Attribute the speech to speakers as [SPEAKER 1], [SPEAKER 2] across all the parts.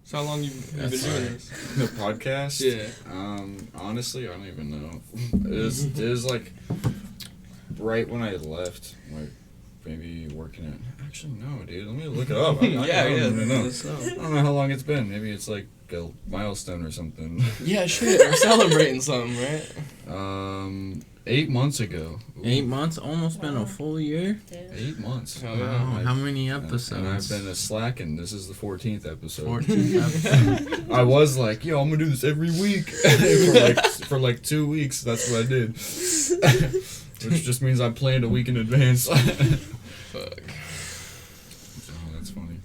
[SPEAKER 1] So how long you been doing this?
[SPEAKER 2] The podcast?
[SPEAKER 1] Yeah.
[SPEAKER 2] Honestly, I don't even know. It was like right when I left, like maybe working at. Actually, no, dude. Let me look it up. I don't know. I don't know how long it's been. Maybe it's like a milestone or something.
[SPEAKER 1] Yeah, shit. We're celebrating something, right?
[SPEAKER 2] 8 months ago. Ooh.
[SPEAKER 3] 8 months, almost been a full year.
[SPEAKER 2] 8 months.
[SPEAKER 1] Oh, yeah.
[SPEAKER 3] Wow, how many episodes?
[SPEAKER 2] And I've been slacking. This is the 14th episode.
[SPEAKER 3] 14 episodes.
[SPEAKER 2] I was like, yo, I'm gonna do this every week for like 2 weeks. That's what I did, which just means I planned a week in advance.
[SPEAKER 1] Fuck.
[SPEAKER 2] Oh, that's funny.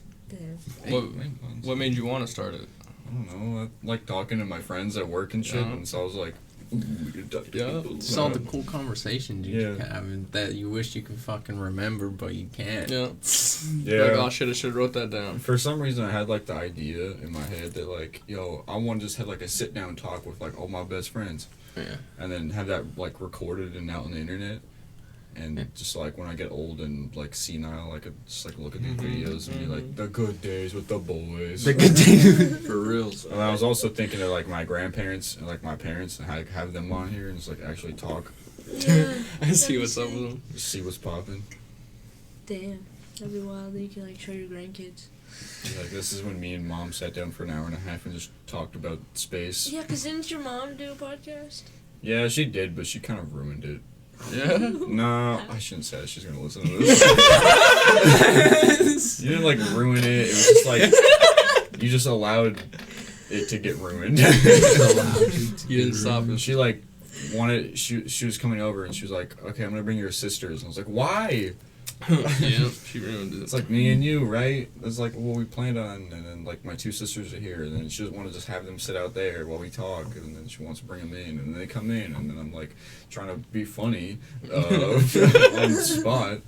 [SPEAKER 1] What made you want to start it?
[SPEAKER 2] I don't know. I like talking to my friends at work and shit, and so I was like,
[SPEAKER 3] Just all the cool conversations you have that you wish you could fucking remember, but you can't.
[SPEAKER 1] Yeah.
[SPEAKER 2] Yeah.
[SPEAKER 1] Like, oh, should have wrote that down.
[SPEAKER 2] For some reason, I had like the idea in my head that like, yo, I want to just have like a sit down talk with like all my best friends.
[SPEAKER 3] Yeah.
[SPEAKER 2] And then have that like recorded and out on the internet. And just like when I get old and like senile, I could just like look at these videos and be like, the good days with the boys.
[SPEAKER 3] The good days.
[SPEAKER 1] For real.
[SPEAKER 2] And I was also thinking of like my grandparents and like my parents and have them on here and just like actually talk.
[SPEAKER 4] Yeah,
[SPEAKER 1] I see what's up with them.
[SPEAKER 2] Just see what's popping.
[SPEAKER 4] Damn, that'd be wild. Then you can like show your grandkids.
[SPEAKER 2] Like this is when me and mom sat down for an hour and a half and just talked about space.
[SPEAKER 4] Yeah, cause didn't your mom do a podcast?
[SPEAKER 2] Yeah, she did, but she kind of ruined it.
[SPEAKER 1] Yeah?
[SPEAKER 2] No, I shouldn't say it. She's gonna listen to this. You didn't like ruin it. It was just like you just allowed it to get ruined.
[SPEAKER 1] You didn't stop it.
[SPEAKER 2] She like wanted. She was coming over and she was like, "Okay, I'm gonna bring your sisters." And I was like, "Why?"
[SPEAKER 1] Yeah, she ruined it.
[SPEAKER 2] It's like me and you, right? It's like what we planned on, and then like my two sisters are here, and then she doesn't want to just have them sit out there while we talk, and then she wants to bring them in, and then they come in, and then I'm like trying to be funny on the spot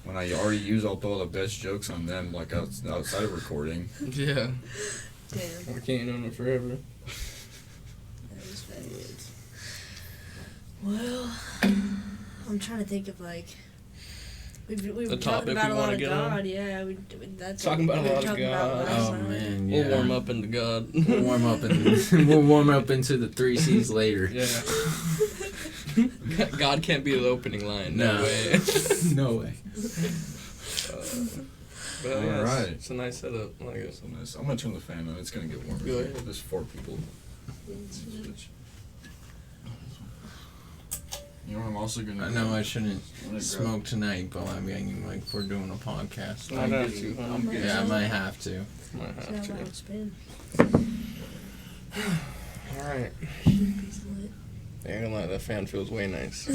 [SPEAKER 2] when I already use all the best jokes on them, like outside of recording.
[SPEAKER 1] Yeah.
[SPEAKER 4] Damn.
[SPEAKER 1] We can't own it forever.
[SPEAKER 4] That is fabulous. Well, I'm trying to think of like. We've
[SPEAKER 1] The
[SPEAKER 4] been
[SPEAKER 1] topic
[SPEAKER 4] talking about
[SPEAKER 1] we
[SPEAKER 4] a lot
[SPEAKER 1] wanna
[SPEAKER 4] of
[SPEAKER 1] get on?
[SPEAKER 4] God, yeah. That's
[SPEAKER 1] Talking about a
[SPEAKER 4] we were
[SPEAKER 1] lot of
[SPEAKER 4] talking about
[SPEAKER 1] God.
[SPEAKER 4] last
[SPEAKER 3] Oh
[SPEAKER 4] night.
[SPEAKER 3] man, yeah.
[SPEAKER 1] We'll warm up into God.
[SPEAKER 3] We'll warm up into the 3 C's later.
[SPEAKER 1] Yeah. God can't be the opening line. No
[SPEAKER 3] No.
[SPEAKER 1] way.
[SPEAKER 3] No way.
[SPEAKER 1] But yeah,
[SPEAKER 2] Alright.
[SPEAKER 1] it's a nice setup. I like it.
[SPEAKER 2] So nice. I'm gonna turn the fan on. It's gonna get warmer.
[SPEAKER 1] Go ahead.
[SPEAKER 2] There's 4 people. You know what I'm also gonna
[SPEAKER 3] I
[SPEAKER 2] do?
[SPEAKER 3] know I shouldn't
[SPEAKER 2] I'm gonna
[SPEAKER 3] smoke tonight, but I mean, like, we're doing a podcast.
[SPEAKER 1] Might have to.
[SPEAKER 2] I'm good.
[SPEAKER 3] Yeah, I might have to.
[SPEAKER 1] Might
[SPEAKER 4] See how
[SPEAKER 1] have
[SPEAKER 4] long
[SPEAKER 1] to.
[SPEAKER 4] it's been.
[SPEAKER 1] Alright.
[SPEAKER 4] Piece of lit.
[SPEAKER 1] I ain't gonna lie, that fan feels way nice.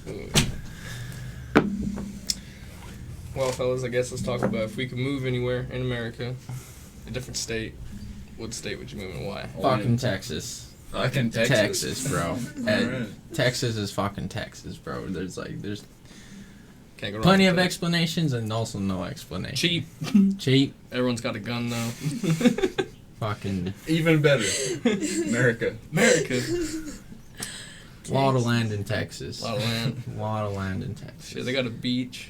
[SPEAKER 1] Ooh. Well, fellas, I guess let's talk about if we could move anywhere in America, a different state, what state would you move and why?
[SPEAKER 3] Fucking Texas.
[SPEAKER 2] Fucking
[SPEAKER 3] Texas, bro.
[SPEAKER 2] Alright.
[SPEAKER 3] Texas is fucking Texas, bro. There's
[SPEAKER 1] Can't go wrong
[SPEAKER 3] plenty
[SPEAKER 1] with
[SPEAKER 3] of
[SPEAKER 1] that.
[SPEAKER 3] explanations and also no explanation.
[SPEAKER 1] Cheap.
[SPEAKER 3] Cheap.
[SPEAKER 1] Everyone's got a gun though.
[SPEAKER 3] Fucking
[SPEAKER 2] Even better. America.
[SPEAKER 1] America.
[SPEAKER 3] lot of land in Texas.
[SPEAKER 1] A lot of land.
[SPEAKER 3] Lot of land in Texas.
[SPEAKER 1] Shit, they got a beach.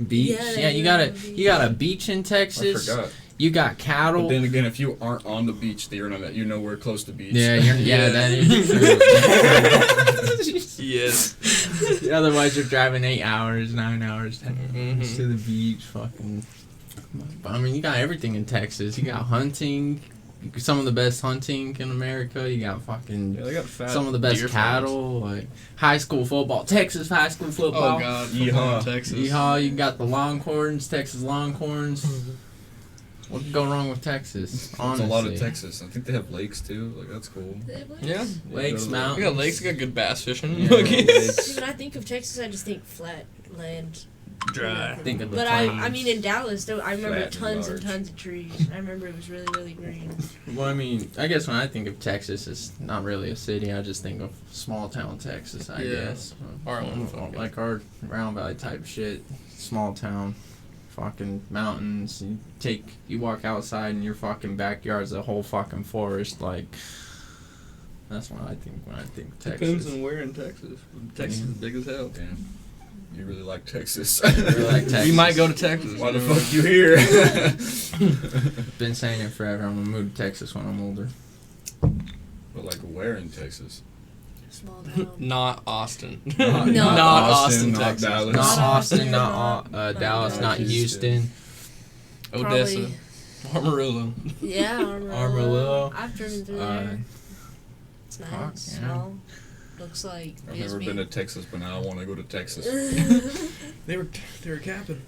[SPEAKER 3] Beach.
[SPEAKER 4] Yeah,
[SPEAKER 3] Yeah,
[SPEAKER 4] they
[SPEAKER 3] you
[SPEAKER 4] do
[SPEAKER 3] got
[SPEAKER 4] have
[SPEAKER 3] a
[SPEAKER 4] a
[SPEAKER 3] you got a beach in
[SPEAKER 2] I
[SPEAKER 3] Texas.
[SPEAKER 2] forgot.
[SPEAKER 3] You got
[SPEAKER 2] But
[SPEAKER 3] cattle.
[SPEAKER 2] then again, if you aren't on the beach, then you're nowhere close to beach.
[SPEAKER 3] Yeah,
[SPEAKER 1] Yeah.
[SPEAKER 3] that is true.
[SPEAKER 1] Yes.
[SPEAKER 3] Otherwise, you're driving 8 hours, 9 hours, 10 hours
[SPEAKER 1] Mhm.
[SPEAKER 3] to the beach. Fucking. But, I mean, you got everything in Texas. You got hunting. Some of the best hunting in America. You got fucking
[SPEAKER 1] Yeah, they got fat
[SPEAKER 3] some of the best
[SPEAKER 1] deer farms.
[SPEAKER 3] cattle. Like high school football, Texas high school football.
[SPEAKER 1] Oh god,
[SPEAKER 2] Yeehaw.
[SPEAKER 1] football in Texas.
[SPEAKER 3] Yeehaw, you got the Longhorns, Texas Longhorns. What could go wrong with Texas?
[SPEAKER 2] It's
[SPEAKER 3] Honestly.
[SPEAKER 2] a lot of Texas. I think they have lakes too. Like that's cool.
[SPEAKER 1] Yeah.
[SPEAKER 3] Lakes,
[SPEAKER 2] Yeah,
[SPEAKER 3] mountains.
[SPEAKER 1] We got lakes, we got good bass fishing.
[SPEAKER 3] Yeah,
[SPEAKER 1] Look,
[SPEAKER 3] lakes.
[SPEAKER 4] When I think of Texas, I just think flat land.
[SPEAKER 1] Dry.
[SPEAKER 3] Think of the
[SPEAKER 4] But
[SPEAKER 3] plains.
[SPEAKER 4] I mean in Dallas, though, I remember
[SPEAKER 2] Flat and
[SPEAKER 4] tons and
[SPEAKER 2] large.
[SPEAKER 4] tons of trees. I remember it was really, really green.
[SPEAKER 3] Well, I mean, I guess when I think of Texas, it's not really a city. I just think of small town Texas, I
[SPEAKER 1] Yeah.
[SPEAKER 3] guess.
[SPEAKER 1] Our own fucking-
[SPEAKER 3] Like our Round Valley type shit. Small town. Fucking mountains. You walk outside and your fucking backyard's a whole fucking forest. Like, that's what I think when I think Texas.
[SPEAKER 1] Depends on where in Texas. Texas is big as hell.
[SPEAKER 2] Damn. You really like Texas.
[SPEAKER 3] really like Texas.
[SPEAKER 1] We might go to Texas.
[SPEAKER 2] Why the fuck you here?
[SPEAKER 3] Been saying it forever. I'm gonna move to Texas when I'm older.
[SPEAKER 2] But like, where in Texas?
[SPEAKER 4] Small town.
[SPEAKER 1] Not Austin.
[SPEAKER 2] Not,
[SPEAKER 4] No.
[SPEAKER 1] Not Austin,
[SPEAKER 2] not
[SPEAKER 1] Texas.
[SPEAKER 2] Dallas.
[SPEAKER 3] Not Austin,
[SPEAKER 4] Not
[SPEAKER 3] not Dallas, not
[SPEAKER 2] Houston.
[SPEAKER 3] Houston.
[SPEAKER 1] Odessa.
[SPEAKER 4] Probably-
[SPEAKER 1] Amarillo.
[SPEAKER 4] Yeah,
[SPEAKER 3] Amarillo.
[SPEAKER 4] I've driven through
[SPEAKER 3] Uh,
[SPEAKER 4] there. It's nice.
[SPEAKER 3] fuck, yeah.
[SPEAKER 4] Small. Looks like
[SPEAKER 2] I've never been to Texas, but now I want to go to Texas.
[SPEAKER 1] They were capping.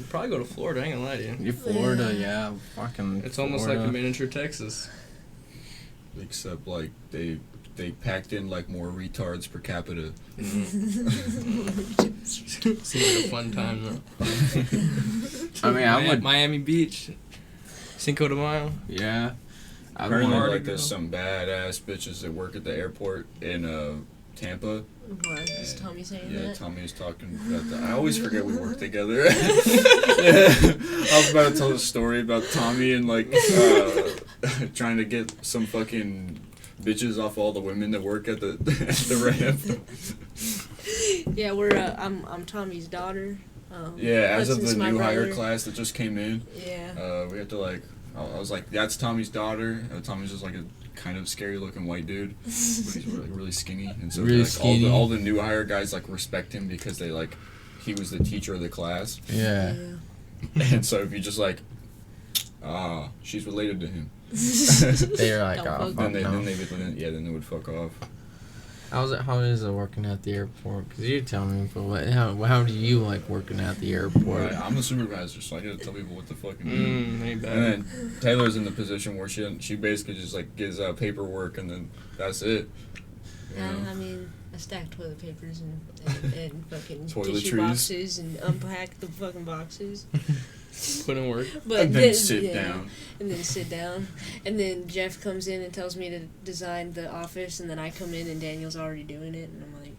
[SPEAKER 1] Probably go to Florida. I ain't gonna lie to you.
[SPEAKER 3] You Florida,
[SPEAKER 4] Yeah.
[SPEAKER 3] yeah, fucking.
[SPEAKER 1] It's almost like
[SPEAKER 3] Florida.
[SPEAKER 1] a miniature Texas.
[SPEAKER 2] Except like they packed in like more retards per capita.
[SPEAKER 1] Seems like a fun time though.
[SPEAKER 3] I mean, I would.
[SPEAKER 1] Miami Beach, Cinco de Mayo.
[SPEAKER 3] Yeah. I
[SPEAKER 2] Apparently,
[SPEAKER 3] would.
[SPEAKER 1] Mardi
[SPEAKER 2] like there's
[SPEAKER 1] Gras.
[SPEAKER 2] some badass bitches that work at the airport in Tampa.
[SPEAKER 4] What is Tommy saying
[SPEAKER 2] Yeah,
[SPEAKER 4] that?
[SPEAKER 2] Tommy was talking about that. I always forget we work together. Yeah. I was about to tell a story about Tommy and like trying to get some fucking bitches off all the women that work at the ramp.
[SPEAKER 4] Yeah, we're I'm Tommy's daughter.
[SPEAKER 2] Yeah, as of
[SPEAKER 4] Hudson's
[SPEAKER 2] the
[SPEAKER 4] my
[SPEAKER 2] new hire
[SPEAKER 4] brother.
[SPEAKER 2] class that just came in,
[SPEAKER 4] Yeah.
[SPEAKER 2] we had to like. I was like, "That's Tommy's daughter." Tommy's just like a kind of scary looking white dude, but he's really skinny, and so
[SPEAKER 3] Really
[SPEAKER 2] like
[SPEAKER 3] skinny.
[SPEAKER 2] all the new hire guys like respect him because they like he was the teacher of the class,
[SPEAKER 3] Yeah.
[SPEAKER 2] and so if you just like, she's related to him,
[SPEAKER 3] They're like,
[SPEAKER 4] Don't
[SPEAKER 3] oh,
[SPEAKER 4] fuck
[SPEAKER 3] fuck
[SPEAKER 2] then
[SPEAKER 3] no.
[SPEAKER 2] then they would fuck off.
[SPEAKER 3] How is it working at the airport? Because you tell me, but how do you like working at the airport?
[SPEAKER 2] Right, I'm the supervisor, so I gotta tell people what to fucking do.
[SPEAKER 1] Ain't bad.
[SPEAKER 2] And then Taylor's in the position where she basically just like gives out paperwork and then that's it. You know?
[SPEAKER 4] I mean, I stack toilet papers and fucking
[SPEAKER 2] Toiletries.
[SPEAKER 4] tissue boxes and unpack the fucking boxes.
[SPEAKER 1] Put in work.
[SPEAKER 4] But
[SPEAKER 2] And then sit down.
[SPEAKER 4] And then sit down. And then Jeff comes in and tells me to design the office, and then I come in and Daniel's already doing it, and I'm like,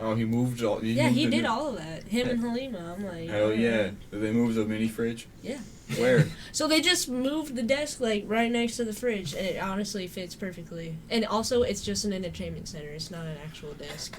[SPEAKER 2] Oh, he moved all.
[SPEAKER 4] yeah,
[SPEAKER 2] moved
[SPEAKER 4] he
[SPEAKER 2] the
[SPEAKER 4] did
[SPEAKER 2] new-
[SPEAKER 4] all of that. Him and Halima. I'm like,
[SPEAKER 2] Hell yeah! Did they move the mini fridge?
[SPEAKER 4] Yeah.
[SPEAKER 2] Where?
[SPEAKER 4] So they just moved the desk like right next to the fridge, and it honestly fits perfectly. And also, it's just an entertainment center. It's not an actual desk.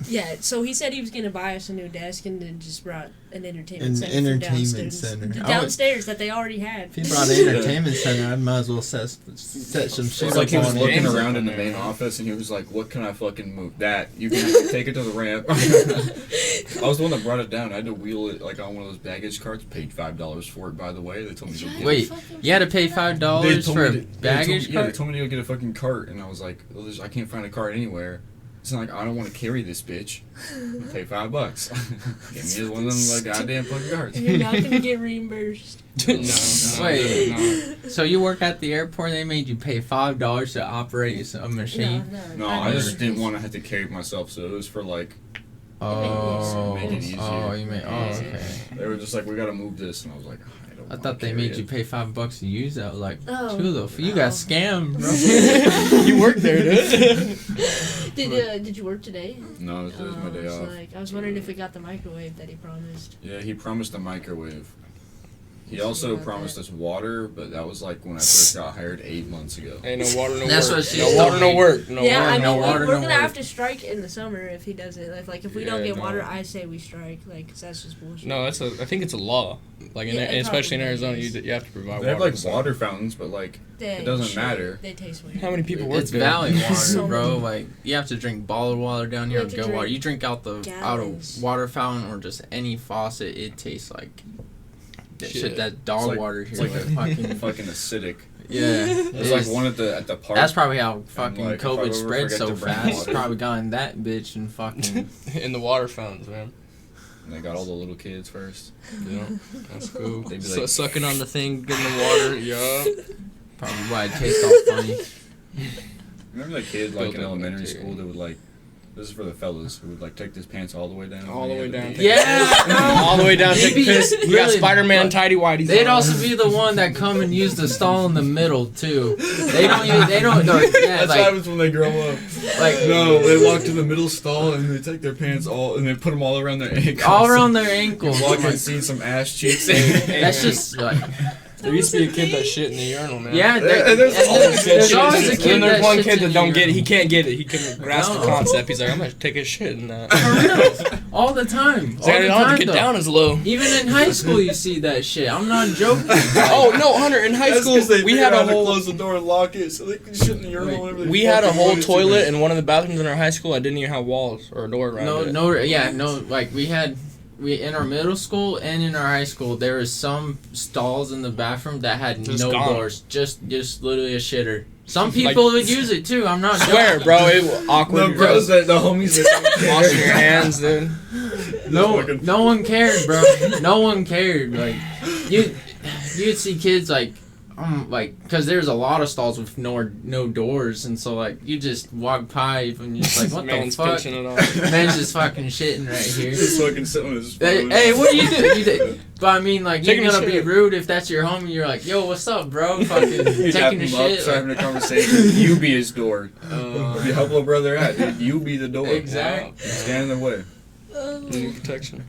[SPEAKER 4] Yeah. So he said he was gonna buy us a new desk, and then just brought an entertainment
[SPEAKER 3] An
[SPEAKER 4] center. from
[SPEAKER 3] entertainment
[SPEAKER 4] downstairs.
[SPEAKER 3] center. I would-
[SPEAKER 4] Downstairs that they already had.
[SPEAKER 3] If he brought an entertainment center, I might as well set some shit
[SPEAKER 2] It's like he
[SPEAKER 3] up
[SPEAKER 2] was
[SPEAKER 3] on
[SPEAKER 2] looking
[SPEAKER 3] it.
[SPEAKER 1] games
[SPEAKER 2] around
[SPEAKER 1] up
[SPEAKER 2] in the
[SPEAKER 1] in there,
[SPEAKER 2] main
[SPEAKER 1] huh?
[SPEAKER 2] office and he was like, "What can I fucking move? That you can take it to the ramp." I was the one that brought it down. I had to wheel it like on one of those baggage carts. Paid $5 for it, by the way. They told me to get
[SPEAKER 3] Wait, you had to pay $5 for a baggage
[SPEAKER 2] Yeah, they
[SPEAKER 3] cart?
[SPEAKER 2] told me to go get a fucking cart, and I was like, well, I can't find a cart anywhere. It's not like I don't want to carry this bitch. I'll pay $5. Give me one of them like goddamn fucking carts.
[SPEAKER 4] You're not gonna get reimbursed.
[SPEAKER 1] No.
[SPEAKER 3] Wait.
[SPEAKER 1] No.
[SPEAKER 3] So you work at the airport, they made you pay $5 to operate a machine?
[SPEAKER 2] No, I just didn't want to have to carry myself, so it was for like
[SPEAKER 3] Oh,
[SPEAKER 2] Make it easier.
[SPEAKER 3] oh, you made, oh,
[SPEAKER 4] Easy.
[SPEAKER 3] okay.
[SPEAKER 2] they were just like, we gotta move this, and I was like, I don't.
[SPEAKER 3] I
[SPEAKER 2] wanna
[SPEAKER 3] thought they
[SPEAKER 2] carry
[SPEAKER 3] made
[SPEAKER 2] it.
[SPEAKER 3] you pay $5 to use that. Like,
[SPEAKER 4] Oh.
[SPEAKER 3] you got scammed, bro.
[SPEAKER 1] You work there, dude.
[SPEAKER 4] Did you work today?
[SPEAKER 2] No, it was my day
[SPEAKER 4] it's
[SPEAKER 2] off.
[SPEAKER 4] like, I was wondering if we got the microwave that he promised.
[SPEAKER 2] Yeah, he promised a microwave. He
[SPEAKER 4] Something
[SPEAKER 2] also
[SPEAKER 4] about
[SPEAKER 2] promised
[SPEAKER 4] that.
[SPEAKER 2] us water, but that was like when I first got hired 8 months ago.
[SPEAKER 1] Ain't no water, no
[SPEAKER 3] That's
[SPEAKER 1] work.
[SPEAKER 3] what she
[SPEAKER 1] no
[SPEAKER 3] told
[SPEAKER 1] water, no
[SPEAKER 3] me.
[SPEAKER 1] work. No
[SPEAKER 4] Yeah,
[SPEAKER 1] water.
[SPEAKER 4] I mean,
[SPEAKER 3] no water,
[SPEAKER 4] we're
[SPEAKER 3] no
[SPEAKER 4] gonna
[SPEAKER 3] work.
[SPEAKER 4] have to strike in the summer if he doesn't. Like if we don't
[SPEAKER 2] Yeah,
[SPEAKER 4] get
[SPEAKER 2] no.
[SPEAKER 4] water, I say we strike. Like, 'cause that's just bullshit.
[SPEAKER 1] No, I think it's a law. Like,
[SPEAKER 4] Yeah, it
[SPEAKER 1] especially in
[SPEAKER 4] probably
[SPEAKER 1] Arizona,
[SPEAKER 4] is.
[SPEAKER 1] you have to provide
[SPEAKER 2] They
[SPEAKER 1] water.
[SPEAKER 2] have like
[SPEAKER 1] so.
[SPEAKER 2] water fountains, but like
[SPEAKER 4] They
[SPEAKER 2] it doesn't
[SPEAKER 4] shit.
[SPEAKER 2] matter.
[SPEAKER 4] They taste weird.
[SPEAKER 1] How many people work
[SPEAKER 3] It's
[SPEAKER 1] there?
[SPEAKER 3] valley water,
[SPEAKER 4] So
[SPEAKER 3] bro.
[SPEAKER 4] many.
[SPEAKER 3] Like, you have to drink bottled water down here
[SPEAKER 4] You
[SPEAKER 3] or
[SPEAKER 4] have to
[SPEAKER 3] good water.
[SPEAKER 4] drink
[SPEAKER 3] You drink out
[SPEAKER 4] gallons.
[SPEAKER 3] of water fountain or just any faucet, it tastes like that
[SPEAKER 1] Shit.
[SPEAKER 3] shit. That dog
[SPEAKER 2] It's like-
[SPEAKER 3] water
[SPEAKER 2] it's
[SPEAKER 3] here,
[SPEAKER 2] like
[SPEAKER 3] like fucking
[SPEAKER 2] fucking acidic.
[SPEAKER 3] yeah.
[SPEAKER 2] There's like one at the park.
[SPEAKER 3] That's probably how fucking
[SPEAKER 2] like, if I
[SPEAKER 3] COVID
[SPEAKER 2] ever
[SPEAKER 3] spread
[SPEAKER 2] forget
[SPEAKER 3] so
[SPEAKER 2] to bring
[SPEAKER 3] fast. It's
[SPEAKER 2] water-
[SPEAKER 3] probably gotten that bitch and fucking.
[SPEAKER 1] In the water fountains, man.
[SPEAKER 2] And they got all the little kids first.
[SPEAKER 1] Yeah, that's cool.
[SPEAKER 2] They'd be
[SPEAKER 1] So
[SPEAKER 2] like-
[SPEAKER 1] sucking on the thing, getting the water. Yeah.
[SPEAKER 3] Probably why it tastes all funny.
[SPEAKER 2] Remember that kid like
[SPEAKER 1] Built
[SPEAKER 2] in
[SPEAKER 1] up
[SPEAKER 2] elementary
[SPEAKER 1] bacteria.
[SPEAKER 2] school that would like. This is for the fellas who would like take his pants all the way down.
[SPEAKER 1] All the way down.
[SPEAKER 3] Yeah,
[SPEAKER 1] All the way down. Take
[SPEAKER 3] Maybe-
[SPEAKER 1] piss. You got
[SPEAKER 3] really,
[SPEAKER 1] Spider-Man
[SPEAKER 3] but
[SPEAKER 1] tidy whities.
[SPEAKER 3] they'd
[SPEAKER 1] on.
[SPEAKER 3] also be the one that come and use the stall in the middle too. They don't use. They don't. No, yeah,
[SPEAKER 2] That's what
[SPEAKER 3] like
[SPEAKER 2] happens when they grow up.
[SPEAKER 3] like
[SPEAKER 2] No, they walk to the middle stall and they take their pants all and they put them all around their ankles.
[SPEAKER 3] all around their ankles.
[SPEAKER 2] Walk and see some ass cheeks.
[SPEAKER 3] That's just like
[SPEAKER 1] There used to be a kid that shit in the urinal, man.
[SPEAKER 3] Yeah,
[SPEAKER 2] there's
[SPEAKER 3] there's always a kid
[SPEAKER 1] And there's
[SPEAKER 3] that
[SPEAKER 1] one
[SPEAKER 3] shits
[SPEAKER 1] kid
[SPEAKER 3] in
[SPEAKER 1] that don't
[SPEAKER 3] the
[SPEAKER 1] get it.
[SPEAKER 3] urinal.
[SPEAKER 1] He can't get it. He can grasp the
[SPEAKER 3] No.
[SPEAKER 1] concept. He's like, I'm gonna take a shit in that.
[SPEAKER 3] For real. All the time.
[SPEAKER 1] He's like, I don't have to get
[SPEAKER 3] though.
[SPEAKER 1] down as low.
[SPEAKER 3] Even in high school, you see that shit. I'm not joking.
[SPEAKER 1] Oh no, Hunter! In high school, we had a whole
[SPEAKER 2] close the door and lock it so they can shit in the urinal. whenever they
[SPEAKER 1] we had a
[SPEAKER 2] fucking
[SPEAKER 1] whole
[SPEAKER 2] wanted to.
[SPEAKER 1] toilet in one of the bathrooms in our high school. I didn't even have walls or a door around it.
[SPEAKER 3] Like we in our middle school and in our high school, there was some stalls in the bathroom that had
[SPEAKER 1] Just
[SPEAKER 3] no
[SPEAKER 1] gone.
[SPEAKER 3] doors, just literally a shitter. Some people would use it too. I'm not
[SPEAKER 1] Swear,
[SPEAKER 3] joking.
[SPEAKER 1] bro, it was awkward.
[SPEAKER 2] The bros, the homies that
[SPEAKER 1] Washing your hands, dude.
[SPEAKER 3] No one cared, bro. No one cared. Like you'd see kids like because there's a lot of stalls with no doors, and so like you just walk by and you're just like, what
[SPEAKER 1] Man's
[SPEAKER 3] the fuck?
[SPEAKER 1] pinching it off.
[SPEAKER 3] Man's just fucking shitting right here.
[SPEAKER 2] Just fucking sitting on his phone.
[SPEAKER 3] Hey, what do you do? But I mean, like, you're
[SPEAKER 1] Taking a
[SPEAKER 3] gonna be
[SPEAKER 1] shit.
[SPEAKER 3] rude if that's your homie. You're like, yo, what's up, bro? Fucking
[SPEAKER 2] You tap
[SPEAKER 3] taking a
[SPEAKER 2] him up,
[SPEAKER 3] shit.
[SPEAKER 2] start having a conversation. You be his door. Where your help brother at? Dude, you be the door.
[SPEAKER 3] Exactly.
[SPEAKER 2] Stand in the way.
[SPEAKER 1] Need protection.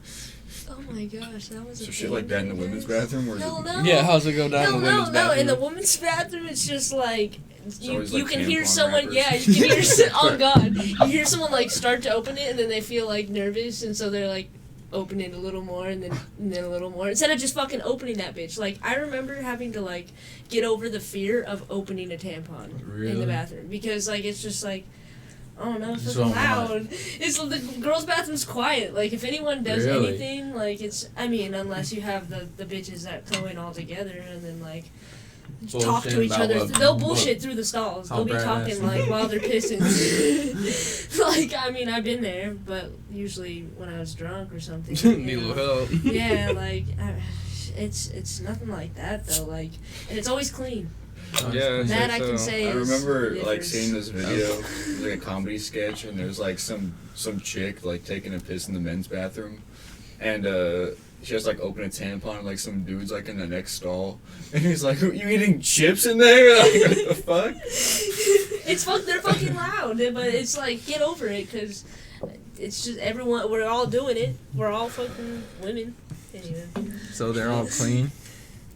[SPEAKER 4] Oh my gosh, that was
[SPEAKER 2] So
[SPEAKER 4] a
[SPEAKER 2] shit like that in the women's bathroom, or is
[SPEAKER 4] Hell
[SPEAKER 2] it?
[SPEAKER 4] no.
[SPEAKER 1] Yeah, how's it go down
[SPEAKER 4] No,
[SPEAKER 1] in the women's
[SPEAKER 4] no.
[SPEAKER 1] bathroom?
[SPEAKER 4] In the women's bathroom, it's just like you
[SPEAKER 2] always, like,
[SPEAKER 4] can hear
[SPEAKER 2] tampon
[SPEAKER 4] someone.
[SPEAKER 2] wrappers.
[SPEAKER 4] Yeah, you can hear. Oh god, you hear someone like start to open it, and then they feel like nervous, and so they're like open it a little more, and then a little more, instead of just fucking opening that bitch. Like I remember having to like get over the fear of opening a tampon in
[SPEAKER 3] Really?
[SPEAKER 4] the bathroom because like it's just like. I don't know, it's
[SPEAKER 3] So
[SPEAKER 4] fucking loud. It's the girls' bathroom's quiet. Like if anyone does
[SPEAKER 3] Really?
[SPEAKER 4] anything, like it's. I mean, unless you have the bitches that go in all together and then like talk to
[SPEAKER 3] Bullshit
[SPEAKER 4] each
[SPEAKER 3] about
[SPEAKER 4] other.
[SPEAKER 3] what-
[SPEAKER 4] They'll bullshit through the stalls.
[SPEAKER 3] how
[SPEAKER 4] They'll be
[SPEAKER 3] badass.
[SPEAKER 4] talking like while they're pissing. Like I mean, I've been there, but usually when I was drunk or something.
[SPEAKER 1] Need
[SPEAKER 4] you
[SPEAKER 1] a
[SPEAKER 4] know.
[SPEAKER 1] little help.
[SPEAKER 4] Yeah, like it's nothing like that though. Like, and it's always clean.
[SPEAKER 1] Yeah,
[SPEAKER 4] That I
[SPEAKER 1] so.
[SPEAKER 4] can say.
[SPEAKER 2] I
[SPEAKER 4] is
[SPEAKER 2] remember
[SPEAKER 4] the
[SPEAKER 2] like
[SPEAKER 4] difference.
[SPEAKER 2] seeing this video, it was like a comedy sketch, and there's like some chick like taking a piss in the men's bathroom, and she has like open a tampon, and like some dude's like in the next stall, and he's like, "You eating chips in there? Like, what the fuck?"
[SPEAKER 4] They're fucking loud, but it's like get over it, cause it's just everyone. We're all doing it. We're all fucking women. Anyway.
[SPEAKER 3] So they're all clean.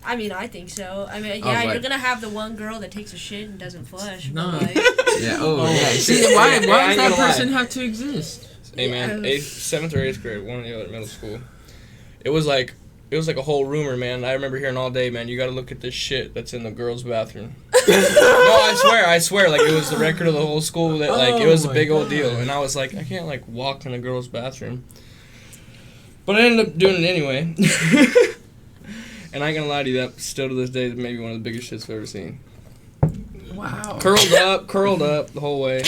[SPEAKER 4] I mean, I think so. I mean,
[SPEAKER 3] Oh,
[SPEAKER 4] yeah,
[SPEAKER 3] like-
[SPEAKER 4] you're gonna have the one girl that takes a shit and doesn't flush.
[SPEAKER 3] No.
[SPEAKER 4] But like,
[SPEAKER 3] Yeah. Oh,
[SPEAKER 1] Oh,
[SPEAKER 3] yeah.
[SPEAKER 1] yeah.
[SPEAKER 3] See,
[SPEAKER 1] Yeah,
[SPEAKER 3] why
[SPEAKER 1] I
[SPEAKER 3] does
[SPEAKER 1] ain't
[SPEAKER 3] that
[SPEAKER 1] gonna lie.
[SPEAKER 3] person have to exist?
[SPEAKER 1] Hey man,
[SPEAKER 4] Yeah.
[SPEAKER 1] 7th or 8th grade, one or the other, middle school. It was like a whole rumor, man. I remember hearing all day, man. You gotta look at this shit that's in the girls' bathroom. No, I swear, like it was the record of the whole school that like it was a
[SPEAKER 3] Oh
[SPEAKER 1] big
[SPEAKER 3] my
[SPEAKER 1] old deal,
[SPEAKER 3] God.
[SPEAKER 1] and I was like, I can't like walk in a girl's bathroom. But I ended up doing it anyway. And I ain't gonna lie to you, that still to this day is maybe one of the biggest shits I've ever seen.
[SPEAKER 3] Wow.
[SPEAKER 1] Curled up the whole way.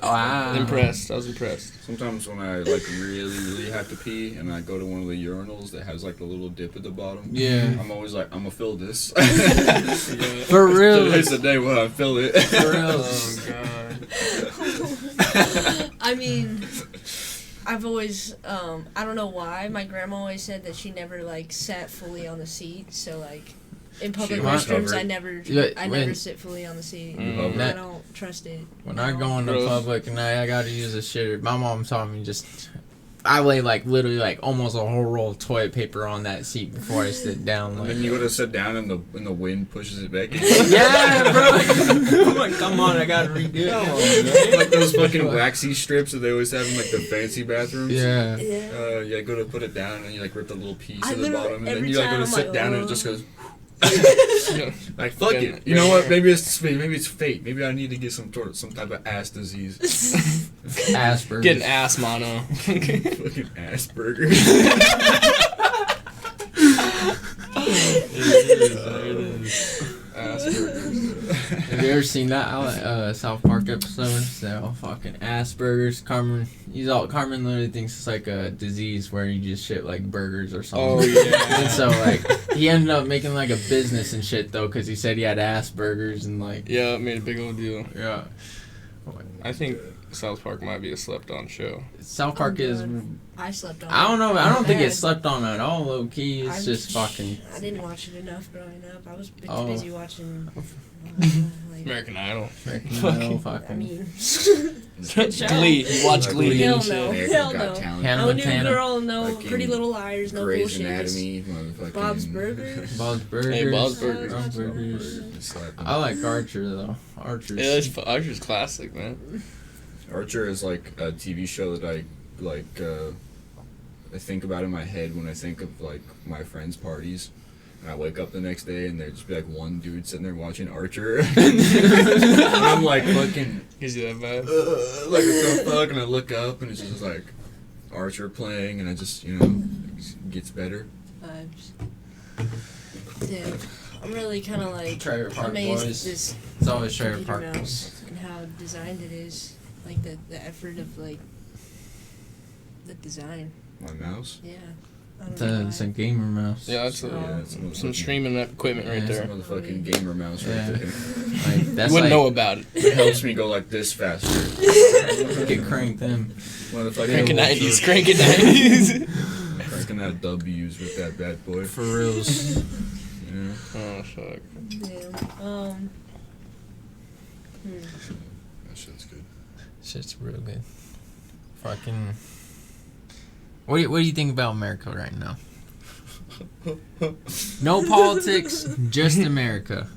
[SPEAKER 3] Wow.
[SPEAKER 1] Impressed. I was impressed.
[SPEAKER 2] Sometimes when I like really have to pee, and I go to one of the urinals that has like a little dip at the bottom,
[SPEAKER 3] Yeah.
[SPEAKER 2] I'm always like, I'm gonna fill this.
[SPEAKER 3] For real.
[SPEAKER 2] Today's the day when I fill it.
[SPEAKER 3] For real.
[SPEAKER 1] Oh god.
[SPEAKER 4] I mean, I've always, I don't know why. My grandma always said that she never like sat fully on the seat. So like, in public
[SPEAKER 2] She
[SPEAKER 3] was
[SPEAKER 4] restrooms,
[SPEAKER 2] covered.
[SPEAKER 4] I never
[SPEAKER 3] when-
[SPEAKER 4] sit fully on the seat.
[SPEAKER 1] Mm.
[SPEAKER 4] I
[SPEAKER 3] That-
[SPEAKER 4] don't trust it.
[SPEAKER 3] When I go into
[SPEAKER 1] Gross.
[SPEAKER 3] public and I gotta use a shitter, my mom taught me I lay like literally like almost a whole roll of toilet paper on that seat before I sit down.
[SPEAKER 2] And
[SPEAKER 3] Like,
[SPEAKER 2] then you go to sit down, and the wind pushes it back.
[SPEAKER 3] yeah, bro. I'm like, come on, I gotta redo it.
[SPEAKER 2] Like those fucking waxy strips that they always have in like the fancy bathrooms.
[SPEAKER 3] Yeah.
[SPEAKER 4] Yeah.
[SPEAKER 2] Yeah, go to put it down, and you like rip the little piece
[SPEAKER 4] I
[SPEAKER 2] at the
[SPEAKER 4] literally-
[SPEAKER 2] bottom, and then
[SPEAKER 4] every
[SPEAKER 2] you like go
[SPEAKER 4] time
[SPEAKER 2] to
[SPEAKER 4] I'm
[SPEAKER 2] sit
[SPEAKER 4] like,
[SPEAKER 2] down, and
[SPEAKER 4] oh.
[SPEAKER 2] it just goes.
[SPEAKER 1] Yeah.
[SPEAKER 2] Like fuck it. You know what? Maybe it's fate. Maybe I need to get some type of ass disease.
[SPEAKER 3] Asperger's.
[SPEAKER 1] Getting ass mono.
[SPEAKER 2] Fucking Asperger.
[SPEAKER 3] Have you ever seen that South Park episode? So fucking Asperger's. Carmen literally thinks it's like a disease where you just shit like burgers or something.
[SPEAKER 1] Oh yeah.
[SPEAKER 3] And so like he ended up making like a business and shit though, because he said he had Asperger's and like
[SPEAKER 1] Yeah, it made a big old deal.
[SPEAKER 3] yeah.
[SPEAKER 1] I think South Park might be a slept-on show.
[SPEAKER 3] South Park is.
[SPEAKER 4] I slept on.
[SPEAKER 3] I don't know. I don't think
[SPEAKER 4] Bad.
[SPEAKER 3] it's slept on at all. Low key, it's just fucking.
[SPEAKER 4] I didn't watch it enough growing up. I was
[SPEAKER 3] Oh.
[SPEAKER 4] busy watching like like
[SPEAKER 1] American Idol.
[SPEAKER 3] American Idol,
[SPEAKER 4] I
[SPEAKER 3] fucking.
[SPEAKER 4] mean,
[SPEAKER 1] Glee. You watch Glee
[SPEAKER 4] Hell
[SPEAKER 1] and shit.
[SPEAKER 4] no.
[SPEAKER 2] America's
[SPEAKER 4] Hell
[SPEAKER 2] Got
[SPEAKER 4] no.
[SPEAKER 2] Talent.
[SPEAKER 3] Hannah
[SPEAKER 4] No New
[SPEAKER 3] Montana.
[SPEAKER 4] Girl, no
[SPEAKER 2] Fucking
[SPEAKER 4] Pretty Little Liars, no
[SPEAKER 2] Grey's
[SPEAKER 4] bullshit.
[SPEAKER 2] Anatomy, motherfucking.
[SPEAKER 4] Bob's Burgers.
[SPEAKER 3] Bob's Burgers.
[SPEAKER 1] Hey, Bob's Burgers.
[SPEAKER 3] Bob's Burgers.
[SPEAKER 2] Just slapping.
[SPEAKER 3] I like Archer though. Archer's.
[SPEAKER 1] Yeah, Archer's classic, man.
[SPEAKER 2] Archer is like a TV show that I like. I think about in my head when I think of like my friends' parties. And I wake up the next day and there'd just be like one dude sitting there watching Archer. And I'm like fucking.
[SPEAKER 1] Gives you that vibe.
[SPEAKER 2] Like what the fuck? And I look up and it's just like Archer playing, and I just it gets better.
[SPEAKER 4] Yeah, I'm really kind of like
[SPEAKER 3] Trailer Park
[SPEAKER 4] amazed at
[SPEAKER 3] Boys.
[SPEAKER 4] this
[SPEAKER 3] It's always Trailer
[SPEAKER 4] computer
[SPEAKER 3] Park
[SPEAKER 4] mouse
[SPEAKER 3] Boys.
[SPEAKER 4] and how designed it is. Like the effort of like the design.
[SPEAKER 2] My mouse.
[SPEAKER 4] Yeah. I don't know
[SPEAKER 3] It's a
[SPEAKER 4] why.
[SPEAKER 3] gamer mouse.
[SPEAKER 1] Yeah, that's
[SPEAKER 2] Yeah,
[SPEAKER 1] some streaming equipment right
[SPEAKER 3] Yeah,
[SPEAKER 1] there.
[SPEAKER 2] Some motherfucking gamer mouse right
[SPEAKER 3] Yeah.
[SPEAKER 2] there.
[SPEAKER 3] Like
[SPEAKER 1] You
[SPEAKER 3] that's
[SPEAKER 1] wouldn't
[SPEAKER 3] like
[SPEAKER 1] know about it.
[SPEAKER 2] It helps me go like this faster.
[SPEAKER 3] get cranked them.
[SPEAKER 2] Motherfucking
[SPEAKER 1] Cranking
[SPEAKER 2] ultra-
[SPEAKER 1] 90s, cranking 90s.
[SPEAKER 2] Cranking out W's with that bad boy.
[SPEAKER 3] For reals.
[SPEAKER 2] Yeah.
[SPEAKER 1] Oh, fuck.
[SPEAKER 4] Yeah.
[SPEAKER 2] That shit's good.
[SPEAKER 3] Shit's real good. Fucking. What do you think about America right now? No politics, just America.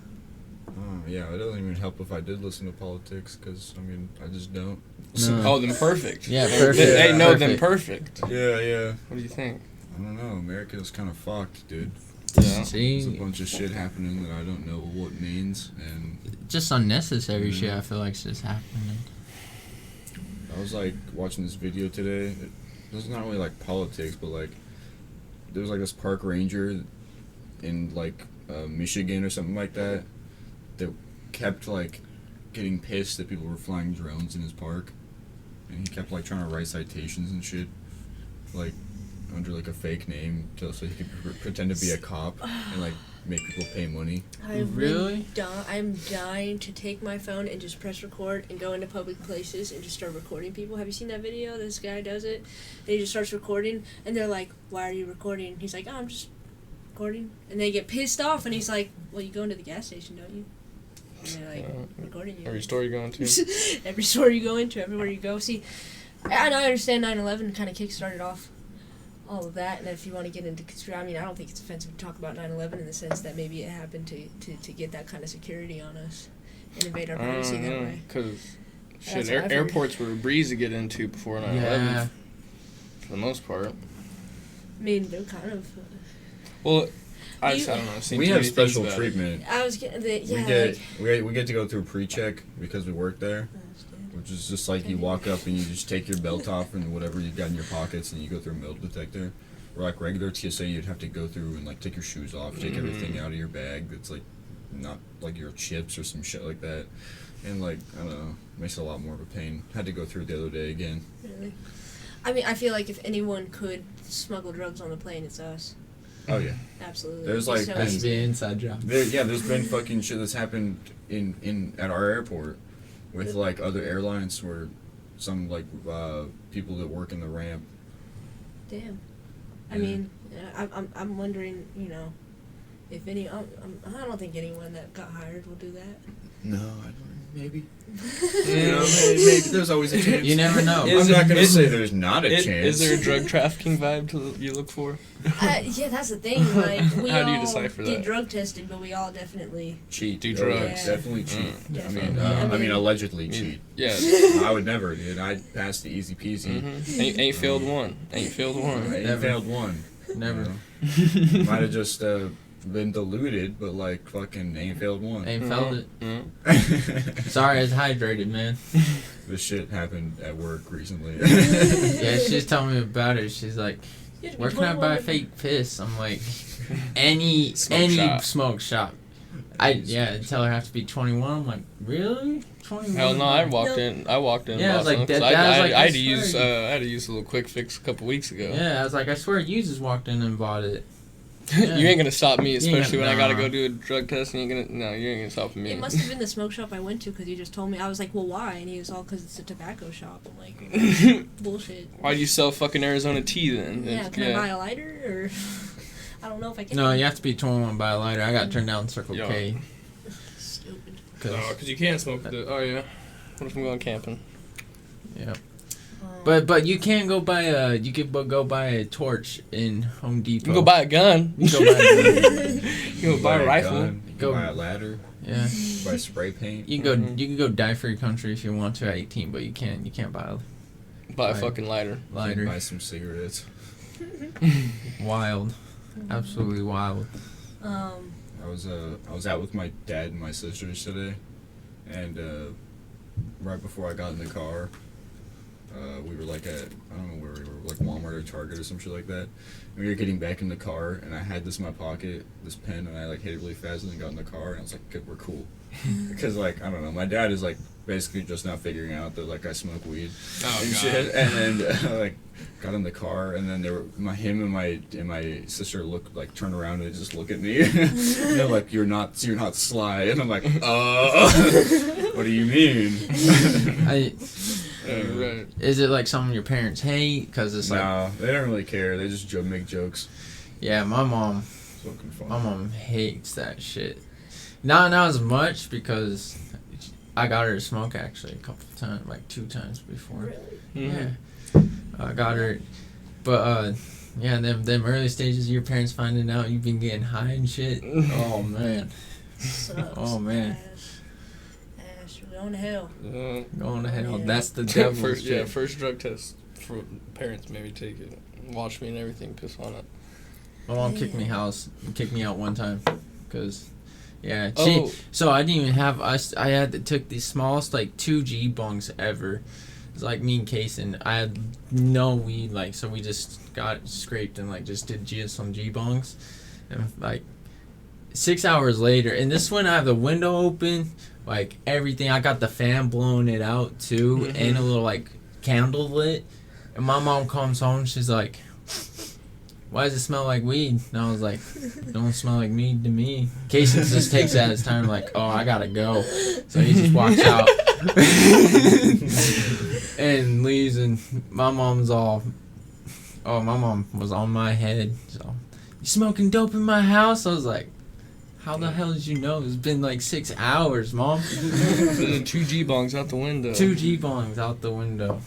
[SPEAKER 2] Oh, yeah, it doesn't even help if I did listen to politics, because, I mean, I just don't.
[SPEAKER 3] No.
[SPEAKER 1] Oh, then perfect.
[SPEAKER 3] Yeah, perfect.
[SPEAKER 1] Hey, no, then
[SPEAKER 3] Perfect.
[SPEAKER 1] perfect.
[SPEAKER 2] Yeah.
[SPEAKER 1] What do you think?
[SPEAKER 2] I don't know. America's kind of fucked, dude.
[SPEAKER 1] Yeah.
[SPEAKER 2] There's a
[SPEAKER 3] See,
[SPEAKER 2] bunch of shit happening that I don't know what it means, and
[SPEAKER 3] just unnecessary
[SPEAKER 2] Mhm.
[SPEAKER 3] shit. I feel like it's just happening.
[SPEAKER 2] I was, like, watching this video today. This is not really, like, politics, but, like, there was, like, this park ranger in, like, Michigan or something like that kept, like, getting pissed that people were flying drones in his park. And he kept, like, trying to write citations and shit. Like, under, like, a fake name so he could pretend to be a cop and, like, make people pay money.
[SPEAKER 3] Really?
[SPEAKER 4] I'm dying to take my phone and just press record and go into public places and just start recording people. Have you seen that video? This guy does it. And he just starts recording, and they're like, "Why are you recording?" He's like, "Oh, I'm just recording." And they get pissed off, and he's like, "Well, you go into the gas station, don't you?" And they're like, "Recording you."
[SPEAKER 1] Every store you go into.
[SPEAKER 4] Every store you go into, everywhere you go. See, and I understand 9/11 kind of kickstarted off all of that, and if you want to get into conspiracy, I mean, I don't think it's offensive to talk about 9/11 in the sense that maybe it happened to get that kind of security on us and invade our privacy that way.
[SPEAKER 1] Because shit,
[SPEAKER 4] That's what I've heard.
[SPEAKER 1] airports were a breeze to get into before 9/11.
[SPEAKER 3] Yeah.
[SPEAKER 1] For the most part.
[SPEAKER 4] I mean, they're kind of.
[SPEAKER 1] Well, I
[SPEAKER 4] You-
[SPEAKER 1] don't know. I've seen
[SPEAKER 2] We
[SPEAKER 1] too
[SPEAKER 2] have
[SPEAKER 1] many things
[SPEAKER 2] special
[SPEAKER 1] about it.
[SPEAKER 2] treatment.
[SPEAKER 4] I was getting the
[SPEAKER 2] We get to go through pre-check because we work there, which is just like you walk up and you just take your belt off and whatever you've got in your pockets and you go through a metal detector. Or like regular TSA, you'd have to go through and like take your shoes off, take everything out of your bag that's like not like your chips or some shit like that. And like, I don't know, makes it a lot more of a pain. Had to go through it the other day again.
[SPEAKER 4] Really? I mean, I feel like if anyone could smuggle drugs on the plane, it's us.
[SPEAKER 2] Oh yeah.
[SPEAKER 4] Absolutely.
[SPEAKER 2] There's,
[SPEAKER 4] It's
[SPEAKER 2] like,
[SPEAKER 4] so
[SPEAKER 3] Has to
[SPEAKER 4] easy.
[SPEAKER 3] be an inside job.
[SPEAKER 2] There's been fucking shit that's happened in at our airport with like other airlines where some like people that work in the ramp.
[SPEAKER 4] Damn. I
[SPEAKER 2] Yeah.
[SPEAKER 4] mean, I'm wondering, if any. I don't think anyone that got hired will do that.
[SPEAKER 2] No, I don't. Maybe. Maybe there's always a chance.
[SPEAKER 3] You never know.
[SPEAKER 1] Is
[SPEAKER 2] I'm not gonna
[SPEAKER 1] is-
[SPEAKER 2] say there's not a
[SPEAKER 1] Is
[SPEAKER 2] chance.
[SPEAKER 1] there a drug trafficking vibe you look for?
[SPEAKER 4] Yeah, that's the thing. Like, we
[SPEAKER 1] How do you
[SPEAKER 4] all
[SPEAKER 1] decipher
[SPEAKER 4] get
[SPEAKER 1] that?
[SPEAKER 4] drug tested, but we all definitely.
[SPEAKER 2] cheat?
[SPEAKER 1] Do
[SPEAKER 2] Oh, yeah,
[SPEAKER 1] drugs.
[SPEAKER 2] definitely cheat.
[SPEAKER 4] Yeah.
[SPEAKER 2] I mean,
[SPEAKER 4] Definitely.
[SPEAKER 2] I mean, allegedly cheat.
[SPEAKER 1] Yeah.
[SPEAKER 2] I would never, dude. I'd pass the easy peasy.
[SPEAKER 1] Ain't failed one. Ain't failed one.
[SPEAKER 2] I ain't
[SPEAKER 3] Never.
[SPEAKER 2] failed one.
[SPEAKER 3] Never.
[SPEAKER 2] Might have just been diluted, but like fucking ain't failed one.
[SPEAKER 3] Ain't felt it.
[SPEAKER 1] Mm-hmm.
[SPEAKER 3] Sorry, I was hydrated, man.
[SPEAKER 2] This shit happened at work recently.
[SPEAKER 3] Yeah, she's telling me about it. She's like,
[SPEAKER 4] You have to be
[SPEAKER 3] "Where can I
[SPEAKER 4] 21
[SPEAKER 3] buy
[SPEAKER 4] to-
[SPEAKER 3] fake piss?" I'm like, any
[SPEAKER 1] Smoke shop.
[SPEAKER 3] smoke shop. Tell her I have to be 21. I'm like, really? 21?
[SPEAKER 1] Hell no! I walked
[SPEAKER 4] No.
[SPEAKER 1] in. I walked in.
[SPEAKER 3] Yeah, I was
[SPEAKER 1] Boston,
[SPEAKER 3] like,
[SPEAKER 1] 'cause
[SPEAKER 3] that- I was like,
[SPEAKER 1] I
[SPEAKER 3] I
[SPEAKER 1] had to use.
[SPEAKER 3] swear
[SPEAKER 1] I had to use a little quick fix a couple weeks ago.
[SPEAKER 3] Yeah, I was like, I swear you just walked in and bought it.
[SPEAKER 1] You ain't gonna stop me,
[SPEAKER 3] ain't
[SPEAKER 1] especially
[SPEAKER 3] gonna-
[SPEAKER 1] when I gotta
[SPEAKER 3] nah.
[SPEAKER 1] go do a drug test. And you ain't gonna. No, you ain't gonna stop me.
[SPEAKER 4] It must have been the smoke shop I went to because he just told me. I was like, well, why? And he was all, because it's a tobacco shop. I'm like, bullshit.
[SPEAKER 1] Why'd you sell fucking Arizona tea then?
[SPEAKER 4] Yeah, can I buy a lighter? Or I don't know if I can.
[SPEAKER 3] No, you have to be 21 by a lighter. I got turned down Circle
[SPEAKER 1] Yo.
[SPEAKER 3] K.
[SPEAKER 4] Stupid.
[SPEAKER 1] Because you can't smoke the. Oh yeah. What if I'm going camping?
[SPEAKER 3] Yeah. But you can go buy a torch in Home Depot.
[SPEAKER 1] You can go buy a gun.
[SPEAKER 3] You can go buy a gun.
[SPEAKER 1] You can go buy a rifle.
[SPEAKER 2] Gun, you can buy a ladder.
[SPEAKER 3] Yeah.
[SPEAKER 2] Buy spray paint.
[SPEAKER 3] You can go die for your country if you want to at 18, but you can't buy
[SPEAKER 1] Buy a fucking lighter.
[SPEAKER 2] You can buy some cigarettes.
[SPEAKER 3] Wild. Absolutely wild.
[SPEAKER 2] I was out with my dad and my sisters today, and right before I got in the car, we were like at, I don't know where we were, like Walmart or Target or some shit like that. And we were getting back in the car, and I had this in my pocket, this pen, and I like hit it really fast and then got in the car, and I was like, good, we're cool. Because like, I don't know, my dad is like basically just now figuring out that like I smoke weed and shit, and then like got in the car, and then him and my sister turned around and they just look at me. And they're like, you're not sly, and I'm like, what do you mean?
[SPEAKER 1] Right.
[SPEAKER 3] Is it like something your parents hate? Because it's like,
[SPEAKER 2] nah, they don't really care. They just make jokes.
[SPEAKER 3] Yeah, my mom hates that shit. Not as much, because I got her to smoke actually a couple of times, like 2 times before.
[SPEAKER 4] Really?
[SPEAKER 3] Yeah, I got her, but yeah, them early stages of your parents finding out you've been getting high and shit. Oh man.
[SPEAKER 4] Sucks.
[SPEAKER 3] Oh man.
[SPEAKER 4] Ash, we're going to hell.
[SPEAKER 3] Going to hell.
[SPEAKER 4] Yeah.
[SPEAKER 3] That's the devil's
[SPEAKER 1] First,
[SPEAKER 3] shit.
[SPEAKER 1] first drug test for parents. Maybe take it, watch me and everything, piss on it.
[SPEAKER 3] My mom kicked me out one time, cause yeah, so I didn't even have I had to took the smallest like 2 G bongs ever. It's like me and Kaysen. I had no weed, like, so we just got scraped and like just did some G bongs, and like 6 hours later, and this one I have the window open, like everything. I got the fan blowing it out too, and a little like candle lit. And my mom comes home, she's like, why does it smell like weed? And I was like, don't smell like weed to me. Kaysen just takes that as time, like, oh, I gotta go. So he just walks out and leaves, and my mom was on my head. So, you smoking dope in my house? I was like, how the hell did you know? It's been like 6 hours, Mom.
[SPEAKER 1] 2 G bongs out the window.
[SPEAKER 3] 2 G bongs out the window.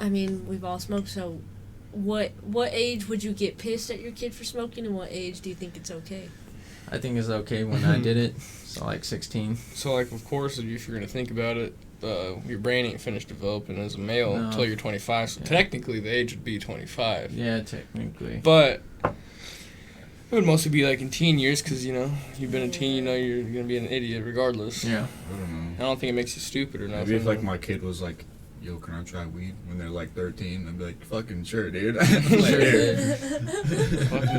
[SPEAKER 4] I mean, we've all smoked, so what age would you get pissed at your kid for smoking, and what age do you think it's okay?
[SPEAKER 3] I think it's okay when I did it, so like 16.
[SPEAKER 1] So like, of course, if you're gonna think about it, your brain ain't finished developing as a male until you're 25. So technically, the age would be 25.
[SPEAKER 3] Yeah, technically.
[SPEAKER 1] But it would mostly be like in teen years, because you've been a teen, you know you're gonna be an idiot regardless.
[SPEAKER 3] Yeah.
[SPEAKER 2] I don't know.
[SPEAKER 1] I don't think it makes you stupid or nothing.
[SPEAKER 2] Maybe if like my kid was like, yo, can I try weed when they're like 13? I'd be like, fucking sure, dude.
[SPEAKER 1] Fucking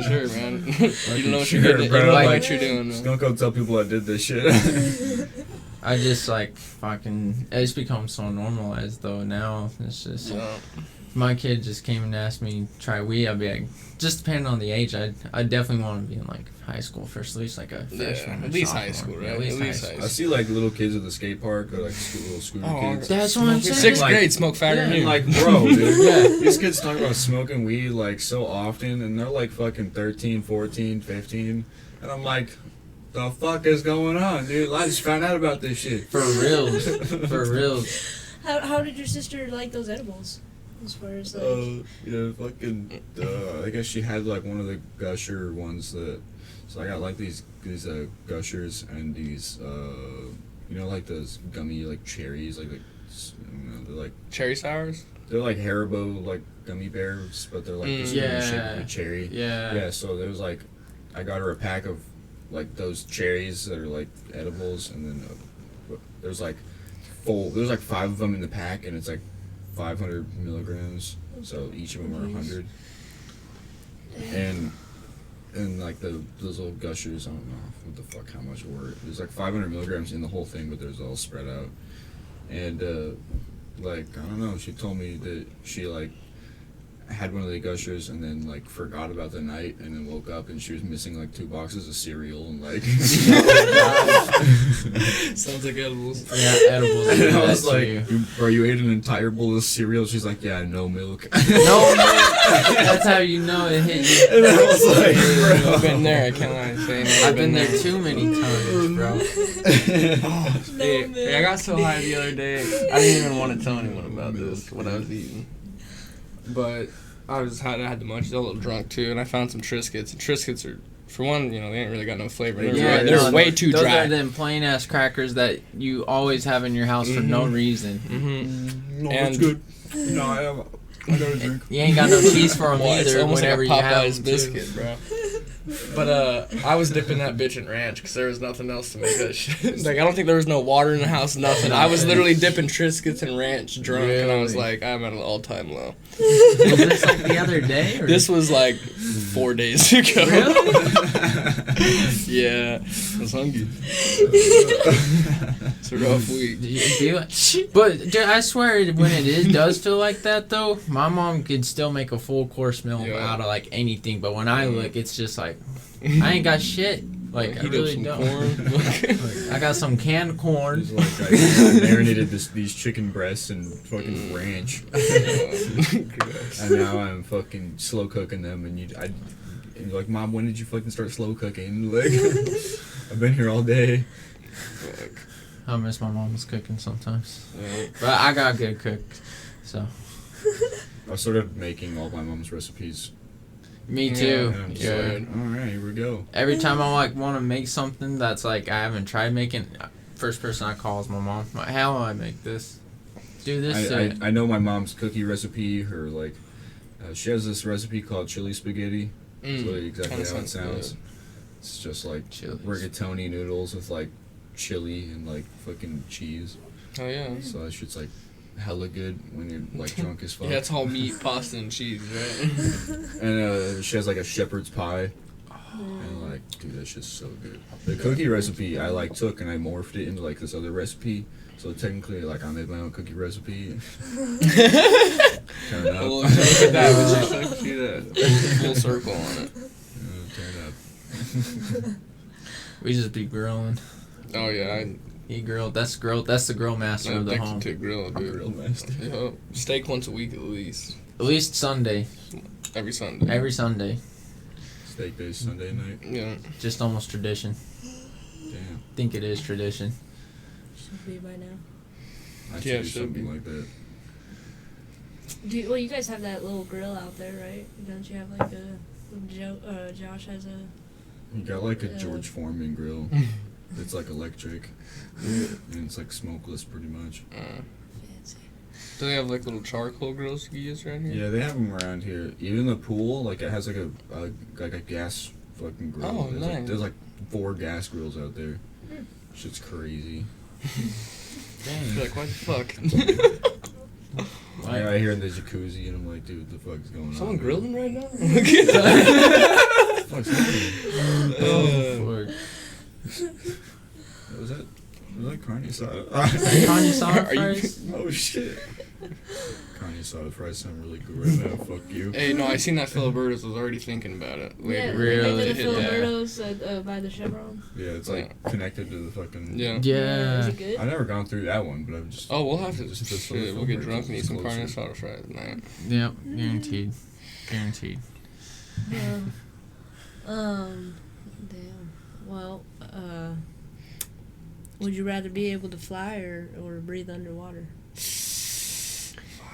[SPEAKER 1] sure, man. You don't know what you're doing. You
[SPEAKER 2] bro.
[SPEAKER 1] don't know
[SPEAKER 2] Like,
[SPEAKER 1] what you're doing,
[SPEAKER 2] Just
[SPEAKER 1] man.
[SPEAKER 2] don't go tell people I did this shit.
[SPEAKER 3] I just like fucking. It's become so normalized though now. It's just.
[SPEAKER 1] Yeah.
[SPEAKER 3] If my kid just came and asked me to try weed, I'd be like, just depending on the age, I definitely want to be in like high school first, at least like a freshman.
[SPEAKER 1] At
[SPEAKER 3] or
[SPEAKER 1] least
[SPEAKER 3] sophomore.
[SPEAKER 1] high school, right?
[SPEAKER 3] Yeah, at least high school.
[SPEAKER 2] I see like little kids at the skate park or like little scooter kids.
[SPEAKER 3] That's what I'm saying.
[SPEAKER 1] 6th
[SPEAKER 2] Like-
[SPEAKER 1] grade, smoke fatter than
[SPEAKER 2] And
[SPEAKER 1] you.
[SPEAKER 2] like, bro, dude,
[SPEAKER 3] Yeah.
[SPEAKER 2] these kids talk about smoking weed like so often, and they're like fucking 13, 14, 15, and I'm like, the fuck is going on, dude? I just found out about this shit.
[SPEAKER 3] For reals. For reals.
[SPEAKER 4] How did your sister like those edibles? As far as like,
[SPEAKER 2] Yeah, fucking. I guess she had like one of the gusher ones that. So I got like these gushers and these like those gummy like cherries like they're like
[SPEAKER 1] Cherry sours?
[SPEAKER 2] they're like Haribo like gummy bears, but they're like just shaped like a cherry.
[SPEAKER 3] Yeah.
[SPEAKER 2] Yeah, so there was like, I got her a pack of like those cherries that are like edibles, and then there's like 5 of them in the pack, and it's like 500 milligrams, so each of them are 100. And like those little gushers, I don't know what the fuck how much were. There's like 500 milligrams in the whole thing, but there's all spread out. And like, I don't know, she told me that she like had one of the gushers and then like forgot about the night and then woke up and she was missing like 2 boxes of cereal and like
[SPEAKER 1] Sounds like edibles.
[SPEAKER 3] Yeah, edibles.
[SPEAKER 2] and I was
[SPEAKER 3] That's
[SPEAKER 2] like,
[SPEAKER 3] you.
[SPEAKER 2] bro, you ate an entire bowl of cereal? She's like, yeah, no milk.
[SPEAKER 3] No, that's how you know it hit you.
[SPEAKER 2] And I was like, bro.
[SPEAKER 1] I've been there. I can't lie. Saying
[SPEAKER 3] I've been there too many times, bro.
[SPEAKER 1] Hey, I got so high the other day. I didn't even want to tell anyone about this, what I was eating. But I had the munchies, a little drunk too, and I found some Triscuits. And Triscuits are, for one, they ain't really got no flavor. They're way too
[SPEAKER 3] those
[SPEAKER 1] dry.
[SPEAKER 3] Those are them plain ass crackers that you always have in your house for no reason.
[SPEAKER 1] Mm-hmm.
[SPEAKER 2] No,
[SPEAKER 1] and
[SPEAKER 2] it's good. No, I got a drink.
[SPEAKER 3] You ain't got no cheese for them
[SPEAKER 1] It's
[SPEAKER 3] either.
[SPEAKER 1] almost
[SPEAKER 3] Whenever
[SPEAKER 1] like a
[SPEAKER 3] you have
[SPEAKER 1] Popeye's
[SPEAKER 3] them
[SPEAKER 1] biscuit,
[SPEAKER 3] too.
[SPEAKER 1] bro. But I was dipping that bitch in ranch because there was nothing else to make that shit. Like, I don't think there was no water in the house, nothing. I was literally dipping Triscuits in ranch drunk, and I was like, I'm at an all-time low.
[SPEAKER 3] Was this like the other day? Or?
[SPEAKER 1] This was like 4 days ago.
[SPEAKER 3] Really?
[SPEAKER 1] Yeah, I was hungry. It's a rough week.
[SPEAKER 3] But dude, I swear, when it does feel like that though, my mom could still make a full course meal out of like anything. But when I look, it's just like I ain't got shit. Like I really don't. I got some canned corn.
[SPEAKER 2] It's like I marinated these chicken breasts and fucking ranch, and now I'm fucking slow cooking them. And and you're like, Mom, when did you fucking start slow cooking? Like, I've been here all day.
[SPEAKER 3] I miss my mom's cooking sometimes, but I got good cook, so.
[SPEAKER 2] I started making all my mom's recipes.
[SPEAKER 3] Me too.
[SPEAKER 2] And I'm just
[SPEAKER 3] Yeah.
[SPEAKER 2] like, all right, here we go.
[SPEAKER 3] Every time I like want to make something that's like I haven't tried making, first person I call is my mom. Like, how do I make this? Do this.
[SPEAKER 2] I know my mom's cookie recipe. Her like, she has this recipe called chili spaghetti. It's literally exactly how it sounds.
[SPEAKER 1] Good.
[SPEAKER 2] It's just like
[SPEAKER 3] Chili's.
[SPEAKER 2] rigatoni noodles with like chili and like fucking cheese.
[SPEAKER 1] Oh yeah.
[SPEAKER 2] So that shit's like hella good when you're like drunk as fuck.
[SPEAKER 1] Yeah, it's all meat, pasta, and cheese, right?
[SPEAKER 2] And she has like a shepherd's pie. And like, dude, that shit's so good. The cookie recipe I like took and I morphed it into like this other recipe. So technically, like, I made my own cookie recipe. Turn up.
[SPEAKER 1] Well, look at that. Would you see that full circle on it?
[SPEAKER 2] Turn up.
[SPEAKER 3] We just be grilling.
[SPEAKER 1] Oh yeah,
[SPEAKER 3] He grilled. That's the grill master
[SPEAKER 1] I'm
[SPEAKER 3] of the
[SPEAKER 1] addicted
[SPEAKER 3] home.
[SPEAKER 1] to grill, dude.
[SPEAKER 2] Grill master.
[SPEAKER 1] Yep. Steak once a week at least.
[SPEAKER 3] At least Sunday.
[SPEAKER 1] Every Sunday.
[SPEAKER 3] Every Sunday.
[SPEAKER 2] Steak based Sunday night.
[SPEAKER 1] Yeah.
[SPEAKER 3] Just almost tradition.
[SPEAKER 2] Damn.
[SPEAKER 3] Think it is tradition.
[SPEAKER 4] Should be by now.
[SPEAKER 2] I should
[SPEAKER 1] Yeah,
[SPEAKER 2] do
[SPEAKER 1] should
[SPEAKER 2] something
[SPEAKER 1] be.
[SPEAKER 2] like that.
[SPEAKER 4] Well, you guys have that little grill out there, right? Don't you have like a Josh has a.
[SPEAKER 2] You got like a George Foreman grill. It's like electric. And it's like smokeless pretty much.
[SPEAKER 4] Fancy.
[SPEAKER 1] Do they have like little charcoal grills you use around here?
[SPEAKER 2] Yeah, they have them around here. Even the pool, like it has like a gas fucking grill.
[SPEAKER 1] Oh,
[SPEAKER 2] There's
[SPEAKER 1] nice.
[SPEAKER 2] like 4 gas grills out there. Shit's crazy.
[SPEAKER 3] Dang.
[SPEAKER 1] You're like, what the fuck?
[SPEAKER 2] Like, I hear in the jacuzzi and I'm like, dude, what the fuck is going on?
[SPEAKER 1] Someone
[SPEAKER 2] dude?
[SPEAKER 1] grilling right now?
[SPEAKER 2] Fuck's happening?
[SPEAKER 3] Fuck.
[SPEAKER 2] Was that carne asada?
[SPEAKER 3] Carne asada
[SPEAKER 1] Are you-
[SPEAKER 3] fries?
[SPEAKER 2] Oh shit. Carne asada fries sound really good right now. Fuck you.
[SPEAKER 1] Hey, no, I seen that Filiberto's. I was already thinking about it.
[SPEAKER 4] Yeah,
[SPEAKER 1] Later.
[SPEAKER 3] Really?
[SPEAKER 4] They did
[SPEAKER 1] Hit
[SPEAKER 4] the
[SPEAKER 1] that.
[SPEAKER 4] Filiberto's by the Chevron.
[SPEAKER 2] Yeah, it's like connected to the fucking.
[SPEAKER 1] Yeah.
[SPEAKER 4] Is
[SPEAKER 3] Yeah.
[SPEAKER 4] it good?
[SPEAKER 2] I've never gone through that one, but I've just.
[SPEAKER 1] Oh, we'll have to.
[SPEAKER 2] Just the
[SPEAKER 1] Shit, we'll get
[SPEAKER 2] Filiberto's
[SPEAKER 1] drunk and eat
[SPEAKER 2] is
[SPEAKER 1] some carne
[SPEAKER 2] closer.
[SPEAKER 1] asada fries tonight.
[SPEAKER 3] Yep. Guaranteed. Guaranteed.
[SPEAKER 4] Damn. Well, would you rather be able to fly or breathe underwater?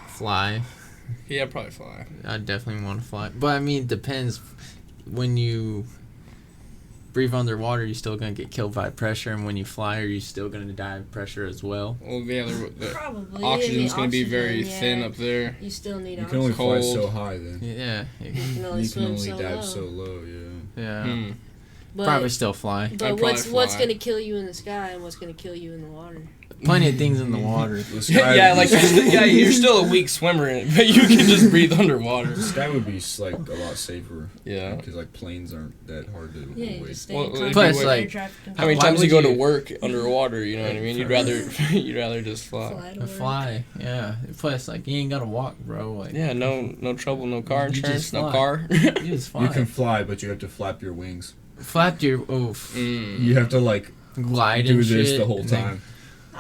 [SPEAKER 3] Fly.
[SPEAKER 1] Yeah, probably fly.
[SPEAKER 3] I definitely want to fly. But I mean, it depends. When you breathe underwater, you're still going to get killed by pressure. And when you fly, are you still going to die of pressure as well?
[SPEAKER 1] Well, yeah, the
[SPEAKER 4] Probably.
[SPEAKER 1] oxygen's going to be
[SPEAKER 4] Oxygen,
[SPEAKER 1] very
[SPEAKER 4] yeah.
[SPEAKER 1] thin up there.
[SPEAKER 4] You still need
[SPEAKER 2] You can only
[SPEAKER 4] oxygen.
[SPEAKER 2] fly
[SPEAKER 1] Cold.
[SPEAKER 2] so high then.
[SPEAKER 3] Yeah.
[SPEAKER 4] You can only
[SPEAKER 2] You can
[SPEAKER 4] swim
[SPEAKER 2] only
[SPEAKER 4] so
[SPEAKER 2] dive
[SPEAKER 4] low.
[SPEAKER 2] so low, yeah.
[SPEAKER 3] Yeah.
[SPEAKER 4] But,
[SPEAKER 3] Probably still fly.
[SPEAKER 4] But
[SPEAKER 1] I'd
[SPEAKER 4] what's
[SPEAKER 1] probably fly.
[SPEAKER 4] going to kill you in the sky and what's going to kill you in the water?
[SPEAKER 3] plenty of things in the water.
[SPEAKER 2] The sky
[SPEAKER 1] Yeah,
[SPEAKER 2] would
[SPEAKER 1] like
[SPEAKER 2] be,
[SPEAKER 1] you're still a weak swimmer, but you can just breathe underwater.
[SPEAKER 2] the sky would be like a lot safer.
[SPEAKER 1] Yeah.
[SPEAKER 2] Because like planes aren't that hard to
[SPEAKER 4] Yeah, you
[SPEAKER 2] avoid.
[SPEAKER 4] just stay
[SPEAKER 1] Well,
[SPEAKER 4] in
[SPEAKER 1] it'd be
[SPEAKER 3] Plus,
[SPEAKER 4] contact
[SPEAKER 3] like,
[SPEAKER 4] with air traffic
[SPEAKER 1] How many
[SPEAKER 3] Why
[SPEAKER 1] times you
[SPEAKER 3] would
[SPEAKER 1] go to
[SPEAKER 3] you-
[SPEAKER 1] work underwater? You know what I mean? You'd rather just fly.
[SPEAKER 4] fly to
[SPEAKER 3] A
[SPEAKER 4] work.
[SPEAKER 3] fly, yeah. Plus, like, you ain't gotta walk, bro. Like,
[SPEAKER 1] Yeah, no trouble, no car
[SPEAKER 3] You
[SPEAKER 1] insurance,
[SPEAKER 3] just
[SPEAKER 1] no
[SPEAKER 3] fly.
[SPEAKER 1] car.
[SPEAKER 3] you just fly.
[SPEAKER 2] You can fly, but you have to flap your wings.
[SPEAKER 3] flap your oof,
[SPEAKER 2] You have to like
[SPEAKER 3] glide
[SPEAKER 2] do
[SPEAKER 3] and
[SPEAKER 2] this
[SPEAKER 3] shit.
[SPEAKER 2] the whole
[SPEAKER 3] and then-
[SPEAKER 2] time.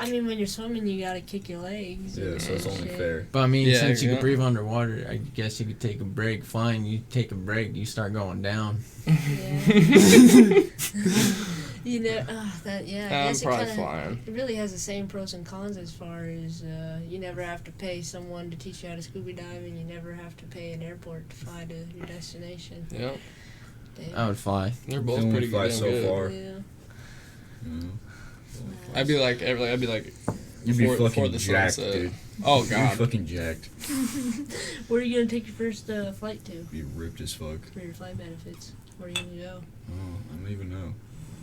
[SPEAKER 4] I mean, when you're swimming, you gotta kick your legs.
[SPEAKER 2] Yeah,
[SPEAKER 4] and
[SPEAKER 2] so it's only
[SPEAKER 4] shit.
[SPEAKER 2] fair.
[SPEAKER 3] But I mean,
[SPEAKER 1] Yeah,
[SPEAKER 3] since you
[SPEAKER 1] yeah.
[SPEAKER 3] can breathe underwater, I guess you could take a break. Flying, you take a break, you start going down.
[SPEAKER 4] Yeah. You know, that yeah. I
[SPEAKER 1] I'm
[SPEAKER 4] guess
[SPEAKER 1] probably
[SPEAKER 4] it kinda,
[SPEAKER 1] flying.
[SPEAKER 4] It really has the same pros and cons as far as you never have to pay someone to teach you how to scuba dive, and you never have to pay an airport to fly to your destination.
[SPEAKER 1] Yeah,
[SPEAKER 4] Damn.
[SPEAKER 3] I would fly.
[SPEAKER 1] they're
[SPEAKER 2] You
[SPEAKER 1] both
[SPEAKER 2] can only
[SPEAKER 1] pretty
[SPEAKER 2] fly
[SPEAKER 1] good.
[SPEAKER 2] so far.
[SPEAKER 4] Yeah.
[SPEAKER 2] You know?
[SPEAKER 1] I'd be like,
[SPEAKER 2] You'd be
[SPEAKER 1] before
[SPEAKER 2] fucking
[SPEAKER 1] the
[SPEAKER 2] jacked,
[SPEAKER 1] sunset.
[SPEAKER 2] dude.
[SPEAKER 1] oh
[SPEAKER 2] You'd be
[SPEAKER 1] god,
[SPEAKER 2] fucking jacked.
[SPEAKER 4] Where are you gonna take your first flight to
[SPEAKER 2] Be ripped as fuck.
[SPEAKER 4] for your flight benefits? Where are you gonna go?
[SPEAKER 2] Oh, I don't even know.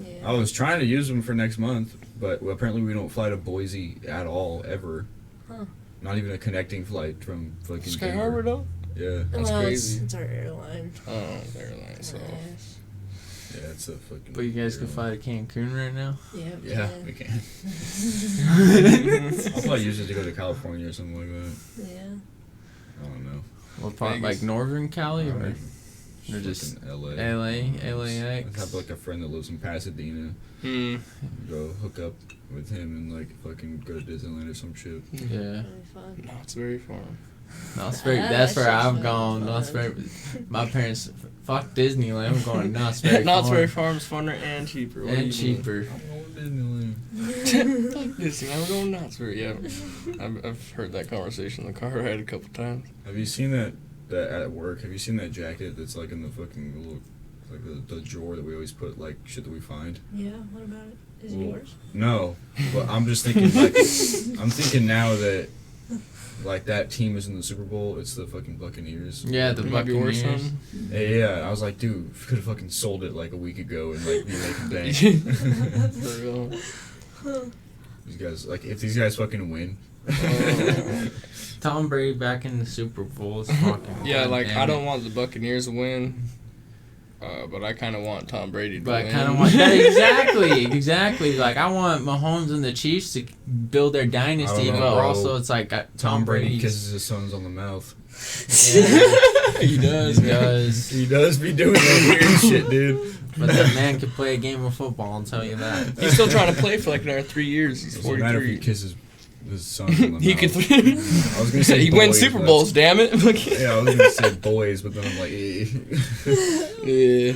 [SPEAKER 4] Yeah.
[SPEAKER 2] I was trying to use them for next month, but apparently we don't fly to Boise at all, ever.
[SPEAKER 4] Huh.
[SPEAKER 2] Not even a connecting flight from fucking
[SPEAKER 1] Sky
[SPEAKER 2] Denver.
[SPEAKER 1] Harbor though.
[SPEAKER 2] Yeah.
[SPEAKER 1] That's
[SPEAKER 4] well,
[SPEAKER 1] crazy.
[SPEAKER 4] It's our airline.
[SPEAKER 1] Oh, airline. So
[SPEAKER 4] Yes.
[SPEAKER 2] Yeah, it's a fucking...
[SPEAKER 3] But you guys can
[SPEAKER 2] airline.
[SPEAKER 3] fly to Cancun right now.
[SPEAKER 4] Yeah.
[SPEAKER 2] Yeah, we can. I'll probably use it to go to California or something like that.
[SPEAKER 4] Yeah.
[SPEAKER 2] I don't know.
[SPEAKER 3] What part?
[SPEAKER 1] Vegas.
[SPEAKER 3] Like Northern Cali or
[SPEAKER 2] Or
[SPEAKER 3] just
[SPEAKER 2] LA.
[SPEAKER 3] LA,
[SPEAKER 2] I
[SPEAKER 3] LAX?
[SPEAKER 2] have like a friend that lives in Pasadena. Go hook up with him and like fucking go to Disneyland or some shit.
[SPEAKER 3] Yeah.
[SPEAKER 4] Really fun.
[SPEAKER 1] No, it's very fun.
[SPEAKER 3] No, it's very,
[SPEAKER 4] Yeah,
[SPEAKER 3] that's
[SPEAKER 4] that
[SPEAKER 3] where
[SPEAKER 4] shit's
[SPEAKER 3] I've
[SPEAKER 4] really
[SPEAKER 3] gone.
[SPEAKER 4] fun.
[SPEAKER 3] That's very. My parents, fuck Disneyland. I'm going to Knott's Berry
[SPEAKER 1] Knott's Berry
[SPEAKER 3] Farm.
[SPEAKER 1] Farm's funner and cheaper. What do
[SPEAKER 3] And
[SPEAKER 1] you
[SPEAKER 3] cheaper.
[SPEAKER 2] I'm going to Disneyland.
[SPEAKER 1] mean? Disney, I'm going Knott's Berry. Yeah, I've heard that conversation in the car ride a couple times.
[SPEAKER 2] Have you seen that at work? Have you seen that jacket that's like in the fucking little, like the drawer that we always put like shit that we find?
[SPEAKER 4] Yeah. What about it? Is it
[SPEAKER 2] Well,
[SPEAKER 4] yours?
[SPEAKER 2] No, but I'm just thinking like I'm thinking now that like that team is in the Super Bowl. It's the fucking Buccaneers.
[SPEAKER 3] Yeah, the
[SPEAKER 1] It might be worse
[SPEAKER 3] Buccaneers.
[SPEAKER 1] than.
[SPEAKER 2] Yeah, I was like, dude, could have fucking sold it like a week ago and like be making bank.
[SPEAKER 1] For real.
[SPEAKER 2] These guys, like, if these guys fucking win.
[SPEAKER 1] Oh.
[SPEAKER 3] Tom Brady back in the Super Bowl is fucking.
[SPEAKER 1] Yeah, like
[SPEAKER 3] goddamn
[SPEAKER 1] I
[SPEAKER 3] it.
[SPEAKER 1] don't want the Buccaneers to win, but I kind of want Tom Brady to
[SPEAKER 3] But I
[SPEAKER 1] win.
[SPEAKER 3] kind of want that exactly. Like I want Mahomes and the Chiefs to build their dynasty,
[SPEAKER 2] I don't
[SPEAKER 3] but
[SPEAKER 2] know, bro.
[SPEAKER 3] also it's like
[SPEAKER 2] Tom Brady
[SPEAKER 3] Brady's-
[SPEAKER 2] kisses his sons on the mouth.
[SPEAKER 3] Yeah,
[SPEAKER 1] He does.
[SPEAKER 3] he does.
[SPEAKER 2] He does be doing that weird shit, dude.
[SPEAKER 3] But that man can play a game of football. I'll tell you that.
[SPEAKER 1] He's still trying to play for like another 3 years. He's
[SPEAKER 2] Doesn't matter if he
[SPEAKER 1] 43.
[SPEAKER 2] kisses his sons on the
[SPEAKER 1] He
[SPEAKER 2] mouth.
[SPEAKER 1] could.
[SPEAKER 2] I was gonna say
[SPEAKER 1] he wins
[SPEAKER 2] boys,
[SPEAKER 1] Super
[SPEAKER 2] but
[SPEAKER 1] Bowls. Damn it.
[SPEAKER 2] Yeah, I was gonna say boys, but then I'm like,
[SPEAKER 1] Yeah.
[SPEAKER 2] I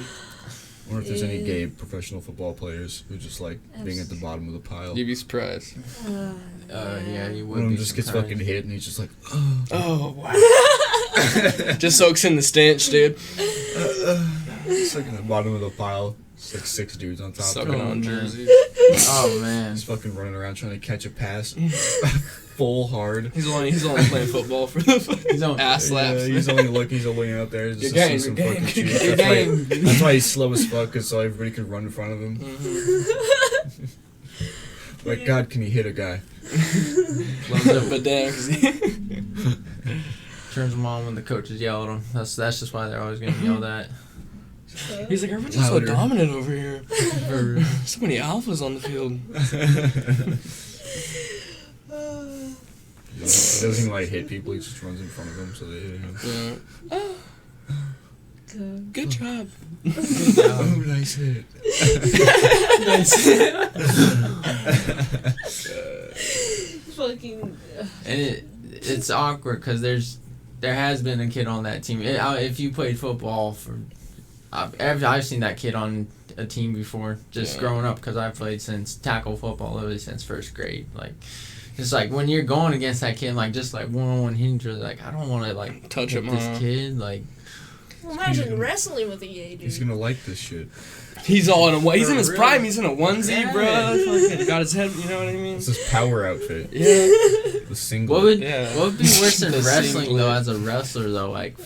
[SPEAKER 2] wonder if there's any gay professional football players who just like being at the bottom of the pile.
[SPEAKER 1] You'd be surprised.
[SPEAKER 3] Yeah, you would
[SPEAKER 2] One of
[SPEAKER 3] be
[SPEAKER 2] them just gets
[SPEAKER 3] surprised.
[SPEAKER 2] fucking hit and he's just like,
[SPEAKER 1] Oh wow. Just soaks in the stench, dude.
[SPEAKER 2] it's like at the bottom of the pile. It's like 6 dudes on top.
[SPEAKER 1] Sucking
[SPEAKER 3] Oh,
[SPEAKER 1] on
[SPEAKER 3] man.
[SPEAKER 1] jerseys.
[SPEAKER 3] Oh man.
[SPEAKER 2] He's fucking running around trying to catch a pass, full hard.
[SPEAKER 1] He's only playing football for the
[SPEAKER 3] He's on
[SPEAKER 1] ass slaps.
[SPEAKER 2] Yeah, he's only out there just
[SPEAKER 1] Your
[SPEAKER 2] to
[SPEAKER 1] game,
[SPEAKER 2] see some
[SPEAKER 1] your
[SPEAKER 2] fucking
[SPEAKER 1] game.
[SPEAKER 2] cheeks.
[SPEAKER 3] Your
[SPEAKER 2] That's why he's slow as fuck, cause so everybody could run in front of him.
[SPEAKER 1] Mm-hmm.
[SPEAKER 2] Like, God, can he hit a guy?
[SPEAKER 1] Loves it, but damn. 'cause he-
[SPEAKER 3] Turns them on when the coaches yell at him. That's just why they're always getting yelled at.
[SPEAKER 1] He's like, everyone's just so
[SPEAKER 2] Louder.
[SPEAKER 1] dominant over here. So many alphas on the field.
[SPEAKER 2] He doesn't even like hit people, he just runs in front of them so they hit him.
[SPEAKER 1] Yeah. Good job.
[SPEAKER 2] Oh, nice hit.
[SPEAKER 4] Fucking.
[SPEAKER 3] And it's awkward because there has been a kid on that team. If you played football I've seen that kid on a team before, just
[SPEAKER 1] Yeah.
[SPEAKER 3] growing up, because I played since tackle football literally since first grade. Like, it's like when you're going against that kid, like just like one-on-one hitting, you're like, I don't want to like
[SPEAKER 1] Touch
[SPEAKER 3] hit
[SPEAKER 1] him,
[SPEAKER 3] this
[SPEAKER 1] huh?
[SPEAKER 3] kid. Like,
[SPEAKER 4] Well, imagine wrestling with a gay dude.
[SPEAKER 2] He's gonna like this shit.
[SPEAKER 1] He's all in a. He's in his
[SPEAKER 3] For
[SPEAKER 1] prime.
[SPEAKER 3] real.
[SPEAKER 1] He's in a onesie,
[SPEAKER 3] Yeah.
[SPEAKER 1] bro. Fucking got his head. You know what I mean?
[SPEAKER 2] It's his power outfit.
[SPEAKER 1] Yeah.
[SPEAKER 2] The single.
[SPEAKER 3] what would
[SPEAKER 1] Yeah.
[SPEAKER 3] be worse than
[SPEAKER 1] The
[SPEAKER 3] wrestling
[SPEAKER 1] singlet.
[SPEAKER 3] though? As a wrestler though, like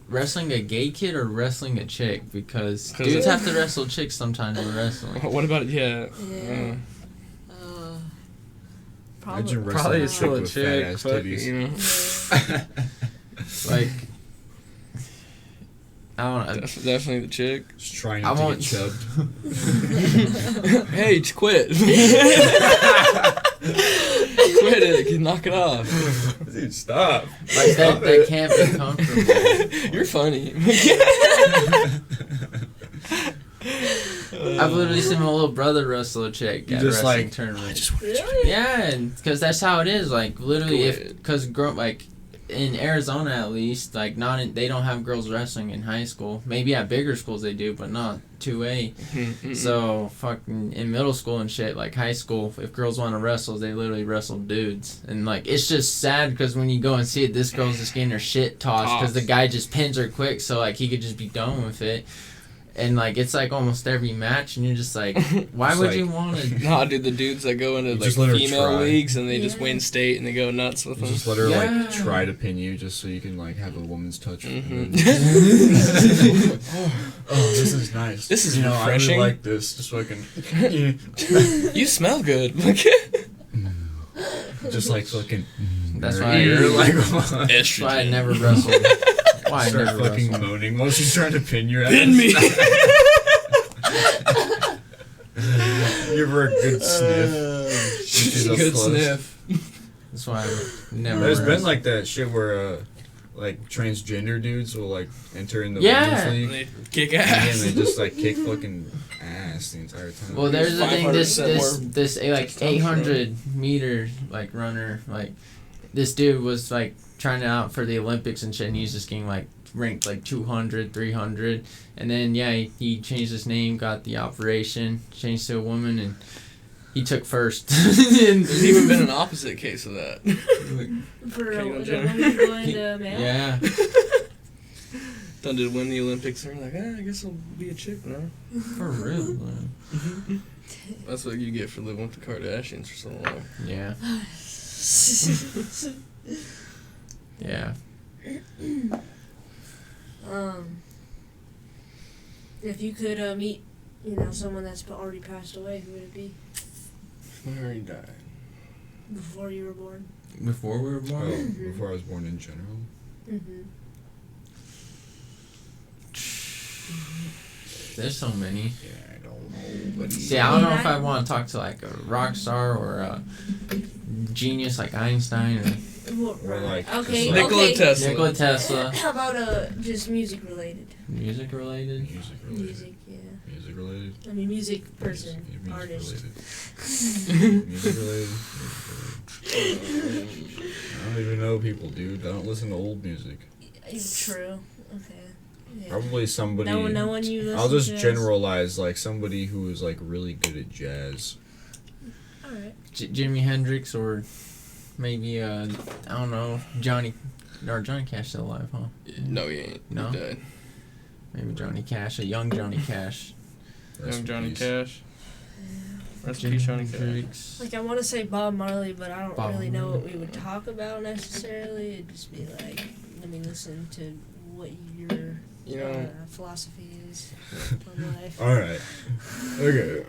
[SPEAKER 3] wrestling a gay kid or wrestling a chick, because
[SPEAKER 1] 'Cause
[SPEAKER 3] dudes
[SPEAKER 1] it-
[SPEAKER 3] have to wrestle chicks sometimes in wrestling.
[SPEAKER 1] What about it? Yeah.
[SPEAKER 4] Yeah.
[SPEAKER 2] Imagine
[SPEAKER 4] Probably.
[SPEAKER 2] wrestling a
[SPEAKER 3] still
[SPEAKER 2] chick with fat ass
[SPEAKER 1] fuck,
[SPEAKER 2] titties.
[SPEAKER 1] you know.
[SPEAKER 3] Like, I don't know.
[SPEAKER 1] Definitely the chick.
[SPEAKER 2] Just trying
[SPEAKER 3] I
[SPEAKER 2] not to
[SPEAKER 3] won't-
[SPEAKER 2] get chubbed.
[SPEAKER 1] Hey, just quit. Quit it. Knock it off.
[SPEAKER 2] Dude, stop.
[SPEAKER 3] Like that can't be comfortable.
[SPEAKER 1] You're funny.
[SPEAKER 3] I've literally seen my little brother wrestle a chick
[SPEAKER 2] You
[SPEAKER 3] at a
[SPEAKER 2] just
[SPEAKER 3] wrestling
[SPEAKER 2] like,
[SPEAKER 3] tournament.
[SPEAKER 4] Really?
[SPEAKER 3] Yeah, because that's how it is. Like literally,
[SPEAKER 1] Good.
[SPEAKER 3] because like in Arizona at least, like they don't have girls wrestling in high school. Maybe at bigger schools they do, but not 2A. So fucking in middle school and shit, like high school, if girls want to wrestle, they literally wrestle dudes, and like it's just sad because when you go and see it, this girl's just getting her shit tossed because the guy just pins her quick, so like he could just be done with it. And like it's like almost every match, and you're just like, why
[SPEAKER 2] It's
[SPEAKER 3] would
[SPEAKER 2] like-
[SPEAKER 3] you want to?
[SPEAKER 1] Nah, dude, the dudes that go into
[SPEAKER 2] You
[SPEAKER 1] like
[SPEAKER 2] just let her
[SPEAKER 1] female
[SPEAKER 2] try.
[SPEAKER 1] leagues and they just
[SPEAKER 4] Yeah.
[SPEAKER 1] win state and they go nuts with them.
[SPEAKER 2] Just let her
[SPEAKER 3] Yeah.
[SPEAKER 2] like try to pin you just so you can like have a woman's touch.
[SPEAKER 1] Mhm.
[SPEAKER 2] Oh, this is nice.
[SPEAKER 1] This is
[SPEAKER 2] I
[SPEAKER 1] refreshing.
[SPEAKER 2] really like this. Just fucking.
[SPEAKER 1] You smell good.
[SPEAKER 2] Just like fucking.
[SPEAKER 3] That's
[SPEAKER 2] her
[SPEAKER 3] why
[SPEAKER 2] ear, like.
[SPEAKER 3] That's why I never wrestled. Why I
[SPEAKER 2] Start
[SPEAKER 3] never
[SPEAKER 2] fucking
[SPEAKER 3] wrestled.
[SPEAKER 2] moaning while she's trying to pin your ass.
[SPEAKER 1] Pin me.
[SPEAKER 2] Give her a good sniff. She's up
[SPEAKER 1] Good
[SPEAKER 2] close.
[SPEAKER 1] sniff.
[SPEAKER 3] That's why I never.
[SPEAKER 2] There's been
[SPEAKER 3] wrestled.
[SPEAKER 2] like that shit where like transgender dudes will like enter in the
[SPEAKER 3] Yeah.
[SPEAKER 2] women's
[SPEAKER 1] And
[SPEAKER 2] league
[SPEAKER 1] they kick
[SPEAKER 2] and
[SPEAKER 1] ass.
[SPEAKER 2] they just like kick fucking ass the entire time.
[SPEAKER 3] Well, there's the thing. This
[SPEAKER 1] 500% more
[SPEAKER 3] this like
[SPEAKER 1] testosterone.
[SPEAKER 3] 800 meter like runner, like this dude was like trying out for the Olympics and shit, and he's just getting like ranked like 200, 300, and then he changed his name, got the operation, changed to a woman, and he took first.
[SPEAKER 1] There's even been an opposite case of that.
[SPEAKER 4] For the
[SPEAKER 1] Caitlyn
[SPEAKER 4] woman
[SPEAKER 1] Jenner.
[SPEAKER 4] going to male?
[SPEAKER 3] Yeah.
[SPEAKER 1] Done did win the Olympics and they're like, I guess I'll be a chick now.
[SPEAKER 3] For real. Man.
[SPEAKER 1] That's what you get for living with the Kardashians for so long.
[SPEAKER 3] Yeah. Yeah.
[SPEAKER 4] If you could meet, someone that's already passed away, who would it be?
[SPEAKER 1] I already died.
[SPEAKER 4] Before you were born?
[SPEAKER 3] Before we were
[SPEAKER 2] Oh,
[SPEAKER 3] born.
[SPEAKER 2] before I was born in general.
[SPEAKER 4] Mm-hmm.
[SPEAKER 3] There's so many.
[SPEAKER 2] Yeah, I don't know. But
[SPEAKER 3] See, I don't know if I want to talk to like a rock star or a genius like Einstein or
[SPEAKER 2] Or like
[SPEAKER 4] Okay,
[SPEAKER 2] just like
[SPEAKER 1] Nikola Tesla.
[SPEAKER 3] Nikola Tesla.
[SPEAKER 4] How about just music related?
[SPEAKER 3] Music related.
[SPEAKER 2] music related.
[SPEAKER 4] Music, yeah.
[SPEAKER 2] Music related.
[SPEAKER 4] I mean, music person,
[SPEAKER 2] Music
[SPEAKER 4] artist.
[SPEAKER 2] related. Music related. I don't even know people, dude. I don't listen to old music.
[SPEAKER 4] True. Okay. Yeah.
[SPEAKER 2] Probably somebody.
[SPEAKER 4] No one you listen
[SPEAKER 2] I'll just
[SPEAKER 4] to.
[SPEAKER 2] generalize like somebody who is like really good at jazz.
[SPEAKER 4] All right.
[SPEAKER 3] Jimi Hendrix or maybe I don't know Johnny Cash still alive, huh?
[SPEAKER 1] No, he ain't.
[SPEAKER 3] No?
[SPEAKER 1] He died.
[SPEAKER 3] Maybe Johnny Cash, a young Johnny Cash.
[SPEAKER 2] Rest
[SPEAKER 1] Young
[SPEAKER 2] in
[SPEAKER 1] Johnny
[SPEAKER 2] peace.
[SPEAKER 1] Cash. Rest in peace, Johnny Cash.
[SPEAKER 3] Hendrix.
[SPEAKER 4] Like I want to say Bob Marley, but I don't
[SPEAKER 3] Bob
[SPEAKER 4] really know what
[SPEAKER 3] Marley.
[SPEAKER 4] we would talk about necessarily. It'd just be like, let me listen to what your
[SPEAKER 1] You know,
[SPEAKER 4] philosophy is on life.
[SPEAKER 2] All right. Okay.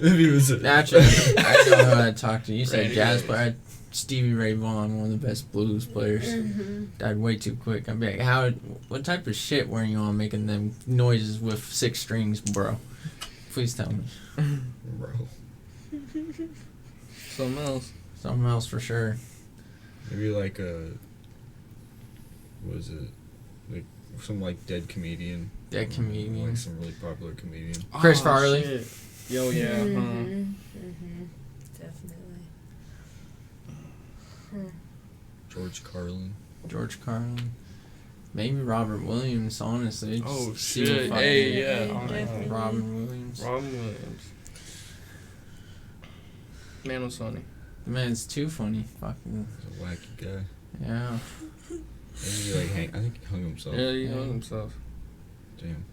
[SPEAKER 2] If he was
[SPEAKER 3] Naturally, I don't know how to talk to you. You said
[SPEAKER 1] Right,
[SPEAKER 3] jazz
[SPEAKER 1] yeah.
[SPEAKER 3] player. Stevie Ray Vaughan, one of the best blues players.
[SPEAKER 4] Mm-hmm.
[SPEAKER 3] Died way too quick. I'd be like, what type of shit were you on making them noises with 6 strings, bro? Please tell me.
[SPEAKER 2] Bro.
[SPEAKER 1] something else.
[SPEAKER 3] Something else for sure.
[SPEAKER 2] Maybe like what is it? Like some like dead comedian.
[SPEAKER 3] Dead comedian.
[SPEAKER 2] Like some really popular comedian.
[SPEAKER 3] Chris
[SPEAKER 1] Oh,
[SPEAKER 3] Farley.
[SPEAKER 1] shit. Yo, yeah.
[SPEAKER 4] Mm-hmm. Definitely.
[SPEAKER 2] George Carlin.
[SPEAKER 3] George Carlin. Maybe Robert Williams, honestly. Just
[SPEAKER 1] Oh,
[SPEAKER 3] see
[SPEAKER 1] shit.
[SPEAKER 3] fucking
[SPEAKER 1] Hey,
[SPEAKER 4] Yeah,
[SPEAKER 1] yeah.
[SPEAKER 4] definitely.
[SPEAKER 3] Robin Williams.
[SPEAKER 1] Robin Williams. Man was funny.
[SPEAKER 3] The man's too funny. Fucking,
[SPEAKER 2] He's a wacky guy.
[SPEAKER 3] yeah.
[SPEAKER 2] Maybe he I think he hung himself.
[SPEAKER 1] Yeah, he
[SPEAKER 3] Yeah.
[SPEAKER 1] hung himself.
[SPEAKER 2] Damn.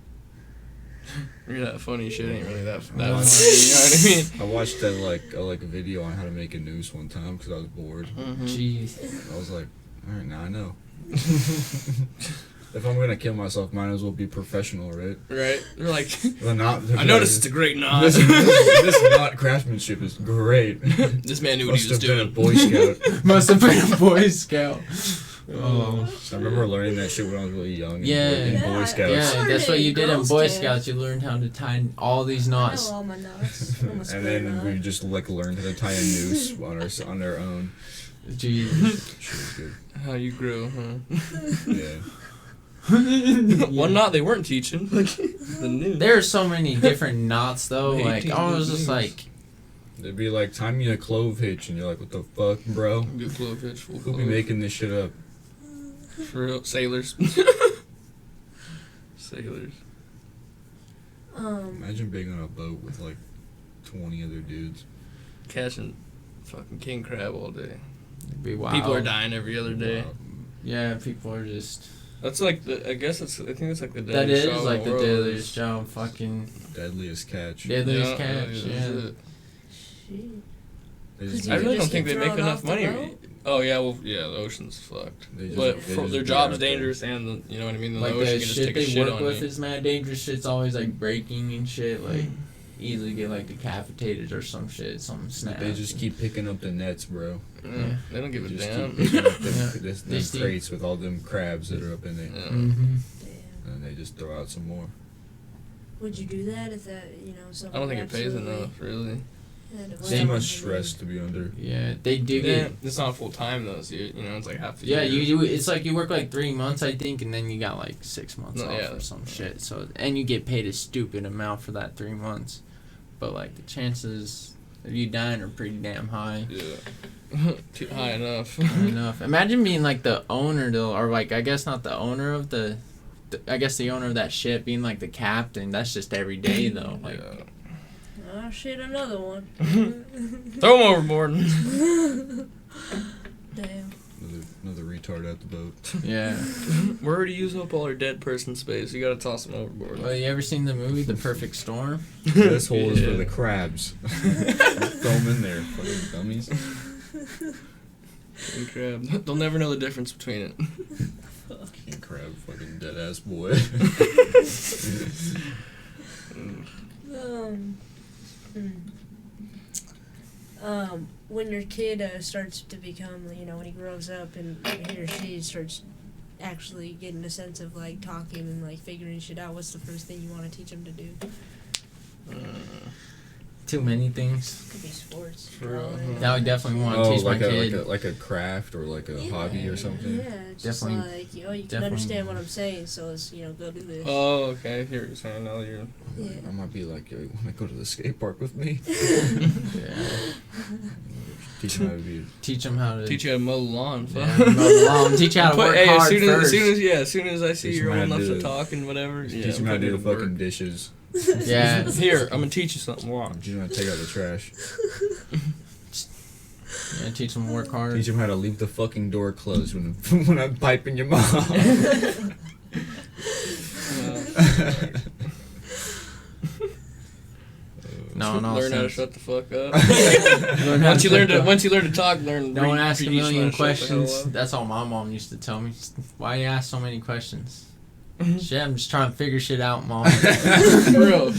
[SPEAKER 1] You're that funny shit ain't really that funny. You
[SPEAKER 2] I
[SPEAKER 1] know
[SPEAKER 2] watched-
[SPEAKER 1] what I mean?
[SPEAKER 2] I watched that like a video on how to make a noose one time because I was bored.
[SPEAKER 1] Mm-hmm.
[SPEAKER 3] Jeez.
[SPEAKER 2] I was like, all right, now I know. If I'm gonna kill myself, might as well be professional, right?
[SPEAKER 1] Right? They're like,
[SPEAKER 2] The knot.
[SPEAKER 1] I noticed it's a great knot.
[SPEAKER 2] This knot craftsmanship is great.
[SPEAKER 1] This man knew what he was
[SPEAKER 2] Must have been a
[SPEAKER 1] doing.
[SPEAKER 2] Boy Scout.
[SPEAKER 3] Must have been a Boy Scout.
[SPEAKER 2] Oh, I remember learning that shit when I was really young.
[SPEAKER 3] Yeah.
[SPEAKER 2] In Boy Scouts.
[SPEAKER 3] Yeah, that's what you did in
[SPEAKER 4] Girls
[SPEAKER 3] Boy
[SPEAKER 4] did.
[SPEAKER 3] Scouts. You learned how to tie all these
[SPEAKER 4] I
[SPEAKER 3] knots.
[SPEAKER 4] know all my knots. I'm a
[SPEAKER 2] And
[SPEAKER 4] square
[SPEAKER 2] then
[SPEAKER 4] knot.
[SPEAKER 2] we just like learned how to tie a noose on their own.
[SPEAKER 3] Jesus.
[SPEAKER 2] Shit was good.
[SPEAKER 1] How you grew, huh?
[SPEAKER 2] Yeah.
[SPEAKER 1] One knot they weren't teaching. The new.
[SPEAKER 3] There are so many different knots though.
[SPEAKER 1] The
[SPEAKER 3] Like
[SPEAKER 1] 18
[SPEAKER 3] I was just
[SPEAKER 1] news.
[SPEAKER 3] like,
[SPEAKER 2] They'd be like, tie me a clove hitch, and you're like, what the fuck, bro?
[SPEAKER 1] Good glove hitch, full
[SPEAKER 2] Who be
[SPEAKER 1] glove.
[SPEAKER 2] making this shit up?
[SPEAKER 1] For real. Sailors. Sailors.
[SPEAKER 2] Imagine being on a boat with like 20 other dudes.
[SPEAKER 1] Catching fucking king crab all day.
[SPEAKER 3] it'd be wild.
[SPEAKER 1] People are dying every other day.
[SPEAKER 2] Wow.
[SPEAKER 3] Yeah, people are just.
[SPEAKER 1] That's like I think that's like the
[SPEAKER 3] That
[SPEAKER 1] deadliest
[SPEAKER 3] is
[SPEAKER 1] job
[SPEAKER 3] like
[SPEAKER 1] in
[SPEAKER 3] the
[SPEAKER 1] world.
[SPEAKER 3] deadliest job. Fucking
[SPEAKER 2] Deadliest catch.
[SPEAKER 3] deadliest
[SPEAKER 1] Yeah,
[SPEAKER 3] catch.
[SPEAKER 1] that's
[SPEAKER 3] Yeah.
[SPEAKER 1] it.
[SPEAKER 4] Shit.
[SPEAKER 2] They just,
[SPEAKER 4] You
[SPEAKER 1] I
[SPEAKER 4] could
[SPEAKER 1] really
[SPEAKER 4] just
[SPEAKER 1] don't think
[SPEAKER 4] get
[SPEAKER 1] they make
[SPEAKER 4] thrown
[SPEAKER 1] enough
[SPEAKER 4] off the
[SPEAKER 1] money.
[SPEAKER 4] boat?
[SPEAKER 1] Oh yeah, well yeah, the ocean's fucked.
[SPEAKER 2] They just-
[SPEAKER 1] But
[SPEAKER 2] they
[SPEAKER 1] for,
[SPEAKER 2] just
[SPEAKER 1] their
[SPEAKER 2] be
[SPEAKER 1] job's
[SPEAKER 2] out there.
[SPEAKER 1] dangerous, and you know what I mean. The
[SPEAKER 3] Like
[SPEAKER 1] ocean
[SPEAKER 3] the
[SPEAKER 1] can just
[SPEAKER 3] shit
[SPEAKER 1] take a
[SPEAKER 3] they
[SPEAKER 1] shit
[SPEAKER 3] work
[SPEAKER 1] on
[SPEAKER 3] with
[SPEAKER 1] you.
[SPEAKER 3] is mad dangerous. Shit's always like breaking and shit. Like easily get like decapitated or some shit. Some snap.
[SPEAKER 2] They just keep picking up the nets, bro.
[SPEAKER 1] Yeah, they don't give a
[SPEAKER 2] Just
[SPEAKER 1] damn.
[SPEAKER 2] keep picking up them,
[SPEAKER 3] Yeah.
[SPEAKER 2] them
[SPEAKER 3] They see-
[SPEAKER 2] crates with all them crabs that are up in there.
[SPEAKER 1] Yeah.
[SPEAKER 3] Mm-hmm.
[SPEAKER 4] Damn.
[SPEAKER 2] And they just throw out some more.
[SPEAKER 4] Would you do that if that, something
[SPEAKER 1] I don't think it pays
[SPEAKER 4] absolutely
[SPEAKER 1] enough, really.
[SPEAKER 4] had to
[SPEAKER 2] It's
[SPEAKER 4] weigh
[SPEAKER 2] too
[SPEAKER 4] on
[SPEAKER 2] much
[SPEAKER 4] you?
[SPEAKER 2] stress to be under.
[SPEAKER 3] Yeah, they do
[SPEAKER 1] Yeah,
[SPEAKER 3] get.
[SPEAKER 1] it's not full time though. So it's like half the
[SPEAKER 3] Yeah,
[SPEAKER 1] year.
[SPEAKER 3] you it's like you work like 3 months, I think, and then you got like 6 months
[SPEAKER 1] No,
[SPEAKER 3] off
[SPEAKER 1] yeah.
[SPEAKER 3] or some shit. So and you get paid a stupid amount for that 3 months, but like the chances of you dying are pretty damn high.
[SPEAKER 1] Yeah. Too high enough.
[SPEAKER 3] High enough. Imagine being like the owner though, or like I guess not the owner of I guess the owner of that ship being like the captain. That's just every day though. Like
[SPEAKER 1] Yeah.
[SPEAKER 4] Oh shit, another one.
[SPEAKER 1] Throw them overboard.
[SPEAKER 4] Damn.
[SPEAKER 2] Another retard at the boat.
[SPEAKER 3] yeah.
[SPEAKER 1] We're already using up all our dead person space. You gotta toss them overboard.
[SPEAKER 3] Well, you ever seen the movie The Perfect Storm?
[SPEAKER 2] This hole is for
[SPEAKER 1] Yeah.
[SPEAKER 2] the crabs. Throw them in there, fucking dummies.
[SPEAKER 1] King crab. They'll never know the difference between it.
[SPEAKER 2] King crab, fucking dead ass boy.
[SPEAKER 4] When your kid starts to become, when he grows up and he or she starts actually getting a sense of like talking and like figuring shit out, what's the first thing you want to teach them to do?
[SPEAKER 3] Too many things.
[SPEAKER 4] Could be sports.
[SPEAKER 1] For real,
[SPEAKER 4] drawing.
[SPEAKER 1] huh?
[SPEAKER 3] That would definitely want to
[SPEAKER 2] Oh,
[SPEAKER 3] teach my
[SPEAKER 2] like
[SPEAKER 3] kid.
[SPEAKER 2] like a craft or like a hobby or something.
[SPEAKER 4] Yeah, it's just
[SPEAKER 3] Definitely-
[SPEAKER 4] like, you can
[SPEAKER 3] definitely-
[SPEAKER 4] understand what I'm saying, so it's, go do this.
[SPEAKER 1] Oh, okay. I hear what you're saying. Now you're.
[SPEAKER 4] Yeah.
[SPEAKER 2] I might be like, yo, you want to go to the skate park with me?
[SPEAKER 3] Yeah.
[SPEAKER 2] Teach them how to be.
[SPEAKER 3] Teach them how to
[SPEAKER 1] Teach you how to mow the lawn.
[SPEAKER 3] Yeah,
[SPEAKER 1] fuck.
[SPEAKER 3] mow the lawn. Teach you how to
[SPEAKER 1] Put-
[SPEAKER 3] work
[SPEAKER 1] hey,
[SPEAKER 3] hard
[SPEAKER 1] as soon
[SPEAKER 3] first.
[SPEAKER 1] as soon as I see
[SPEAKER 2] Teach
[SPEAKER 1] you're
[SPEAKER 2] them
[SPEAKER 1] old
[SPEAKER 2] how to
[SPEAKER 1] enough to
[SPEAKER 2] do-
[SPEAKER 1] talk and whatever.
[SPEAKER 2] Teach
[SPEAKER 1] Yeah,
[SPEAKER 2] them how to
[SPEAKER 1] put
[SPEAKER 2] do
[SPEAKER 1] in
[SPEAKER 2] the
[SPEAKER 1] work.
[SPEAKER 2] fucking dishes.
[SPEAKER 3] Yeah.
[SPEAKER 1] Here, I'm gonna teach you something. Watch.
[SPEAKER 2] Teach them how to take out the trash.
[SPEAKER 3] Yeah, teach them to work hard.
[SPEAKER 2] Teach them how to leave the fucking door closed when when I'm piping your mom.
[SPEAKER 3] No, in all
[SPEAKER 1] Learn how to
[SPEAKER 3] sense.
[SPEAKER 1] shut the fuck up.
[SPEAKER 3] Learn how
[SPEAKER 1] once you learn
[SPEAKER 3] shut
[SPEAKER 1] to
[SPEAKER 3] the-
[SPEAKER 1] once you learn to talk, learn.
[SPEAKER 3] Don't
[SPEAKER 1] read,
[SPEAKER 3] ask a
[SPEAKER 1] teach you how to
[SPEAKER 3] million
[SPEAKER 1] shut the hell
[SPEAKER 3] questions.
[SPEAKER 1] up.
[SPEAKER 3] That's all my mom used to tell me. Why you ask so many questions? Shit, I'm just trying to figure shit out, mom.
[SPEAKER 1] For real.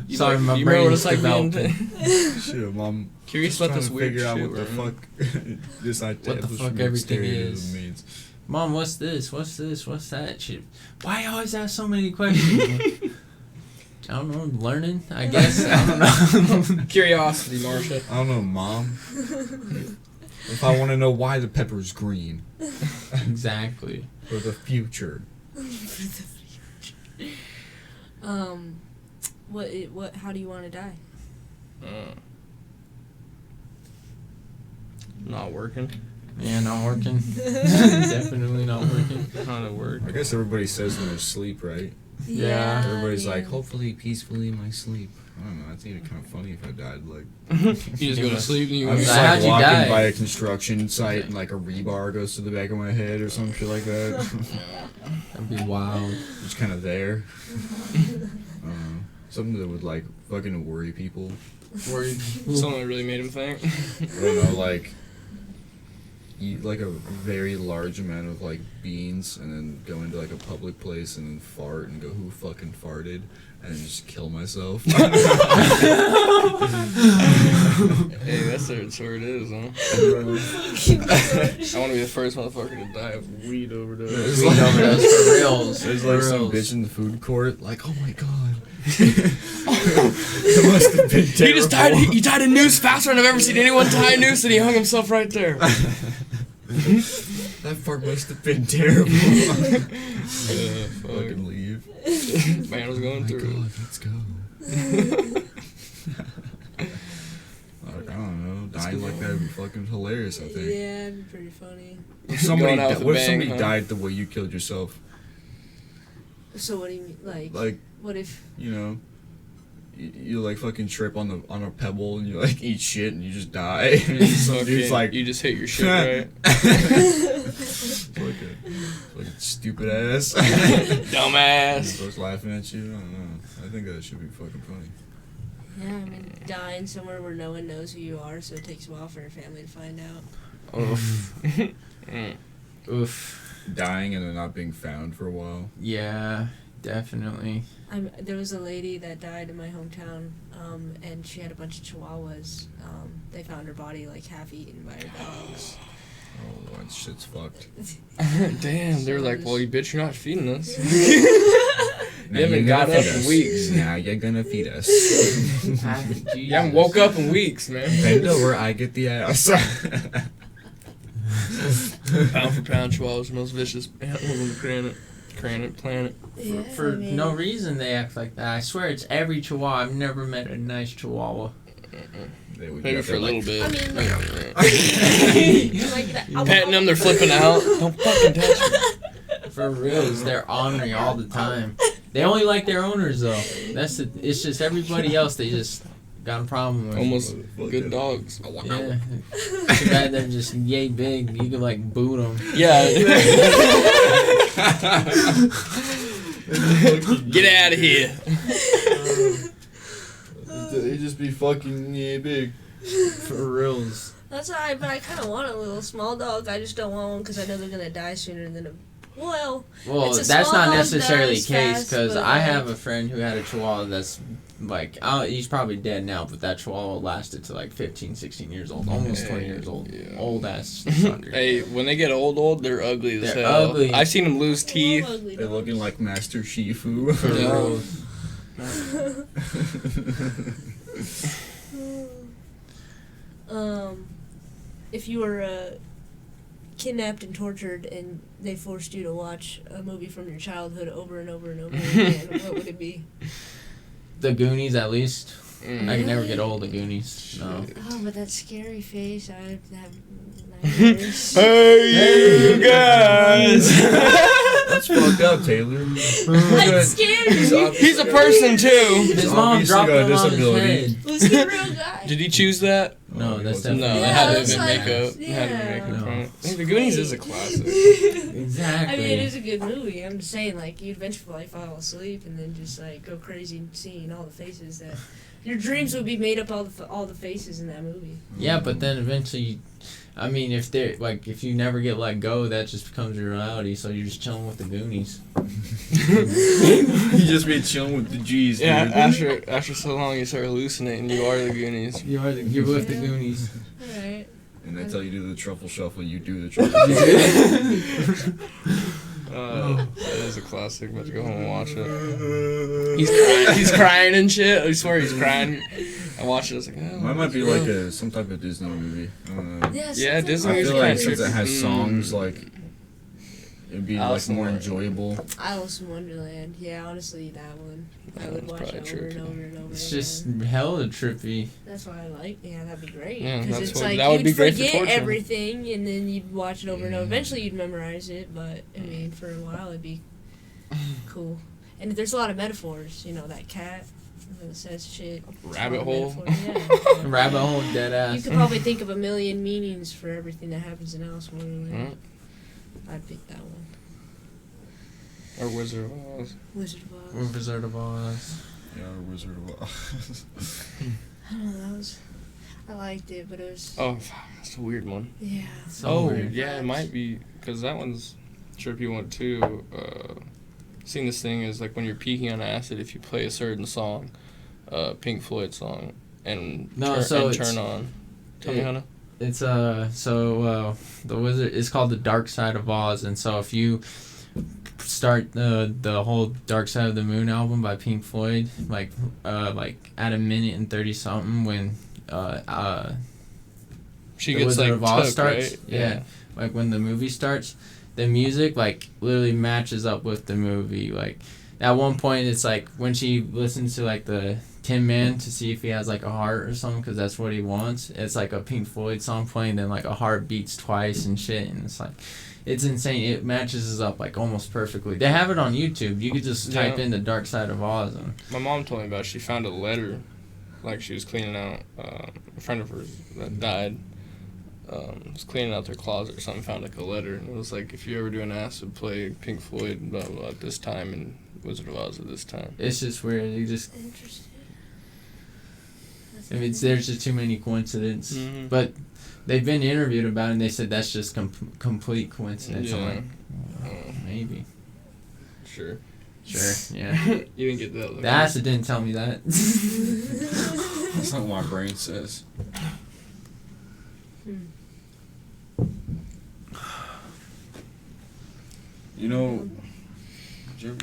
[SPEAKER 1] You
[SPEAKER 3] Sorry, my
[SPEAKER 1] you remember what
[SPEAKER 3] brain's
[SPEAKER 1] it's like being
[SPEAKER 3] developing.
[SPEAKER 2] Shit, mom.
[SPEAKER 1] curious
[SPEAKER 2] Just
[SPEAKER 1] about
[SPEAKER 2] trying
[SPEAKER 1] this
[SPEAKER 2] to
[SPEAKER 1] weird
[SPEAKER 2] figure out
[SPEAKER 1] shit.
[SPEAKER 2] what the
[SPEAKER 1] we're in.
[SPEAKER 2] fuck this
[SPEAKER 3] What the fuck everything
[SPEAKER 2] stereotype
[SPEAKER 3] is.
[SPEAKER 2] means.
[SPEAKER 3] Mom, what's this? What's this? What's that shit? Why you always ask so many questions? I don't know. Learning, I guess. I don't know.
[SPEAKER 1] Curiosity, Marsha.
[SPEAKER 2] I don't know, mom. If I want to know why the pepper's green
[SPEAKER 3] Exactly.
[SPEAKER 2] for the future.
[SPEAKER 4] How do you want to die?
[SPEAKER 1] Not working.
[SPEAKER 3] Yeah, not working. Definitely not working.
[SPEAKER 1] Not at work.
[SPEAKER 2] I guess everybody says in their sleep, right?
[SPEAKER 3] Yeah.
[SPEAKER 2] Everybody's like,
[SPEAKER 4] yeah.
[SPEAKER 2] hopefully, peacefully in my sleep. I don't know. I think it'd be kind of funny if I died. Like,
[SPEAKER 1] You just go to sleep and you
[SPEAKER 2] I'm
[SPEAKER 1] go.
[SPEAKER 2] just
[SPEAKER 3] How'd
[SPEAKER 2] like
[SPEAKER 3] you
[SPEAKER 2] walking
[SPEAKER 3] die?
[SPEAKER 2] by a construction site and like a rebar goes to the back of my head or some shit like that.
[SPEAKER 3] That'd be wild.
[SPEAKER 2] Just kind of there. Something that would like fucking worry people.
[SPEAKER 3] Worried.
[SPEAKER 1] Something that really made him think.
[SPEAKER 2] I don't know, like eat like a very large amount of like beans and then go into like a public place and then fart and go, who fucking farted? And then just kill myself.
[SPEAKER 1] Hey, that's where it is, huh? I want to be the first motherfucker to die of weed overdose.
[SPEAKER 2] There's
[SPEAKER 3] Weed
[SPEAKER 2] like,
[SPEAKER 3] overdose for reals.
[SPEAKER 2] there's
[SPEAKER 3] For
[SPEAKER 2] like some
[SPEAKER 3] reals.
[SPEAKER 2] bitch in the food court, like, oh my god. It must have been terrible.
[SPEAKER 1] He just died. He died in noose faster than I've ever seen anyone tie a noose, and he hung himself right there.
[SPEAKER 2] That fart must have been terrible. Fucking leave.
[SPEAKER 1] Man was going
[SPEAKER 2] Oh my
[SPEAKER 1] through
[SPEAKER 2] god,
[SPEAKER 1] it.
[SPEAKER 2] let's go. Like, I don't know, dying like that would be fucking hilarious, I think.
[SPEAKER 4] Yeah, it'd be pretty funny.
[SPEAKER 2] If somebody,
[SPEAKER 1] Going out with a
[SPEAKER 2] what if
[SPEAKER 1] bang,
[SPEAKER 2] somebody
[SPEAKER 1] huh?
[SPEAKER 2] died the way you killed yourself?
[SPEAKER 4] So what do you mean?
[SPEAKER 2] Like,
[SPEAKER 4] What if?
[SPEAKER 2] you know, you like fucking trip on a pebble and you like eat shit and you just die. And some
[SPEAKER 1] Okay,
[SPEAKER 2] dude's like,
[SPEAKER 1] you just hit your shit right.
[SPEAKER 2] it's like a stupid ass.
[SPEAKER 1] Dumbass.
[SPEAKER 2] Starts laughing at you. I don't know. I think that should be fucking funny.
[SPEAKER 4] Yeah, I mean, dying somewhere where no one knows who you are, so it takes a while for your family to find out.
[SPEAKER 1] Oof. Mm.
[SPEAKER 3] Oof.
[SPEAKER 2] Dying and then not being found for a while.
[SPEAKER 3] Yeah, definitely.
[SPEAKER 4] There was a lady that died in my hometown, and she had a bunch of chihuahuas. They found her body like half eaten by her dogs.
[SPEAKER 2] Oh, that shit's fucked.
[SPEAKER 1] Damn, they were like, well, you bitch, you're not feeding us.
[SPEAKER 2] Now
[SPEAKER 1] You haven't
[SPEAKER 2] you're
[SPEAKER 1] got
[SPEAKER 2] gonna
[SPEAKER 1] up
[SPEAKER 2] feed
[SPEAKER 1] in
[SPEAKER 2] us.
[SPEAKER 1] weeks.
[SPEAKER 2] Now you're gonna feed us.
[SPEAKER 1] You haven't woke up in weeks, man.
[SPEAKER 2] Bend over, I get the ass.
[SPEAKER 1] Pound for pound, Chihuahuas are the most vicious animals on the planet.
[SPEAKER 4] Yeah,
[SPEAKER 3] For
[SPEAKER 4] I mean,
[SPEAKER 3] no reason they act like that. I swear it's every chihuahua. I've never met a nice chihuahua.
[SPEAKER 2] They would
[SPEAKER 1] Maybe
[SPEAKER 2] get
[SPEAKER 1] for a
[SPEAKER 2] that,
[SPEAKER 1] little
[SPEAKER 2] like,
[SPEAKER 1] bit.
[SPEAKER 4] I mean, like that.
[SPEAKER 1] Petting them, they're flipping out. Don't fucking touch me.
[SPEAKER 3] For reals, they're ornery all the time. They only like their owners though. It's just everybody else they just got a problem with.
[SPEAKER 1] Almost good dogs.
[SPEAKER 3] Yeah. Too bad they're just yay big. You could like boot them.
[SPEAKER 1] Yeah. Get out of here.
[SPEAKER 2] They just be fucking big.
[SPEAKER 3] For reals.
[SPEAKER 4] That's alright, but I kind of want a little small dog. I just don't want one because I know they're gonna die sooner than a. Well,
[SPEAKER 3] Well,
[SPEAKER 4] it's a
[SPEAKER 3] that's
[SPEAKER 4] small
[SPEAKER 3] not
[SPEAKER 4] dog
[SPEAKER 3] necessarily the
[SPEAKER 4] dies
[SPEAKER 3] case
[SPEAKER 4] fast,
[SPEAKER 3] because
[SPEAKER 4] but,
[SPEAKER 3] I
[SPEAKER 4] like-
[SPEAKER 3] have a friend who had a chihuahua that's like, he's probably dead now, but that chihuahua lasted to like 15, 16 years old, almost 20 years old.
[SPEAKER 1] Yeah.
[SPEAKER 3] Old ass sucker.
[SPEAKER 1] Hey, when they get old, they're ugly as
[SPEAKER 3] They're
[SPEAKER 1] hell.
[SPEAKER 3] ugly.
[SPEAKER 1] I've seen them lose teeth.
[SPEAKER 4] ugly
[SPEAKER 2] They're
[SPEAKER 4] dogs.
[SPEAKER 2] looking like Master Shifu.
[SPEAKER 3] For
[SPEAKER 1] Yeah.
[SPEAKER 3] reals.
[SPEAKER 4] If you were kidnapped and tortured and they forced you to watch a movie from your childhood over and over and over again, what would it be?
[SPEAKER 3] The Goonies, at least.
[SPEAKER 1] Mm.
[SPEAKER 3] I can never get old of Goonies. No.
[SPEAKER 4] Oh, but that scary face, I have nightmares.
[SPEAKER 1] Hey, you guys!
[SPEAKER 2] That's fucked up, Taylor.
[SPEAKER 4] That's scary.
[SPEAKER 1] He's a person too.
[SPEAKER 3] His
[SPEAKER 2] He's
[SPEAKER 3] mom
[SPEAKER 2] obviously
[SPEAKER 3] dropped
[SPEAKER 2] got a
[SPEAKER 3] him on his
[SPEAKER 2] disability.
[SPEAKER 3] head.
[SPEAKER 4] Was he a real guy?
[SPEAKER 1] Did he choose that?
[SPEAKER 3] No, that's
[SPEAKER 2] wasn't.
[SPEAKER 1] No,
[SPEAKER 3] definitely.
[SPEAKER 1] it had to have
[SPEAKER 4] that's
[SPEAKER 1] been
[SPEAKER 4] like-
[SPEAKER 1] makeup. It had to be
[SPEAKER 4] yeah.
[SPEAKER 1] makeup.
[SPEAKER 3] No.
[SPEAKER 1] Right? Hey, the Goonies is a classic.
[SPEAKER 3] Exactly.
[SPEAKER 4] I mean, it is a good movie. I'm just saying, like, you'd eventually like, fall asleep and then just like go crazy seeing all the faces that your dreams would be made up all the faces in that movie.
[SPEAKER 3] Yeah, but then eventually, I mean, if you never get let go, that just becomes your reality. So you're just chilling with the Goonies.
[SPEAKER 2] You just be chilling with the G's,
[SPEAKER 1] Yeah,
[SPEAKER 2] dude.
[SPEAKER 1] after so long, you start hallucinating. You are the Goonies.
[SPEAKER 3] You're with the Goonies.
[SPEAKER 4] Alright.
[SPEAKER 2] And they tell you to do the truffle shuffle, you do the truffle shuffle.
[SPEAKER 1] That is a classic. I'm about to go home and watch it. He's crying and shit. I swear he's crying. I watched it. I was like, oh.
[SPEAKER 2] Mine might be like some type of Disney movie. I don't know.
[SPEAKER 4] Yeah,
[SPEAKER 1] Yeah,
[SPEAKER 4] something
[SPEAKER 1] Disney
[SPEAKER 2] I
[SPEAKER 1] is
[SPEAKER 2] feel
[SPEAKER 1] kinda
[SPEAKER 2] like since it
[SPEAKER 1] trippy.
[SPEAKER 2] has songs, like it'd be
[SPEAKER 1] Alice
[SPEAKER 2] like more
[SPEAKER 1] in
[SPEAKER 2] enjoyable.
[SPEAKER 4] Alice in Wonderland. Yeah, honestly, that one. I would
[SPEAKER 1] That's
[SPEAKER 4] watch
[SPEAKER 1] probably
[SPEAKER 4] it over and
[SPEAKER 1] trippy.
[SPEAKER 4] over and over
[SPEAKER 3] It's
[SPEAKER 4] again.
[SPEAKER 3] just hella trippy.
[SPEAKER 4] That's what I like. Yeah, that'd be great.
[SPEAKER 1] Yeah,
[SPEAKER 4] Because
[SPEAKER 1] that's
[SPEAKER 4] it's
[SPEAKER 1] what-
[SPEAKER 4] like
[SPEAKER 1] that would
[SPEAKER 4] you'd
[SPEAKER 1] be great for
[SPEAKER 4] forget
[SPEAKER 1] torture.
[SPEAKER 4] everything, and then you'd watch it over and over.
[SPEAKER 2] Yeah.
[SPEAKER 4] Eventually, you'd memorize it, but I mean, for a while, it'd be cool. And there's a lot of metaphors. You know, that cat that says shit.
[SPEAKER 1] Rabbit
[SPEAKER 4] It's a lot of
[SPEAKER 1] hole.
[SPEAKER 4] metaphors, Yeah.
[SPEAKER 3] Rabbit hole, dead
[SPEAKER 4] You
[SPEAKER 3] ass.
[SPEAKER 4] could probably think of a million meanings for everything that happens in Alice in Wonderland.
[SPEAKER 1] Mm.
[SPEAKER 4] I'd pick that one.
[SPEAKER 1] Or Wizard of Oz.
[SPEAKER 4] Wizard of Oz.
[SPEAKER 3] Wizard of Oz.
[SPEAKER 2] Yeah, Wizard of Oz.
[SPEAKER 4] I don't know. That was. I liked it, but it was.
[SPEAKER 1] Oh, that's a weird one.
[SPEAKER 4] Yeah.
[SPEAKER 3] So weird.
[SPEAKER 1] Yeah, it might be because that one's trippy one too. Seeing this thing is like when you're peaking on acid, if you play a certain song, Pink Floyd song, and turn on. Tell me how to.
[SPEAKER 3] It's the Wizard. It's called The Dark Side of Oz, and so if you start the whole Dark Side of the Moon album by Pink Floyd, like at a minute and 30 something when
[SPEAKER 1] She
[SPEAKER 3] The
[SPEAKER 1] gets
[SPEAKER 3] Wizard
[SPEAKER 1] like
[SPEAKER 3] of Oz
[SPEAKER 1] took,
[SPEAKER 3] starts,
[SPEAKER 1] right?
[SPEAKER 3] yeah. Like when the movie starts, the music like literally matches up with the movie. Like at one point, it's like when she listens to like the Tin Man to see if he has like a heart or something, because that's what he wants. It's like a Pink Floyd song playing, then like a heart beats twice and shit, and it's like, it's insane. It matches us up like almost perfectly. They have it on YouTube. You could just type in The Dark Side of Oz. And
[SPEAKER 1] My mom told me about it. She found a letter, like she was cleaning out, a friend of hers that died, was cleaning out their closet or something, found like a letter, and it was like, if you ever do an acid, play Pink Floyd, blah, blah, blah, at this time, and Wizard of Oz at this time.
[SPEAKER 3] it's just weird. You just,
[SPEAKER 4] Interesting.
[SPEAKER 3] I mean, there's just too many coincidences.
[SPEAKER 1] Mm-hmm.
[SPEAKER 3] But they've been interviewed about it, and they said that's just complete coincidence. I'm
[SPEAKER 1] Yeah.
[SPEAKER 3] like, maybe.
[SPEAKER 1] Sure.
[SPEAKER 3] Sure, yeah.
[SPEAKER 1] You didn't get that.
[SPEAKER 3] The acid didn't tell me that.
[SPEAKER 2] That's not what my brain says. You know, you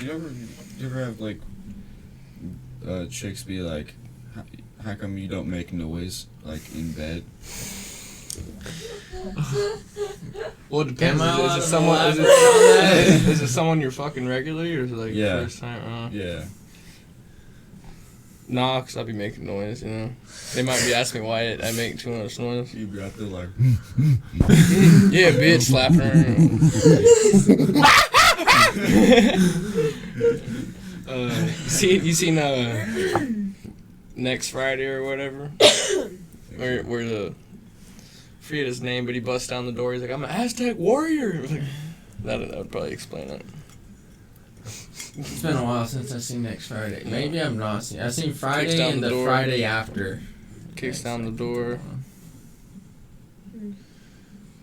[SPEAKER 2] ever have like chicks be like, how come you don't make noise like in bed?
[SPEAKER 1] Well, it depends.
[SPEAKER 3] Am I allowed
[SPEAKER 1] Is it
[SPEAKER 3] to
[SPEAKER 1] someone?
[SPEAKER 3] elaborate on that?
[SPEAKER 1] Is it someone you're fucking regularly, or is it like
[SPEAKER 2] Yeah.
[SPEAKER 1] first time?
[SPEAKER 2] Yeah.
[SPEAKER 1] Nah, cause I'll be making noise. You know, they might be asking me why I make too much noise.
[SPEAKER 2] You got the like.
[SPEAKER 1] Yeah, bitch, slapping her. You seen Next Friday or whatever, where the, forget his name, but he busts down the door. He's like, I'm an Aztec warrior. Like, that would probably explain it.
[SPEAKER 3] It's been a while since I've seen Next Friday. Maybe I'm not seen. I've seen Friday
[SPEAKER 1] Kicks down
[SPEAKER 3] and
[SPEAKER 1] the
[SPEAKER 3] the
[SPEAKER 1] door.
[SPEAKER 3] Friday after.
[SPEAKER 1] Kicks down the door.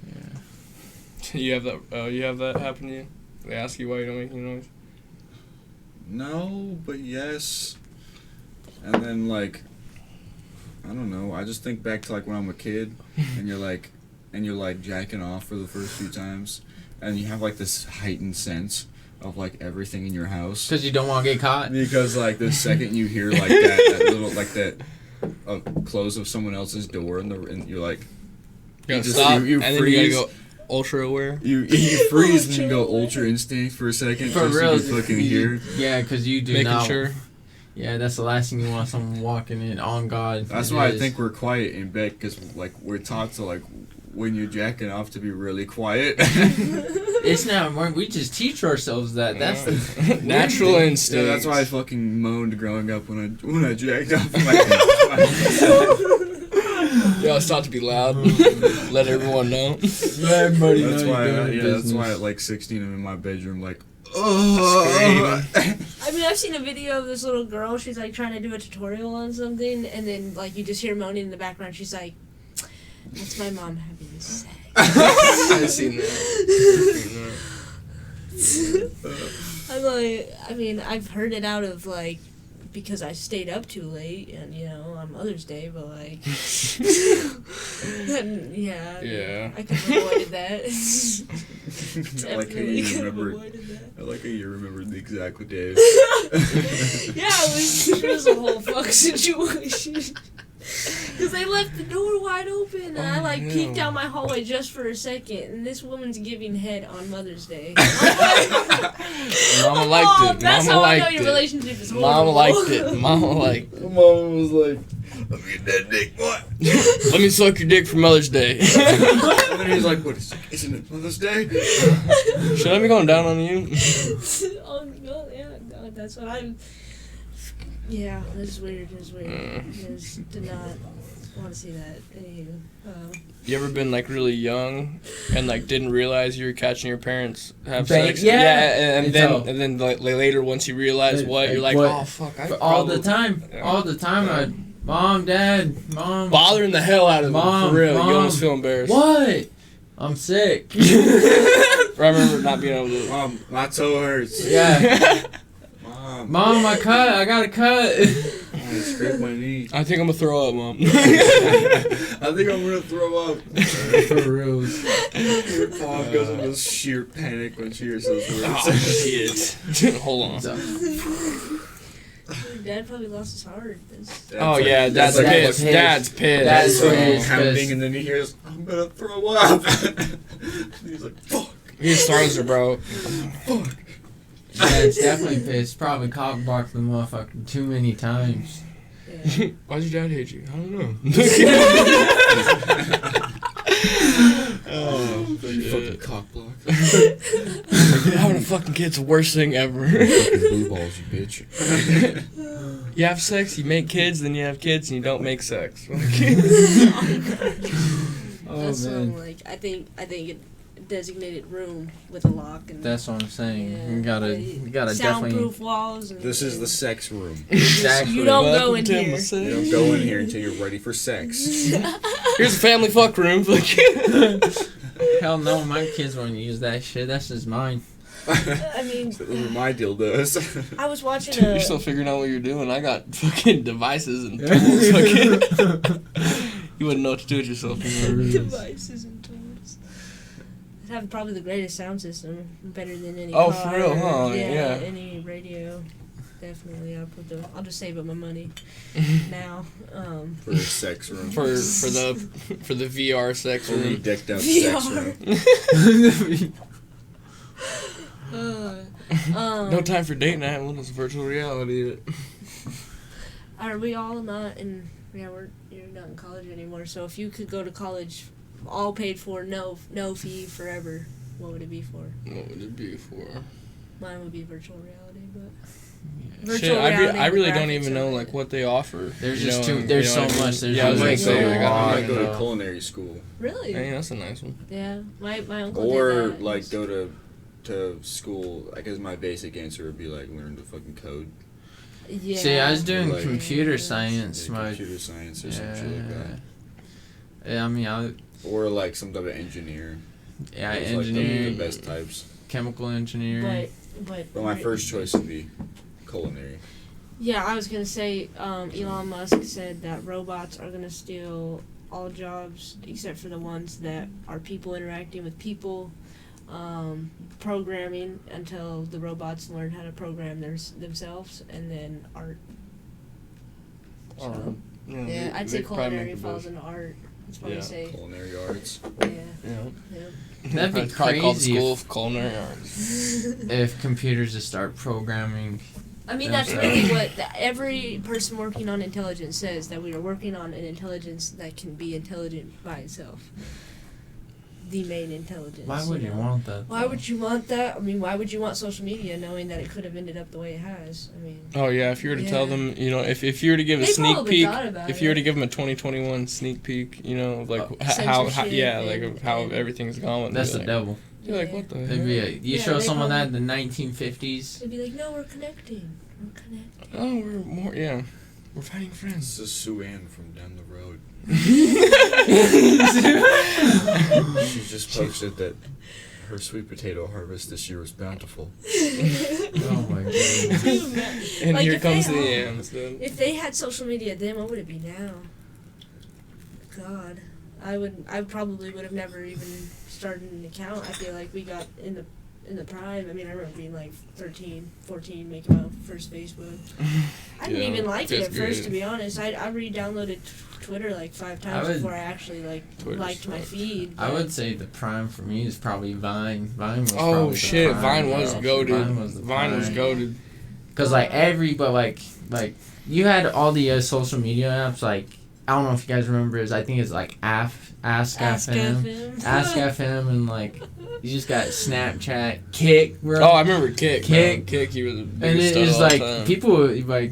[SPEAKER 3] Yeah.
[SPEAKER 1] You have that happen to you? They ask you why you don't make any noise.
[SPEAKER 2] No, but yes. And then like, I don't know. I just think back to like when I'm a kid, and you're like jacking off for the first few times, and you have like this heightened sense of like everything in your house.
[SPEAKER 3] Because you don't want to get caught.
[SPEAKER 2] Because like the second you hear like that little like that close of someone else's door and you're like,
[SPEAKER 1] You gotta
[SPEAKER 2] just-
[SPEAKER 1] stop,
[SPEAKER 2] you
[SPEAKER 1] and then you
[SPEAKER 2] freeze.
[SPEAKER 1] gotta go ultra aware.
[SPEAKER 2] You freeze and you go ultra instinct for a second
[SPEAKER 3] For
[SPEAKER 2] just
[SPEAKER 3] real.
[SPEAKER 2] so you fucking hear.
[SPEAKER 3] Yeah, because you do
[SPEAKER 1] Making
[SPEAKER 3] not.
[SPEAKER 1] sure.
[SPEAKER 3] Yeah, that's the last thing you want, someone walking in on God.
[SPEAKER 2] That's
[SPEAKER 3] It
[SPEAKER 2] why I
[SPEAKER 3] is.
[SPEAKER 2] think we're quiet in bed, because like we're taught to like when you're jacking off to be really quiet.
[SPEAKER 3] It's not. We just teach ourselves that. That's the
[SPEAKER 1] natural
[SPEAKER 3] weird thing.
[SPEAKER 1] instinct.
[SPEAKER 2] Yeah, that's why I fucking moaned growing up when I jacked off. Like,
[SPEAKER 1] Yeah, it's taught to be loud. Let everyone know.
[SPEAKER 3] Let everybody
[SPEAKER 2] that's
[SPEAKER 3] know
[SPEAKER 2] why.
[SPEAKER 3] you're doing
[SPEAKER 2] That's
[SPEAKER 3] business.
[SPEAKER 2] why at like 16 I'm in my bedroom like.
[SPEAKER 1] Screaming.
[SPEAKER 4] I mean, I've seen a video of this little girl. She's like trying to do a tutorial on something, and then like you just hear moaning in the background. She's like, "That's my mom having sex."
[SPEAKER 1] I've seen that.
[SPEAKER 4] I'm like, I mean, I've heard it out of like because I stayed up too late, and you know on Mother's Day, but like, yeah,
[SPEAKER 1] Yeah.
[SPEAKER 4] I could have avoided that.
[SPEAKER 2] I like how
[SPEAKER 4] Definitely
[SPEAKER 2] you
[SPEAKER 4] could have
[SPEAKER 2] remember.
[SPEAKER 4] avoided that.
[SPEAKER 2] I like how you remember the exact day.
[SPEAKER 4] Yeah, it was a whole fuck situation. Because they left the door wide open, and I like
[SPEAKER 1] no.
[SPEAKER 4] peeked down my hallway just for a second, and this woman's giving head on Mother's Day.
[SPEAKER 1] Mama liked
[SPEAKER 4] Oh,
[SPEAKER 1] it.
[SPEAKER 4] that's
[SPEAKER 1] Mama
[SPEAKER 4] how I know
[SPEAKER 1] liked
[SPEAKER 4] your
[SPEAKER 1] it.
[SPEAKER 4] relationship is horrible.
[SPEAKER 1] Mama liked it. Mama liked it.
[SPEAKER 2] Mama was like, "Let me get that dick, boy."
[SPEAKER 1] Let me suck your dick for Mother's Day.
[SPEAKER 2] And then he's like, "What is? Isn't it Mother's Day?"
[SPEAKER 1] Should I be going down on you?
[SPEAKER 4] Oh, no, yeah, no, that's what I'm... Yeah, it's weird, it's weird. I just did not want to see that. Anywho,
[SPEAKER 1] You ever been like really young and like didn't realize you were catching your parents have
[SPEAKER 3] Bang-
[SPEAKER 1] sex?
[SPEAKER 3] yeah.
[SPEAKER 1] and then like later once you realize what, you're like,
[SPEAKER 3] What-
[SPEAKER 1] oh fuck, I
[SPEAKER 3] all
[SPEAKER 1] probably,
[SPEAKER 3] the time.
[SPEAKER 1] Yeah.
[SPEAKER 3] All the time. Mom, Dad, Mom.
[SPEAKER 1] Bothering the hell out of them,
[SPEAKER 3] Mom,
[SPEAKER 1] for real.
[SPEAKER 3] Mom.
[SPEAKER 1] You almost feel embarrassed.
[SPEAKER 3] What? I'm sick.
[SPEAKER 1] I remember not being able to.
[SPEAKER 2] Mom, my toe hurts.
[SPEAKER 3] Yeah.
[SPEAKER 2] Mom,
[SPEAKER 3] I got a cut.
[SPEAKER 2] I scraped my knee.
[SPEAKER 1] I think I'm gonna throw up, Mom.
[SPEAKER 2] I think I'm gonna throw up.
[SPEAKER 3] For real.
[SPEAKER 2] Your mom goes into sheer panic when she hears those words.
[SPEAKER 1] Oh, shit. Hold on.
[SPEAKER 4] Dad probably lost his heart.
[SPEAKER 1] Oh, yeah, Dad's
[SPEAKER 2] like
[SPEAKER 1] pissed.
[SPEAKER 2] fucking-
[SPEAKER 1] Dad's pissed.
[SPEAKER 3] Dad's
[SPEAKER 1] Bro.
[SPEAKER 3] pissed.
[SPEAKER 2] Pounding, and then he hears, I'm gonna throw up. He's like, fuck.
[SPEAKER 1] He starts her, bro.
[SPEAKER 2] Fuck.
[SPEAKER 3] Dad's definitely pissed. Probably cock blocked the motherfucker too many times.
[SPEAKER 4] Yeah.
[SPEAKER 1] Why'd your dad hate you? I don't know. Oh,
[SPEAKER 2] You
[SPEAKER 1] shit.
[SPEAKER 2] fucking cock block.
[SPEAKER 1] Having a fucking kid's the worst thing ever.
[SPEAKER 2] Fucking blue balls, you bitch.
[SPEAKER 1] You have sex, you make kids, then you have kids, and you don't make sex.
[SPEAKER 3] Oh
[SPEAKER 4] That's
[SPEAKER 3] man.
[SPEAKER 4] like I think a designated room with a lock and
[SPEAKER 3] That's what I'm saying.
[SPEAKER 4] Yeah.
[SPEAKER 3] You gotta definitely.
[SPEAKER 4] soundproof walls. And
[SPEAKER 2] This is the sex room.
[SPEAKER 3] Exactly.
[SPEAKER 4] You don't go
[SPEAKER 1] Welcome
[SPEAKER 4] in
[SPEAKER 1] to
[SPEAKER 4] here.
[SPEAKER 1] my sex.
[SPEAKER 2] You don't go in here until you're ready for sex.
[SPEAKER 1] Here's a family fuck room.
[SPEAKER 3] Hell no, my kids won't use that shit. That's just mine.
[SPEAKER 4] I mean,
[SPEAKER 2] Those are my dildos.
[SPEAKER 4] I was watching
[SPEAKER 1] You're
[SPEAKER 4] a.
[SPEAKER 1] still figuring out what you're doing. I got fucking devices and tools. Fucking. You wouldn't know what to do with yourself.
[SPEAKER 4] Devices and tools. They have probably the greatest sound system, better than any.
[SPEAKER 1] Oh,
[SPEAKER 4] car
[SPEAKER 1] for real,
[SPEAKER 4] or-
[SPEAKER 1] huh? Yeah.
[SPEAKER 4] Any radio. Definitely, I'll just save up my money now.
[SPEAKER 2] For a sex room.
[SPEAKER 1] For the VR sex
[SPEAKER 2] Fully
[SPEAKER 1] room.
[SPEAKER 2] decked out
[SPEAKER 4] VR.
[SPEAKER 2] sex room.
[SPEAKER 1] No time for date night when it's virtual reality.
[SPEAKER 4] Are we all not in? Yeah, you're not in college anymore. So if you could go to college, all paid for, no fee, forever, what would it be for?
[SPEAKER 1] What would it be for?
[SPEAKER 4] Mine would be virtual reality, but
[SPEAKER 1] Shit, I really don't
[SPEAKER 4] graphics
[SPEAKER 1] even know
[SPEAKER 4] of it.
[SPEAKER 1] like what they offer.
[SPEAKER 3] There's
[SPEAKER 1] you
[SPEAKER 3] just
[SPEAKER 1] know,
[SPEAKER 3] too. There's
[SPEAKER 1] you
[SPEAKER 3] so
[SPEAKER 1] know what I mean?
[SPEAKER 3] much. There's
[SPEAKER 1] Yeah, I was
[SPEAKER 3] way
[SPEAKER 1] gonna say,
[SPEAKER 3] so
[SPEAKER 1] like,
[SPEAKER 2] I
[SPEAKER 1] I
[SPEAKER 2] might go to
[SPEAKER 3] long.
[SPEAKER 2] culinary school.
[SPEAKER 4] Really?
[SPEAKER 1] Hey, that's a nice one.
[SPEAKER 4] Yeah, my uncle
[SPEAKER 2] Or
[SPEAKER 4] did that.
[SPEAKER 2] like go to school. I guess my basic answer would be like learn to fucking code.
[SPEAKER 4] Yeah.
[SPEAKER 3] See, I was doing
[SPEAKER 2] Like-
[SPEAKER 3] computer science.
[SPEAKER 2] Yeah,
[SPEAKER 3] My
[SPEAKER 2] computer science or some shit like that.
[SPEAKER 3] Yeah, I mean,
[SPEAKER 2] Or like some type of engineer.
[SPEAKER 3] yeah,
[SPEAKER 2] Those, like,
[SPEAKER 3] engineering,
[SPEAKER 2] the best types.
[SPEAKER 3] chemical engineering.
[SPEAKER 4] But
[SPEAKER 2] But my first choice would be culinary.
[SPEAKER 4] Yeah, I was gonna say Elon Musk said that robots are gonna steal all jobs except for the ones that are people interacting with people, programming until the robots learn how to program themselves, and then art. So, yeah, I'd say culinary falls into art. That's what I
[SPEAKER 1] Yeah.
[SPEAKER 4] say.
[SPEAKER 2] Culinary arts.
[SPEAKER 4] Yeah.
[SPEAKER 1] Yeah.
[SPEAKER 4] Yeah.
[SPEAKER 3] That'd be
[SPEAKER 1] I'd probably call the
[SPEAKER 3] crazy
[SPEAKER 1] school of culinary arts.
[SPEAKER 3] if computers just start programming.
[SPEAKER 4] I mean, that's
[SPEAKER 3] Yeah.
[SPEAKER 4] really what every person working on intelligence says, that we are working on an intelligence that can be intelligent by itself. The main intelligence.
[SPEAKER 3] Why would you
[SPEAKER 4] know?
[SPEAKER 3] want that?
[SPEAKER 4] Why
[SPEAKER 3] though?
[SPEAKER 4] would you want that? I mean, why would you want social media knowing that it could have ended up the way it has? I mean,
[SPEAKER 1] Oh yeah, if you were to tell
[SPEAKER 4] Yeah.
[SPEAKER 1] them, you know, if you were to give a
[SPEAKER 4] They
[SPEAKER 1] sneak
[SPEAKER 4] probably
[SPEAKER 1] peek,
[SPEAKER 4] thought about
[SPEAKER 1] if you were
[SPEAKER 4] it.
[SPEAKER 1] to give them a 2021 sneak peek, you know, of like how
[SPEAKER 4] Censorship
[SPEAKER 1] yeah, like
[SPEAKER 4] and-
[SPEAKER 1] of how
[SPEAKER 4] and-
[SPEAKER 1] everything's gone.
[SPEAKER 3] That's
[SPEAKER 1] they'd
[SPEAKER 3] the
[SPEAKER 1] be like,
[SPEAKER 3] devil.
[SPEAKER 1] You're like, what the
[SPEAKER 3] It'd be
[SPEAKER 1] hell?
[SPEAKER 3] you
[SPEAKER 4] Yeah,
[SPEAKER 3] show
[SPEAKER 4] they
[SPEAKER 3] someone
[SPEAKER 4] call
[SPEAKER 3] that in the 1950s.
[SPEAKER 4] they'd be like, no, we're connecting. We're connecting.
[SPEAKER 1] Oh, we're more, yeah, we're fighting
[SPEAKER 2] This
[SPEAKER 1] friends.
[SPEAKER 2] is Sue Ann from down the road. She just posted that her sweet potato harvest this year was bountiful.
[SPEAKER 3] Oh my god.
[SPEAKER 4] Dude, man.
[SPEAKER 1] And
[SPEAKER 4] Like,
[SPEAKER 1] here
[SPEAKER 4] if
[SPEAKER 1] comes
[SPEAKER 4] they
[SPEAKER 1] the
[SPEAKER 4] all-
[SPEAKER 1] yams. Then.
[SPEAKER 4] If they had social media then, what would it be now? God, I probably would have never even started an account. I feel like we got in the prime. I mean, I remember being like 13, 14, making my first Facebook. I didn't
[SPEAKER 1] Yeah,
[SPEAKER 4] even like it at
[SPEAKER 1] fifth
[SPEAKER 4] first,
[SPEAKER 1] grade.
[SPEAKER 4] to be honest. I re-downloaded Twitter like 5 times
[SPEAKER 3] would-
[SPEAKER 4] before I actually
[SPEAKER 1] Twitter's
[SPEAKER 4] liked my
[SPEAKER 1] tough.
[SPEAKER 4] feed.
[SPEAKER 3] I
[SPEAKER 4] but-
[SPEAKER 3] would say the prime for me is probably Vine. Vine was
[SPEAKER 1] Oh
[SPEAKER 3] probably the
[SPEAKER 1] shit,
[SPEAKER 3] prime,
[SPEAKER 1] Vine was
[SPEAKER 3] bro.
[SPEAKER 1] goated.
[SPEAKER 3] Vine was the
[SPEAKER 1] Vine was
[SPEAKER 3] prime.
[SPEAKER 1] goated.
[SPEAKER 3] Cause like like you had all the social media apps. Like I don't know if you guys remember. I think it's like Ask FM,
[SPEAKER 4] FM.
[SPEAKER 3] Ask FM, and like you just got Snapchat, Kick, bro.
[SPEAKER 1] Oh, I remember Kick.
[SPEAKER 3] Kick.
[SPEAKER 1] Man. Kick, he was the
[SPEAKER 3] and
[SPEAKER 1] biggest stud
[SPEAKER 3] it's
[SPEAKER 1] of all
[SPEAKER 3] like
[SPEAKER 1] time.
[SPEAKER 3] people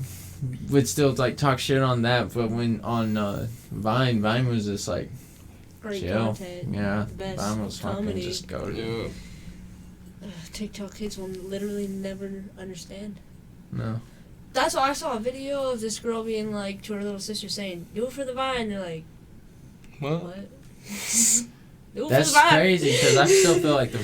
[SPEAKER 3] would still like talk shit on that, but when on Vine was just like
[SPEAKER 4] Great
[SPEAKER 3] chill.
[SPEAKER 4] content.
[SPEAKER 3] Yeah,
[SPEAKER 4] The best
[SPEAKER 3] Vine was fucking
[SPEAKER 4] comedy.
[SPEAKER 3] just goated.
[SPEAKER 1] Yeah.
[SPEAKER 4] TikTok kids will literally never understand.
[SPEAKER 3] No.
[SPEAKER 4] That's why I saw a video of this girl being like to her little sister saying, "Do it for the vine." They're like,
[SPEAKER 1] What?
[SPEAKER 4] "What?" Do it
[SPEAKER 3] That's
[SPEAKER 4] for the vine.
[SPEAKER 3] crazy because I still feel like the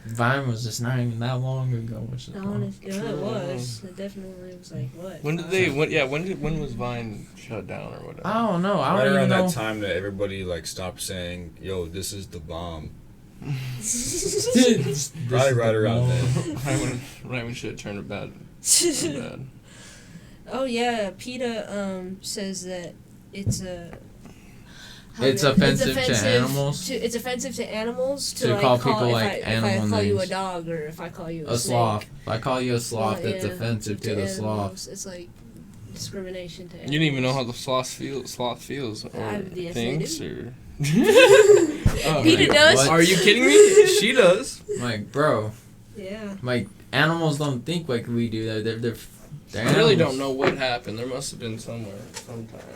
[SPEAKER 3] Vine was just not even that long ago. Which is
[SPEAKER 4] It was. It definitely was like what?
[SPEAKER 1] When did they? When was Vine shut down or whatever?
[SPEAKER 3] I don't know. I
[SPEAKER 2] Right
[SPEAKER 3] don't even
[SPEAKER 2] around
[SPEAKER 3] know.
[SPEAKER 2] that time that everybody like stopped saying, "Yo, this is the bomb." Probably right around then.
[SPEAKER 1] right when shit turned bad. Bad.
[SPEAKER 4] Oh yeah, PETA says that it's a.
[SPEAKER 3] It's offensive to animals?
[SPEAKER 4] It's offensive to animals
[SPEAKER 3] To
[SPEAKER 4] like,
[SPEAKER 3] call people, like,
[SPEAKER 4] if
[SPEAKER 3] animal
[SPEAKER 4] I call you a
[SPEAKER 3] names.
[SPEAKER 4] dog or if I call you a
[SPEAKER 3] A
[SPEAKER 4] snake.
[SPEAKER 3] sloth. If I call you a sloth,
[SPEAKER 4] Well,
[SPEAKER 3] it's
[SPEAKER 4] yeah,
[SPEAKER 3] offensive to the sloth.
[SPEAKER 4] animals. It's like discrimination to animals.
[SPEAKER 1] You didn't even know how the sloth feels or
[SPEAKER 4] yes,
[SPEAKER 1] thinks
[SPEAKER 4] I
[SPEAKER 1] or.
[SPEAKER 3] Oh,
[SPEAKER 4] PETA
[SPEAKER 3] like,
[SPEAKER 4] does.
[SPEAKER 3] what?
[SPEAKER 1] Are you kidding me? She does.
[SPEAKER 3] Like, bro,
[SPEAKER 4] Yeah.
[SPEAKER 3] like animals don't think like we do. They're
[SPEAKER 1] I really
[SPEAKER 3] animals.
[SPEAKER 1] don't know what happened. There must have been sometime.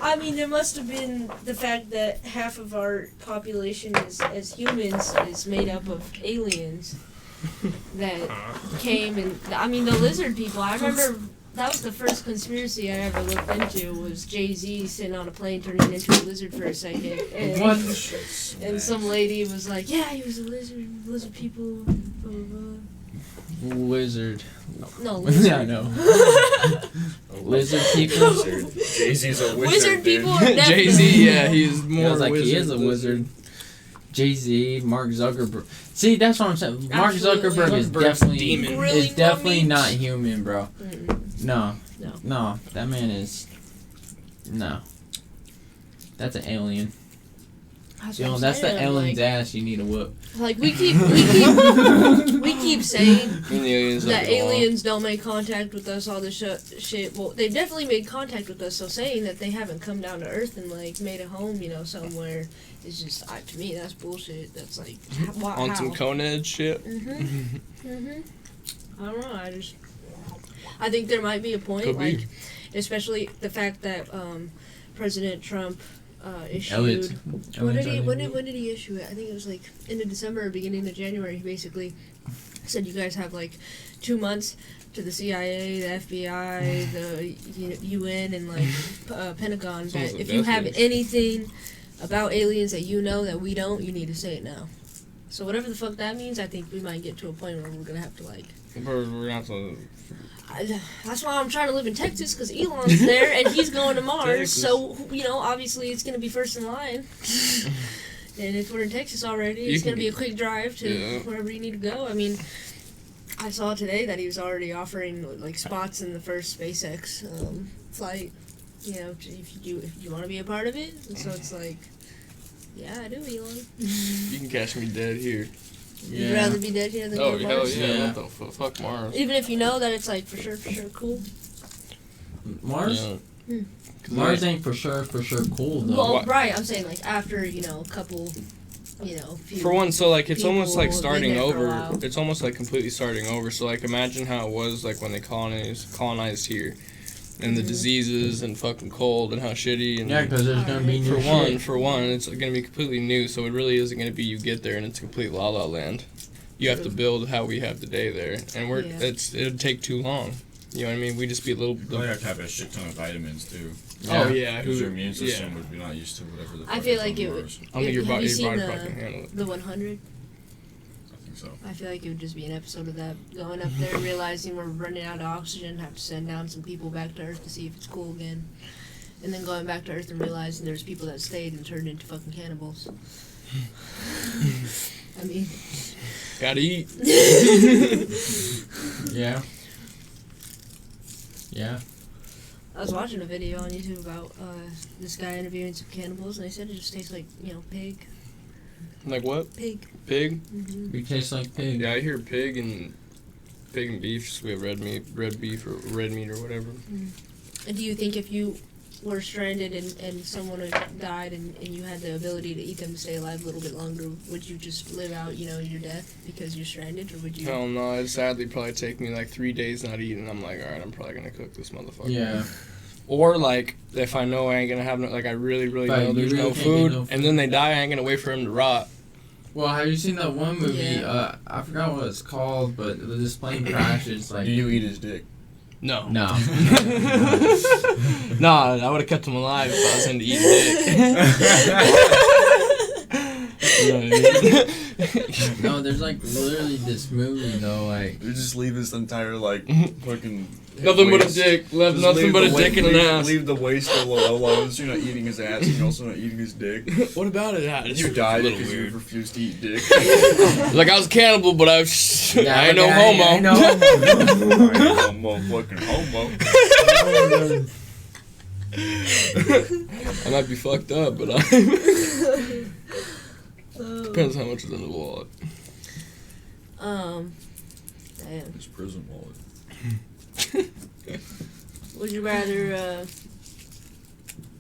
[SPEAKER 4] I mean, there must have been the fact that half of our population as humans is made up of aliens that came and I mean the lizard people. I remember that was the first conspiracy I ever looked into was Jay-Z sitting on a plane turning into a lizard for a second. And,
[SPEAKER 3] What?
[SPEAKER 4] and some lady was like, "Yeah, he was a lizard people." Blah, blah, blah.
[SPEAKER 3] Lizard.
[SPEAKER 4] No, lizard.
[SPEAKER 3] Yeah, I know. Lizard people.
[SPEAKER 2] Jay-Z's a wizard.
[SPEAKER 4] Wizard
[SPEAKER 2] dude.
[SPEAKER 4] people are definitely.
[SPEAKER 1] Jay-Z, yeah, he's
[SPEAKER 3] I
[SPEAKER 1] more
[SPEAKER 3] was like,
[SPEAKER 1] wizard.
[SPEAKER 3] he is a wizard. Jay-Z, Mark Zuckerberg. See, that's what I'm saying. Mark
[SPEAKER 4] Absolutely.
[SPEAKER 3] Zuckerberg is
[SPEAKER 1] Zuckerberg's
[SPEAKER 3] definitely
[SPEAKER 1] demon.
[SPEAKER 4] Really
[SPEAKER 3] is definitely
[SPEAKER 4] mummies?
[SPEAKER 3] not human, bro.
[SPEAKER 4] Mm-mm.
[SPEAKER 3] No.
[SPEAKER 4] No.
[SPEAKER 3] No, that man is. No. That's an alien.
[SPEAKER 4] That's
[SPEAKER 3] You
[SPEAKER 4] what
[SPEAKER 3] know,
[SPEAKER 4] I'm
[SPEAKER 3] that's the
[SPEAKER 4] saying,
[SPEAKER 3] alien's ass you need to whoop.
[SPEAKER 4] Like we keep saying
[SPEAKER 1] And the aliens
[SPEAKER 4] that
[SPEAKER 1] don't belong.
[SPEAKER 4] aliens don't make contact with us, all this shit. Well, they've definitely made contact with us. So saying that they haven't come down to Earth and like made a home, somewhere, is just to me that's bullshit. That's like
[SPEAKER 1] On some Conehead shit.
[SPEAKER 4] I don't know. I think there might be a point,
[SPEAKER 1] Could be.
[SPEAKER 4] like especially the fact that President Trump issued.
[SPEAKER 3] Elliot.
[SPEAKER 4] When did he issue it? I think it was like end of December or beginning of January. He basically said you guys have like 2 months to the CIA, the FBI, the UN, and like Pentagon
[SPEAKER 1] It's
[SPEAKER 4] that
[SPEAKER 1] almost a
[SPEAKER 4] if you
[SPEAKER 1] death
[SPEAKER 4] have
[SPEAKER 1] wish.
[SPEAKER 4] anything about aliens that you know that we don't, you need to say it now. So whatever the fuck that means, I think we might get to a point where we're gonna have to like.
[SPEAKER 1] We're gonna have to.
[SPEAKER 4] That's why I'm trying to live in Texas, because Elon's there and he's going to Mars.
[SPEAKER 1] Texas.
[SPEAKER 4] So, obviously it's going to be first in line. And if we're in Texas already, it's going to be a quick drive to wherever you need to go. I mean, I saw today that he was already offering like spots in the first SpaceX flight. If you want to be a part of it. And so it's like, yeah, I do, Elon.
[SPEAKER 1] You can catch me dead here.
[SPEAKER 4] You'd rather be dead here than
[SPEAKER 1] Oh,
[SPEAKER 4] go to
[SPEAKER 1] hell
[SPEAKER 4] Mars?
[SPEAKER 1] yeah.
[SPEAKER 3] Yeah.
[SPEAKER 1] What the fuck Mars?
[SPEAKER 4] Even if you know that it's like for sure cool.
[SPEAKER 3] Mars?
[SPEAKER 1] Yeah.
[SPEAKER 3] Mars ain't for sure cool though.
[SPEAKER 4] Well,
[SPEAKER 1] What?
[SPEAKER 4] right. I'm saying like after a couple, few.
[SPEAKER 1] For one, so like it's
[SPEAKER 4] people
[SPEAKER 1] almost like
[SPEAKER 4] been
[SPEAKER 1] starting
[SPEAKER 4] there for a
[SPEAKER 1] over.
[SPEAKER 4] while.
[SPEAKER 1] It's almost like completely starting over. So like imagine how it was like when they colonized here, and the diseases and fucking cold and how shitty and
[SPEAKER 3] Yeah, because there's gonna be new
[SPEAKER 1] for one, it's gonna be completely new. So it really isn't gonna be you get there and it's a complete la la land. You have to build how we have today there, and it'd take too long. You know what I mean? We just be a little.
[SPEAKER 2] You probably have to have a shit ton of vitamins too.
[SPEAKER 1] Oh yeah,
[SPEAKER 2] Because your immune system would be not used to whatever the fuck
[SPEAKER 4] I feel
[SPEAKER 2] is
[SPEAKER 4] like
[SPEAKER 2] on
[SPEAKER 4] it would.
[SPEAKER 2] Mars.
[SPEAKER 1] I don't think your
[SPEAKER 4] Have
[SPEAKER 1] body
[SPEAKER 4] you seen
[SPEAKER 1] fucking handle it.
[SPEAKER 4] the 100?
[SPEAKER 2] I think so.
[SPEAKER 4] I feel like it would just be an episode of that going up there, realizing we're running out of oxygen, have to send down some people back to Earth to see if it's cool again, and then going back to Earth and realizing there's people that stayed and turned into fucking cannibals. I mean.
[SPEAKER 1] Gotta eat.
[SPEAKER 3] Yeah. Yeah.
[SPEAKER 4] I was watching a video on YouTube about this guy interviewing some cannibals, and they said it just tastes like, pig.
[SPEAKER 1] Like what?
[SPEAKER 4] Pig.
[SPEAKER 1] Pig?
[SPEAKER 4] Mm-hmm.
[SPEAKER 3] We taste like pig.
[SPEAKER 1] Yeah, I hear pig and beef. Just we have red beef or red meat or whatever.
[SPEAKER 4] And do you think if you were stranded and someone had died and you had the ability to eat them to stay alive a little bit longer, would you just live out, your death because you're stranded, or would you?
[SPEAKER 1] Hell no, it'd sadly probably take me like 3 days not eating. I'm like, alright, I'm probably gonna cook this motherfucker.
[SPEAKER 3] Yeah.
[SPEAKER 1] Or like, if I know I ain't gonna have no, like I really
[SPEAKER 3] Right,
[SPEAKER 1] know
[SPEAKER 3] you
[SPEAKER 1] there's
[SPEAKER 3] really
[SPEAKER 1] no
[SPEAKER 3] can't get
[SPEAKER 1] food,
[SPEAKER 3] no food.
[SPEAKER 1] and then they die, I ain't gonna wait for him to rot.
[SPEAKER 3] Well, have you seen that one movie?
[SPEAKER 4] Yeah.
[SPEAKER 3] I forgot what it's called, but this plane crashes. Like,
[SPEAKER 2] Do you eat his dick?
[SPEAKER 1] No.
[SPEAKER 3] No.
[SPEAKER 1] Nah, I would have kept him alive if I was into eating dick.
[SPEAKER 3] No, there's like literally this movie though, like
[SPEAKER 2] You just leave his entire like fucking
[SPEAKER 1] Nothing but a
[SPEAKER 2] waist.
[SPEAKER 1] dick. Left
[SPEAKER 2] Just
[SPEAKER 1] nothing
[SPEAKER 2] leave
[SPEAKER 1] but a
[SPEAKER 2] the
[SPEAKER 1] dick and an ass.
[SPEAKER 2] Leave the waist alone. So you're not eating his ass, and you're also not eating his dick.
[SPEAKER 1] What about it? It's
[SPEAKER 2] You
[SPEAKER 1] a
[SPEAKER 2] died
[SPEAKER 1] little
[SPEAKER 2] because you
[SPEAKER 1] weird.
[SPEAKER 2] refused to eat dick.
[SPEAKER 1] Like I was a cannibal, but I ain't no homo.
[SPEAKER 3] I know.
[SPEAKER 2] I ain't no motherfucking homo.
[SPEAKER 1] I might be fucked up, but I depends how much is in the wallet.
[SPEAKER 4] Damn.
[SPEAKER 2] His prison wallet.
[SPEAKER 4] Would you rather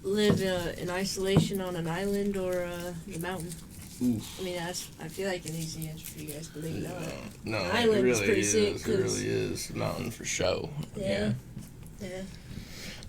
[SPEAKER 4] live in isolation on an island or the mountain?
[SPEAKER 1] Oof.
[SPEAKER 4] I mean, I feel like an easy answer for you guys, but maybe not.
[SPEAKER 1] No, it
[SPEAKER 4] Island is
[SPEAKER 1] really
[SPEAKER 4] pretty
[SPEAKER 1] is.
[SPEAKER 4] sick,
[SPEAKER 1] It
[SPEAKER 4] 'cause-
[SPEAKER 1] really is. Mountain for show.
[SPEAKER 3] Yeah.
[SPEAKER 4] Yeah.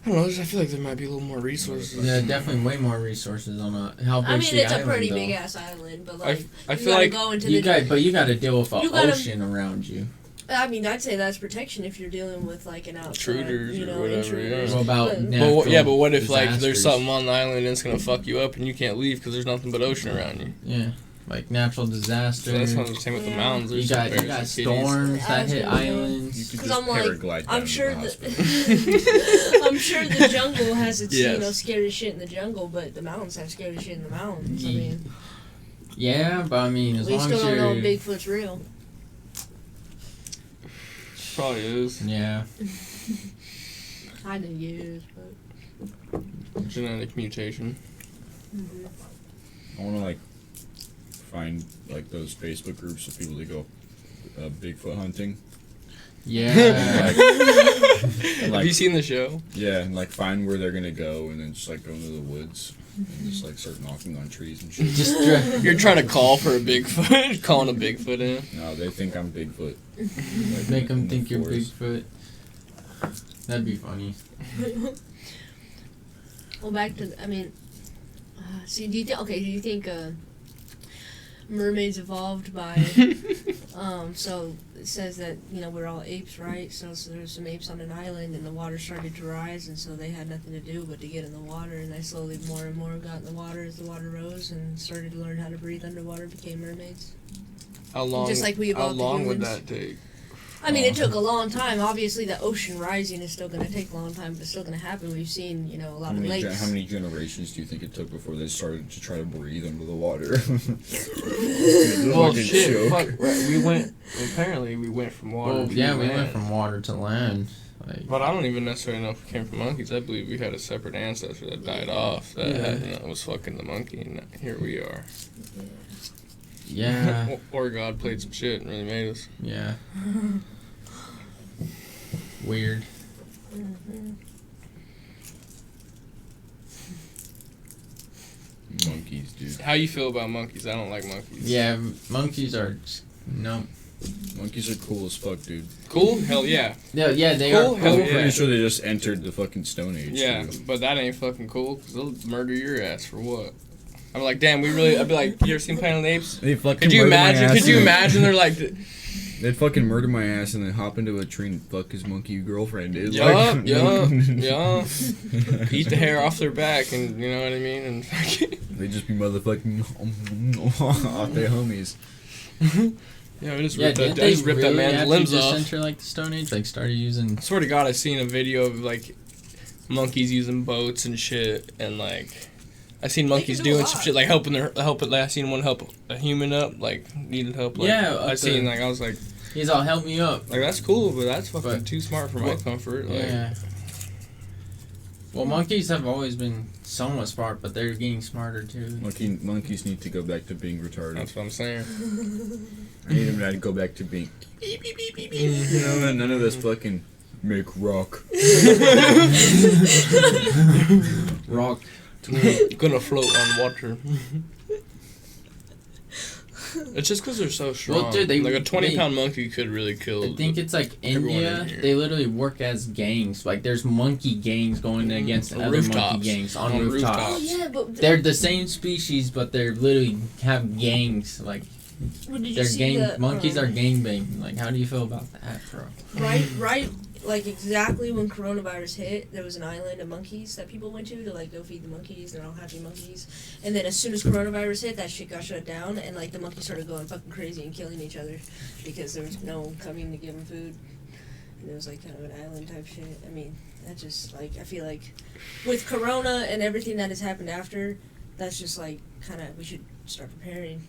[SPEAKER 1] I don't know. I feel like there might be a little more resources.
[SPEAKER 3] Yeah, definitely way more resources on a how big
[SPEAKER 4] I mean,
[SPEAKER 3] the
[SPEAKER 4] it's a
[SPEAKER 3] island,
[SPEAKER 4] pretty
[SPEAKER 3] though.
[SPEAKER 4] big ass island, but like
[SPEAKER 1] I
[SPEAKER 4] you
[SPEAKER 1] feel
[SPEAKER 4] gotta
[SPEAKER 1] like
[SPEAKER 4] go into
[SPEAKER 3] You
[SPEAKER 4] the.
[SPEAKER 3] got, but you got to deal with an
[SPEAKER 4] You gotta-
[SPEAKER 3] ocean around you.
[SPEAKER 4] I mean, I'd say that's protection if you're dealing with like an outside,
[SPEAKER 1] Intruders
[SPEAKER 4] you
[SPEAKER 1] or
[SPEAKER 4] know,
[SPEAKER 1] whatever,
[SPEAKER 4] intruders.
[SPEAKER 1] yeah.
[SPEAKER 3] What about
[SPEAKER 4] But-
[SPEAKER 3] natural
[SPEAKER 1] but what if like there's
[SPEAKER 3] disasters?
[SPEAKER 1] something on the island and it's gonna fuck you up and you can't leave because there's nothing but ocean around you?
[SPEAKER 3] Yeah, like natural
[SPEAKER 1] So
[SPEAKER 3] disasters.
[SPEAKER 1] that's what I'm saying with the
[SPEAKER 4] Yeah.
[SPEAKER 1] mountains.
[SPEAKER 3] you
[SPEAKER 1] There's
[SPEAKER 3] got
[SPEAKER 1] bears
[SPEAKER 3] you got
[SPEAKER 1] and kitties.
[SPEAKER 3] storms that
[SPEAKER 4] That's
[SPEAKER 3] hit
[SPEAKER 4] what I'm saying.
[SPEAKER 2] You
[SPEAKER 3] islands.
[SPEAKER 2] could
[SPEAKER 4] 'Cause
[SPEAKER 2] just
[SPEAKER 4] I'm like,
[SPEAKER 2] paraglide down
[SPEAKER 4] I'm
[SPEAKER 2] to
[SPEAKER 4] sure
[SPEAKER 2] the
[SPEAKER 4] that
[SPEAKER 2] hospital.
[SPEAKER 4] I'm sure the jungle has its
[SPEAKER 1] Yes.
[SPEAKER 4] you know scary shit in the jungle, but the mountains have scary shit in the mountains. I
[SPEAKER 3] Ye-
[SPEAKER 4] mean,
[SPEAKER 3] Yeah, but I mean, as
[SPEAKER 4] we
[SPEAKER 3] long
[SPEAKER 4] still
[SPEAKER 3] as
[SPEAKER 4] don't know
[SPEAKER 3] you're
[SPEAKER 4] if Bigfoot's real.
[SPEAKER 1] Probably is.
[SPEAKER 3] yeah,
[SPEAKER 4] I know he is, but
[SPEAKER 1] Genetic mutation.
[SPEAKER 2] I want to like find like those Facebook groups of people that go Bigfoot hunting.
[SPEAKER 3] yeah.
[SPEAKER 1] Have you seen the show?
[SPEAKER 2] Yeah, and like find where they're gonna go, and then just like go into the woods and just like start knocking on trees and shit.
[SPEAKER 3] Just
[SPEAKER 1] You're trying to call for a Bigfoot, calling a Bigfoot in.
[SPEAKER 2] No, they think I'm Bigfoot. Like,
[SPEAKER 3] make them
[SPEAKER 2] in the
[SPEAKER 3] think you're
[SPEAKER 2] forest.
[SPEAKER 3] Bigfoot. That'd be funny.
[SPEAKER 4] well, back to I mean, see, do you think mermaids evolved by so it says that you know we're all apes, right? So there's some apes on an island and the water started to rise, and so they had nothing to do but to get in the water, and they slowly more and more got in the water as the water rose and started to learn how to breathe underwater, became mermaids.
[SPEAKER 1] How long?
[SPEAKER 4] Just like we
[SPEAKER 1] How
[SPEAKER 4] evolved to
[SPEAKER 1] long would
[SPEAKER 4] humans.
[SPEAKER 1] that take?
[SPEAKER 4] I mean, it took a long time. Obviously, the ocean rising is still going to take a long time, but it's still going to happen. We've seen, you know, a lot of lakes.
[SPEAKER 2] How many generations do you think it took before they started to try to breathe under the water?
[SPEAKER 1] Well,
[SPEAKER 2] Fucking
[SPEAKER 1] shit.
[SPEAKER 2] joke.
[SPEAKER 1] Fuck. We went. Apparently, we went from water.
[SPEAKER 3] Well,
[SPEAKER 1] to
[SPEAKER 3] yeah, we
[SPEAKER 1] land.
[SPEAKER 3] went from water to land. Like,
[SPEAKER 1] But I don't even necessarily know if we came from monkeys. I believe we had a separate ancestor that died off that had, you know, was fucking the monkey, and here we are.
[SPEAKER 3] yeah,
[SPEAKER 1] Or God played some shit and really made us.
[SPEAKER 3] yeah. Weird.
[SPEAKER 2] Monkeys, dude.
[SPEAKER 1] How you feel about monkeys? I don't like monkeys.
[SPEAKER 3] Yeah, monkeys are no.
[SPEAKER 2] Monkeys are cool as fuck, dude.
[SPEAKER 1] Cool? Hell yeah.
[SPEAKER 3] Yeah, they
[SPEAKER 1] Cool?
[SPEAKER 3] are.
[SPEAKER 1] Hell
[SPEAKER 2] I'm
[SPEAKER 1] yeah.
[SPEAKER 2] pretty sure they just entered the fucking Stone Age.
[SPEAKER 1] Yeah,
[SPEAKER 2] dude.
[SPEAKER 1] but that ain't fucking cool because they'll murder your ass for what? I'm like, damn, we really. I'd be like, you ever seen Planet of the Apes?
[SPEAKER 2] They fucking
[SPEAKER 1] Could you
[SPEAKER 2] murder my
[SPEAKER 1] imagine?
[SPEAKER 2] ass
[SPEAKER 1] Could you
[SPEAKER 2] and-
[SPEAKER 1] imagine? They're like,
[SPEAKER 2] They'd fucking murder my ass and then hop into a tree and fuck his monkey girlfriend, dude.
[SPEAKER 1] yup,
[SPEAKER 2] Like-
[SPEAKER 1] yup, yup. Eat the hair off their back, and you know what I mean, and fucking.
[SPEAKER 2] They just be motherfucking off their homies.
[SPEAKER 1] Yeah, I just
[SPEAKER 3] Yeah,
[SPEAKER 1] ripped that.
[SPEAKER 3] didn't
[SPEAKER 1] I
[SPEAKER 3] they
[SPEAKER 1] just ripped
[SPEAKER 3] really
[SPEAKER 1] that man's
[SPEAKER 3] actually
[SPEAKER 1] limbs
[SPEAKER 3] just
[SPEAKER 1] off.
[SPEAKER 3] enter like the Stone Age? Like started using.
[SPEAKER 1] I swear to God, I seen a video of like monkeys using boats and shit, and like I seen monkeys
[SPEAKER 4] do a
[SPEAKER 1] doing some
[SPEAKER 4] lot.
[SPEAKER 1] shit like helping. I seen one help a human up, like needed help. Like,
[SPEAKER 3] Yeah,
[SPEAKER 1] I
[SPEAKER 3] up
[SPEAKER 1] seen
[SPEAKER 3] the-
[SPEAKER 1] like I was like
[SPEAKER 3] He's all help me up.
[SPEAKER 1] that's cool, but that's fucking
[SPEAKER 3] But-
[SPEAKER 1] too smart for my comfort. Like,
[SPEAKER 3] Yeah. Well, monkeys have always been somewhat smart, but they're getting smarter too.
[SPEAKER 2] Monkeys need to go back to being retarded.
[SPEAKER 1] that's what I'm saying.
[SPEAKER 2] I need them to go back to being beep, beep, beep, beep, beep. You know, and none of this fucking make rock.
[SPEAKER 3] Rock.
[SPEAKER 1] Gonna float on water. It's just because they're so strong.
[SPEAKER 3] Well, dude,
[SPEAKER 1] like a 20-pound monkey could really kill.
[SPEAKER 3] I think it's like
[SPEAKER 1] everyone
[SPEAKER 3] India.
[SPEAKER 1] in here.
[SPEAKER 3] They literally work as gangs. Like there's monkey gangs going against
[SPEAKER 1] On
[SPEAKER 3] other
[SPEAKER 1] rooftops.
[SPEAKER 3] monkey gangs on
[SPEAKER 1] On
[SPEAKER 3] rooftops.
[SPEAKER 4] Oh yeah, but
[SPEAKER 3] They're the same species, but they're literally have gangs. Like
[SPEAKER 4] did you
[SPEAKER 3] they're
[SPEAKER 4] see
[SPEAKER 3] gang
[SPEAKER 4] the,
[SPEAKER 3] monkeys are gang banging. Like how do you feel about that, bro?
[SPEAKER 4] right like exactly when coronavirus hit, there was an island of monkeys that people went to like go feed the monkeys. They're all happy monkeys. And then as soon as coronavirus hit, that shit got shut down, and like the monkeys started going fucking crazy and killing each other because there was no one coming to give them food. And it was like kind of an island type shit. I mean, that just like I feel like with corona and everything that has happened after, that's just like kind of we should start preparing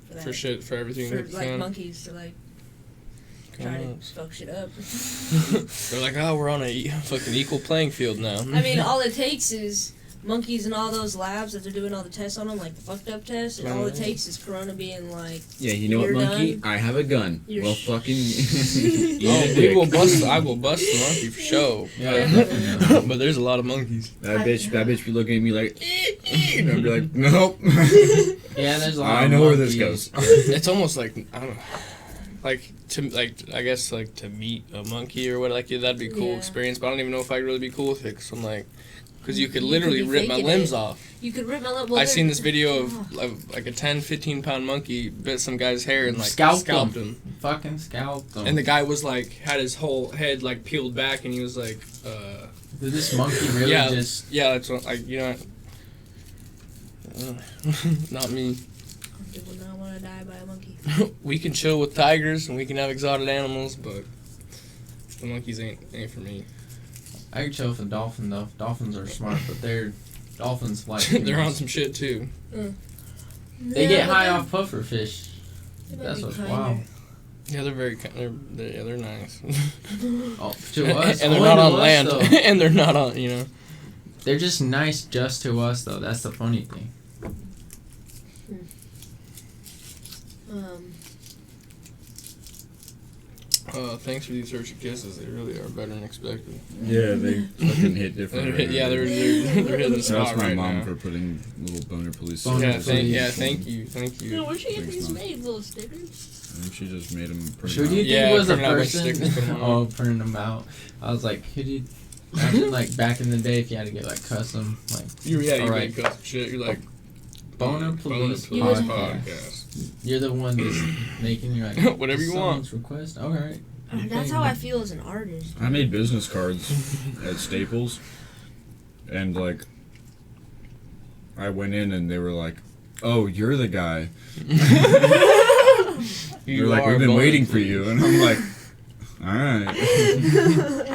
[SPEAKER 4] for that.
[SPEAKER 1] For shit, for everything.
[SPEAKER 4] For
[SPEAKER 1] that
[SPEAKER 4] like
[SPEAKER 1] can.
[SPEAKER 4] monkeys to like try to fuck shit up.
[SPEAKER 1] They're like, oh, we're on a fucking equal playing field now.
[SPEAKER 4] I mean, all it takes is monkeys in all those labs that they're doing all the tests on them, like the fucked up tests, and all it takes is corona being like,
[SPEAKER 2] Yeah, you know what,
[SPEAKER 4] You're
[SPEAKER 2] monkey?
[SPEAKER 4] done.
[SPEAKER 2] I have a gun.
[SPEAKER 4] You're
[SPEAKER 2] Well,
[SPEAKER 4] sh-
[SPEAKER 2] fucking.
[SPEAKER 1] Oh, we will bust. I will bust the monkey for sure.
[SPEAKER 3] Yeah.
[SPEAKER 1] But there's a lot of monkeys.
[SPEAKER 2] That bitch be looking at me like, and I'd be like, nope.
[SPEAKER 3] Yeah, there's a lot
[SPEAKER 2] I
[SPEAKER 3] of
[SPEAKER 2] know where this
[SPEAKER 3] monkeys.
[SPEAKER 2] goes.
[SPEAKER 1] It's almost like I don't know, like I guess like to meet a monkey or what, like yeah, that'd be a cool
[SPEAKER 4] Yeah.
[SPEAKER 1] experience. But I don't even know if I'd really be cool with it. Cause I'm like, because you could
[SPEAKER 4] You
[SPEAKER 1] literally
[SPEAKER 4] could be
[SPEAKER 1] rip my
[SPEAKER 4] faking
[SPEAKER 1] limbs
[SPEAKER 4] it.
[SPEAKER 1] off.
[SPEAKER 4] You could rip my lip. Well,
[SPEAKER 1] I seen this
[SPEAKER 4] they're-
[SPEAKER 1] video
[SPEAKER 4] Oh.
[SPEAKER 1] of like a 10, 15 pound monkey bit some guy's hair and like
[SPEAKER 3] Scalped
[SPEAKER 1] scalped
[SPEAKER 3] him.
[SPEAKER 1] him.
[SPEAKER 3] Fucking scalped them.
[SPEAKER 1] And the guy was like had his whole head like peeled back and he was like,
[SPEAKER 3] Did this monkey really
[SPEAKER 1] yeah,
[SPEAKER 3] just...
[SPEAKER 1] yeah, that's what like you know. Not me.
[SPEAKER 4] I would not want to die by a monkey.
[SPEAKER 1] We can chill with tigers and we can have exotic animals, but the monkeys ain't for me.
[SPEAKER 3] I could chill with a dolphin, though. Dolphins are smart, but dolphins like...
[SPEAKER 1] They're on some shit too.
[SPEAKER 3] They get high off puffer fish. That's what's wild.
[SPEAKER 1] Yeah, they're very they're nice.
[SPEAKER 3] Oh, to us,
[SPEAKER 1] and they're
[SPEAKER 3] only
[SPEAKER 1] not
[SPEAKER 3] to
[SPEAKER 1] on
[SPEAKER 3] us,
[SPEAKER 1] land,
[SPEAKER 3] though.
[SPEAKER 1] and they're not on, you know.
[SPEAKER 3] They're just nice just to us, though. That's the funny thing.
[SPEAKER 1] Thanks for these Hershey Kisses. They really are better than expected.
[SPEAKER 2] Yeah, they fucking hit different.
[SPEAKER 1] Yeah, they're hitting the
[SPEAKER 2] Shout out
[SPEAKER 1] spot
[SPEAKER 2] to my
[SPEAKER 1] right
[SPEAKER 2] mom
[SPEAKER 1] now.
[SPEAKER 2] for putting little boner police.
[SPEAKER 3] Boner
[SPEAKER 1] Yeah,
[SPEAKER 3] police.
[SPEAKER 1] thank you.
[SPEAKER 4] No, where'd she get
[SPEAKER 2] Thanks,
[SPEAKER 4] these
[SPEAKER 2] Mom.
[SPEAKER 4] made? Little stickers?
[SPEAKER 2] I think she just made them pretty.
[SPEAKER 3] Who do you think
[SPEAKER 1] Yeah,
[SPEAKER 3] was a
[SPEAKER 1] printing out a bunch of
[SPEAKER 3] person?
[SPEAKER 1] stickers, put 'em on.
[SPEAKER 3] Oh, printing them out. I was like, who do you... Imagine, like, back in the day, if you had to get, like, custom, like...
[SPEAKER 1] You
[SPEAKER 3] Alright.
[SPEAKER 1] make custom shit. You're like
[SPEAKER 3] Boner Police
[SPEAKER 4] You would-
[SPEAKER 1] podcast.
[SPEAKER 3] You're the one that's making, you're like...
[SPEAKER 1] Whatever you want.
[SPEAKER 3] someone's request? Alright.
[SPEAKER 4] That's how I feel as an artist.
[SPEAKER 2] I made business cards at Staples, and like, I went in and they were like, "Oh, you're the guy." They're like, "We've been waiting for you," and I'm like, "All right."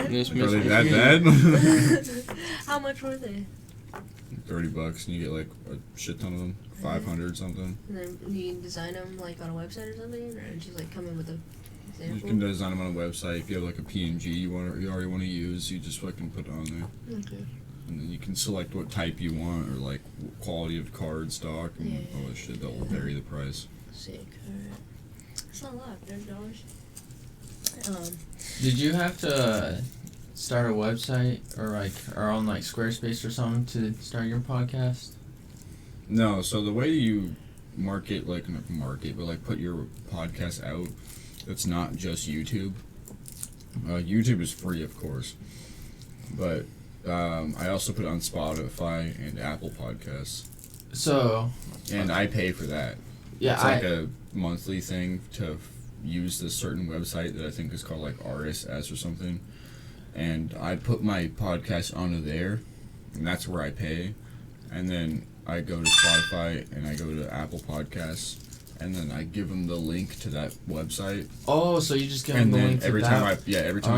[SPEAKER 1] This
[SPEAKER 2] Really
[SPEAKER 1] Miss-
[SPEAKER 2] that bad?
[SPEAKER 4] How much were they?
[SPEAKER 2] $30 and you get like a shit ton of them. 500 something.
[SPEAKER 4] And then you design them like on a website or something, or did you like come in with a
[SPEAKER 2] You
[SPEAKER 4] example?
[SPEAKER 2] can design them on a website. If you have like a PNG you already want to use, you just fucking put it on there,
[SPEAKER 4] Okay.
[SPEAKER 2] and then you can select what type you want or like quality of card stock and
[SPEAKER 4] Yeah.
[SPEAKER 2] all that shit. That will vary the price.
[SPEAKER 4] Sick. Alright. It's not a lot. $30.
[SPEAKER 3] Did you have to start a website or on like Squarespace or something to start your podcast?
[SPEAKER 2] No, so the way you market, like not market, but like put your podcast out, it's not just YouTube. YouTube is free, of course, but I also put it on Spotify and Apple Podcasts,
[SPEAKER 3] So,
[SPEAKER 2] and I pay for that.
[SPEAKER 3] yeah,
[SPEAKER 2] It's like a monthly thing to use this certain website that I think is called like RSS or something, and I put my podcast onto there, and that's where I pay, and then I go to Spotify and I go to Apple Podcasts, and then I give them the link to that website,
[SPEAKER 3] oh, so you just give them
[SPEAKER 2] and
[SPEAKER 3] the
[SPEAKER 2] then
[SPEAKER 3] link to
[SPEAKER 2] every
[SPEAKER 3] that?
[SPEAKER 2] time I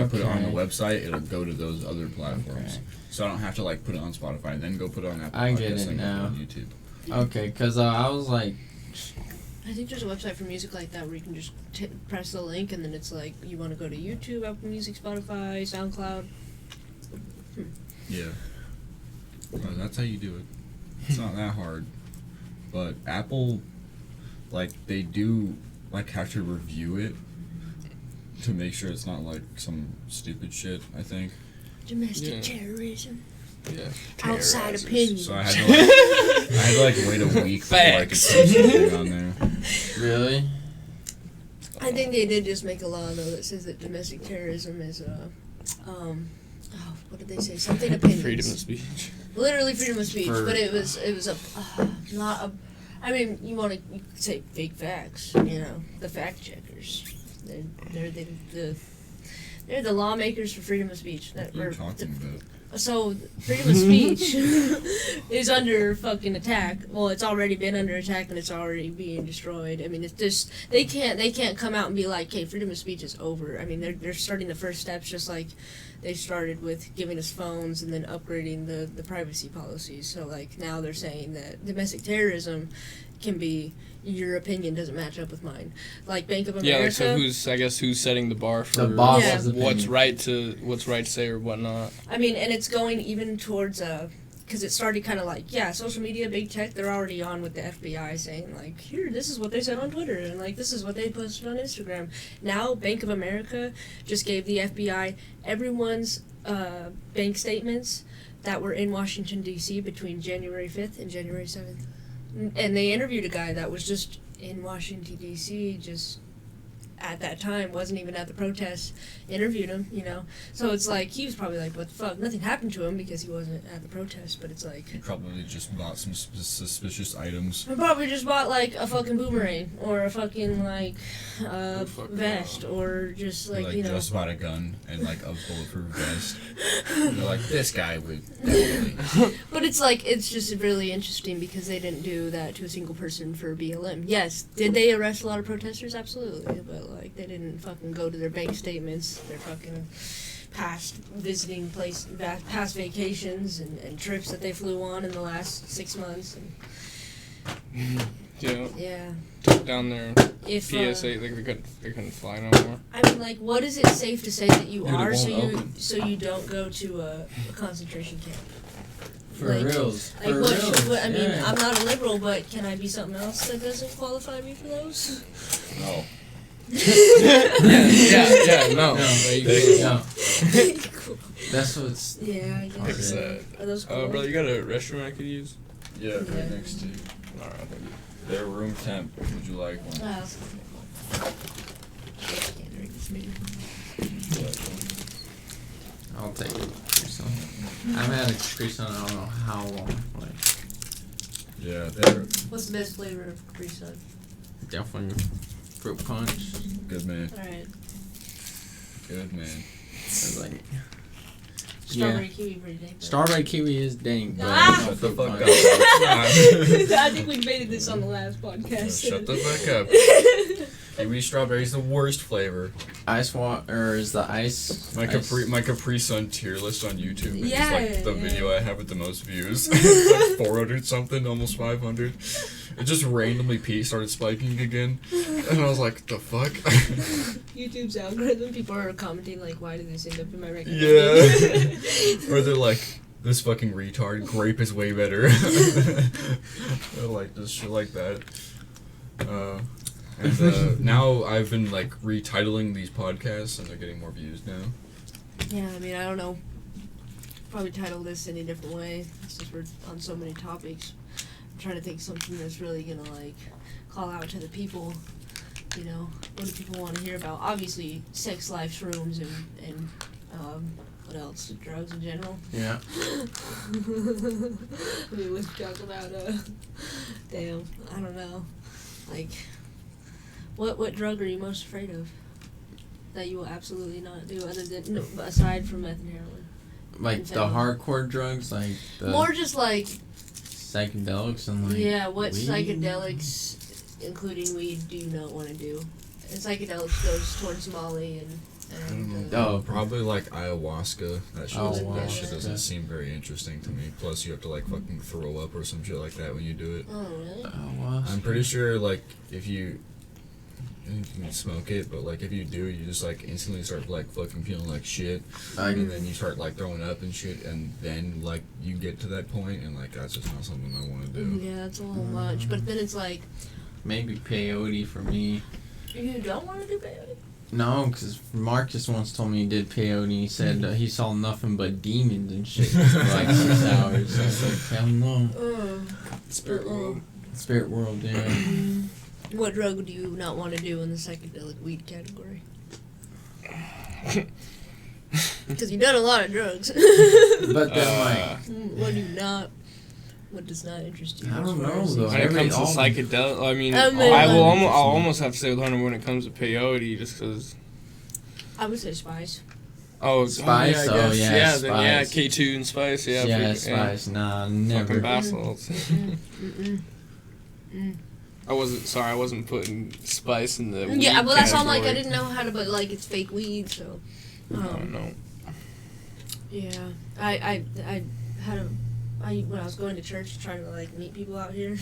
[SPEAKER 2] put it on the
[SPEAKER 3] Okay.
[SPEAKER 2] website, it'll go to those other platforms.
[SPEAKER 3] Okay.
[SPEAKER 2] So I don't have to like put it on Spotify and then go put it on Apple
[SPEAKER 3] I
[SPEAKER 2] Podcasts
[SPEAKER 3] get it
[SPEAKER 2] and go put
[SPEAKER 3] now.
[SPEAKER 2] on YouTube.
[SPEAKER 3] Okay, because I was like,
[SPEAKER 4] I think there's a website for music like that where you can just press the link and then it's like you want to go to YouTube, Apple Music, Spotify, SoundCloud.
[SPEAKER 2] Yeah. That's how you do it. It's not that hard. But Apple, like, they do, like, have to review it to make sure it's not, like, some stupid shit, I think.
[SPEAKER 4] Domestic
[SPEAKER 1] Yeah.
[SPEAKER 4] terrorism.
[SPEAKER 1] Yeah.
[SPEAKER 4] Outside
[SPEAKER 1] Terrorizers.
[SPEAKER 4] opinion.
[SPEAKER 2] So I had to, like, wait a week before I could
[SPEAKER 1] Facts.
[SPEAKER 2] put something on there.
[SPEAKER 3] really?
[SPEAKER 4] I think they did just make a law though that says that domestic terrorism is what did they say? Something opinions.
[SPEAKER 1] Freedom of speech.
[SPEAKER 4] Literally freedom of speech,
[SPEAKER 3] For-
[SPEAKER 4] but it was not a. I mean, you could say fake facts. You know, the fact checkers. They're They're the lawmakers for freedom of speech.
[SPEAKER 2] What are you talking about?
[SPEAKER 4] So freedom of speech is under fucking attack. Well, it's already been under attack and it's already being destroyed. I mean, it's just they can't come out and be like, "Okay, freedom of speech is over." I mean, they're starting the first steps just like they started with giving us phones and then upgrading the privacy policies. So like now they're saying that domestic terrorism can be your opinion doesn't match up with mine. Like Bank of America.
[SPEAKER 1] Yeah, like so who's setting the bar for
[SPEAKER 3] The boss's
[SPEAKER 1] what's
[SPEAKER 3] opinion.
[SPEAKER 1] what's right to say or whatnot.
[SPEAKER 4] I mean, and it's going even towards because it started kind of like, social media, big tech, they're already on with the FBI saying, like, here, this is what they said on Twitter, and, like, this is what they posted on Instagram. Now, Bank of America just gave the FBI everyone's bank statements that were in Washington, D.C. between January 5th and January 7th. And they interviewed a guy that was just in Washington, D.C., just at that time, wasn't even at the protest, interviewed him, So it's like, he was probably like, what the fuck? Nothing happened to him because he wasn't at the protest, but it's like...
[SPEAKER 2] He probably just bought some suspicious items.
[SPEAKER 4] I probably just bought, like, a fucking boomerang, or a fucking, like, vest, or just, like,
[SPEAKER 2] just bought a gun and, like, a bulletproof vest. And they're like, this guy would definitely...
[SPEAKER 4] But it's like, it's just really interesting because they didn't do that to a single person for BLM. Yes, did they arrest a lot of protesters? Absolutely, but, like, they didn't fucking go to their bank statements, their fucking past visiting place, past vacations and trips that they flew on in the last 6 months. And yeah.
[SPEAKER 1] Took down their
[SPEAKER 4] If
[SPEAKER 1] PSA, like they couldn't fly no more.
[SPEAKER 4] I mean, like, what is it safe to say that you
[SPEAKER 2] Dude, it
[SPEAKER 4] are,
[SPEAKER 2] won't
[SPEAKER 4] so you don't go to a concentration camp?
[SPEAKER 3] For
[SPEAKER 4] Like,
[SPEAKER 3] reals.
[SPEAKER 4] Like,
[SPEAKER 3] For
[SPEAKER 4] what?
[SPEAKER 3] reals.
[SPEAKER 4] I mean,
[SPEAKER 3] yeah.
[SPEAKER 4] I'm not a liberal, but can I be something else that doesn't qualify me for those?
[SPEAKER 2] No.
[SPEAKER 1] No.
[SPEAKER 3] No.
[SPEAKER 4] Cool.
[SPEAKER 3] That's what's.
[SPEAKER 4] Yeah, I guess.
[SPEAKER 3] Okay.
[SPEAKER 4] Are those cool?
[SPEAKER 1] Brother, you got a restroom I could use?
[SPEAKER 2] Yeah,
[SPEAKER 4] Yeah.
[SPEAKER 2] right next to you.
[SPEAKER 1] Alright, thank you.
[SPEAKER 2] They're room temp. Would you like one?
[SPEAKER 4] That's can't drink this beer.
[SPEAKER 3] I'll take it. So, I've had a Capri Sun I don't know how long. Like,
[SPEAKER 2] Yeah, they're
[SPEAKER 4] What's the best flavor of Capri Sun?
[SPEAKER 3] definitely fruit punch.
[SPEAKER 2] good, man.
[SPEAKER 4] Alright.
[SPEAKER 2] Good, man.
[SPEAKER 3] It's like,
[SPEAKER 4] Strawberry kiwi pretty dank.
[SPEAKER 3] strawberry kiwi is dank, but
[SPEAKER 4] Ah!
[SPEAKER 3] no
[SPEAKER 2] Shut the
[SPEAKER 3] fruit
[SPEAKER 2] fuck
[SPEAKER 3] punch.
[SPEAKER 2] up.
[SPEAKER 4] I think we debated this on the last podcast.
[SPEAKER 2] Shut the fuck up. Kiwi strawberry is the worst flavor.
[SPEAKER 3] Ice water is the ice.
[SPEAKER 2] My
[SPEAKER 3] ice.
[SPEAKER 2] Capri Sun tier list on YouTube is
[SPEAKER 4] Yeah,
[SPEAKER 2] like the
[SPEAKER 4] yeah.
[SPEAKER 2] video I have with the most views. It's like 400 something, almost 500. It just randomly started spiking again, and I was like, the fuck?
[SPEAKER 4] YouTube's algorithm, people are commenting like, why did this end up in my recommended?
[SPEAKER 2] Yeah. Or they're like, this fucking retard, grape is way better. They're like, just shit like that. And now I've been like retitling these podcasts and they're getting more views now.
[SPEAKER 4] Yeah, I mean, I don't know. Probably title this any different way since we're on so many topics. I'm trying to think of something that's really gonna like call out to the people. What do people want to hear about? Obviously, sex life, shrooms, and what else? Drugs in general.
[SPEAKER 3] Yeah.
[SPEAKER 4] I mean, let's talk about damn, I don't know, like, what drug are you most afraid of that you will absolutely not do other than aside from meth and heroin?
[SPEAKER 3] Like the
[SPEAKER 4] Fentanyl.
[SPEAKER 3] hardcore drugs, like the
[SPEAKER 4] More just like
[SPEAKER 3] psychedelics and like
[SPEAKER 4] what
[SPEAKER 3] weed.
[SPEAKER 4] psychedelics, including weed, do you not want to do? And psychedelics goes towards Molly and
[SPEAKER 3] Oh,
[SPEAKER 2] Probably like ayahuasca. That shit
[SPEAKER 3] Ayahuasca.
[SPEAKER 2] doesn't seem very interesting to me. Plus, you have to like fucking throw up or some shit like that when you do it.
[SPEAKER 4] oh really?
[SPEAKER 2] I'm pretty sure like if you can smoke it, but like if you do, you just like instantly start like fucking feeling like shit, and then you start like throwing up and shit, and then like you get to that point, and like that's just not something I want to do.
[SPEAKER 4] Yeah, it's a little much. But then it's like,
[SPEAKER 3] maybe peyote for me.
[SPEAKER 4] you don't want to do peyote?
[SPEAKER 3] No, because Marcus once told me he did peyote. He said he saw nothing but demons and shit for like 6 hours. I was like, hell no.
[SPEAKER 1] Spirit world.
[SPEAKER 3] Spirit world, yeah.
[SPEAKER 4] What drug do you not want to do in the psychedelic weed category? Because you've done a lot of drugs.
[SPEAKER 3] But then
[SPEAKER 4] What does not interest you?
[SPEAKER 3] I don't
[SPEAKER 4] as far
[SPEAKER 3] know,
[SPEAKER 4] as
[SPEAKER 3] though.
[SPEAKER 4] these-
[SPEAKER 1] When it comes to
[SPEAKER 3] all-
[SPEAKER 1] psychedelic, I mean,
[SPEAKER 4] I mean,
[SPEAKER 1] I'll almost have to say with Hunter when it comes to peyote, just because.
[SPEAKER 4] I would say spice.
[SPEAKER 1] Oh,
[SPEAKER 3] Spice?
[SPEAKER 1] Oh, yeah, I
[SPEAKER 3] Oh,
[SPEAKER 1] guess.
[SPEAKER 3] yeah,
[SPEAKER 1] Then yeah,
[SPEAKER 3] Spice.
[SPEAKER 1] K2 and Spice. Yeah,
[SPEAKER 3] Yeah,
[SPEAKER 1] freaking-
[SPEAKER 3] Spice. Nah,
[SPEAKER 1] Fucking
[SPEAKER 3] never.
[SPEAKER 1] bath salts.
[SPEAKER 4] Mm-mm.
[SPEAKER 1] I wasn't putting Spice in the weed
[SPEAKER 4] Yeah, well, that's why I'm like, I
[SPEAKER 1] category.
[SPEAKER 4] didn't know how to, but like, it's fake weed, so.
[SPEAKER 1] No.
[SPEAKER 4] Yeah, I had when I was going to church trying to like meet people out here,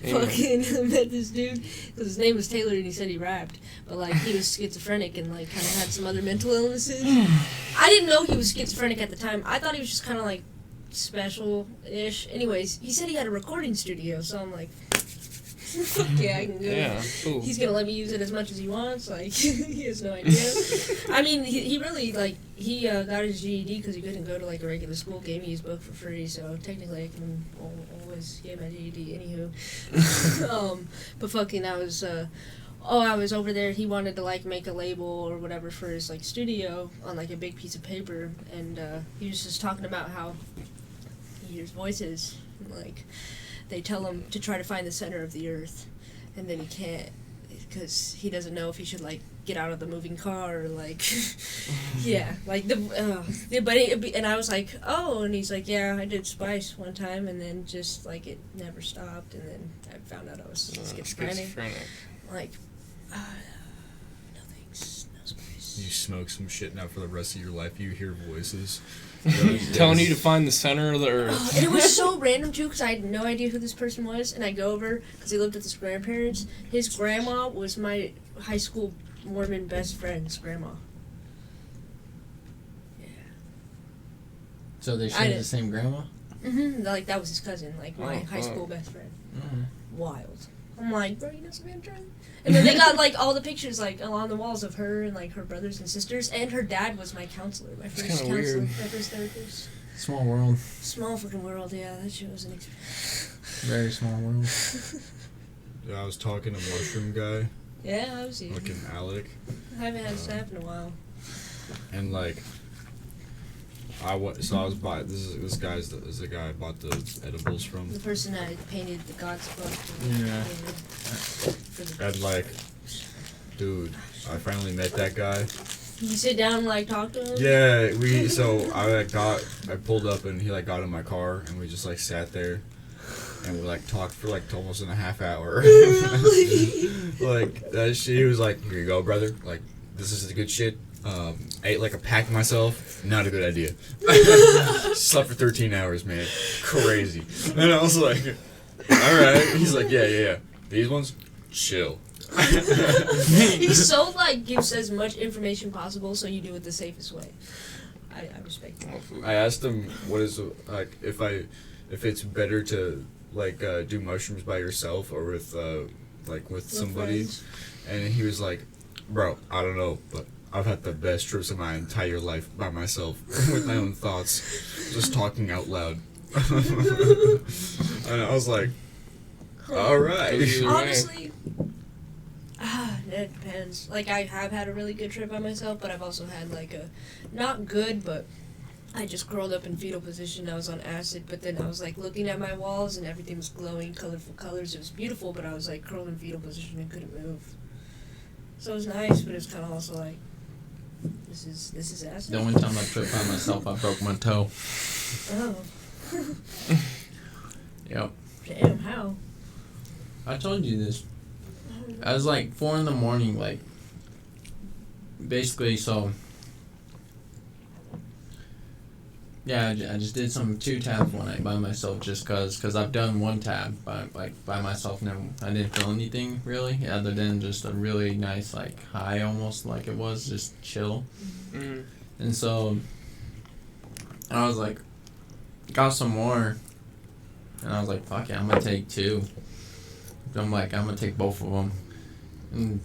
[SPEAKER 4] fucking met this dude because his name was Taylor and he said he rapped, but like he was schizophrenic and like kind of had some other mental illnesses. I didn't know he was schizophrenic at the time. I thought he was just kind of like special-ish. Anyways, he said he had a recording studio, so I'm like, fuck yeah, I can go.
[SPEAKER 1] Yeah, cool.
[SPEAKER 4] He's gonna let me use it as much as he wants. Like he has no idea. I mean, he really like he got his GED because he couldn't go to like a regular school. Gave me his book for free, so technically I can always get my GED. Anywho, but fucking I was over there. He wanted to like make a label or whatever for his like studio on like a big piece of paper, and he was just talking about how he hears voices like. They tell him to try to find the center of the earth, and then he can't because he doesn't know if he should like get out of the moving car or like yeah like and I was like, oh, and he's like, yeah, I did Spice one time, and then just like it never stopped, and then I found out I was schizophrenic. Like no thanks, no Spice.
[SPEAKER 2] You smoke some shit now for the rest of your life. You hear voices.
[SPEAKER 1] Telling you to find the center of the earth.
[SPEAKER 4] And it was so random too because I had no idea who this person was, and I go over because he lived with his grandparents. His grandma was my high school Mormon best friend's grandma. Yeah.
[SPEAKER 3] So they share the same grandma?
[SPEAKER 4] Like that was his cousin, like my high school best friend. Wild. I'm like, bro, you know Samantha Trent? And then they got like all the pictures like along the walls of her and like her brothers and sisters, and her dad was my counselor, my first counselor,
[SPEAKER 1] weird.
[SPEAKER 4] my first therapist.
[SPEAKER 3] Small world.
[SPEAKER 4] Small fucking world, yeah. That shit was an experience.
[SPEAKER 3] Very small world.
[SPEAKER 2] Yeah, I was talking to Mushroom Guy,
[SPEAKER 4] Yeah, I was here.
[SPEAKER 2] fucking Alec,
[SPEAKER 4] I haven't had snap in a while.
[SPEAKER 2] and like, I was by this guy's is the guy I bought the edibles from.
[SPEAKER 4] The person I painted the God's book.
[SPEAKER 3] Yeah.
[SPEAKER 2] And like, dude, I finally met that guy.
[SPEAKER 4] You sit down and like talk to him?
[SPEAKER 2] Yeah, I pulled up and he like got in my car and we just like sat there and we like talked for like almost in a half hour. Like that shit, he was like, here you go, brother. Like, this is the good shit. Ate like a pack myself. Not a good idea. Slept for 13 hours, man. Crazy. And I was like, alright. He's like, yeah. These ones, chill.
[SPEAKER 4] He's so like gives as much information possible, so you do it the safest way. I respect that.
[SPEAKER 2] I asked him what is like if it's better to like do mushrooms by yourself or with somebody,
[SPEAKER 4] friends.
[SPEAKER 2] and he was like, bro, I don't know, but I've had the best trips of my entire life by myself with my own thoughts, just talking out loud. And I was like, all right.
[SPEAKER 4] Honestly, it depends. Like, I have had a really good trip by myself, but I've also had, like, a... Not good, but I just curled up in fetal position. I was on acid, but then I was, like, looking at my walls, and everything was glowing, colorful colors. It was beautiful, but I was, like, curled in fetal position and couldn't move. So it was nice, but it was kind of also, like, this is acid.
[SPEAKER 3] The only time I tripped by myself, I broke my toe.
[SPEAKER 4] Oh.
[SPEAKER 3] Yep.
[SPEAKER 4] Damn, how?
[SPEAKER 3] I told you this. I was like 4 a.m, like, basically, so, yeah, I just did some 2 tabs one night by myself just cause I've done 1 tab by myself. Never, I didn't feel anything really other than just a really nice like high, almost like it was just chill.
[SPEAKER 1] Mm.
[SPEAKER 3] And so I was like, got some more, and I was like, fuck it, I'm gonna take 2. I'm gonna take both of them. And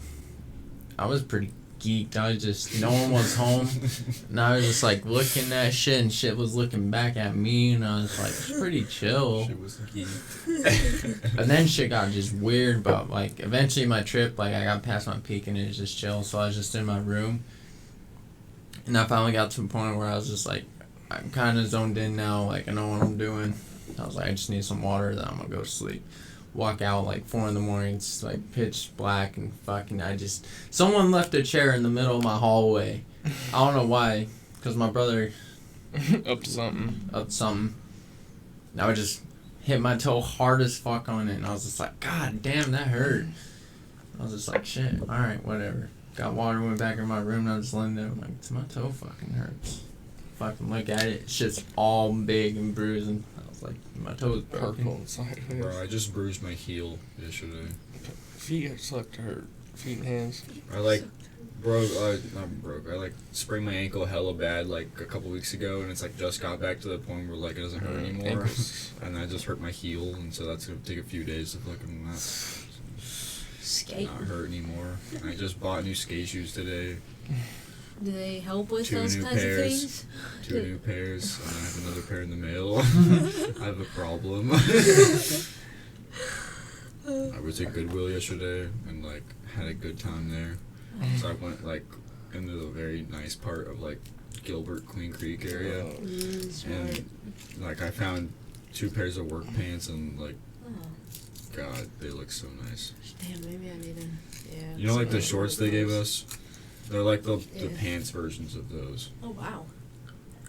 [SPEAKER 3] I was pretty geeked. I was just, no one was home. And I was just like looking at shit, and shit was looking back at me, and I was like, it's pretty chill.
[SPEAKER 2] Shit was geek.
[SPEAKER 3] And then shit got just weird, but like eventually my trip, like I got past my peak and it was just chill, so I was just in my room. And I finally got to a point where I was just like, I'm kind of zoned in now, like I know what I'm doing. I was like, I just need some water, then I'm gonna go to sleep. walk out like 4 in the morning. It's like pitch black and fucking. Someone left a chair in the middle of my hallway. I don't know why, because my brother
[SPEAKER 1] Up to something.
[SPEAKER 3] I would just hit my toe hard as fuck on it, and I was just like, God damn, that hurt. I was just like, shit, alright, whatever. Got water, went back in my room, and I was just laying there, I'm like, my toe fucking hurts. Fucking look at it, shit's all big and bruised, and I was like, my toe is broken.
[SPEAKER 1] Purple. Sideways.
[SPEAKER 2] Bro, I just bruised my heel yesterday.
[SPEAKER 1] Feet suck to hurt. Feet and hands.
[SPEAKER 2] I sprained my ankle hella bad like a couple weeks ago, and it's like just got back to the point where like it doesn't hurt anymore.
[SPEAKER 1] Ankles.
[SPEAKER 2] And I just hurt my heel, and so that's gonna take a few days to fucking not hurt anymore. And I just bought new skate shoes today.
[SPEAKER 4] Do they help with
[SPEAKER 2] 2
[SPEAKER 4] those
[SPEAKER 2] new
[SPEAKER 4] kinds
[SPEAKER 2] pairs.
[SPEAKER 4] of things?
[SPEAKER 2] 2 new pairs, and I have another pair in the mail. I have a problem. I was at Goodwill yesterday and like had a good time there. So I went like into the very nice part of like Gilbert, Queen Creek area, and like I found 2 pairs of work pants, and like, God, they look so nice.
[SPEAKER 4] Damn, maybe I need to. Yeah.
[SPEAKER 2] You know, like the shorts they gave us, they're like the pants versions of those.
[SPEAKER 4] Oh wow.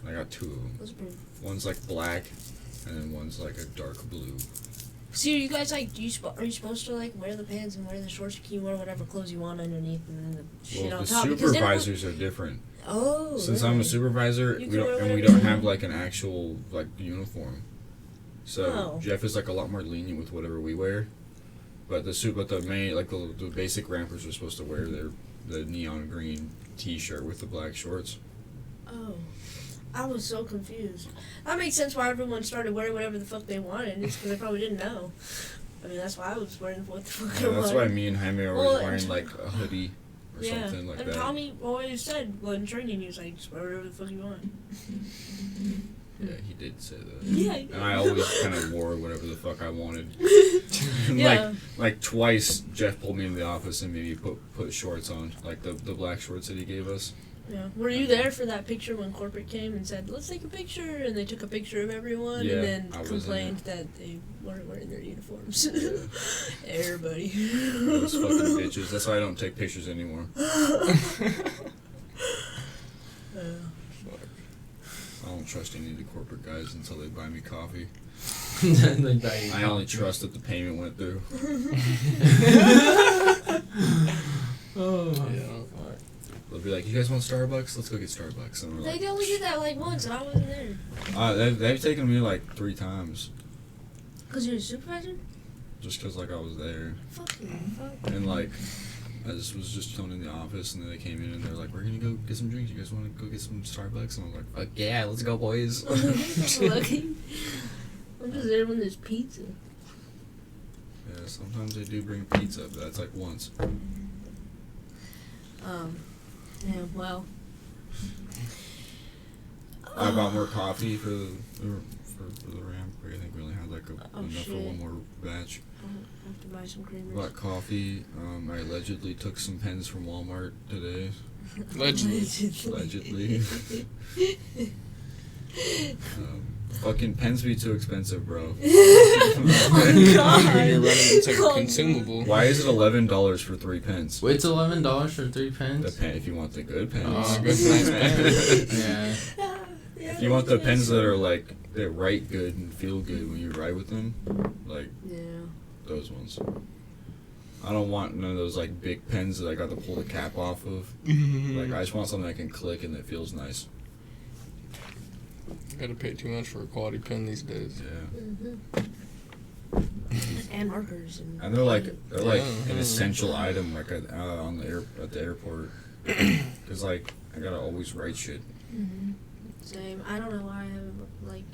[SPEAKER 2] I got 2 of them.
[SPEAKER 4] Those are pretty.
[SPEAKER 2] One's like black, and then one's like a dark blue.
[SPEAKER 4] So you guys like, are you supposed to like wear the pants and wear the shorts? Can you wear whatever clothes you want underneath and then the shit
[SPEAKER 2] Well,
[SPEAKER 4] on
[SPEAKER 2] the
[SPEAKER 4] top?
[SPEAKER 2] supervisors are different.
[SPEAKER 4] Oh.
[SPEAKER 2] Since I'm a supervisor,
[SPEAKER 4] You
[SPEAKER 2] we
[SPEAKER 4] can wear
[SPEAKER 2] don't
[SPEAKER 4] whatever you
[SPEAKER 2] have
[SPEAKER 4] want.
[SPEAKER 2] like an actual like uniform. So Jeff is like a lot more lenient with whatever we wear, but the main like the basic rampers are supposed to wear the neon green T-shirt with the black shorts.
[SPEAKER 4] Oh. I was so confused. That makes sense why everyone started wearing whatever the fuck they wanted. It's because they probably didn't know. I mean, that's why I was wearing what the fuck I
[SPEAKER 2] Yeah,
[SPEAKER 4] wanted.
[SPEAKER 2] that's why me and Jaime are
[SPEAKER 4] Well,
[SPEAKER 2] always wearing like a hoodie or something like
[SPEAKER 4] and
[SPEAKER 2] that.
[SPEAKER 4] Tommy always said, well, in training, he was like, just wear whatever the fuck you want.
[SPEAKER 2] Yeah, he did say that.
[SPEAKER 4] Yeah, he did.
[SPEAKER 2] And I always kind of wore whatever the fuck I wanted.
[SPEAKER 4] Yeah.
[SPEAKER 2] Like twice, Jeff pulled me in the office and made me put shorts on, like the black shorts that he gave us.
[SPEAKER 4] Yeah. Were you there for that picture when corporate came and said, let's take a picture? And they took a picture of everyone
[SPEAKER 2] Yeah,
[SPEAKER 4] and then
[SPEAKER 2] I was
[SPEAKER 4] complained that they weren't wearing their uniforms.
[SPEAKER 2] Yeah.
[SPEAKER 4] Everybody.
[SPEAKER 2] Those fucking bitches. That's why I don't take pictures anymore. I don't trust any of the corporate guys until they buy me coffee. I only trust that the payment went through.
[SPEAKER 3] Oh,
[SPEAKER 1] Yeah.
[SPEAKER 2] They'll be like, you guys want Starbucks? Let's go get Starbucks. And we're
[SPEAKER 4] They
[SPEAKER 2] like,
[SPEAKER 4] only did that like once and I wasn't there.
[SPEAKER 2] they've taken me like 3 times.
[SPEAKER 4] Because you're a supervisor?
[SPEAKER 2] Just because like I was there.
[SPEAKER 4] Fucking fuck.
[SPEAKER 2] And like, I just was just chilling in the office, and then they came in and they're like, we're gonna go get some drinks. You guys want to go get some Starbucks? And I was like, fuck yeah, let's go, boys.
[SPEAKER 4] Lucky. I'm just there when there's pizza.
[SPEAKER 2] Yeah, sometimes they do bring pizza, but that's like once.
[SPEAKER 4] Yeah, well.
[SPEAKER 2] I bought more coffee for the ramp. I think we only had like enough for one more batch.
[SPEAKER 4] I'll have to buy some creamers.
[SPEAKER 2] Bought coffee. I allegedly took some pens from Walmart today. Allegedly. Fucking pens be too expensive, bro.
[SPEAKER 4] Oh, God.
[SPEAKER 1] When you're running, it's like
[SPEAKER 4] Oh,
[SPEAKER 1] a consumable.
[SPEAKER 2] Why is it $11 for 3 pens?
[SPEAKER 3] Wait, it's $11 for 3 pens?
[SPEAKER 2] The pen, if you want the good pens.
[SPEAKER 1] Oh, good, nice pens.
[SPEAKER 3] Yeah.
[SPEAKER 2] If you want the pens that are like that write good and feel good when you write with them, like those ones. I don't want none of those like big pens that I got to pull the cap off of. Like I just want something that can click and that feels nice.
[SPEAKER 1] Gotta pay too much for a quality pen these days.
[SPEAKER 2] Yeah.
[SPEAKER 4] And markers.
[SPEAKER 2] And they're like
[SPEAKER 1] Yeah.
[SPEAKER 2] an essential item like at the airport. Cause like I gotta always write shit.
[SPEAKER 4] Same. I don't know why I haven't, like,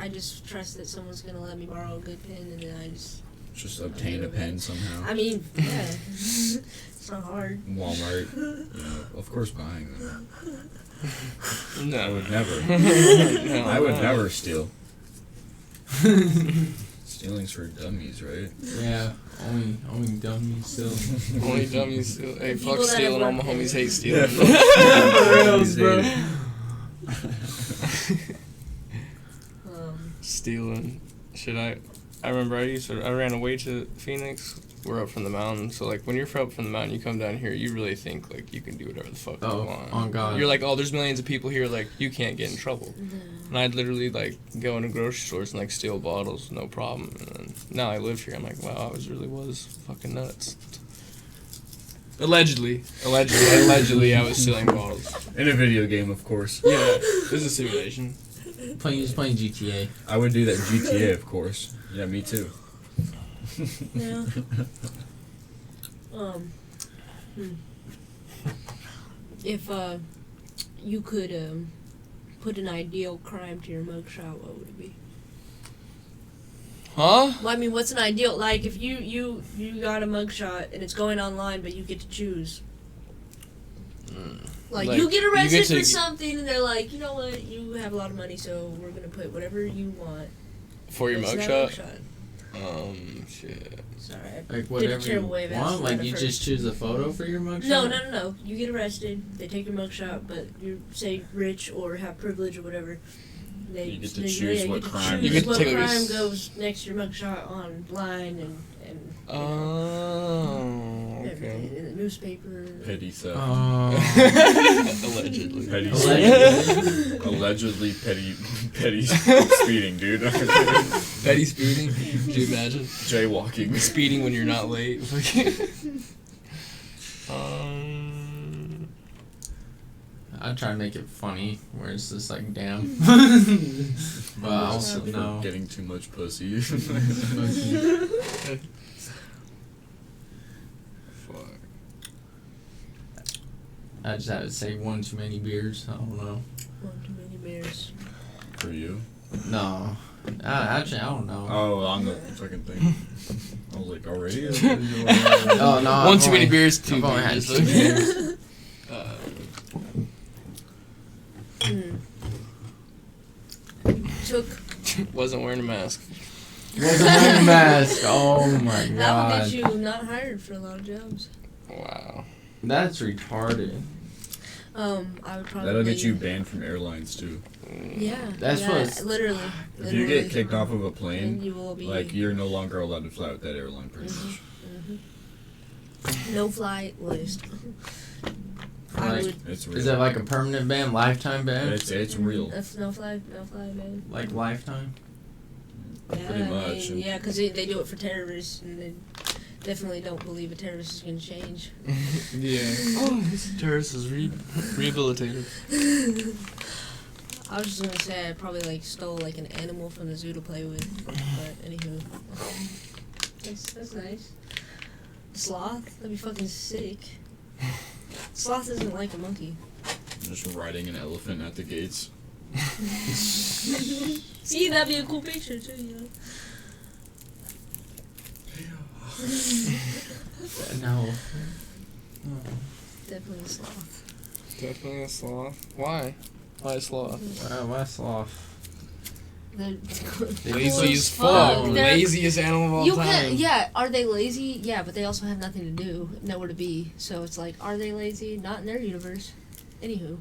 [SPEAKER 4] I just trust that someone's gonna let me borrow a good pen and then I
[SPEAKER 2] Just obtain a pen somehow.
[SPEAKER 4] I mean, yeah. It's not hard.
[SPEAKER 2] Walmart, you know, of course buying them.
[SPEAKER 1] No.
[SPEAKER 2] I would never.
[SPEAKER 1] No,
[SPEAKER 2] I would
[SPEAKER 1] no.
[SPEAKER 2] never steal. Stealing's for dummies, right?
[SPEAKER 3] Yeah, only dummies still.
[SPEAKER 1] Only dummies steal. Hey,
[SPEAKER 4] People
[SPEAKER 1] fuck
[SPEAKER 4] that
[SPEAKER 1] stealing.
[SPEAKER 4] have
[SPEAKER 1] All my
[SPEAKER 4] worked
[SPEAKER 1] homies
[SPEAKER 4] there.
[SPEAKER 1] hate stealing.
[SPEAKER 2] Dummies
[SPEAKER 3] bro.
[SPEAKER 2] hate it.
[SPEAKER 1] Stealing. Should I I remember I ran away to Phoenix. We're up from the mountain, so like when you're up from the mountain, you come down here, you really think like you can do whatever the fuck you want.
[SPEAKER 3] Oh God.
[SPEAKER 1] You're like, oh, there's millions of people here, like you can't get in trouble. And I'd literally like go into grocery stores and like steal bottles, no problem. And then now I live here, I'm like, wow, I was fucking nuts. Allegedly, I was stealing bottles.
[SPEAKER 2] In a video game, of course.
[SPEAKER 1] Yeah, this is a simulation.
[SPEAKER 3] Playing GTA.
[SPEAKER 2] I would do that in GTA, of course. Yeah, me too.
[SPEAKER 4] Yeah. If you could put an ideal crime to your mugshot, what would it be?
[SPEAKER 1] Huh?
[SPEAKER 4] Well, I mean, what's an ideal, like, if you got a mugshot and it's going online, but you get to choose. Like you get arrested for something, and they're like, you know what, you have a lot of money, so we're gonna put whatever you want.
[SPEAKER 1] For your mugshot? Shit.
[SPEAKER 4] Sorry.
[SPEAKER 3] Like whatever you want? Like you just choose a photo for your mugshot?
[SPEAKER 4] No. You get arrested, they take your mugshot, but you say rich or have privilege or whatever.
[SPEAKER 2] You get to choose what crime.
[SPEAKER 1] You get to take
[SPEAKER 4] crime goes next to your mugshot online and
[SPEAKER 1] okay.
[SPEAKER 4] in the newspaper.
[SPEAKER 2] Petty theft.
[SPEAKER 1] Allegedly.
[SPEAKER 2] Allegedly petty speeding, dude.
[SPEAKER 1] Petty speeding? Could you imagine?
[SPEAKER 2] Jaywalking.
[SPEAKER 1] Speeding when you're not late.
[SPEAKER 3] I'd try to make it funny, where it's just like, damn. But also, no.
[SPEAKER 2] Getting too much pussy.
[SPEAKER 1] Fuck.
[SPEAKER 3] I just had to say one too many beers. I don't know.
[SPEAKER 4] One too many beers.
[SPEAKER 2] For you?
[SPEAKER 3] No. Actually, I don't know.
[SPEAKER 2] Oh, on the fucking thing. I was like, already?
[SPEAKER 3] Oh, no.
[SPEAKER 1] One too many beers, two
[SPEAKER 3] I've only had
[SPEAKER 1] beers.
[SPEAKER 3] 2 beers.
[SPEAKER 1] Wasn't wearing a mask.
[SPEAKER 3] Wasn't wearing a mask. Oh my god.
[SPEAKER 4] That will get you not hired for a lot of jobs.
[SPEAKER 1] Wow.
[SPEAKER 3] That's retarded.
[SPEAKER 4] I would probably.
[SPEAKER 2] That'll get you banned from airlines too.
[SPEAKER 4] Yeah.
[SPEAKER 3] That's what.
[SPEAKER 4] Literally.
[SPEAKER 2] If you get kicked off of a plane,
[SPEAKER 4] you will be
[SPEAKER 2] like you're no longer allowed to fly with that airline, pretty much.
[SPEAKER 4] No flight list.
[SPEAKER 2] It's real.
[SPEAKER 3] Is that like a permanent ban, lifetime ban?
[SPEAKER 2] It's real.
[SPEAKER 4] That's no fly, man.
[SPEAKER 3] Like lifetime?
[SPEAKER 4] Yeah,
[SPEAKER 2] Pretty much.
[SPEAKER 4] Yeah, because they do it for terrorists, and they definitely don't believe a terrorist is going to change.
[SPEAKER 1] Yeah. Oh, this terrorist is rehabilitated.
[SPEAKER 4] I was just going to say I probably like stole like an animal from the zoo to play with, but anywho. That's nice. Sloth? That'd be fucking sick. Sloth isn't like a monkey.
[SPEAKER 2] Just riding an elephant at the gates.
[SPEAKER 4] See, that'd be a cool picture too, you know.
[SPEAKER 3] No.
[SPEAKER 4] Definitely a sloth.
[SPEAKER 1] Definitely a sloth. Why? Why a sloth?
[SPEAKER 3] Why sloth?
[SPEAKER 4] They're
[SPEAKER 1] Lazy as
[SPEAKER 4] fuck.
[SPEAKER 1] fuck.
[SPEAKER 4] They're-
[SPEAKER 1] Laziest animal of all
[SPEAKER 4] You
[SPEAKER 1] time.
[SPEAKER 4] can, yeah. Are they lazy? Yeah, but they also have nothing to do, nowhere to be. So it's like, are they lazy? Not in their universe. Anywho.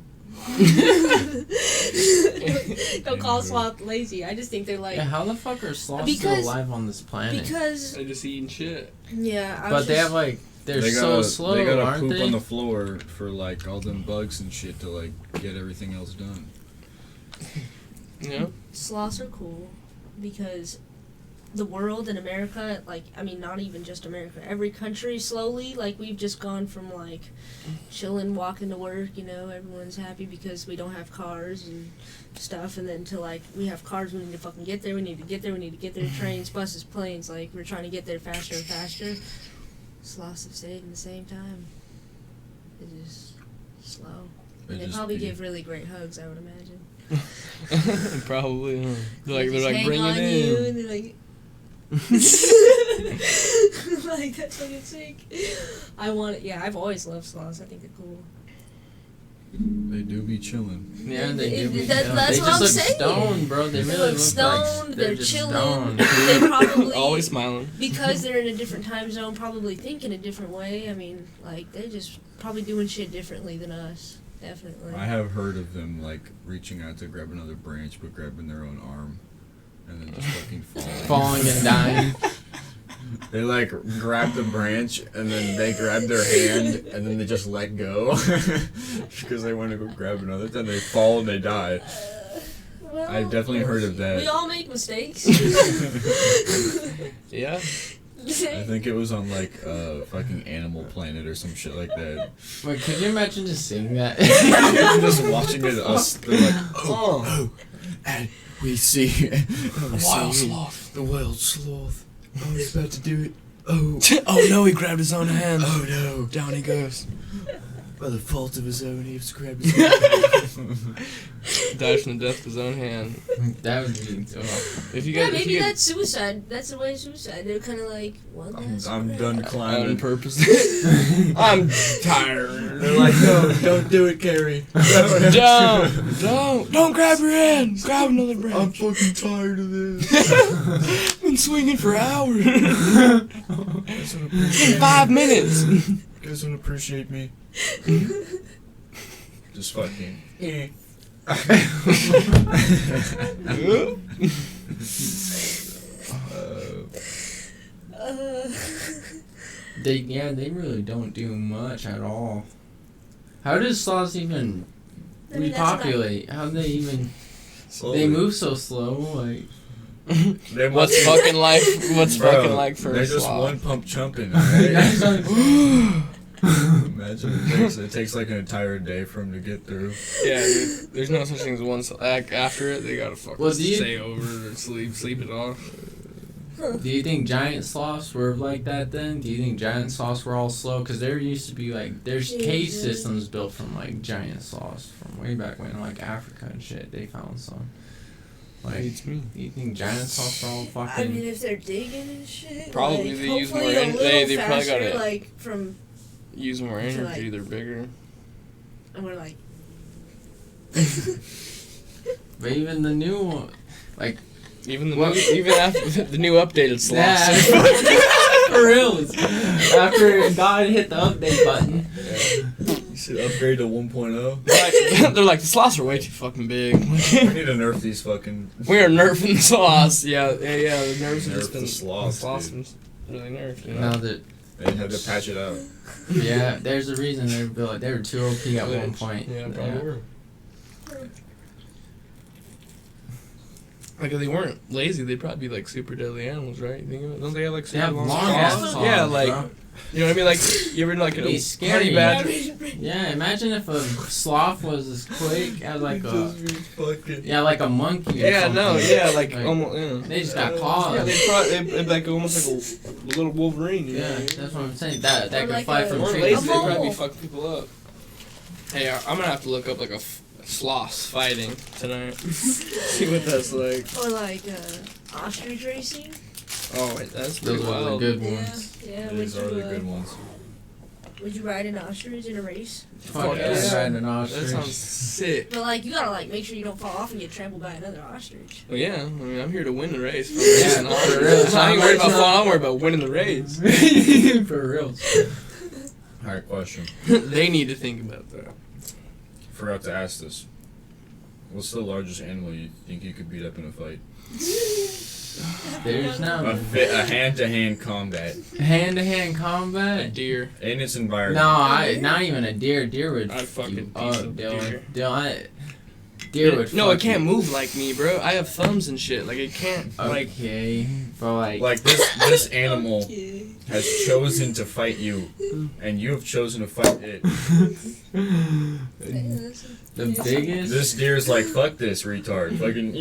[SPEAKER 4] Don't call sloth lazy. I just think they're like.
[SPEAKER 3] Yeah, how the fuck are sloths still alive on this planet?
[SPEAKER 4] Because.
[SPEAKER 1] They're just eating shit.
[SPEAKER 4] Yeah,
[SPEAKER 3] But they have like. They're so slow,
[SPEAKER 2] they gotta
[SPEAKER 3] aren't
[SPEAKER 2] poop
[SPEAKER 3] they?
[SPEAKER 2] on the floor for like all them bugs and shit to like get everything else done.
[SPEAKER 1] Yeah.
[SPEAKER 4] Sloths are cool because the world and America, like, I mean, not even just America, every country slowly, like, we've just gone from, like, chilling, walking to work, you know, everyone's happy because we don't have cars and stuff, and then to, like, we have cars, we need to fucking get there, we need to get there, trains, buses, planes, like, we're trying to get there faster and faster. Sloths have stayed in the same time. They're just slow. And they probably give really great hugs, I would imagine.
[SPEAKER 1] Probably, huh? They're like
[SPEAKER 4] hang
[SPEAKER 1] bring
[SPEAKER 4] on
[SPEAKER 1] it
[SPEAKER 4] you,
[SPEAKER 1] in.
[SPEAKER 4] and they're like, like that's fucking sick. I want it. Yeah, I've always loved sloths. I think they're cool.
[SPEAKER 2] They do be chilling.
[SPEAKER 3] Yeah, they do.
[SPEAKER 4] That's
[SPEAKER 3] they
[SPEAKER 4] what
[SPEAKER 3] just
[SPEAKER 4] I'm
[SPEAKER 3] look
[SPEAKER 4] saying.
[SPEAKER 3] stoned, bro. They really
[SPEAKER 4] look
[SPEAKER 3] look
[SPEAKER 4] stoned.
[SPEAKER 3] like
[SPEAKER 4] They're
[SPEAKER 3] just
[SPEAKER 4] chilling.
[SPEAKER 3] stoned.
[SPEAKER 4] They probably
[SPEAKER 1] Always smiling.
[SPEAKER 4] because they're in a different time zone. Probably think in a different way. I mean, like they're just probably doing shit differently than us. Definitely.
[SPEAKER 2] I have heard of them like reaching out to grab another branch, but grabbing their own arm and then just fucking
[SPEAKER 3] Falling and dying.
[SPEAKER 2] They like grab the branch and then they grab their hand and then they just let go because they want to go grab another. Then they fall and they die.
[SPEAKER 4] Well,
[SPEAKER 2] I've definitely heard of that.
[SPEAKER 4] We all make mistakes.
[SPEAKER 1] Yeah.
[SPEAKER 2] I think it was on like fucking Animal Planet or some shit like that.
[SPEAKER 3] Wait, could you imagine just seeing that?
[SPEAKER 2] Just watching it, us, they're like, oh, and we see
[SPEAKER 1] Wild sloth.
[SPEAKER 2] the wild sloth. Oh, he's about to do it. Oh,
[SPEAKER 1] Oh no, he grabbed his own hand.
[SPEAKER 2] oh no.
[SPEAKER 1] Down he goes.
[SPEAKER 2] By the fault of his own, he was grabbed his own.
[SPEAKER 1] Dies from the death of his own hand.
[SPEAKER 3] That would be.
[SPEAKER 1] If you
[SPEAKER 4] Yeah,
[SPEAKER 1] guys,
[SPEAKER 4] maybe that's suicide. That's the way of suicide. They're kind of like, well,
[SPEAKER 2] I'm done
[SPEAKER 1] on
[SPEAKER 2] climbing.
[SPEAKER 1] purpose. I'm tired.
[SPEAKER 2] They're like, no, don't do it, Carrie.
[SPEAKER 1] Don't grab your hand. Grab another
[SPEAKER 2] I'm
[SPEAKER 1] branch.
[SPEAKER 2] fucking tired of this.
[SPEAKER 1] Been swinging for hours.
[SPEAKER 2] Guys don't appreciate
[SPEAKER 1] In 5 minutes.
[SPEAKER 2] You guys don't appreciate me. Just fucking.
[SPEAKER 3] They really don't do much at all. How does sloths even
[SPEAKER 4] I mean, that's
[SPEAKER 3] repopulate? How do they even?
[SPEAKER 2] Slowly.
[SPEAKER 3] They move so slow. Like
[SPEAKER 2] They
[SPEAKER 1] What's
[SPEAKER 2] must-
[SPEAKER 1] fucking life? What's
[SPEAKER 2] Bro,
[SPEAKER 1] fucking like for
[SPEAKER 2] they're
[SPEAKER 1] a
[SPEAKER 2] just
[SPEAKER 1] sloth?
[SPEAKER 2] one pump chumping. Right? Imagine it takes like an entire day for them to get through.
[SPEAKER 1] Yeah, dude, there's no such thing as one. Like after it, they gotta fucking
[SPEAKER 3] Well, do you-
[SPEAKER 1] stay over or sleep it off.
[SPEAKER 3] Do you think giant sloths were like that then? Do you think giant sloths were all slow? Because there used to be like, there's cave systems built from like giant sloths from way back when, like Africa and shit. They found some. Like,
[SPEAKER 1] Beats me.
[SPEAKER 3] do you think giant sloths are all
[SPEAKER 4] I
[SPEAKER 3] fucking?
[SPEAKER 4] mean, if they're digging and shit,
[SPEAKER 1] Probably
[SPEAKER 4] like,
[SPEAKER 1] they use
[SPEAKER 4] hopefully
[SPEAKER 1] more
[SPEAKER 4] a
[SPEAKER 1] en-
[SPEAKER 4] little
[SPEAKER 1] they probably
[SPEAKER 4] faster,
[SPEAKER 1] gotta-
[SPEAKER 4] like from,
[SPEAKER 1] Use more
[SPEAKER 4] So,
[SPEAKER 1] energy.
[SPEAKER 4] like-
[SPEAKER 1] They're bigger.
[SPEAKER 4] and we're like,
[SPEAKER 3] But even the new one, like
[SPEAKER 1] Even the
[SPEAKER 3] Well-
[SPEAKER 1] new, even after the new updated sloths.
[SPEAKER 3] for real. After God hit the update button.
[SPEAKER 2] You should upgrade to 1.0.
[SPEAKER 1] They're like the sloths are way too fucking big.
[SPEAKER 2] We need to nerf these fucking.
[SPEAKER 1] We are nerfing the sloths. Yeah. The nerves have
[SPEAKER 2] Nerf
[SPEAKER 1] just been
[SPEAKER 2] the sloths,
[SPEAKER 1] have
[SPEAKER 2] dude.
[SPEAKER 1] been really nerfed. You know?
[SPEAKER 3] Now that
[SPEAKER 2] They had to patch it out.
[SPEAKER 3] yeah, there's a reason they were too OP at one point.
[SPEAKER 1] Yeah, probably were. Like if they weren't lazy, they'd probably be like super deadly animals, right? You think of it? Don't they have like
[SPEAKER 3] They
[SPEAKER 1] super
[SPEAKER 3] have
[SPEAKER 1] long
[SPEAKER 3] long
[SPEAKER 1] claws?
[SPEAKER 3] ass
[SPEAKER 1] Yeah,
[SPEAKER 3] claws,
[SPEAKER 1] like
[SPEAKER 3] bro.
[SPEAKER 1] you know what I mean? Like you ever like
[SPEAKER 3] It'd be
[SPEAKER 1] a
[SPEAKER 3] scary.
[SPEAKER 1] honey badger?
[SPEAKER 3] Yeah, imagine if a sloth was as quick as like a
[SPEAKER 2] fucking.
[SPEAKER 3] yeah, like a monkey. Or
[SPEAKER 1] Yeah,
[SPEAKER 3] something.
[SPEAKER 1] no, yeah, like
[SPEAKER 3] Like,
[SPEAKER 1] almost. Yeah.
[SPEAKER 3] They just got claws.
[SPEAKER 1] Yeah, they'd like almost like a little Wolverine. You know
[SPEAKER 3] Yeah,
[SPEAKER 1] what I mean?
[SPEAKER 3] that's what I'm saying. That
[SPEAKER 4] Or
[SPEAKER 3] could
[SPEAKER 4] like
[SPEAKER 3] fly
[SPEAKER 4] a-
[SPEAKER 1] If
[SPEAKER 3] from
[SPEAKER 1] they weren't
[SPEAKER 3] tree.
[SPEAKER 1] lazy, they'd
[SPEAKER 4] mole.
[SPEAKER 1] probably be fucking people up. Hey, I'm gonna have to look up like a sloth fighting tonight. See what that's like.
[SPEAKER 4] or like ostrich racing.
[SPEAKER 1] Oh, wait, that's pretty
[SPEAKER 3] Those are the
[SPEAKER 1] wild.
[SPEAKER 3] good
[SPEAKER 4] Yeah,
[SPEAKER 3] ones.
[SPEAKER 4] yeah.
[SPEAKER 2] These are the good ones.
[SPEAKER 4] Would you ride an ostrich in a race?
[SPEAKER 3] Fuck
[SPEAKER 1] Fuck
[SPEAKER 3] yeah,
[SPEAKER 1] yeah.
[SPEAKER 3] riding an
[SPEAKER 1] That
[SPEAKER 3] ostrich.
[SPEAKER 1] sounds sick.
[SPEAKER 4] But like, you gotta like make sure you don't fall off and get trampled by another ostrich.
[SPEAKER 1] Well, yeah, I mean, I'm here to win the race.
[SPEAKER 3] Yeah, for real.
[SPEAKER 1] I ain't worried about falling. I'm worried about winning the race.
[SPEAKER 3] For real.
[SPEAKER 2] Alright, question.
[SPEAKER 1] They need to think about that.
[SPEAKER 2] Forgot to ask this. What's the largest animal you think you could beat up in a fight?
[SPEAKER 3] There's now
[SPEAKER 2] A hand-to-hand combat
[SPEAKER 3] hand-to-hand
[SPEAKER 1] A
[SPEAKER 3] combat.
[SPEAKER 1] deer.
[SPEAKER 2] in its environment.
[SPEAKER 3] No, not even a deer. Deer would
[SPEAKER 1] I'd fucking
[SPEAKER 3] you
[SPEAKER 1] piece
[SPEAKER 3] up,
[SPEAKER 1] of
[SPEAKER 3] Dylan.
[SPEAKER 1] deer.
[SPEAKER 3] Deer would.
[SPEAKER 1] No, it
[SPEAKER 3] fuck
[SPEAKER 1] can't
[SPEAKER 3] you.
[SPEAKER 1] move like me, bro. I have thumbs and shit. Like it can't. Like
[SPEAKER 3] Okay, but like
[SPEAKER 2] This animal has chosen to fight you, and you have chosen to fight it.
[SPEAKER 3] the biggest.
[SPEAKER 2] This deer's like, fuck this retard. Fucking.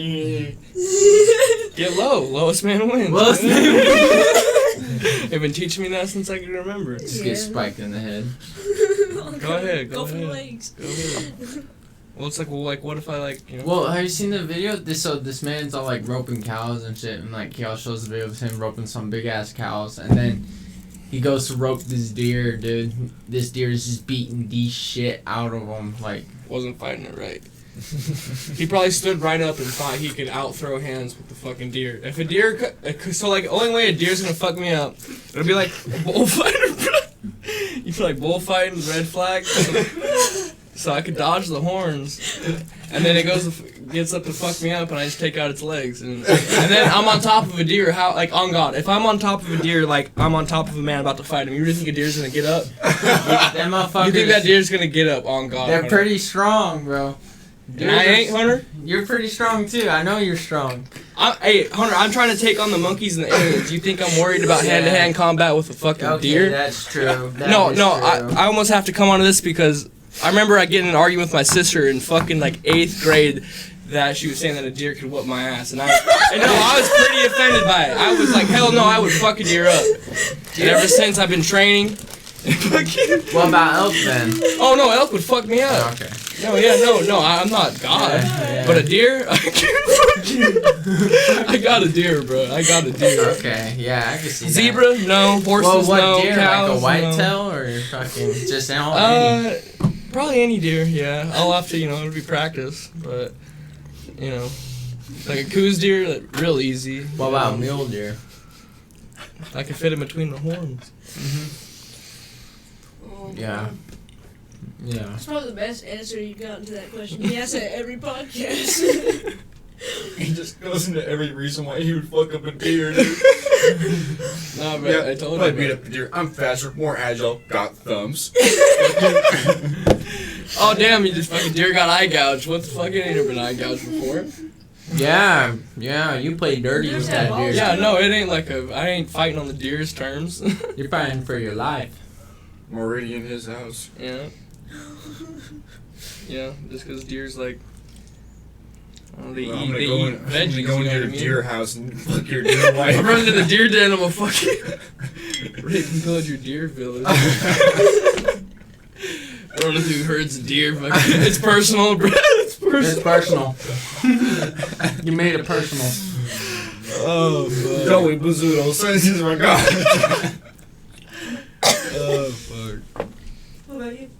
[SPEAKER 1] get low. Lowest man wins.
[SPEAKER 3] Lowest man
[SPEAKER 1] They've been teaching me that since I can remember.
[SPEAKER 3] Just
[SPEAKER 4] Yeah.
[SPEAKER 3] get spiked in the head.
[SPEAKER 1] Go ahead.
[SPEAKER 4] Go
[SPEAKER 1] Go
[SPEAKER 4] for the
[SPEAKER 1] ahead.
[SPEAKER 4] legs.
[SPEAKER 1] Go ahead. Well, it's like, what if I like, you know?
[SPEAKER 3] Well, have you seen the video? This man's all like roping cows and shit, and like he all shows the video of him roping some big ass cows, and then he goes to rope this deer, dude. This deer is just beating the shit out of him, like.
[SPEAKER 1] Wasn't fighting it right. He probably stood right up and thought he could out throw hands with the fucking deer. If a deer, so like, only way a deer's gonna fuck me up, it'll be like a bullfighter. You feel like bullfighting, red flag. So I could dodge the horns, and then it goes gets up to fuck me up, and I just take out its legs, and then I'm on top of a deer. How, like, on God, if I'm on top of a deer, like I'm on top of a man about to fight him, you really think a deer's gonna get up?
[SPEAKER 3] That motherfucker.
[SPEAKER 1] You think that deer's gonna get up? On God,
[SPEAKER 3] They're
[SPEAKER 1] Hunter.
[SPEAKER 3] pretty strong, bro.
[SPEAKER 1] And I ain't, Hunter.
[SPEAKER 3] You're pretty strong too. I know you're strong.
[SPEAKER 1] Hey, Hunter, I'm trying to take on the monkeys and the aliens. You think I'm worried about hand-to-hand combat with a fucking deer?
[SPEAKER 3] That's true.
[SPEAKER 1] No, I almost have to come onto this because I remember I get in an argument with my sister in fucking like 8th grade that she was saying that a deer could whoop my ass, and I was pretty offended by it. I was like, hell no, I would fuck a deer up. And ever since I've been training.
[SPEAKER 3] What about elk then?
[SPEAKER 1] Oh no, elk would fuck me up.
[SPEAKER 3] Okay.
[SPEAKER 1] No, I'm not God.
[SPEAKER 3] Yeah.
[SPEAKER 1] But a deer, I got a deer, bro. I got a deer.
[SPEAKER 3] Okay, yeah, I can see
[SPEAKER 1] Zebra,
[SPEAKER 3] that.
[SPEAKER 1] no. Horses,
[SPEAKER 3] what
[SPEAKER 1] no.
[SPEAKER 3] deer?
[SPEAKER 1] Cows,
[SPEAKER 3] like a
[SPEAKER 1] no.
[SPEAKER 3] whitetail or fucking just any?
[SPEAKER 1] Probably any deer. Yeah, I'll have to, it'll be practice, but like a coos deer, like, real easy.
[SPEAKER 3] What about mule deer?
[SPEAKER 1] I can fit in between the horns.
[SPEAKER 3] Yeah. Yeah.
[SPEAKER 4] That's probably the best answer you got to that question. He asks it every podcast.
[SPEAKER 2] He just goes into every reason why he would fuck up a deer.
[SPEAKER 1] No, but I told you.
[SPEAKER 2] I beat up a deer. I'm faster, more agile, got thumbs.
[SPEAKER 1] Oh damn! You just fucking deer got eye gouged. What the fuck? Ain't never been eye gouged before.
[SPEAKER 3] Yeah, you play dirty with that deer.
[SPEAKER 1] Yeah, no, it ain't like I ain't fighting on the deer's terms.
[SPEAKER 3] You're fighting for your life.
[SPEAKER 2] I'm already in his house.
[SPEAKER 1] Yeah. Yeah, just because deer's like. They eat veggies.
[SPEAKER 2] I'm gonna go into your deer house and fuck your deer
[SPEAKER 1] I'm
[SPEAKER 2] wife.
[SPEAKER 1] running to the deer den. I'm gonna fucking rape and pillage your deer village. Running through herds of deer. Fucking, it's personal, bro. It's personal.
[SPEAKER 3] You made it personal.
[SPEAKER 1] Oh, fuck.
[SPEAKER 2] Joey Bazzuto says he's my god.
[SPEAKER 1] Oh, fuck.
[SPEAKER 4] What about you?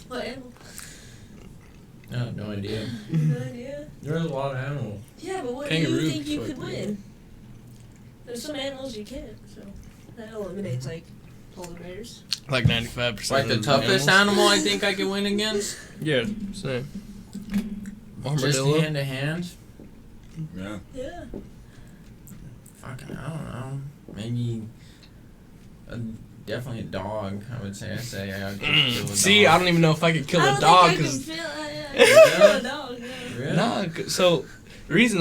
[SPEAKER 4] What animal?
[SPEAKER 3] I have no idea.
[SPEAKER 4] No idea.
[SPEAKER 3] There's a lot of animals.
[SPEAKER 4] Yeah, but what
[SPEAKER 1] Kangaroo
[SPEAKER 4] do you think you
[SPEAKER 1] fuck
[SPEAKER 4] could
[SPEAKER 1] me.
[SPEAKER 4] win? There's some animals you can't, so that eliminates like polar bears.
[SPEAKER 1] Like 95%.
[SPEAKER 3] Like the
[SPEAKER 1] of
[SPEAKER 3] toughest
[SPEAKER 1] animals.
[SPEAKER 3] animal I think I could win against?
[SPEAKER 1] Yeah, same.
[SPEAKER 3] Just
[SPEAKER 1] Armadillo.
[SPEAKER 3] hand to hand?
[SPEAKER 2] Yeah.
[SPEAKER 4] Yeah.
[SPEAKER 3] Fucking, I don't know. Maybe definitely a dog. I would say. I could kill a
[SPEAKER 1] See,
[SPEAKER 3] dog.
[SPEAKER 1] I don't even know if I could kill
[SPEAKER 4] I
[SPEAKER 1] a
[SPEAKER 4] don't
[SPEAKER 1] dog
[SPEAKER 4] think I can
[SPEAKER 1] because
[SPEAKER 4] feel. I can kill a dog. Yeah.
[SPEAKER 3] Really?
[SPEAKER 1] nah. So the reason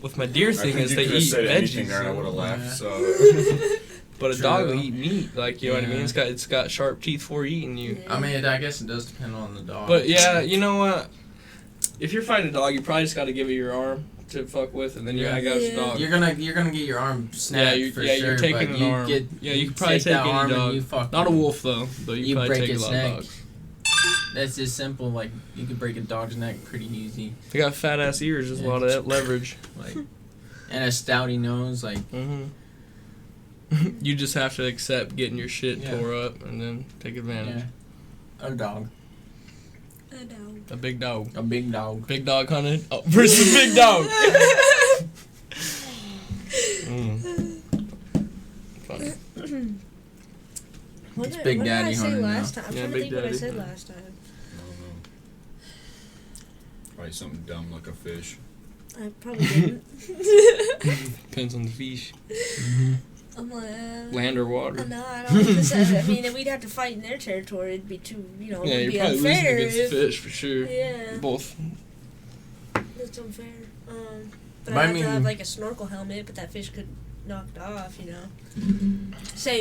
[SPEAKER 1] with my deer thing is they eat
[SPEAKER 2] said anything
[SPEAKER 1] veggies.
[SPEAKER 2] there and I would have laughed.
[SPEAKER 3] Yeah.
[SPEAKER 2] So
[SPEAKER 1] But a
[SPEAKER 3] True.
[SPEAKER 1] dog will eat meat, like you know what I mean.
[SPEAKER 3] Yeah.
[SPEAKER 1] It's got sharp teeth for eating you.
[SPEAKER 3] I mean, I guess it does depend on the dog.
[SPEAKER 1] But yeah, you know what? If you're fighting a dog, you probably just got to give it your arm to fuck with, and then you
[SPEAKER 3] Yeah.
[SPEAKER 1] got your
[SPEAKER 4] Yeah.
[SPEAKER 1] dog.
[SPEAKER 3] You're gonna get your arm snapped
[SPEAKER 1] you're
[SPEAKER 3] for
[SPEAKER 1] you're
[SPEAKER 3] sure.
[SPEAKER 1] taking
[SPEAKER 3] but
[SPEAKER 1] an arm.
[SPEAKER 3] you
[SPEAKER 1] could probably take
[SPEAKER 3] that
[SPEAKER 1] any
[SPEAKER 3] arm
[SPEAKER 1] dog.
[SPEAKER 3] and you fucking,
[SPEAKER 1] Not a wolf though, but you
[SPEAKER 3] You
[SPEAKER 1] probably
[SPEAKER 3] break
[SPEAKER 1] take a
[SPEAKER 3] its
[SPEAKER 1] lot
[SPEAKER 3] neck.
[SPEAKER 1] of dogs.
[SPEAKER 3] That's just simple. Like you could break a dog's neck pretty easy.
[SPEAKER 1] They got fat ass ears, just a lot of that leverage.
[SPEAKER 3] Like and a stouty nose. Like
[SPEAKER 1] You just have to accept getting your shit
[SPEAKER 3] Yeah.
[SPEAKER 1] tore up and then take advantage.
[SPEAKER 3] a dog,
[SPEAKER 4] A dog.
[SPEAKER 1] A big dog.
[SPEAKER 3] a big dog.
[SPEAKER 1] Big dog hunted versus big dog. Funny.
[SPEAKER 4] What
[SPEAKER 3] It's
[SPEAKER 4] did,
[SPEAKER 3] Big
[SPEAKER 4] what
[SPEAKER 3] Daddy
[SPEAKER 4] did I say
[SPEAKER 3] hunting now.
[SPEAKER 4] last time? I'm
[SPEAKER 1] Yeah,
[SPEAKER 4] trying to
[SPEAKER 1] Big
[SPEAKER 4] think what I
[SPEAKER 1] Daddy.
[SPEAKER 4] said last time.
[SPEAKER 2] I don't know. Probably something dumb like a fish.
[SPEAKER 4] I probably didn't.
[SPEAKER 1] Depends on the fish.
[SPEAKER 4] I'm like,
[SPEAKER 1] Land or water.
[SPEAKER 4] no, I don't think so. I mean, we'd have to fight in their territory. It'd be too,
[SPEAKER 1] Yeah,
[SPEAKER 4] it'd
[SPEAKER 1] you're
[SPEAKER 4] be
[SPEAKER 1] probably
[SPEAKER 4] unfair.
[SPEAKER 1] losing against
[SPEAKER 4] if-
[SPEAKER 1] fish for sure.
[SPEAKER 4] Yeah,
[SPEAKER 1] Both.
[SPEAKER 4] it's unfair. But
[SPEAKER 3] But I
[SPEAKER 4] I have to
[SPEAKER 3] mean-
[SPEAKER 4] have like a snorkel helmet, but that fish could knock it off, Same
[SPEAKER 3] You
[SPEAKER 4] with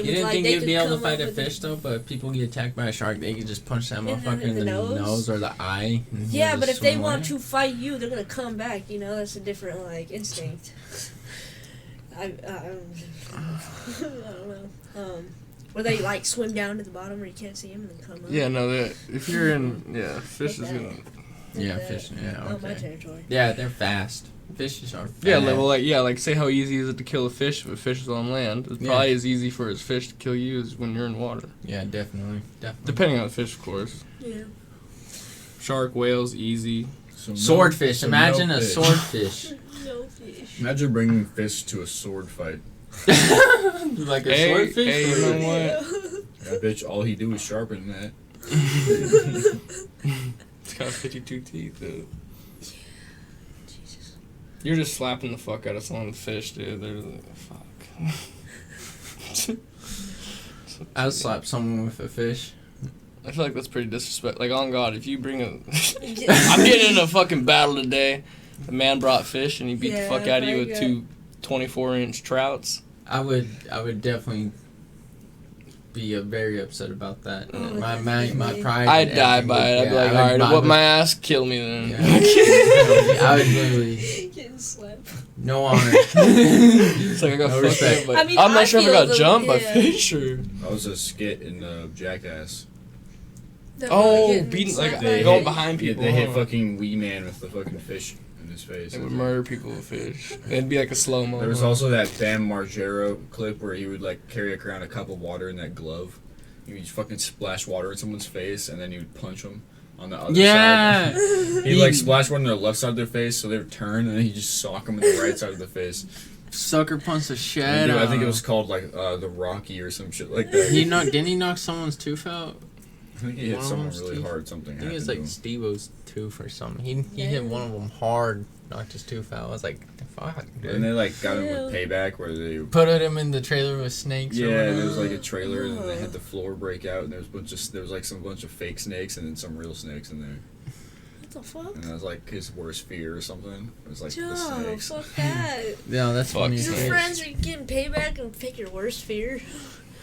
[SPEAKER 3] didn't
[SPEAKER 4] like
[SPEAKER 3] think
[SPEAKER 4] they
[SPEAKER 3] you'd
[SPEAKER 4] could
[SPEAKER 3] be able to
[SPEAKER 4] come
[SPEAKER 3] fight
[SPEAKER 4] up
[SPEAKER 3] a
[SPEAKER 4] with
[SPEAKER 3] fish though, but if people get attacked by a shark, they can just punch that motherfucker in the nose or the eye. And he'll
[SPEAKER 4] Yeah,
[SPEAKER 3] just
[SPEAKER 4] but if they
[SPEAKER 3] swim
[SPEAKER 4] want
[SPEAKER 3] away.
[SPEAKER 4] to fight you, they're gonna come back. That's a different like instinct. I don't know. Where they like swim down to the bottom where you can't see them and then come up.
[SPEAKER 1] Yeah, no, if you're in, fish
[SPEAKER 4] Like
[SPEAKER 1] is
[SPEAKER 4] that.
[SPEAKER 1] gonna.
[SPEAKER 3] Yeah,
[SPEAKER 4] Like
[SPEAKER 3] fish.
[SPEAKER 4] that.
[SPEAKER 3] Yeah,
[SPEAKER 4] Not my
[SPEAKER 3] okay.
[SPEAKER 4] territory.
[SPEAKER 3] Yeah, they're fast. Fishes are fast.
[SPEAKER 1] Yeah, like say how easy is it to kill a fish if a fish is on land? It's
[SPEAKER 3] Yeah.
[SPEAKER 1] probably as easy for a fish to kill you as when you're in water.
[SPEAKER 3] Yeah, definitely.
[SPEAKER 1] Depending on the fish, of course.
[SPEAKER 4] Yeah.
[SPEAKER 1] Shark, whales, easy.
[SPEAKER 2] So
[SPEAKER 3] Swordfish.
[SPEAKER 2] so
[SPEAKER 3] Imagine
[SPEAKER 2] no
[SPEAKER 3] a
[SPEAKER 2] fish.
[SPEAKER 3] swordfish.
[SPEAKER 4] No fish.
[SPEAKER 2] Imagine bringing fish to a sword fight.
[SPEAKER 3] Like a swordfish?
[SPEAKER 1] Hey, you know what?
[SPEAKER 2] That bitch, all he do is sharpen that.
[SPEAKER 1] It's got 52 teeth, though. You're just slapping the fuck out of someone's fish, dude. They're fuck.
[SPEAKER 3] I'll slap someone with a fish.
[SPEAKER 1] I feel like that's pretty disrespectful. Like, on God, if you bring a... I'm getting in a fucking battle today. The man brought fish, and he beat the fuck out of you with two 24-inch trouts.
[SPEAKER 3] I would definitely be very upset about that.
[SPEAKER 4] Oh,
[SPEAKER 3] my pride.
[SPEAKER 1] I'd die by it. I'd be like, alright, whoop my ass, kill me then.
[SPEAKER 3] Yeah. I would literally.
[SPEAKER 4] Getting slapped.
[SPEAKER 3] No honor.
[SPEAKER 1] It's like I got
[SPEAKER 3] No
[SPEAKER 1] fucked
[SPEAKER 3] respect.
[SPEAKER 1] up, but
[SPEAKER 4] I mean,
[SPEAKER 1] I'm
[SPEAKER 4] I
[SPEAKER 1] not sure if I
[SPEAKER 4] feel
[SPEAKER 1] got jumped by
[SPEAKER 4] yeah.
[SPEAKER 1] fish or...
[SPEAKER 2] That was a skit in Jackass.
[SPEAKER 1] Beating, like,
[SPEAKER 2] They
[SPEAKER 1] going
[SPEAKER 2] hit-
[SPEAKER 1] behind people.
[SPEAKER 2] Yeah, they hit
[SPEAKER 1] huh?
[SPEAKER 2] fucking Wee Man with the fucking fish in his face.
[SPEAKER 1] They would murder people with fish. It'd be like a slow-mo.
[SPEAKER 2] There was also that Bam Margera clip where he would like carry around a cup of water in that glove. He would fucking splash water in someone's face and then he would punch them on the other
[SPEAKER 3] Yeah.
[SPEAKER 2] side. He'd like splash one on their left side of their face so they would turn and then he'd just sock them in the right side of the face.
[SPEAKER 3] Sucker punch the shit
[SPEAKER 2] And, dude,
[SPEAKER 3] out.
[SPEAKER 2] I think it was called like the Rocky or some shit like that.
[SPEAKER 3] Didn't he knock someone's tooth out?
[SPEAKER 2] I think he hit
[SPEAKER 3] one of
[SPEAKER 2] someone
[SPEAKER 3] them's
[SPEAKER 2] really
[SPEAKER 3] tooth.
[SPEAKER 2] hard. Something
[SPEAKER 3] I think it was
[SPEAKER 2] happened
[SPEAKER 3] like
[SPEAKER 2] to him.
[SPEAKER 3] Steve-O's tooth or something. He hit one of them hard, knocked his tooth out. I was like, fuck, dude.
[SPEAKER 2] And they like got him with payback where they
[SPEAKER 3] Put him in the trailer with snakes.
[SPEAKER 2] yeah,
[SPEAKER 3] or
[SPEAKER 2] there
[SPEAKER 3] whatever.
[SPEAKER 2] was like a trailer and they had the floor break out and there was like some bunch of fake snakes and then some real snakes in there.
[SPEAKER 4] What the fuck?
[SPEAKER 2] And that was like his worst fear or something. It was like the
[SPEAKER 4] Joe,
[SPEAKER 2] snakes.
[SPEAKER 4] fuck that.
[SPEAKER 3] Yeah, that's
[SPEAKER 1] Fuck
[SPEAKER 3] funny.
[SPEAKER 1] you.
[SPEAKER 3] as
[SPEAKER 4] Your
[SPEAKER 3] hell.
[SPEAKER 4] friends are getting payback and pick your worst fear.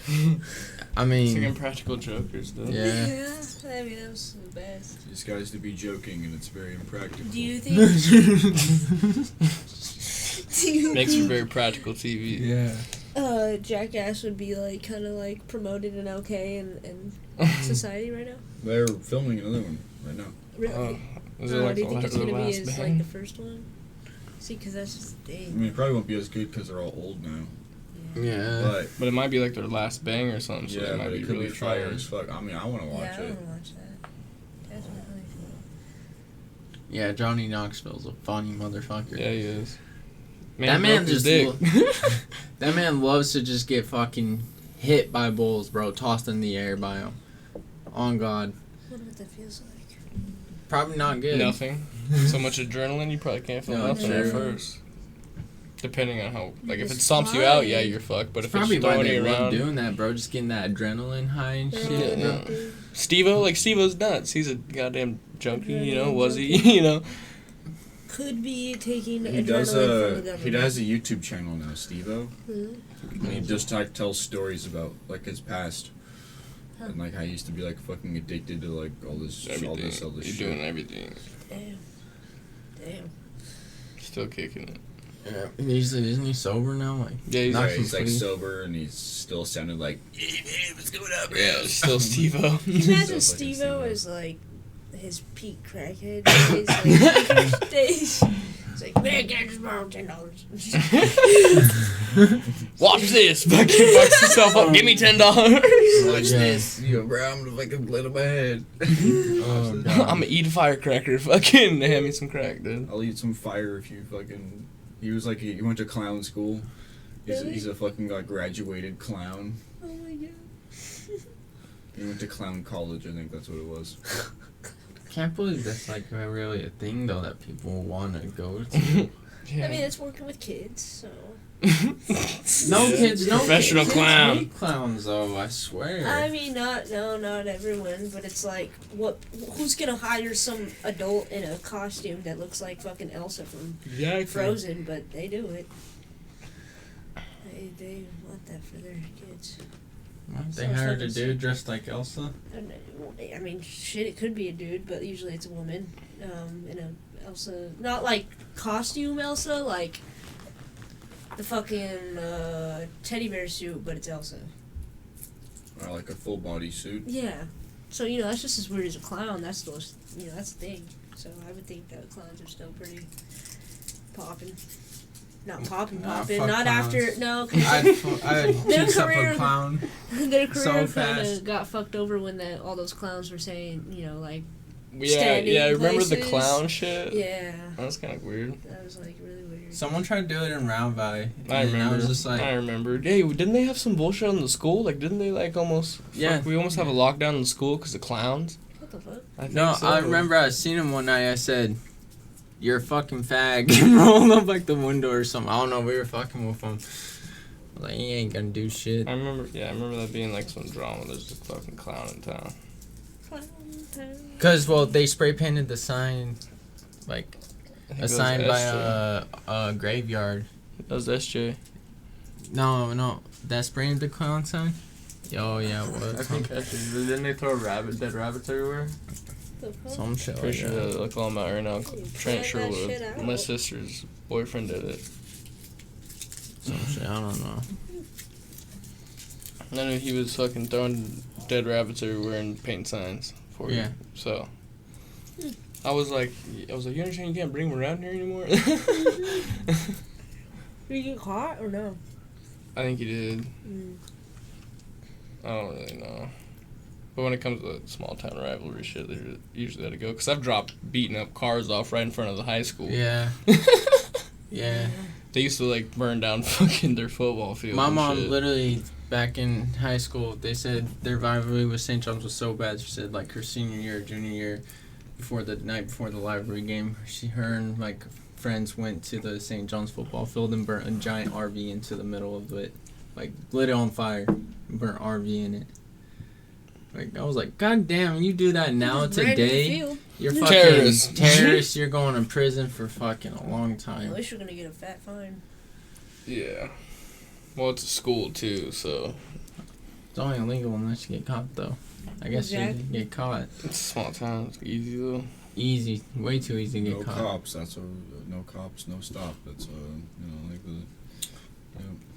[SPEAKER 3] I
[SPEAKER 1] It's like
[SPEAKER 3] mean,
[SPEAKER 1] Impractical Jokers, though.
[SPEAKER 3] yeah.
[SPEAKER 4] I mean, that was the best.
[SPEAKER 2] These guys to be joking and it's very impractical.
[SPEAKER 4] Do you think...
[SPEAKER 1] Makes for very practical TV.
[SPEAKER 3] Yeah.
[SPEAKER 4] Jackass would be like kind of like promoted and okay in society right now?
[SPEAKER 2] They're filming another one right now.
[SPEAKER 4] Really?
[SPEAKER 1] Is it like
[SPEAKER 4] do you think it's
[SPEAKER 1] the
[SPEAKER 4] gonna be
[SPEAKER 1] last
[SPEAKER 4] as like
[SPEAKER 1] bang?
[SPEAKER 4] the first one? See, because that's just the
[SPEAKER 2] I
[SPEAKER 4] thing.
[SPEAKER 2] mean, it probably won't be as good because they're all old now.
[SPEAKER 3] Yeah.
[SPEAKER 2] But
[SPEAKER 1] But it might be like their last bang or something, so
[SPEAKER 2] yeah,
[SPEAKER 1] they might
[SPEAKER 2] but
[SPEAKER 1] be
[SPEAKER 2] it could
[SPEAKER 1] really
[SPEAKER 2] be fire
[SPEAKER 1] trying.
[SPEAKER 2] as fuck. I mean, I want to watch
[SPEAKER 4] Yeah, I
[SPEAKER 2] it.
[SPEAKER 4] want to watch that. Definitely.
[SPEAKER 3] Yeah, Johnny Knoxville's a funny motherfucker.
[SPEAKER 1] Yeah, he is.
[SPEAKER 3] That
[SPEAKER 1] he
[SPEAKER 3] man
[SPEAKER 1] broke his
[SPEAKER 3] just
[SPEAKER 1] dick.
[SPEAKER 3] That man loves to just get fucking hit by bulls, bro. Tossed in the air by him. On God.
[SPEAKER 4] I wonder what that feels like.
[SPEAKER 3] Probably not good.
[SPEAKER 1] Nothing. So much adrenaline, you probably can't feel
[SPEAKER 3] No,
[SPEAKER 1] nothing at
[SPEAKER 3] true.
[SPEAKER 1] first. Depending on how, like, if it
[SPEAKER 4] It's
[SPEAKER 1] stomps you out,
[SPEAKER 4] fine.
[SPEAKER 1] yeah, you're fucked. But
[SPEAKER 3] It's
[SPEAKER 1] if
[SPEAKER 3] probably
[SPEAKER 1] it's
[SPEAKER 3] why
[SPEAKER 1] throwing
[SPEAKER 3] they
[SPEAKER 1] you
[SPEAKER 3] love
[SPEAKER 1] around,
[SPEAKER 3] doing that, bro. Just getting that adrenaline high and
[SPEAKER 4] Yeah,
[SPEAKER 3] shit.
[SPEAKER 1] Yeah.
[SPEAKER 3] bro.
[SPEAKER 4] dude.
[SPEAKER 1] Steve-O, like, Steve-O's nuts. He's a goddamn junkie, you know,
[SPEAKER 4] Adrenaline
[SPEAKER 1] was he,
[SPEAKER 4] junkie.
[SPEAKER 1] you know?
[SPEAKER 4] Could be taking
[SPEAKER 2] He
[SPEAKER 4] adrenaline
[SPEAKER 2] does
[SPEAKER 4] from the government.
[SPEAKER 2] he has a YouTube channel now, Steve-O.
[SPEAKER 4] Hmm?
[SPEAKER 2] And he just like tells stories about like his past.
[SPEAKER 4] Huh.
[SPEAKER 2] And like how he used to be like fucking addicted to like all this
[SPEAKER 1] Everything.
[SPEAKER 2] all this
[SPEAKER 1] He's
[SPEAKER 2] shit.
[SPEAKER 1] doing everything.
[SPEAKER 4] Damn.
[SPEAKER 1] Still kicking it.
[SPEAKER 3] Yeah. Isn't he sober now? Like,
[SPEAKER 1] Yeah, he's
[SPEAKER 3] Not
[SPEAKER 2] Yeah, he's like
[SPEAKER 3] completely.
[SPEAKER 2] sober and he's still sounded like, hey, what's going on, bro?
[SPEAKER 1] Yeah, it's still Steve-O.
[SPEAKER 4] Can you
[SPEAKER 2] Still
[SPEAKER 4] imagine
[SPEAKER 2] fucking
[SPEAKER 4] Steve-O
[SPEAKER 2] Steve-O.
[SPEAKER 4] as like his peak crackhead days, like first days? It's like, man, can I just borrow $10?
[SPEAKER 1] Watch this. Fucking fucks himself up. Give me $10.
[SPEAKER 2] Watch
[SPEAKER 3] Yeah.
[SPEAKER 2] this. Yo, bro, I'm gonna fucking blow up my head.
[SPEAKER 3] Oh,
[SPEAKER 2] Watch this.
[SPEAKER 3] God.
[SPEAKER 1] I'm gonna eat a firecracker. Fucking hand me some crack, dude.
[SPEAKER 2] I'll eat some fire if you fucking. He was like, he went to clown school.
[SPEAKER 4] Really?
[SPEAKER 2] He's a fucking graduated clown.
[SPEAKER 4] Oh my god.
[SPEAKER 2] He went to clown college, I think that's what it was.
[SPEAKER 3] Can't believe that's like really a thing though that people want to go to.
[SPEAKER 1] Yeah.
[SPEAKER 4] I mean, it's working with kids, so.
[SPEAKER 3] No
[SPEAKER 1] Yeah.
[SPEAKER 3] kids, no
[SPEAKER 1] Professional
[SPEAKER 3] kids
[SPEAKER 1] clown.
[SPEAKER 3] hate clowns though. I swear.
[SPEAKER 4] I mean, not everyone, but it's like, who's gonna hire some adult in a costume that looks like fucking Elsa from
[SPEAKER 1] Exactly.
[SPEAKER 4] Frozen? But they do it. They want that for their kids.
[SPEAKER 3] They
[SPEAKER 4] So
[SPEAKER 3] hired a
[SPEAKER 4] fucking
[SPEAKER 3] dude dressed like Elsa.
[SPEAKER 4] And, I mean, shit, it could be a dude, but usually it's a woman. In a Elsa, not like costume Elsa, like the fucking teddy bear suit, but it's Elsa.
[SPEAKER 2] Or like a full body suit.
[SPEAKER 4] Yeah. So, that's just as weird as a clown. That's the, that's the thing. So I would think that clowns are still pretty popping. Not popping.
[SPEAKER 3] Nah,
[SPEAKER 4] Not
[SPEAKER 3] fuck
[SPEAKER 4] after,
[SPEAKER 3] clowns.
[SPEAKER 4] no, because
[SPEAKER 3] I'd
[SPEAKER 4] Their
[SPEAKER 3] juice up
[SPEAKER 4] career-
[SPEAKER 3] a clown.
[SPEAKER 4] their career
[SPEAKER 3] so
[SPEAKER 4] kind
[SPEAKER 3] fast.
[SPEAKER 4] of got fucked over when all those clowns were saying, like,
[SPEAKER 1] Yeah,
[SPEAKER 4] standing
[SPEAKER 1] yeah. Remember the
[SPEAKER 4] places.
[SPEAKER 1] clown shit?
[SPEAKER 4] yeah.
[SPEAKER 1] That was kind of weird.
[SPEAKER 4] That was, like, really weird.
[SPEAKER 3] Someone tried to do it in Round Valley.
[SPEAKER 1] I
[SPEAKER 3] and
[SPEAKER 1] remember.
[SPEAKER 3] I was just like,
[SPEAKER 1] I remember. Hey, didn't they have some bullshit on the school? Like, didn't they like almost?
[SPEAKER 3] Yeah.
[SPEAKER 1] Fuck, we almost have a lockdown in the school because of clowns.
[SPEAKER 4] What the fuck?
[SPEAKER 1] I think
[SPEAKER 3] no,
[SPEAKER 1] so.
[SPEAKER 3] I remember I seen him one night. I said, you're a fucking fag, and rolled up like the window or something. I don't know. We were fucking with him. Like, he ain't gonna do shit.
[SPEAKER 1] I remember that being like some drama. There's a fucking clown in town.
[SPEAKER 3] Cause they spray painted the sign, like
[SPEAKER 1] I think
[SPEAKER 3] a
[SPEAKER 1] it was
[SPEAKER 3] sign by
[SPEAKER 1] SJ.
[SPEAKER 3] a graveyard.
[SPEAKER 1] That was SJ.
[SPEAKER 3] No, that spraying the clown sign. Oh yeah, it was.
[SPEAKER 1] I think SJ. Didn't they throw dead rabbits everywhere?
[SPEAKER 3] Some shit like
[SPEAKER 1] Pretty sure
[SPEAKER 3] that.
[SPEAKER 1] that look all out right now. Trent
[SPEAKER 4] that
[SPEAKER 1] Sherwood.
[SPEAKER 4] shit out.
[SPEAKER 1] My sister's boyfriend did it.
[SPEAKER 3] Some shit. I don't know.
[SPEAKER 1] I knew he was fucking throwing dead rabbits everywhere and painting signs for you.
[SPEAKER 3] Yeah.
[SPEAKER 1] So I was like, you understand you can't bring them around here anymore?
[SPEAKER 4] Did you get caught or no?
[SPEAKER 1] I think he did.
[SPEAKER 4] Mm.
[SPEAKER 1] I don't really know. But when it comes to small town rivalry shit, they usually let it go. Because I've dropped beating up cars off right in front of the high school.
[SPEAKER 3] Yeah. Yeah.
[SPEAKER 1] They used to like burn down fucking their football field.
[SPEAKER 3] My
[SPEAKER 1] and
[SPEAKER 3] mom
[SPEAKER 1] shit.
[SPEAKER 3] literally back in high school, they said their rivalry with St. John's was so bad. She said like her senior year, junior year, before the night before the rivalry game, her and like friends went to the St. John's football field and burnt a giant RV into the middle of it, like lit it on fire, and burnt RV in it. Like I was like, God damn, you do that now
[SPEAKER 4] Just ran in the
[SPEAKER 3] today,
[SPEAKER 4] field.
[SPEAKER 3] you're fucking
[SPEAKER 1] Terrorist.
[SPEAKER 3] terrorist. You're going to prison for fucking a long
[SPEAKER 4] At
[SPEAKER 3] time.
[SPEAKER 4] least you're gonna get a fat fine.
[SPEAKER 1] Yeah. Well, it's a school too, so
[SPEAKER 3] It's only illegal unless you get caught, though. I guess
[SPEAKER 4] Exactly.
[SPEAKER 3] you get caught.
[SPEAKER 1] it's a small town. It's easy though.
[SPEAKER 3] Easy, way too easy to get
[SPEAKER 2] No
[SPEAKER 3] caught.
[SPEAKER 2] cops. That's no cops, no stop. That's like the.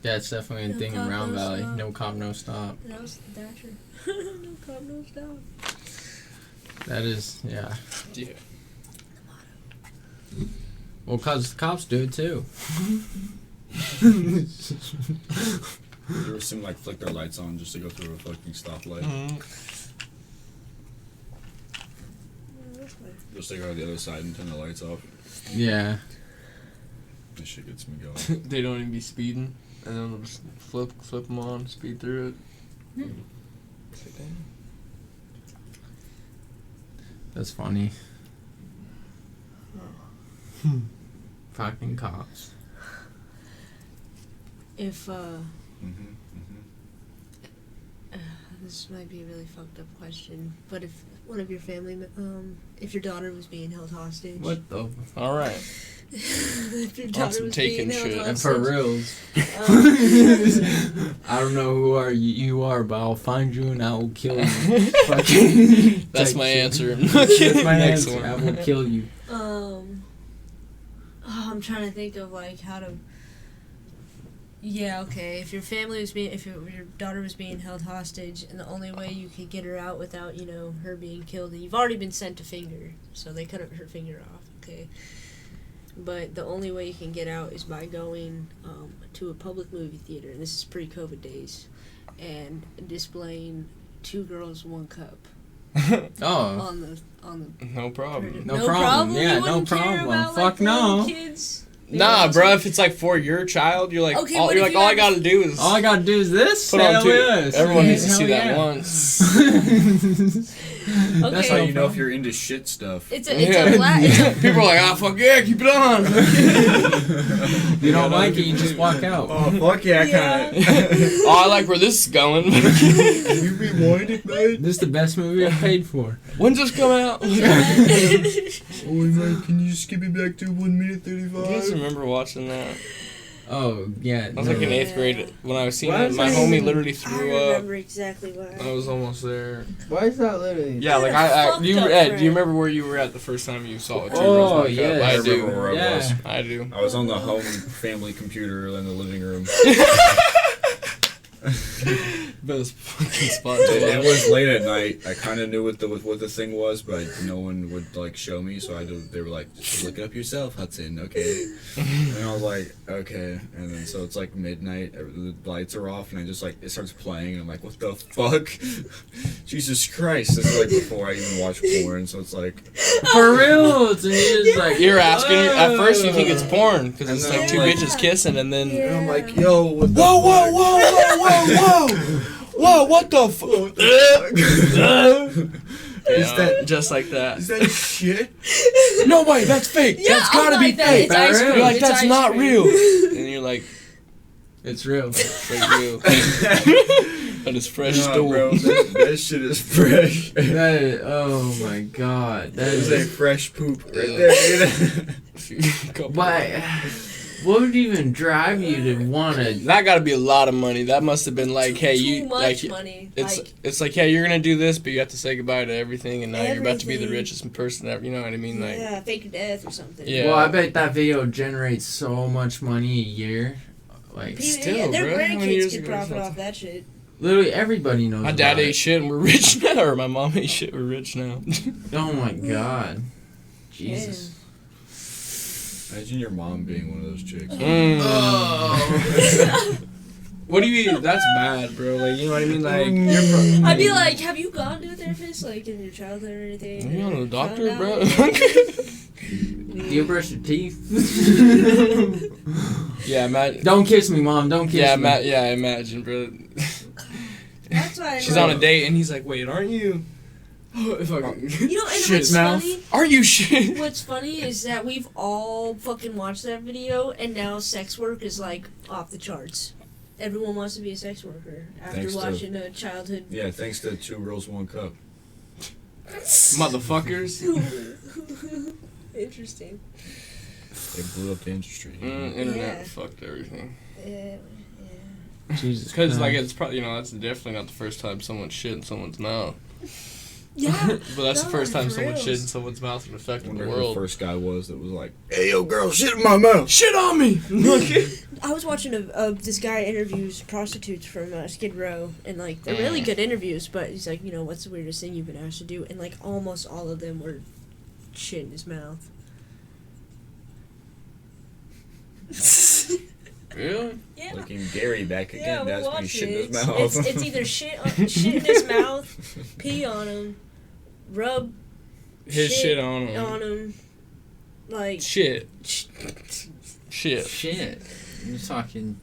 [SPEAKER 3] Yeah, it's definitely a
[SPEAKER 4] No
[SPEAKER 3] thing in
[SPEAKER 4] cop,
[SPEAKER 3] Round
[SPEAKER 4] no
[SPEAKER 3] Valley.
[SPEAKER 4] stop.
[SPEAKER 3] No cop, no stop.
[SPEAKER 4] That was the Dasher. No cop, no stop.
[SPEAKER 3] That is, yeah.
[SPEAKER 1] Yeah.
[SPEAKER 3] Well, cause the cops do it too.
[SPEAKER 2] You ever seen them, like flick their lights on just to go through a fucking stoplight? Just to go to the other side and turn the lights off.
[SPEAKER 3] Yeah.
[SPEAKER 2] This shit gets me going.
[SPEAKER 1] They don't even be speeding, and then they'll just flip them on, speed through it. It's like, damn.
[SPEAKER 3] That's funny. Fucking cops.
[SPEAKER 4] If
[SPEAKER 2] Mm-hmm.
[SPEAKER 4] this might be a really fucked up question, but if one of your family, if your daughter was being held hostage,
[SPEAKER 3] What the?
[SPEAKER 1] All right.
[SPEAKER 4] if your
[SPEAKER 1] On
[SPEAKER 4] daughter
[SPEAKER 1] some
[SPEAKER 4] was
[SPEAKER 1] taken
[SPEAKER 4] being held
[SPEAKER 1] shit.
[SPEAKER 3] And
[SPEAKER 4] hostage,
[SPEAKER 3] for reals.
[SPEAKER 4] um,
[SPEAKER 3] I don't know who you are, but I'll find you and I will kill you. Fucking
[SPEAKER 1] That's
[SPEAKER 3] type
[SPEAKER 1] my
[SPEAKER 3] shit.
[SPEAKER 1] answer.
[SPEAKER 3] That's my
[SPEAKER 1] Next
[SPEAKER 3] answer.
[SPEAKER 1] one.
[SPEAKER 3] I will kill you.
[SPEAKER 4] I'm trying to think of like how to. Yeah, okay. If your daughter was being held hostage, and the only way you could get her out without, her being killed, and you've already been sent a finger, so they cut her finger off, okay. But the only way you can get out is by going to a public movie theater, and this is pre-COVID days, and displaying 2 girls, 1 cup
[SPEAKER 3] Oh.
[SPEAKER 4] on the
[SPEAKER 1] No problem.
[SPEAKER 3] No problem. Yeah,
[SPEAKER 4] You
[SPEAKER 3] no
[SPEAKER 4] wouldn't care
[SPEAKER 3] problem.
[SPEAKER 4] about,
[SPEAKER 3] Fuck
[SPEAKER 4] the little
[SPEAKER 3] no.
[SPEAKER 4] kids?
[SPEAKER 1] Nah,
[SPEAKER 4] Yeah,
[SPEAKER 1] bro. If it's like for your child, you're like,
[SPEAKER 4] Okay,
[SPEAKER 1] all,
[SPEAKER 4] what
[SPEAKER 1] you're
[SPEAKER 4] if
[SPEAKER 1] like,
[SPEAKER 4] you
[SPEAKER 1] all I
[SPEAKER 4] had-
[SPEAKER 1] gotta do is
[SPEAKER 3] All I gotta do is this.
[SPEAKER 1] put on
[SPEAKER 3] Hell
[SPEAKER 1] 2.
[SPEAKER 3] yes.
[SPEAKER 1] Everyone needs to
[SPEAKER 3] Hell
[SPEAKER 1] see that
[SPEAKER 3] yeah.
[SPEAKER 1] once.
[SPEAKER 3] That's
[SPEAKER 4] Okay.
[SPEAKER 2] How
[SPEAKER 3] no
[SPEAKER 2] you know if
[SPEAKER 3] problem.
[SPEAKER 2] you're into shit stuff.
[SPEAKER 4] It's a
[SPEAKER 1] People are like, ah, fuck yeah, keep it on.
[SPEAKER 3] You don't like it, you just walk out.
[SPEAKER 2] Oh fuck yeah,
[SPEAKER 4] Yeah.
[SPEAKER 1] Oh, I like where this is going.
[SPEAKER 2] Can you rewind it, mate?
[SPEAKER 3] This is the best movie I've paid for.
[SPEAKER 1] When's this come out? You
[SPEAKER 2] Oh mate, can you skip it back to 1 minute
[SPEAKER 1] guys
[SPEAKER 2] 35?
[SPEAKER 1] remember watching that?
[SPEAKER 3] Oh, yeah.
[SPEAKER 1] I was like in
[SPEAKER 3] no.
[SPEAKER 1] 8th grade when I was seeing
[SPEAKER 3] Why
[SPEAKER 1] it.
[SPEAKER 3] is
[SPEAKER 1] My
[SPEAKER 3] that
[SPEAKER 1] homie
[SPEAKER 3] even-
[SPEAKER 1] literally
[SPEAKER 4] I
[SPEAKER 1] threw up.
[SPEAKER 4] remember exactly why.
[SPEAKER 1] I was almost there.
[SPEAKER 3] Why is that literally?
[SPEAKER 1] Yeah, like
[SPEAKER 4] Fucked
[SPEAKER 1] do you
[SPEAKER 4] up
[SPEAKER 1] Ed, do
[SPEAKER 4] friend.
[SPEAKER 1] you remember where you were at the first time you saw it?
[SPEAKER 3] Oh, yes.
[SPEAKER 1] I
[SPEAKER 2] I remember
[SPEAKER 1] do.
[SPEAKER 2] where I
[SPEAKER 3] Yeah.
[SPEAKER 2] was.
[SPEAKER 1] I do.
[SPEAKER 2] I was on the home family computer in the living room.
[SPEAKER 1] Best fucking spot.
[SPEAKER 2] It was late at night. I kind of knew what the thing was, but no one would like show me. So they were like, just look it up yourself, Hudson. Okay. And I was like, okay. And then so it's like midnight. The lights are off, and I just like it starts playing, and I'm like, what the fuck? Jesus Christ! This is like before I even watch porn, so it's like.
[SPEAKER 3] For real. And you're just like,
[SPEAKER 1] You're asking. At first, you think it's porn because it's
[SPEAKER 2] And
[SPEAKER 1] like
[SPEAKER 2] then
[SPEAKER 1] 2
[SPEAKER 2] I'm like-
[SPEAKER 1] bitches kissing, and then
[SPEAKER 2] And I'm like, yo, what the
[SPEAKER 1] whoa, whoa,
[SPEAKER 2] fuck?
[SPEAKER 1] whoa, whoa, whoa, whoa, whoa! What the fuck? Yeah,
[SPEAKER 2] that-
[SPEAKER 1] just like that.
[SPEAKER 2] Is that shit?
[SPEAKER 1] No way, that's fake.
[SPEAKER 4] Yeah,
[SPEAKER 1] That's gotta
[SPEAKER 4] I'm
[SPEAKER 1] be
[SPEAKER 4] like that.
[SPEAKER 1] fake.
[SPEAKER 4] It's ice cream.
[SPEAKER 1] You're like,
[SPEAKER 4] It's
[SPEAKER 1] that's
[SPEAKER 4] ice
[SPEAKER 1] not
[SPEAKER 4] cream.
[SPEAKER 1] real. And you're like,
[SPEAKER 3] It's real.
[SPEAKER 1] it's like real. That is fresh
[SPEAKER 2] Nah,
[SPEAKER 1] stool.
[SPEAKER 2] bro, that shit is fresh.
[SPEAKER 3] That is, oh my god. That
[SPEAKER 2] That is
[SPEAKER 3] is
[SPEAKER 2] a fresh poop right there, dude.
[SPEAKER 3] But what would even drive you to want to?
[SPEAKER 1] That gotta be a lot of money. That must have been like, hey,
[SPEAKER 4] too
[SPEAKER 1] you
[SPEAKER 4] much
[SPEAKER 1] like.
[SPEAKER 4] money.
[SPEAKER 1] It's like, yeah, you're gonna do this, but you have to say goodbye to everything, and now you're about to be the
[SPEAKER 4] Everything.
[SPEAKER 1] richest person ever. You know what I mean? Like,
[SPEAKER 4] yeah, fake death or something.
[SPEAKER 1] Yeah.
[SPEAKER 3] Well, I bet that video generates so much money a year. Like,
[SPEAKER 1] Still,
[SPEAKER 4] yeah, their
[SPEAKER 1] bro, how many years
[SPEAKER 4] grandkids could
[SPEAKER 1] ago was
[SPEAKER 4] profit
[SPEAKER 1] that?
[SPEAKER 4] off that shit.
[SPEAKER 3] literally everybody knows.
[SPEAKER 1] my dad
[SPEAKER 3] about
[SPEAKER 1] ate
[SPEAKER 3] it.
[SPEAKER 1] shit and we're rich now, or my mom ate shit, we're rich now.
[SPEAKER 3] Oh my god. Jesus.
[SPEAKER 2] Imagine your mom being one of those chicks.
[SPEAKER 3] Oh.
[SPEAKER 1] What do you mean? That's bad, bro. Like, you know what I mean? Like,
[SPEAKER 4] I'd be like, have you gone to a therapist, like, in your childhood or anything?
[SPEAKER 1] you on a doctor,
[SPEAKER 4] Found
[SPEAKER 1] bro?
[SPEAKER 4] out?
[SPEAKER 3] Do you brush your teeth?
[SPEAKER 1] Yeah, imagine.
[SPEAKER 3] Don't kiss me, mom. Don't kiss
[SPEAKER 1] Yeah,
[SPEAKER 3] me.
[SPEAKER 1] yeah, imagine, bro.
[SPEAKER 4] That's why I
[SPEAKER 1] She's
[SPEAKER 4] know.
[SPEAKER 1] on a date, and he's like, "Wait, aren't you?"
[SPEAKER 4] You know, and
[SPEAKER 1] Shit
[SPEAKER 4] what's
[SPEAKER 1] mouth.
[SPEAKER 4] funny?
[SPEAKER 1] Aren't you shit?
[SPEAKER 4] What's funny is that we've all fucking watched that video, and now sex work is like off the charts. Everyone wants to be a sex worker after
[SPEAKER 2] Thanks to-
[SPEAKER 4] watching a childhood.
[SPEAKER 2] Yeah, thanks to 2 Girls, 1 Cup.
[SPEAKER 1] Motherfuckers.
[SPEAKER 4] Interesting.
[SPEAKER 2] They blew up the industry.
[SPEAKER 1] Internet
[SPEAKER 4] Yeah.
[SPEAKER 1] fucked everything.
[SPEAKER 4] Yeah.
[SPEAKER 3] Jesus.
[SPEAKER 1] Because like
[SPEAKER 3] Christ.
[SPEAKER 1] it's probably that's definitely not the first time someone shit in someone's mouth.
[SPEAKER 4] Yeah.
[SPEAKER 1] But that's the
[SPEAKER 4] No,
[SPEAKER 1] first time
[SPEAKER 4] for
[SPEAKER 1] someone
[SPEAKER 4] reals.
[SPEAKER 1] shit in someone's mouth and
[SPEAKER 2] I
[SPEAKER 1] affected
[SPEAKER 2] wonder
[SPEAKER 1] the
[SPEAKER 2] who the
[SPEAKER 1] world.
[SPEAKER 2] first guy was that was like, "Hey, yo, girl, shit in my mouth."
[SPEAKER 1] Shit on me.
[SPEAKER 4] I was watching this guy interviews prostitutes from Skid Row, and like they're really
[SPEAKER 1] Mm.
[SPEAKER 4] good interviews. But he's like, you know, what's the weirdest thing you've been asked to do? And like almost all of them were shit in his mouth.
[SPEAKER 1] Really?
[SPEAKER 4] Yeah.
[SPEAKER 2] Like in Gary back again,
[SPEAKER 4] Yeah,
[SPEAKER 2] that's
[SPEAKER 4] we'll
[SPEAKER 2] when he
[SPEAKER 4] watch
[SPEAKER 2] shit in
[SPEAKER 4] it.
[SPEAKER 2] his mouth.
[SPEAKER 4] It's either shit in his mouth, pee on him, rub
[SPEAKER 1] His shit on him.
[SPEAKER 4] on him, like
[SPEAKER 1] Shit. Shit.
[SPEAKER 3] Shit. You're talking.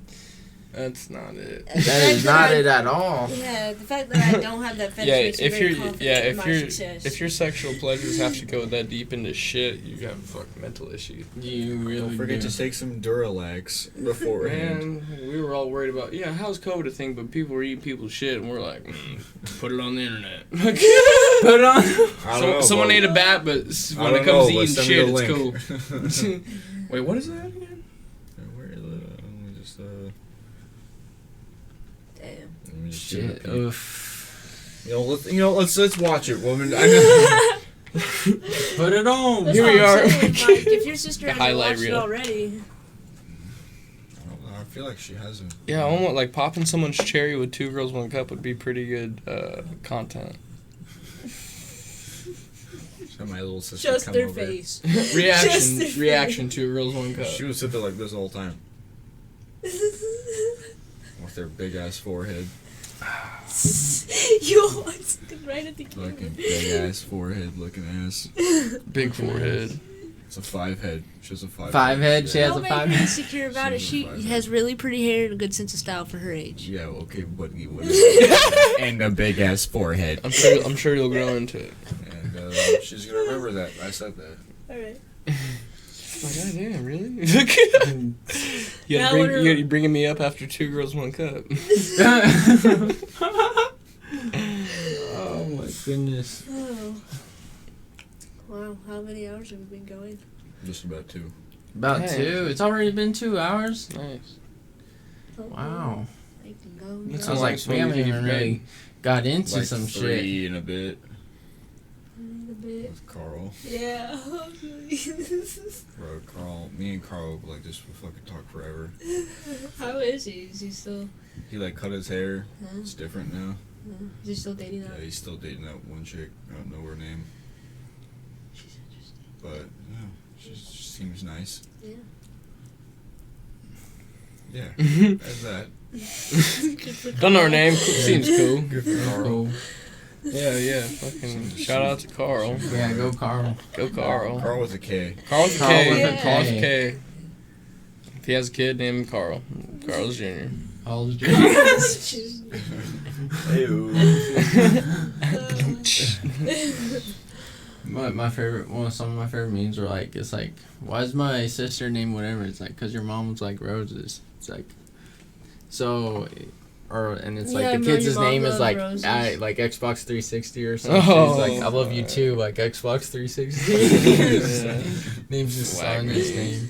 [SPEAKER 1] That's not it.
[SPEAKER 4] the
[SPEAKER 3] That
[SPEAKER 4] fact
[SPEAKER 3] is not
[SPEAKER 4] I-
[SPEAKER 3] it at all.
[SPEAKER 4] Yeah, the fact that I don't have that fetish
[SPEAKER 1] Yeah,
[SPEAKER 4] makes me
[SPEAKER 1] if
[SPEAKER 4] very
[SPEAKER 1] you're
[SPEAKER 4] confident in my success.
[SPEAKER 1] if your sexual pleasures have to go that deep into shit, you have a fucking mental issue.
[SPEAKER 3] You really
[SPEAKER 2] Don't forget
[SPEAKER 3] do.
[SPEAKER 2] to take some Duralax beforehand.
[SPEAKER 1] Man, we were all worried about how's COVID a thing, but people were eating people's shit, and we're like, put it on the internet.
[SPEAKER 3] Put it on.
[SPEAKER 2] I don't know,
[SPEAKER 1] Someone
[SPEAKER 2] but-
[SPEAKER 1] ate a bat, but
[SPEAKER 2] I
[SPEAKER 1] when it
[SPEAKER 2] don't know,
[SPEAKER 1] comes to
[SPEAKER 2] but
[SPEAKER 1] eating
[SPEAKER 2] send me
[SPEAKER 1] shit,
[SPEAKER 2] the
[SPEAKER 1] it's cool.
[SPEAKER 2] link.
[SPEAKER 1] Wait, what is that again?
[SPEAKER 2] Where is it? Let me just
[SPEAKER 4] Damn.
[SPEAKER 2] let me just
[SPEAKER 3] Shit.
[SPEAKER 2] give it a peek.
[SPEAKER 3] Oof.
[SPEAKER 2] Let's watch it, woman. I
[SPEAKER 3] Put it on.
[SPEAKER 4] That's
[SPEAKER 1] Here
[SPEAKER 4] what
[SPEAKER 1] we
[SPEAKER 4] I'm
[SPEAKER 1] are.
[SPEAKER 4] saying, like, if your sister
[SPEAKER 1] The
[SPEAKER 4] hasn't
[SPEAKER 1] highlight
[SPEAKER 4] watched it
[SPEAKER 1] reel.
[SPEAKER 4] already,
[SPEAKER 2] I feel like she hasn't.
[SPEAKER 1] Yeah, almost like popping someone's cherry with 2 Girls, 1 Cup would be pretty good content.
[SPEAKER 2] So my little sister
[SPEAKER 4] just
[SPEAKER 2] come
[SPEAKER 4] their
[SPEAKER 2] over.
[SPEAKER 4] face.
[SPEAKER 1] Reaction 2 Girls, 1 Cup.
[SPEAKER 2] She would sit there like this the whole time with their big ass forehead,
[SPEAKER 4] Yo, it's right at the camera.
[SPEAKER 2] fucking big ass forehead looking ass.
[SPEAKER 1] Big forehead.
[SPEAKER 2] It's a 5 head. She has a 5.
[SPEAKER 3] 5 head, she has
[SPEAKER 4] Don't
[SPEAKER 3] a
[SPEAKER 4] make
[SPEAKER 3] 5
[SPEAKER 4] me
[SPEAKER 3] head.
[SPEAKER 4] insecure about it.
[SPEAKER 2] She's
[SPEAKER 4] She
[SPEAKER 2] a 5 head.
[SPEAKER 4] has really pretty hair and a good sense of style for her age.
[SPEAKER 2] Yeah, okay, but what is it? And a big ass forehead.
[SPEAKER 1] I'm sure you'll grow into it.
[SPEAKER 2] And she's gonna remember that. I said that.
[SPEAKER 4] Alright.
[SPEAKER 1] Oh, God damn, really?
[SPEAKER 4] Now we're-
[SPEAKER 1] you bringing me up after 2 Girls, 1 Cup.
[SPEAKER 3] Oh my goodness.
[SPEAKER 4] Oh. Wow, how many hours have we been going?
[SPEAKER 2] Just about 2.
[SPEAKER 3] About
[SPEAKER 1] Hey.
[SPEAKER 3] 2. It's already been 2 hours.
[SPEAKER 1] Nice.
[SPEAKER 4] I
[SPEAKER 3] Wow.
[SPEAKER 4] can go.
[SPEAKER 1] That
[SPEAKER 3] So
[SPEAKER 1] sounds
[SPEAKER 3] like
[SPEAKER 1] like
[SPEAKER 3] we
[SPEAKER 1] something
[SPEAKER 3] haven't
[SPEAKER 1] you
[SPEAKER 3] even
[SPEAKER 1] could
[SPEAKER 3] really got into
[SPEAKER 2] Like
[SPEAKER 3] some
[SPEAKER 2] 3 in a bit
[SPEAKER 4] A bit.
[SPEAKER 2] with Carl.
[SPEAKER 4] Yeah.
[SPEAKER 2] Bro, me and Carl like just would fucking talk forever.
[SPEAKER 4] How is he? Is he still?
[SPEAKER 2] He like cut his hair.
[SPEAKER 4] Huh?
[SPEAKER 2] It's different now.
[SPEAKER 4] Is he still dating
[SPEAKER 2] Yeah,
[SPEAKER 4] that?
[SPEAKER 2] he's still dating that one chick. I don't know her name,
[SPEAKER 4] She's interesting.
[SPEAKER 2] but yeah, she seems nice.
[SPEAKER 4] Yeah.
[SPEAKER 2] Yeah, that's that.
[SPEAKER 1] Don't know her name. Seems cool.
[SPEAKER 2] Good for Carl.
[SPEAKER 3] Cool.
[SPEAKER 1] Yeah. Fucking shout out to Carl.
[SPEAKER 3] Yeah, go Carl.
[SPEAKER 1] Go Carl.
[SPEAKER 2] Carl with a K.
[SPEAKER 1] Carl with a
[SPEAKER 3] Carl
[SPEAKER 1] K.
[SPEAKER 3] with
[SPEAKER 4] a
[SPEAKER 1] Carl with a
[SPEAKER 3] K.
[SPEAKER 1] K. If he has a kid, name him Carl. Carl's Jr.
[SPEAKER 3] All the my favorite, some of my favorite memes were like, it's like, why is my sister named whatever? It's like, cause your mom was like roses. It's like, so, and it's like
[SPEAKER 4] Yeah,
[SPEAKER 3] the
[SPEAKER 4] no,
[SPEAKER 3] kid's
[SPEAKER 4] your mom
[SPEAKER 3] name is
[SPEAKER 4] loves
[SPEAKER 3] like,
[SPEAKER 4] roses.
[SPEAKER 3] like Xbox 360 or something.
[SPEAKER 1] Oh.
[SPEAKER 3] She's like, I love you too, like Xbox 360.
[SPEAKER 1] Yeah.
[SPEAKER 3] Names his son his name,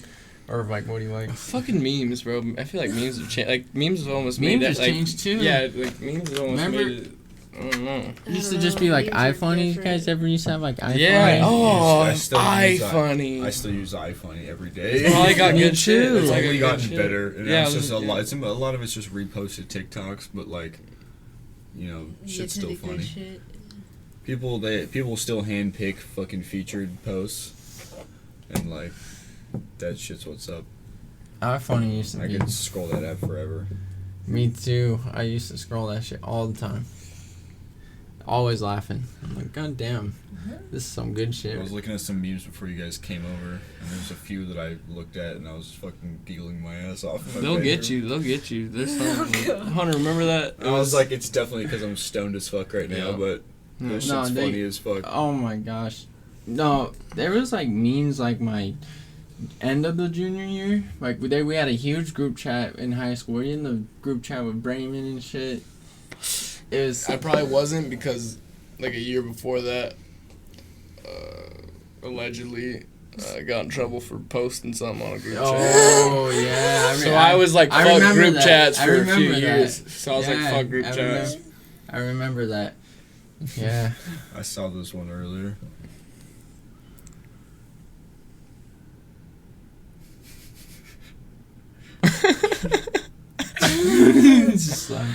[SPEAKER 3] or like what do you like?
[SPEAKER 1] Fucking memes, bro. I feel like memes have changed. Like memes have almost
[SPEAKER 3] Memes
[SPEAKER 1] made that.
[SPEAKER 3] has
[SPEAKER 1] Like,
[SPEAKER 3] changed too.
[SPEAKER 1] yeah, like memes have almost
[SPEAKER 3] Remember-
[SPEAKER 1] made it. I don't know.
[SPEAKER 3] It used to just be like iPhone. You guys ever used to have like iPhone?
[SPEAKER 1] Yeah. Oh,
[SPEAKER 2] I still use
[SPEAKER 1] iFunny.
[SPEAKER 2] I still use iFunny every day.
[SPEAKER 1] Well, I got
[SPEAKER 3] Me
[SPEAKER 1] good
[SPEAKER 3] too.
[SPEAKER 1] shit.
[SPEAKER 2] It's
[SPEAKER 1] It's like
[SPEAKER 2] only
[SPEAKER 1] a
[SPEAKER 2] gotten
[SPEAKER 1] good shit.
[SPEAKER 2] better. And
[SPEAKER 1] Yeah,
[SPEAKER 2] it's just a
[SPEAKER 1] yeah.
[SPEAKER 2] lot. It's a lot of it's just reposted TikToks, but like, you know, shit's still funny. People still handpick fucking featured posts, and like, that shit's what's up.
[SPEAKER 3] iPhone used to
[SPEAKER 2] I
[SPEAKER 3] be.
[SPEAKER 2] could scroll that app forever.
[SPEAKER 3] Me too. I used to scroll that shit all the time. Always laughing. I'm like, God damn, this is some good shit.
[SPEAKER 2] I was looking at some memes before you guys came over, and there's a few that I looked at, and I was fucking giggling my ass off. In my
[SPEAKER 1] They'll get
[SPEAKER 2] bedroom.
[SPEAKER 1] you. They'll get you. There's something.
[SPEAKER 4] God.
[SPEAKER 1] Hunter, remember that?
[SPEAKER 2] I was like, it's definitely because I'm stoned as fuck right now,
[SPEAKER 1] Yeah.
[SPEAKER 2] but
[SPEAKER 1] No,
[SPEAKER 2] that shit's funny as fuck.
[SPEAKER 3] Oh my gosh. No, there was like memes like my end of the junior year. Like we had a huge group chat in high school. Were you in the group chat with Brayman and shit? It was.
[SPEAKER 1] I probably wasn't because, like a year before that, allegedly, I got in trouble for posting something on a group chat.
[SPEAKER 3] Oh yeah.
[SPEAKER 1] So I was like,
[SPEAKER 3] I
[SPEAKER 1] fuck
[SPEAKER 3] remember
[SPEAKER 1] group
[SPEAKER 3] that.
[SPEAKER 1] chats
[SPEAKER 3] I
[SPEAKER 1] for a few
[SPEAKER 3] remember that.
[SPEAKER 1] years. So I was like,
[SPEAKER 3] Yeah,
[SPEAKER 1] fuck group
[SPEAKER 3] I
[SPEAKER 1] chats.
[SPEAKER 3] I remember that. Yeah.
[SPEAKER 2] I saw this one earlier.
[SPEAKER 3] Just like,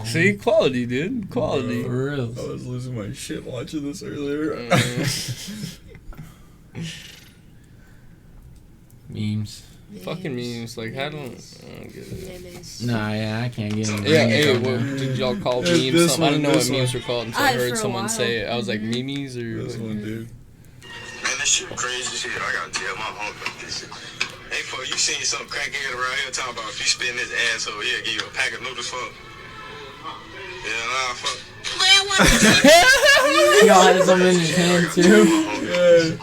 [SPEAKER 1] See, quality, dude. Quality.
[SPEAKER 3] For real.
[SPEAKER 2] I was losing my shit watching this earlier.
[SPEAKER 3] Memes.
[SPEAKER 1] Fucking memes. Like, I don't get it.
[SPEAKER 4] Memes.
[SPEAKER 3] Nah, yeah, I can't get them.
[SPEAKER 1] Yeah, hey, what did y'all call memes?
[SPEAKER 2] This
[SPEAKER 1] Something? I didn't know
[SPEAKER 2] one,
[SPEAKER 1] what
[SPEAKER 2] this
[SPEAKER 1] memes
[SPEAKER 2] one.
[SPEAKER 1] were called until I
[SPEAKER 4] For
[SPEAKER 1] heard
[SPEAKER 4] a
[SPEAKER 1] someone
[SPEAKER 4] while.
[SPEAKER 1] say it. I was like, memes
[SPEAKER 2] This
[SPEAKER 1] or.
[SPEAKER 2] one, dude.
[SPEAKER 5] Man, this shit crazy shit. I gotta tell my homie about this shit. Hey, for you seen some crackhead around here talking about if you spitting his asshole, he'll give you a pack of noodles for. Yeah, nah, fuck.
[SPEAKER 3] Y'all had some in his hand too.
[SPEAKER 2] Yeah.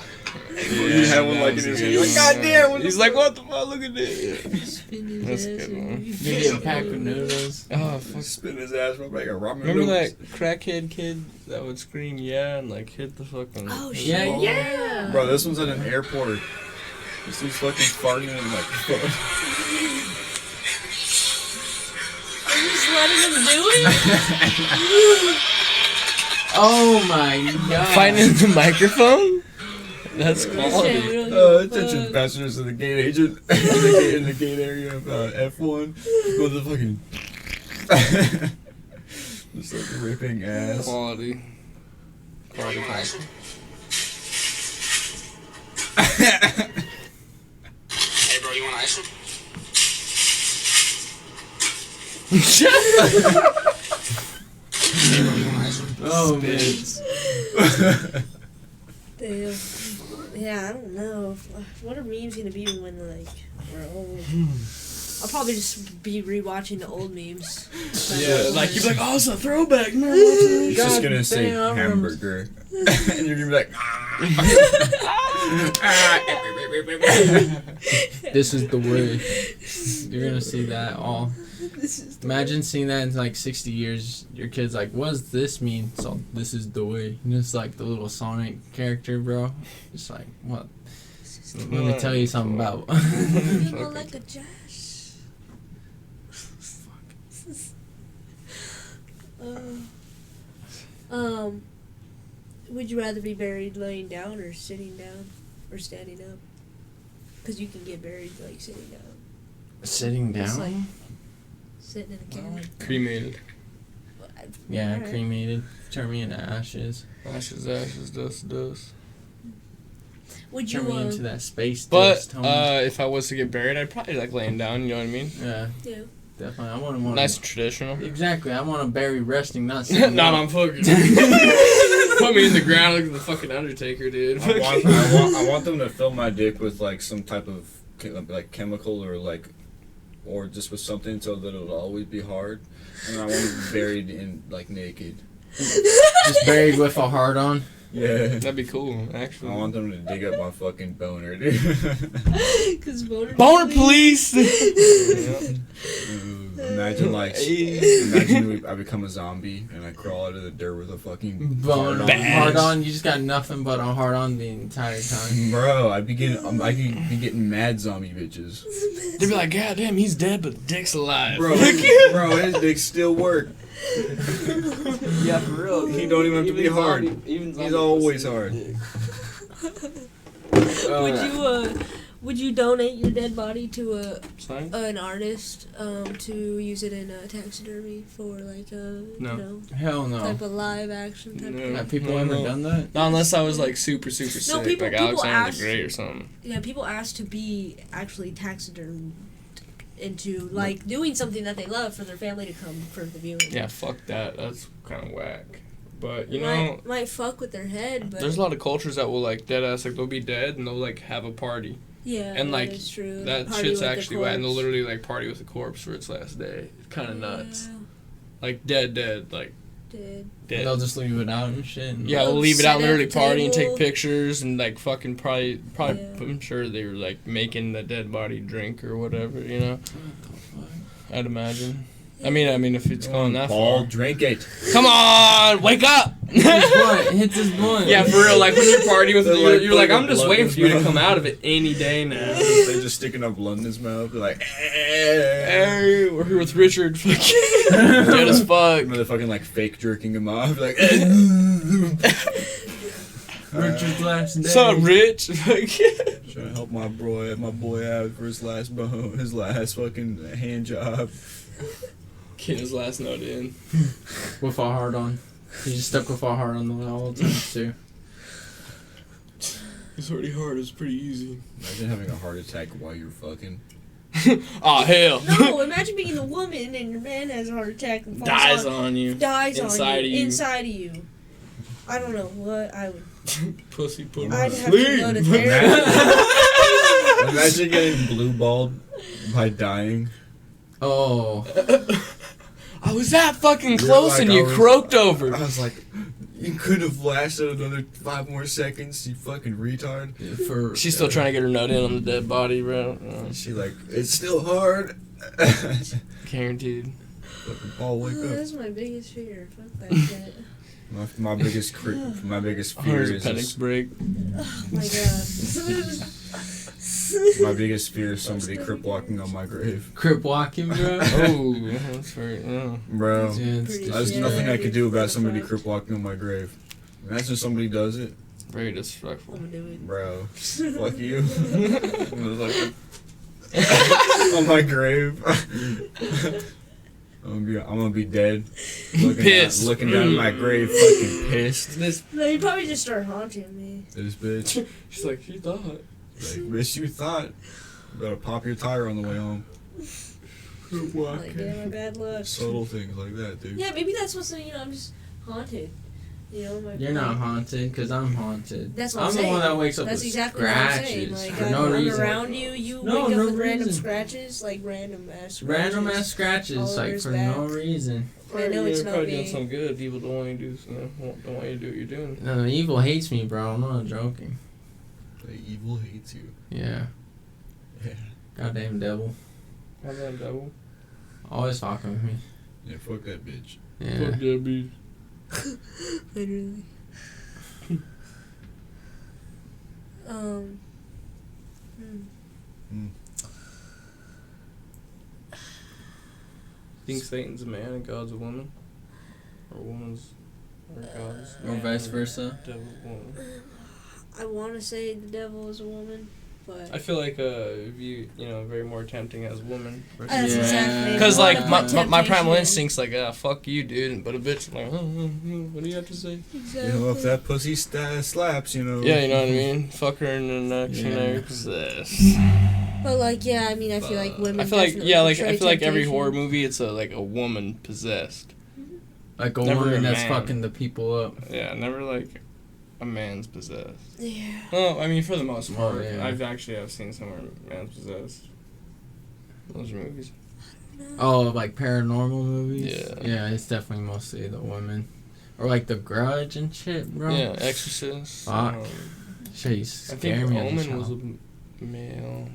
[SPEAKER 2] He had one like in his hand. He's like, God damn. What
[SPEAKER 1] He's like, what the fuck? Look at this.
[SPEAKER 4] Spin his
[SPEAKER 1] That's a
[SPEAKER 4] ass
[SPEAKER 1] good one.
[SPEAKER 4] and-
[SPEAKER 3] You get a pack of noodles.
[SPEAKER 1] Oh, fuck.
[SPEAKER 2] Spin his ass for like a ramen
[SPEAKER 1] Remember
[SPEAKER 2] noodles.
[SPEAKER 1] that crackhead kid that would scream yeah and like hit the fucking.
[SPEAKER 4] Oh
[SPEAKER 1] his
[SPEAKER 4] shit!
[SPEAKER 1] wall?
[SPEAKER 4] Yeah.
[SPEAKER 2] Bro, this one's at an airport. This dude's fucking farting in the microphone.
[SPEAKER 4] Are you just letting him do it?
[SPEAKER 3] Oh my god.
[SPEAKER 1] Fighting in the microphone? That's quality.
[SPEAKER 2] Attention passengers of the gate agent in the gate area of F1. Go to the fucking. Just like ripping ass.
[SPEAKER 1] Quality. Quality.
[SPEAKER 5] Hey, bro, you want ice cream?
[SPEAKER 3] Oh man.
[SPEAKER 4] Damn. Yeah, I don't know. What are memes gonna be when like we're old? I'll probably just be rewatching the old memes.
[SPEAKER 1] Yeah, like you'd be like, oh, it's a throwback, man.
[SPEAKER 2] He's just
[SPEAKER 3] God
[SPEAKER 2] gonna say
[SPEAKER 3] damn, I remember.
[SPEAKER 2] hamburger. And you're gonna be like,
[SPEAKER 3] This is the way. You're gonna see that all. Imagine seeing that in like 60 years. Your kid's like, what does this mean? So this is the way. And it's like the little Sonic character, bro. It's like, what? Let me tell you something about.
[SPEAKER 4] People like a Josh. Would you rather be buried laying down or sitting down or standing up? Because you can get buried like sitting down.
[SPEAKER 3] Sitting
[SPEAKER 4] It's
[SPEAKER 3] down?
[SPEAKER 4] like sitting in a cabin.
[SPEAKER 1] Cremated.
[SPEAKER 3] Yeah,
[SPEAKER 4] Alright.
[SPEAKER 3] cremated. Turn me into ashes.
[SPEAKER 1] Ashes, ashes, dust, dust.
[SPEAKER 4] Would you
[SPEAKER 3] Turn me into that space
[SPEAKER 1] But
[SPEAKER 3] dust, homie.
[SPEAKER 1] if I was to get buried, I'd probably like laying down. You know what I mean?
[SPEAKER 3] Yeah,
[SPEAKER 4] yeah.
[SPEAKER 3] definitely. I want to.
[SPEAKER 1] Nice and traditional.
[SPEAKER 3] Exactly. I want to bury resting, not
[SPEAKER 1] Not
[SPEAKER 3] sitting.
[SPEAKER 1] on fucking. Put me in the ground like the fucking Undertaker, dude.
[SPEAKER 2] I want them to fill my dick with like some type of like chemical or just with something so that it'll always be hard. And I want to be buried in like naked.
[SPEAKER 3] Just buried with a heart on.
[SPEAKER 2] Yeah.
[SPEAKER 1] That'd be cool,
[SPEAKER 2] I
[SPEAKER 1] actually.
[SPEAKER 2] want them to dig up my fucking boner, dude.
[SPEAKER 4] Cause boner
[SPEAKER 1] Police! Yeah.
[SPEAKER 2] Imagine I become a zombie and I crawl out of the dirt with a fucking
[SPEAKER 3] Bone on.
[SPEAKER 1] Badge.
[SPEAKER 3] Hard on. You just got nothing but a hard on the entire time.
[SPEAKER 2] Bro, I could be getting mad zombie bitches.
[SPEAKER 1] They'd be like, God damn, he's dead, but the dick's alive.
[SPEAKER 2] Bro, his dick still work.
[SPEAKER 1] Yeah, for real.
[SPEAKER 2] He don't even have to be hard. He's always hard.
[SPEAKER 4] Would you donate your dead body to
[SPEAKER 1] Sorry?
[SPEAKER 4] an artist to use it in taxidermy for like a
[SPEAKER 1] No.
[SPEAKER 3] Hell no.
[SPEAKER 4] type of live action type
[SPEAKER 1] No.
[SPEAKER 4] thing?
[SPEAKER 3] Have people ever done that?
[SPEAKER 1] Not unless I was like super sick,
[SPEAKER 4] people-
[SPEAKER 1] like
[SPEAKER 4] people
[SPEAKER 1] Alexander
[SPEAKER 4] ask-
[SPEAKER 1] the Great or something.
[SPEAKER 4] Yeah, people ask to be actually taxidermed into like doing something that they love for their family to come for the viewing.
[SPEAKER 1] Yeah, fuck that. That's kind of whack. But you know,
[SPEAKER 4] might fuck with their head, but
[SPEAKER 1] there's a lot of cultures that will like dead ass, like they'll be dead and they'll like have a party.
[SPEAKER 4] yeah,
[SPEAKER 1] and, like,
[SPEAKER 4] that is true.
[SPEAKER 1] That
[SPEAKER 4] Party
[SPEAKER 1] shit's
[SPEAKER 4] with the
[SPEAKER 1] actually whack, and they'll
[SPEAKER 4] corpse.
[SPEAKER 1] literally like party with the corpse for its last day. It's kind of nuts.
[SPEAKER 4] Yeah,
[SPEAKER 1] Like dead, like
[SPEAKER 4] dead.
[SPEAKER 1] dead.
[SPEAKER 3] They'll just leave it out and shit. And
[SPEAKER 1] Yeah, we'll leave it out,
[SPEAKER 4] Sit at
[SPEAKER 1] literally
[SPEAKER 4] the
[SPEAKER 1] party and take
[SPEAKER 4] table.
[SPEAKER 1] pictures and like fucking probably.
[SPEAKER 4] Yeah.
[SPEAKER 1] I'm sure they were like making the dead body drink or whatever. You know, I'd imagine. I mean, if it's going that
[SPEAKER 2] Ball,
[SPEAKER 1] far.
[SPEAKER 2] drink it.
[SPEAKER 1] Come on, wake up!
[SPEAKER 3] Hits his blunt.
[SPEAKER 1] Yeah, for real. Like when you're partying with,
[SPEAKER 2] They're, like,
[SPEAKER 1] you're like,
[SPEAKER 2] putting
[SPEAKER 1] I'm just
[SPEAKER 2] blood
[SPEAKER 1] waiting
[SPEAKER 2] in
[SPEAKER 1] for you
[SPEAKER 2] his
[SPEAKER 1] to come
[SPEAKER 2] mouth.
[SPEAKER 1] out of it any day now.
[SPEAKER 2] They're just sticking up blood in his mouth. They're like,
[SPEAKER 1] Hey, we're here with Richard. Dead as fuck.
[SPEAKER 2] motherfucking like fake jerking him off. Like,
[SPEAKER 3] Richard's last day.
[SPEAKER 1] What's up, Rich?
[SPEAKER 2] trying to help my boy out for his last fucking hand job.
[SPEAKER 1] Getting his last note in.
[SPEAKER 3] With a heart on. He just stuck with a heart on the whole time too.
[SPEAKER 1] It's already hard. It's pretty easy.
[SPEAKER 2] Imagine having a heart attack while you're fucking.
[SPEAKER 1] Oh hell!
[SPEAKER 4] No, imagine being a woman and your man has a heart attack and falls
[SPEAKER 1] Dies on you.
[SPEAKER 4] dies
[SPEAKER 1] Inside
[SPEAKER 4] on
[SPEAKER 1] of
[SPEAKER 4] you,
[SPEAKER 1] you.
[SPEAKER 4] inside of you. I don't know what I would.
[SPEAKER 1] Pussy put
[SPEAKER 4] I'd have
[SPEAKER 1] sleep.
[SPEAKER 4] to go to therapy.
[SPEAKER 2] Imagine getting blue balled by dying.
[SPEAKER 3] Oh.
[SPEAKER 1] I was that fucking
[SPEAKER 2] You're
[SPEAKER 1] close
[SPEAKER 2] like,
[SPEAKER 1] and
[SPEAKER 2] I
[SPEAKER 1] you
[SPEAKER 2] was-
[SPEAKER 1] croaked over.
[SPEAKER 2] I was like, you could have lasted another 5 more seconds, you fucking retard.
[SPEAKER 1] She's still trying to get her nut in on the dead body, bro.
[SPEAKER 2] She like, it's still hard.
[SPEAKER 1] Guaranteed.
[SPEAKER 2] Fucking Paul, wake up.
[SPEAKER 4] That's my biggest fear. Fuck that shit.
[SPEAKER 2] My biggest fear
[SPEAKER 1] Here's
[SPEAKER 2] is
[SPEAKER 1] appendix
[SPEAKER 2] just,
[SPEAKER 1] break.
[SPEAKER 4] Oh my god.
[SPEAKER 2] my biggest fear is somebody crip walking on my grave,
[SPEAKER 3] Crip walking, bro.
[SPEAKER 1] Oh, that's very. Yeah.
[SPEAKER 2] bro.
[SPEAKER 3] Yeah, it's
[SPEAKER 4] Pretty
[SPEAKER 2] There's
[SPEAKER 4] Yeah,
[SPEAKER 2] nothing I could do about somebody
[SPEAKER 4] fuck.
[SPEAKER 2] crip walking on my grave. Imagine somebody does it,
[SPEAKER 1] Very disrespectful.
[SPEAKER 4] I'm gonna do it.
[SPEAKER 2] bro. Fuck you. Motherfucker. On my grave. I'm gonna be dead.
[SPEAKER 1] Pissed.
[SPEAKER 2] Looking down at my grave, fucking pissed.
[SPEAKER 1] This
[SPEAKER 4] No, you probably just start haunting me.
[SPEAKER 2] This bitch.
[SPEAKER 1] she's like, she thought.
[SPEAKER 2] Like, bitch, you thought. You better pop your tire on the way home.
[SPEAKER 4] Like, damn, my bad luck.
[SPEAKER 2] Subtle things like that, dude.
[SPEAKER 4] Yeah, maybe that's what's, I'm just haunted.
[SPEAKER 3] You're not haunted, because I'm haunted.
[SPEAKER 4] That's what
[SPEAKER 3] I'm
[SPEAKER 4] I'm
[SPEAKER 3] the
[SPEAKER 4] saying.
[SPEAKER 3] one that wakes up
[SPEAKER 4] That's
[SPEAKER 3] with
[SPEAKER 4] exactly what I'm saying.
[SPEAKER 3] scratches
[SPEAKER 4] Like,
[SPEAKER 3] for no
[SPEAKER 4] I'm
[SPEAKER 3] reason.
[SPEAKER 4] around you, you
[SPEAKER 3] No,
[SPEAKER 4] wake up
[SPEAKER 3] no
[SPEAKER 4] with random
[SPEAKER 3] reason.
[SPEAKER 4] scratches, like random ass scratches.
[SPEAKER 3] Random ass scratches,
[SPEAKER 4] all
[SPEAKER 3] like
[SPEAKER 4] over his
[SPEAKER 3] for
[SPEAKER 4] back.
[SPEAKER 3] no reason.
[SPEAKER 4] I know it's
[SPEAKER 1] You're
[SPEAKER 4] not
[SPEAKER 1] probably
[SPEAKER 4] me.
[SPEAKER 1] doing something good. People don't want you to do. Don't want you to do what you're doing.
[SPEAKER 3] No, the evil hates me, bro. I'm not joking.
[SPEAKER 2] The evil hates you.
[SPEAKER 3] Yeah.
[SPEAKER 2] Yeah.
[SPEAKER 3] Goddamn devil.
[SPEAKER 1] Have that devil.
[SPEAKER 3] Always fucking with me.
[SPEAKER 2] Yeah, fuck that bitch.
[SPEAKER 3] Yeah.
[SPEAKER 1] Fuck that bitch.
[SPEAKER 4] Literally.
[SPEAKER 1] Think Satan's a man and God's a woman, or woman's or God's
[SPEAKER 3] Or
[SPEAKER 1] man,
[SPEAKER 3] vice versa.
[SPEAKER 1] Devil's woman.
[SPEAKER 4] I want to say the devil is a woman, but
[SPEAKER 1] I feel like if you very more tempting as a woman.
[SPEAKER 4] that's
[SPEAKER 3] Yeah.
[SPEAKER 4] exactly.
[SPEAKER 1] Because
[SPEAKER 4] I
[SPEAKER 1] like
[SPEAKER 4] wanna
[SPEAKER 1] my
[SPEAKER 4] put
[SPEAKER 1] my primal
[SPEAKER 4] temptation in.
[SPEAKER 1] instinct's like fuck you, dude, but a bitch like what do you have to say?
[SPEAKER 4] Exactly.
[SPEAKER 2] You know, if that pussy slaps, you know.
[SPEAKER 1] Yeah, you know what I mean. Fuck her and then
[SPEAKER 3] Yeah.
[SPEAKER 1] you're possessed.
[SPEAKER 4] But like, yeah, I mean, I feel like women.
[SPEAKER 1] I feel like
[SPEAKER 4] definitely
[SPEAKER 1] I
[SPEAKER 4] portray
[SPEAKER 1] feel like every
[SPEAKER 4] temptation.
[SPEAKER 1] horror movie it's a woman possessed.
[SPEAKER 3] Like a
[SPEAKER 1] Never
[SPEAKER 3] woman
[SPEAKER 1] a
[SPEAKER 3] that's
[SPEAKER 1] man.
[SPEAKER 3] fucking the people up.
[SPEAKER 1] Yeah, never like a a man's possessed.
[SPEAKER 4] Yeah.
[SPEAKER 1] Well, I mean, for the most part,
[SPEAKER 3] yeah.
[SPEAKER 1] I've seen somewhere man's possessed. Those are movies.
[SPEAKER 3] Oh, like paranormal movies?
[SPEAKER 1] Yeah.
[SPEAKER 3] Yeah, it's definitely mostly the women. Or like The Grudge and shit, bro.
[SPEAKER 1] Yeah, Exorcist.
[SPEAKER 3] Fuck. Shit, you
[SPEAKER 1] I
[SPEAKER 3] scare
[SPEAKER 1] think
[SPEAKER 3] me as a
[SPEAKER 1] Omen was
[SPEAKER 3] child.
[SPEAKER 1] a male.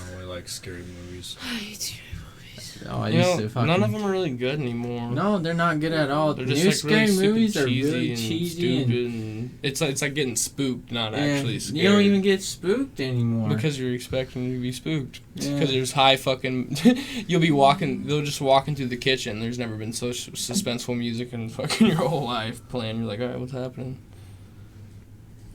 [SPEAKER 2] I only like scary movies.
[SPEAKER 4] I hate scary movies.
[SPEAKER 3] Oh, I
[SPEAKER 1] You
[SPEAKER 3] used
[SPEAKER 1] know,
[SPEAKER 3] to fucking...
[SPEAKER 1] none of them are really good anymore.
[SPEAKER 3] No, they're not good at all.
[SPEAKER 1] They're
[SPEAKER 3] New
[SPEAKER 1] just like
[SPEAKER 3] scary
[SPEAKER 1] really
[SPEAKER 3] movies
[SPEAKER 1] stupid,
[SPEAKER 3] are really
[SPEAKER 1] and
[SPEAKER 3] cheesy
[SPEAKER 1] stupid,
[SPEAKER 3] and...
[SPEAKER 1] and it's like getting spooked, not
[SPEAKER 3] Yeah,
[SPEAKER 1] actually scared.
[SPEAKER 3] you don't even get spooked anymore.
[SPEAKER 1] Because you're expecting to be spooked.
[SPEAKER 3] Yeah.
[SPEAKER 1] Because there's high fucking... they'll just walking through the kitchen. There's never been such suspenseful music in fucking your whole life playing. You're like, alright, what's happening?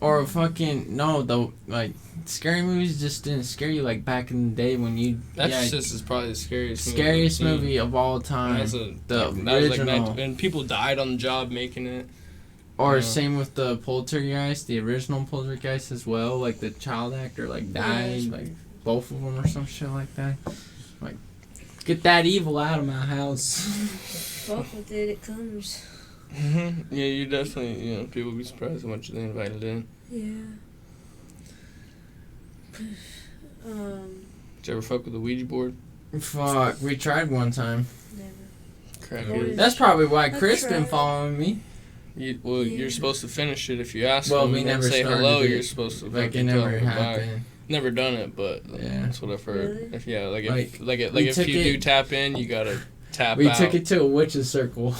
[SPEAKER 3] Or fucking... No, the like, scary movies just didn't scare you like back in the day when you...
[SPEAKER 1] Exorcist is probably the scariest
[SPEAKER 3] Scariest
[SPEAKER 1] movie I've
[SPEAKER 3] movie of all time.
[SPEAKER 1] That's
[SPEAKER 3] The
[SPEAKER 1] that was
[SPEAKER 3] original.
[SPEAKER 1] and people died on the job making it.
[SPEAKER 3] Or
[SPEAKER 1] Yeah.
[SPEAKER 3] same with the Poltergeist, the original Poltergeist as well. Like the child actor like died, like both of them or some shit like that. Like, get that evil out of my house.
[SPEAKER 4] Fuck with it, it comes.
[SPEAKER 1] Yeah, you definitely, people be surprised how much they invited in.
[SPEAKER 4] Yeah.
[SPEAKER 1] Did you ever fuck with the Ouija board?
[SPEAKER 3] Fuck, we tried one time.
[SPEAKER 4] Never.
[SPEAKER 1] Crack
[SPEAKER 2] Yeah.
[SPEAKER 1] it.
[SPEAKER 3] That's probably why
[SPEAKER 4] I've
[SPEAKER 3] Chris been
[SPEAKER 4] tried.
[SPEAKER 3] following me.
[SPEAKER 1] You're
[SPEAKER 4] Yeah.
[SPEAKER 1] supposed to finish it if you ask
[SPEAKER 3] Well,
[SPEAKER 1] them
[SPEAKER 3] we
[SPEAKER 1] and
[SPEAKER 3] never
[SPEAKER 1] say
[SPEAKER 3] started
[SPEAKER 1] hello.
[SPEAKER 3] it.
[SPEAKER 1] You're supposed to
[SPEAKER 3] Like it
[SPEAKER 1] fucking tell
[SPEAKER 3] never
[SPEAKER 1] them goodbye.
[SPEAKER 3] happened.
[SPEAKER 1] Never done it, but
[SPEAKER 3] Yeah.
[SPEAKER 1] that's what I've heard.
[SPEAKER 4] Really?
[SPEAKER 1] If yeah,
[SPEAKER 3] Like,
[SPEAKER 1] if
[SPEAKER 3] we
[SPEAKER 1] you
[SPEAKER 3] took
[SPEAKER 1] do
[SPEAKER 3] it-
[SPEAKER 1] tap in, you gotta tap
[SPEAKER 3] We
[SPEAKER 1] out.
[SPEAKER 3] took it to a witch's circle.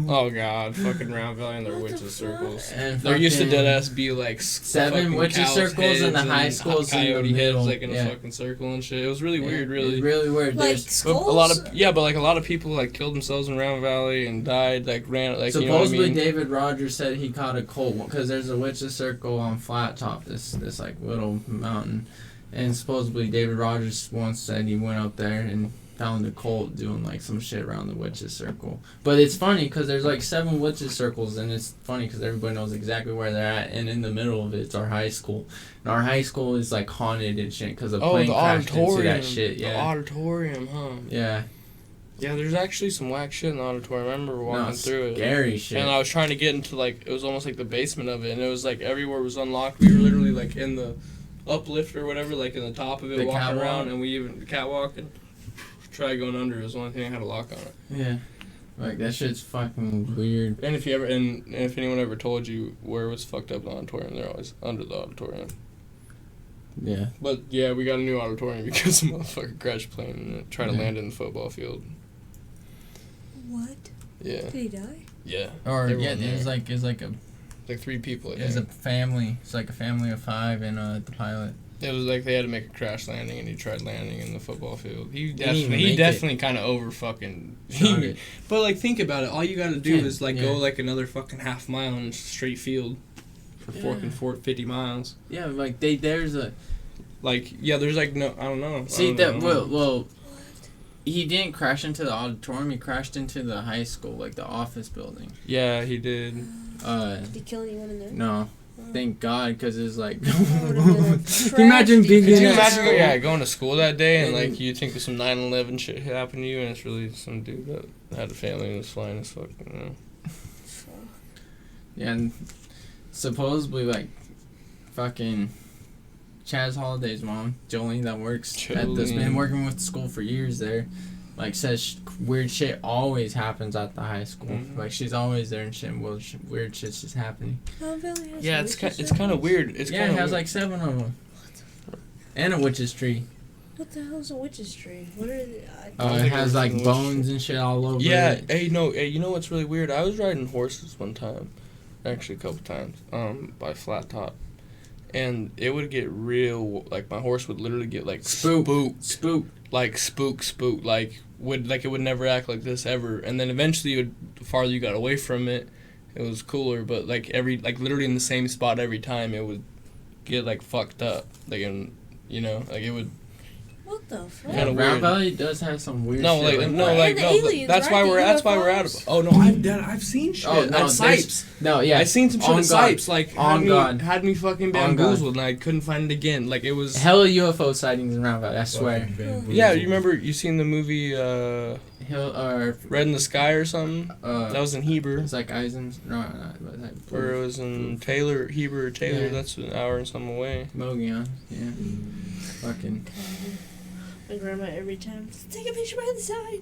[SPEAKER 1] Oh god, fucking Round Valley and their
[SPEAKER 4] What the
[SPEAKER 1] witches
[SPEAKER 4] fuck?
[SPEAKER 1] circles.
[SPEAKER 3] And
[SPEAKER 1] There used to
[SPEAKER 3] fucking-
[SPEAKER 1] dead ass be like
[SPEAKER 3] Seven
[SPEAKER 1] fucking
[SPEAKER 3] witches
[SPEAKER 1] cows'
[SPEAKER 3] circles and the
[SPEAKER 1] heads
[SPEAKER 3] high schools in the
[SPEAKER 1] coyote
[SPEAKER 3] middle.
[SPEAKER 1] heads like in
[SPEAKER 3] Yeah.
[SPEAKER 1] a fucking circle and shit. It was really weird,
[SPEAKER 3] Yeah,
[SPEAKER 1] really.
[SPEAKER 3] it's really weird.
[SPEAKER 4] Like
[SPEAKER 3] There's-
[SPEAKER 1] But
[SPEAKER 4] skulls?
[SPEAKER 1] a lot of people like killed themselves in Round Valley and died like ran like
[SPEAKER 3] Supposedly
[SPEAKER 1] you know what I mean?
[SPEAKER 3] David Rogers said he caught a cult because there's a witch's circle on Flat Top, this like little mountain, and supposedly David Rogers once said he went up there and found a cult doing like some shit around the witch's circle. But it's funny because there's like 7 witches circles, and it's funny because everybody knows exactly where they're at, and in the middle of it's our high school. And our high school is like haunted and shit because a plane
[SPEAKER 1] the
[SPEAKER 3] crashed into
[SPEAKER 1] auditorium.
[SPEAKER 3] that shit.
[SPEAKER 1] The
[SPEAKER 3] Yeah,
[SPEAKER 1] auditorium, huh?
[SPEAKER 3] yeah.
[SPEAKER 1] Yeah, there's actually some whack shit in the auditorium. I remember walking through it.
[SPEAKER 3] Scary shit.
[SPEAKER 1] And I was trying to get into like it was almost like the basement of it, and it was like everywhere was unlocked. We were literally like in the uplift or whatever, like in the top of it,
[SPEAKER 3] The
[SPEAKER 1] walking
[SPEAKER 3] catwalk?
[SPEAKER 1] around, and we even catwalking. Tried going under. It was the only thing I had a lock on it.
[SPEAKER 3] Yeah, like that shit's fucking weird.
[SPEAKER 1] And if anyone ever told you where it was fucked up in the auditorium, they're always under the auditorium.
[SPEAKER 3] Yeah.
[SPEAKER 1] But yeah, we got a new auditorium because a motherfucker crashed plane and tried to
[SPEAKER 3] Yeah.
[SPEAKER 1] land in the football field.
[SPEAKER 4] What?
[SPEAKER 1] Yeah.
[SPEAKER 4] Did he die?
[SPEAKER 1] Yeah.
[SPEAKER 3] Or
[SPEAKER 1] Everyone
[SPEAKER 3] yeah,
[SPEAKER 1] there.
[SPEAKER 3] it's like a
[SPEAKER 1] Like 3 people. I
[SPEAKER 3] It's a
[SPEAKER 1] think.
[SPEAKER 3] family. It's like a family of 5 and the pilot.
[SPEAKER 1] It was like they had to make a crash landing, and he tried landing in the football field. He
[SPEAKER 3] Didn't even
[SPEAKER 1] definitely,
[SPEAKER 3] make
[SPEAKER 1] definitely kind of over fucking.
[SPEAKER 3] Shot it.
[SPEAKER 1] But like, think about it. All you got to do
[SPEAKER 3] Yeah,
[SPEAKER 1] is like
[SPEAKER 3] yeah.
[SPEAKER 1] go like another fucking half mile in straight field for
[SPEAKER 3] Yeah.
[SPEAKER 1] 50 miles.
[SPEAKER 3] Yeah, like there's a
[SPEAKER 1] Like, yeah, there's like no, I don't know.
[SPEAKER 3] see
[SPEAKER 1] I don't
[SPEAKER 3] that
[SPEAKER 1] know.
[SPEAKER 3] well he didn't crash into the auditorium. He crashed into the high school, like the office building.
[SPEAKER 1] Yeah, he did.
[SPEAKER 4] Did he kill anyone in there?
[SPEAKER 3] No, thank God, because it's like
[SPEAKER 4] would've been a
[SPEAKER 3] imagine being
[SPEAKER 1] Could
[SPEAKER 3] in
[SPEAKER 1] you
[SPEAKER 3] that
[SPEAKER 1] imagine,
[SPEAKER 3] school.
[SPEAKER 1] yeah, going to school that day and
[SPEAKER 3] And-
[SPEAKER 1] like you think of some 9/11 shit happened to you, and it's really some dude that had a family and was flying as fuck. You know.
[SPEAKER 3] Yeah, and supposedly like fucking Chaz Holiday's mom, Jolene, that works at this,
[SPEAKER 1] Jolene.
[SPEAKER 3] been working with the school for years there, like says weird shit always happens at the high school.
[SPEAKER 1] Mhm.
[SPEAKER 3] Like she's always there and shit, weird shit's just happening.
[SPEAKER 4] Oh, Billy has
[SPEAKER 1] Yeah, it's kind of weird. It's
[SPEAKER 3] Yeah,
[SPEAKER 1] kind
[SPEAKER 3] it
[SPEAKER 1] of
[SPEAKER 3] has like 7 of them. And a witch's tree.
[SPEAKER 4] What the hell's a witch's tree? What are they?
[SPEAKER 3] It
[SPEAKER 1] think
[SPEAKER 3] has
[SPEAKER 1] it was
[SPEAKER 3] like
[SPEAKER 1] a witch's
[SPEAKER 3] bones and shit all over
[SPEAKER 1] Yeah,
[SPEAKER 3] it.
[SPEAKER 1] hey, you know what's really weird? I was riding horses one time, actually a couple times, by Flat Top, and it would get real. Like my horse would literally get like
[SPEAKER 3] Spook.
[SPEAKER 1] spooked, like spook, like it would never act like this ever. And then eventually, the farther you got away from it, it was cooler. But like literally in the same spot every time, it would get like fucked up. Like like it would.
[SPEAKER 4] What the fuck?
[SPEAKER 1] Kinda
[SPEAKER 3] Round
[SPEAKER 1] weird.
[SPEAKER 3] Valley does have some weird
[SPEAKER 1] No,
[SPEAKER 3] shit.
[SPEAKER 1] like
[SPEAKER 3] that.
[SPEAKER 1] no,
[SPEAKER 4] And
[SPEAKER 1] like
[SPEAKER 4] the
[SPEAKER 1] no.
[SPEAKER 4] aliens,
[SPEAKER 1] That's
[SPEAKER 4] right?
[SPEAKER 1] why we're
[SPEAKER 4] The
[SPEAKER 1] that's why we're out of.
[SPEAKER 4] UFOs?
[SPEAKER 1] Oh no, I've seen shit.
[SPEAKER 3] Oh, no,
[SPEAKER 1] at
[SPEAKER 3] there's-
[SPEAKER 1] Sipes.
[SPEAKER 3] No, yeah.
[SPEAKER 1] I seen some shit
[SPEAKER 3] On
[SPEAKER 1] at
[SPEAKER 3] God.
[SPEAKER 1] Sipes. Like
[SPEAKER 3] On God.
[SPEAKER 1] had me fucking
[SPEAKER 3] On God.
[SPEAKER 1] bamboozled, and I couldn't find it again. Like it was.
[SPEAKER 3] Hella UFO sightings in Round Valley, I swear.
[SPEAKER 2] Fucking bamboozled.
[SPEAKER 1] Yeah, you remember you seen the movie Red in the Sky or something? That was in Heber.
[SPEAKER 3] It's like Eisen's. No, but like.
[SPEAKER 1] Or it was in Taylor, Heber or Taylor.
[SPEAKER 3] Yeah.
[SPEAKER 1] That's an hour and some away.
[SPEAKER 3] Mogion, yeah. Fucking.
[SPEAKER 4] My grandma every time. Take a picture by the side.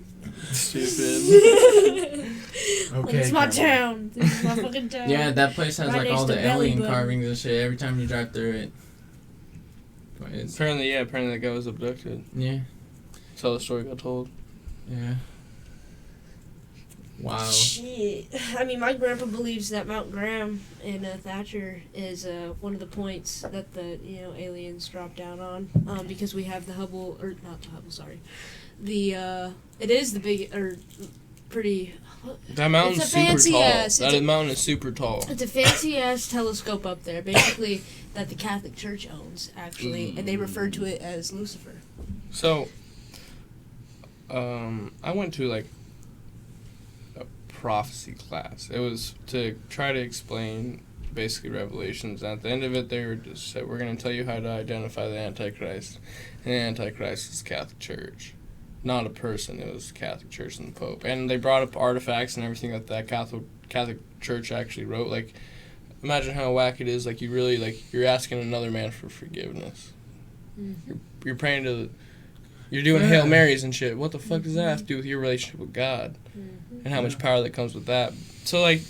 [SPEAKER 1] Stupid.
[SPEAKER 2] Okay,
[SPEAKER 4] It's my
[SPEAKER 2] Grandma.
[SPEAKER 4] town. This is my fucking town.
[SPEAKER 3] Yeah, that place has
[SPEAKER 4] Right
[SPEAKER 3] like
[SPEAKER 4] next
[SPEAKER 3] all
[SPEAKER 4] to
[SPEAKER 3] the
[SPEAKER 4] Belly
[SPEAKER 3] alien
[SPEAKER 4] Button.
[SPEAKER 3] carvings and shit every time you drive through it. It's,
[SPEAKER 1] Apparently that guy was abducted.
[SPEAKER 3] yeah,
[SPEAKER 1] That's how the story got told.
[SPEAKER 3] yeah. Wow.
[SPEAKER 4] Shit. I mean, my grandpa believes that Mount Graham in Thatcher is one of the points that the aliens dropped down on, because we have the Hubble, or not the Hubble, sorry, the it is the big or pretty.
[SPEAKER 1] That mountain's
[SPEAKER 4] It's a
[SPEAKER 1] super
[SPEAKER 4] fancy
[SPEAKER 1] tall.
[SPEAKER 4] ass-
[SPEAKER 1] That mountain is super tall.
[SPEAKER 4] It's a fancy ass telescope up there, basically that the Catholic Church owns actually, and they refer to it as Lucifer.
[SPEAKER 1] So, I went to like a prophecy class. It was to try to explain basically Revelations. And at the end of it, they were just said, "We're going to tell you how to identify the Antichrist." And the Antichrist is Catholic Church, not a person. It was Catholic Church and the Pope. And they brought up artifacts and everything that Catholic Church actually wrote. Like, imagine how whack it is. Like, you really you're asking another man for forgiveness.
[SPEAKER 4] Mm-hmm.
[SPEAKER 1] You're praying to. You're doing Hail Marys and shit. What the fuck does that have to do with your relationship with God?
[SPEAKER 4] Mm-hmm.
[SPEAKER 1] And how much power that comes with that? So, like...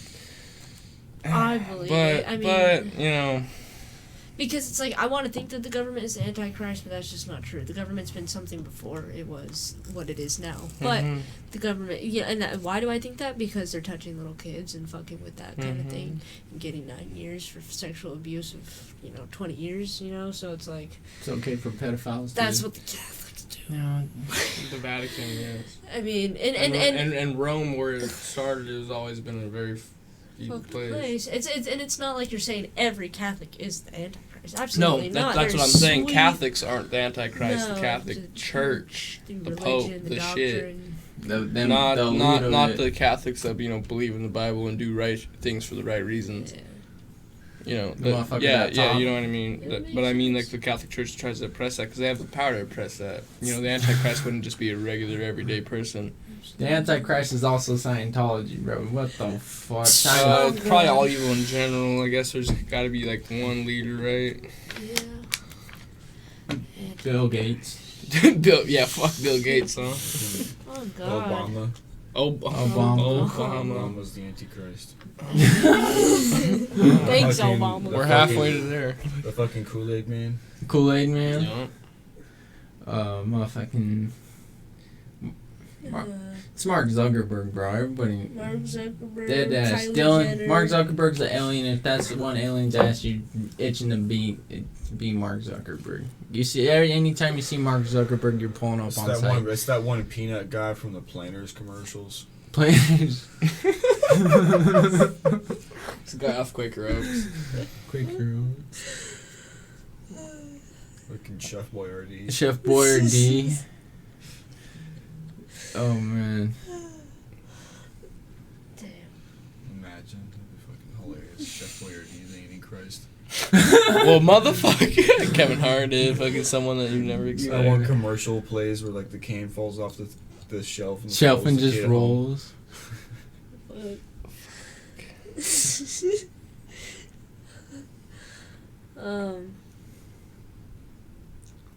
[SPEAKER 4] I believe
[SPEAKER 1] but,
[SPEAKER 4] it. I mean, because it's like, I want to think that the government is the Antichrist, but that's just not true. The government's been something before it was what it is now. But
[SPEAKER 1] Mhm.
[SPEAKER 4] the government, why do I think that? Because they're touching little kids and fucking with that kind of thing, and getting 9 years for sexual abuse of 20 years. So it's like,
[SPEAKER 3] It's okay for pedophiles.
[SPEAKER 4] that's
[SPEAKER 3] to,
[SPEAKER 4] what the Catholics do.
[SPEAKER 1] The Vatican, yes.
[SPEAKER 4] I mean,
[SPEAKER 1] And Rome, where it started, has always been a very evil
[SPEAKER 4] fucked
[SPEAKER 1] place.
[SPEAKER 4] It's not like you're saying every Catholic is the Antichrist.
[SPEAKER 1] No,
[SPEAKER 4] Absolutely not.
[SPEAKER 1] that's what I'm
[SPEAKER 4] They're
[SPEAKER 1] saying.
[SPEAKER 4] sweet.
[SPEAKER 1] Catholics aren't the Antichrist.
[SPEAKER 4] No,
[SPEAKER 1] The Catholic
[SPEAKER 4] the
[SPEAKER 1] Church,
[SPEAKER 4] The
[SPEAKER 1] the
[SPEAKER 4] religion,
[SPEAKER 1] Pope, the shit.
[SPEAKER 4] doctrine.
[SPEAKER 1] Not
[SPEAKER 3] the
[SPEAKER 1] the Catholics that believe in the Bible and do right things for the right reasons.
[SPEAKER 4] Yeah.
[SPEAKER 3] The motherfucker
[SPEAKER 1] Yeah,
[SPEAKER 3] at top.
[SPEAKER 1] you know what I mean.
[SPEAKER 4] It makes
[SPEAKER 1] But I mean, like
[SPEAKER 4] sense.
[SPEAKER 1] the Catholic Church tries to oppress that because they have the power to oppress that. The Antichrist wouldn't just be a regular, everyday person.
[SPEAKER 3] The Antichrist is also Scientology, bro. What the fuck?
[SPEAKER 1] It's probably all evil in general. I guess there's got to be like one leader, right?
[SPEAKER 4] Yeah.
[SPEAKER 3] Bill Gates.
[SPEAKER 1] Fuck Bill Gates, huh?
[SPEAKER 4] Oh God.
[SPEAKER 2] Obama.
[SPEAKER 3] Obama.
[SPEAKER 2] Obama's the Antichrist.
[SPEAKER 4] Thanks,
[SPEAKER 2] Fucking-
[SPEAKER 4] Obama.
[SPEAKER 1] We're halfway to there.
[SPEAKER 2] The fucking Kool-Aid man.
[SPEAKER 3] Kool-Aid Man.
[SPEAKER 1] Yeah.
[SPEAKER 3] Motherfucking. It's Mark Zuckerberg, bro. Everybody.
[SPEAKER 4] Mark Zuckerberg.
[SPEAKER 3] Dead ass.
[SPEAKER 4] Kylie
[SPEAKER 3] Dylan.
[SPEAKER 4] Jenner.
[SPEAKER 3] Mark Zuckerberg's an alien. If that's the one alien's ass you itching to be Mark Zuckerberg. You see, anytime you see Mark Zuckerberg, you're pulling up
[SPEAKER 2] It's
[SPEAKER 3] on
[SPEAKER 2] that
[SPEAKER 3] site.
[SPEAKER 2] one. It's that one peanut guy from the Planners commercials.
[SPEAKER 3] Players.
[SPEAKER 1] It's a guy off Quaker Oats.
[SPEAKER 3] Quick girl.
[SPEAKER 2] Fucking Chef Boyardee.
[SPEAKER 3] Chef Boyardee. Oh man.
[SPEAKER 4] Damn.
[SPEAKER 2] Imagine. That'd be fucking hilarious. Chef Boyardee, the Antichrist.
[SPEAKER 1] Well, motherfucker. Kevin Hart is fucking someone that you've never
[SPEAKER 2] That one
[SPEAKER 1] expected.
[SPEAKER 2] commercial plays where like the can falls off the shelf and
[SPEAKER 3] Shelf and
[SPEAKER 2] throws the
[SPEAKER 3] just
[SPEAKER 2] kid home.
[SPEAKER 3] rolls.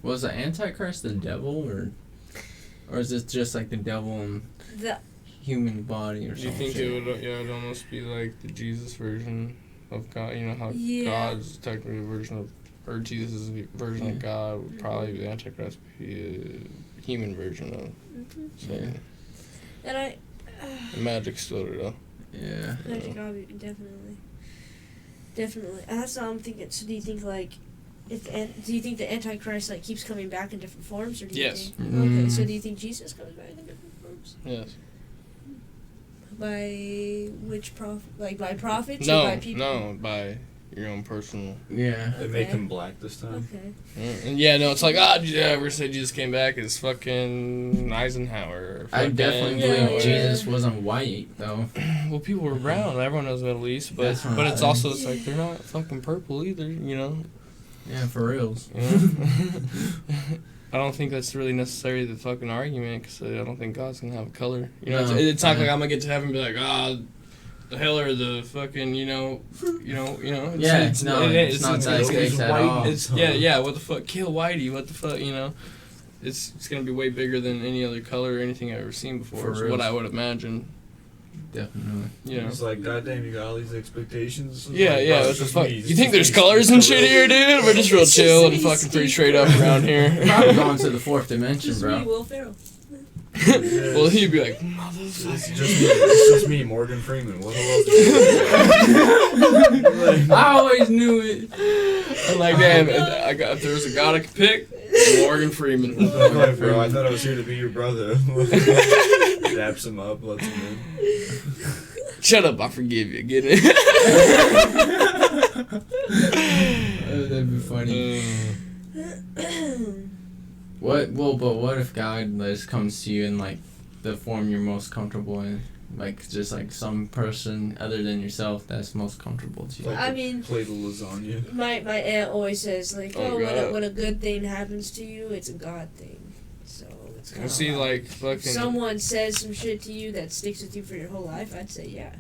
[SPEAKER 3] Was the Antichrist the devil, or is it just like the devil in
[SPEAKER 4] The
[SPEAKER 3] human body or
[SPEAKER 1] Do you
[SPEAKER 3] something?
[SPEAKER 1] think it would almost be like the Jesus version of God? You know how
[SPEAKER 4] Yeah.
[SPEAKER 1] God's technically a version of, or Jesus' version of God would probably be the Antichrist be a human version of. So,
[SPEAKER 3] Yeah.
[SPEAKER 4] and I.
[SPEAKER 1] the magic's still real.
[SPEAKER 3] Yeah.
[SPEAKER 4] Magic, definitely. Definitely. And that's what I'm thinking. So do you think like, do you think the Antichrist like keeps coming back in different forms, or do you
[SPEAKER 1] Yes.
[SPEAKER 4] think?
[SPEAKER 3] Mm.
[SPEAKER 4] Okay, so do you think Jesus comes back in different forms?
[SPEAKER 1] Yes.
[SPEAKER 4] By which prophet? Like by prophets or
[SPEAKER 1] No,
[SPEAKER 4] by people?
[SPEAKER 1] no, by your own personal.
[SPEAKER 3] Yeah.
[SPEAKER 2] They make him black this time.
[SPEAKER 4] Okay.
[SPEAKER 1] And yeah, no, it's like, yeah, we're saying Jesus came back as fucking Eisenhower. Or
[SPEAKER 3] I definitely
[SPEAKER 4] Yeah,
[SPEAKER 3] believe
[SPEAKER 4] yeah.
[SPEAKER 3] Jesus wasn't white, though.
[SPEAKER 1] Well, people were brown. Everyone knows Middle East, but
[SPEAKER 3] That's what I'm
[SPEAKER 1] it's
[SPEAKER 3] saying.
[SPEAKER 1] also it's like they're not fucking purple either. You know.
[SPEAKER 3] Yeah, for reals.
[SPEAKER 1] You know? I don't think that's really necessarily the fucking argument because I don't think God's gonna have a color. You know,
[SPEAKER 3] No.
[SPEAKER 1] it's not
[SPEAKER 3] Yeah.
[SPEAKER 1] like I'm gonna get to heaven and be like, the hell or the fucking, you know.
[SPEAKER 3] Yeah, it's not that case at all.
[SPEAKER 1] It's yeah. What the fuck? Kill Whitey. What the fuck? You know. It's gonna be way bigger than any other color or anything I've ever seen before.
[SPEAKER 3] For
[SPEAKER 1] Is
[SPEAKER 3] real.
[SPEAKER 1] what I would imagine.
[SPEAKER 3] Definitely.
[SPEAKER 1] You know.
[SPEAKER 2] It's like, goddamn, you got all these expectations.
[SPEAKER 1] Yeah,
[SPEAKER 2] Like,
[SPEAKER 1] yeah.
[SPEAKER 2] bro,
[SPEAKER 1] What
[SPEAKER 2] it's
[SPEAKER 1] the
[SPEAKER 2] just
[SPEAKER 1] fuck?
[SPEAKER 2] me.
[SPEAKER 1] You
[SPEAKER 2] It's
[SPEAKER 1] think there's
[SPEAKER 2] just me.
[SPEAKER 1] colors and shit here, dude? We're just real
[SPEAKER 4] It's
[SPEAKER 1] chill
[SPEAKER 4] just
[SPEAKER 1] and
[SPEAKER 4] me,
[SPEAKER 1] fucking pretty
[SPEAKER 4] Steve.
[SPEAKER 1] straight up around here.
[SPEAKER 3] Probably going to the fourth dimension,
[SPEAKER 4] Just me,
[SPEAKER 3] bro.
[SPEAKER 4] Will Ferrell.
[SPEAKER 1] Well, he'd be like,
[SPEAKER 2] It's just me, Morgan Freeman. What else?
[SPEAKER 3] I always knew it.
[SPEAKER 1] I'm like, damn, if there was a god I could pick, Morgan Freeman.
[SPEAKER 2] Like, bro, I thought I was here to be your brother. Daps him up, lets him in.
[SPEAKER 1] Shut up, I forgive you. Get it?
[SPEAKER 3] That'd be funny. What? Well, but what if God just comes to you in like the form you're most comfortable in, like just like some person other than yourself that's most comfortable to you?
[SPEAKER 2] Like
[SPEAKER 4] I
[SPEAKER 2] a
[SPEAKER 4] mean-
[SPEAKER 2] plate of lasagna.
[SPEAKER 4] My aunt always says like,
[SPEAKER 1] Oh,
[SPEAKER 4] when
[SPEAKER 1] God.
[SPEAKER 4] when a good thing happens to you, it's a God thing. So it's kind
[SPEAKER 1] You
[SPEAKER 4] of
[SPEAKER 1] see, like,
[SPEAKER 4] if
[SPEAKER 1] fucking.
[SPEAKER 4] someone says some shit to you that sticks with you for your whole life, I'd say yeah.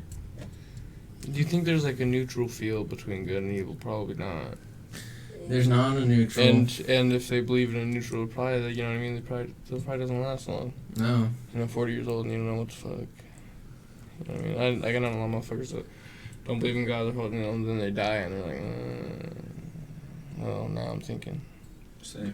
[SPEAKER 1] Do you think there's like a neutral field between good and evil? Probably not.
[SPEAKER 3] There's not a neutral.
[SPEAKER 1] And if they believe in a neutral, probably, you know what I mean? It probably doesn't last long.
[SPEAKER 3] No.
[SPEAKER 1] You know, 40 years old and you don't know what the fuck. You know what I mean? I know a lot of motherfuckers that don't believe in God, they're holding, and then they die and they're like, well, now I'm thinking.
[SPEAKER 2] Same.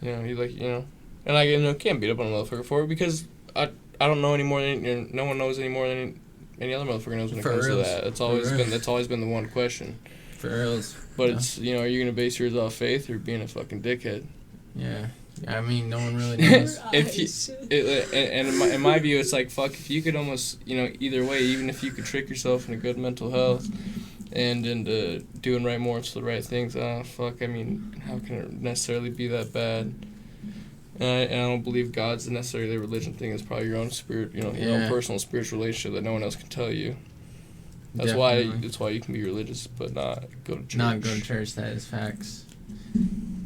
[SPEAKER 1] You know, and I can't beat up on a motherfucker for it because I don't know any more than, no one knows any more than any other motherfucker knows when it
[SPEAKER 3] For
[SPEAKER 1] comes to
[SPEAKER 3] reals.
[SPEAKER 1] that.
[SPEAKER 3] For reals.
[SPEAKER 1] That's always been the one question.
[SPEAKER 3] For reals.
[SPEAKER 1] But
[SPEAKER 3] Yeah.
[SPEAKER 1] it's, are you gonna base yours off faith or being a fucking dickhead?
[SPEAKER 3] Yeah. I mean, no one really knows.
[SPEAKER 1] If you, and in my view, it's like, fuck, if you could almost, either way, even if you could trick yourself into good mental health and into doing right more to the right things, fuck, I mean, how can it necessarily be that bad? And I don't believe God's necessarily a religion thing. It's probably your own spirit, your own
[SPEAKER 3] Yeah.
[SPEAKER 1] personal spiritual relationship that no one else can tell you. That's
[SPEAKER 3] Definitely.
[SPEAKER 1] why you can be religious, but not go to church.
[SPEAKER 3] Not go to church, that is facts.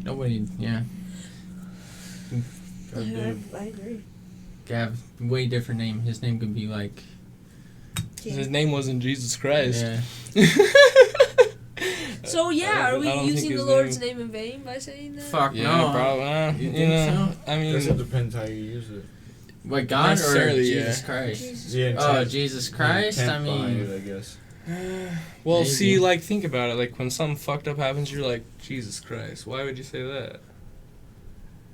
[SPEAKER 3] Nobody, yeah.
[SPEAKER 4] I agree.
[SPEAKER 3] Gav, way different name. His name could be like,
[SPEAKER 1] His name wasn't Jesus Christ.
[SPEAKER 3] yeah.
[SPEAKER 4] So yeah, are we
[SPEAKER 1] I don't think
[SPEAKER 4] using the
[SPEAKER 1] his
[SPEAKER 4] Lord's name in vain by saying that?
[SPEAKER 3] Fuck
[SPEAKER 1] Yeah,
[SPEAKER 3] no.
[SPEAKER 1] probably.
[SPEAKER 3] You think so?
[SPEAKER 1] I
[SPEAKER 2] I guess it
[SPEAKER 1] mean,
[SPEAKER 2] depends how you use it.
[SPEAKER 3] What, God or
[SPEAKER 1] Necessarily,
[SPEAKER 3] Jesus
[SPEAKER 1] yeah.
[SPEAKER 3] Christ?
[SPEAKER 4] Jesus
[SPEAKER 2] Yeah,
[SPEAKER 4] Christ.
[SPEAKER 3] Oh,
[SPEAKER 2] intent-
[SPEAKER 3] Jesus Christ?
[SPEAKER 2] intent
[SPEAKER 3] I
[SPEAKER 2] behind
[SPEAKER 3] mean,
[SPEAKER 2] it, I guess.
[SPEAKER 1] well,
[SPEAKER 3] Maybe.
[SPEAKER 1] see, like, think about it. Like, when something fucked up happens, you're like, Jesus Christ. Why would you say that?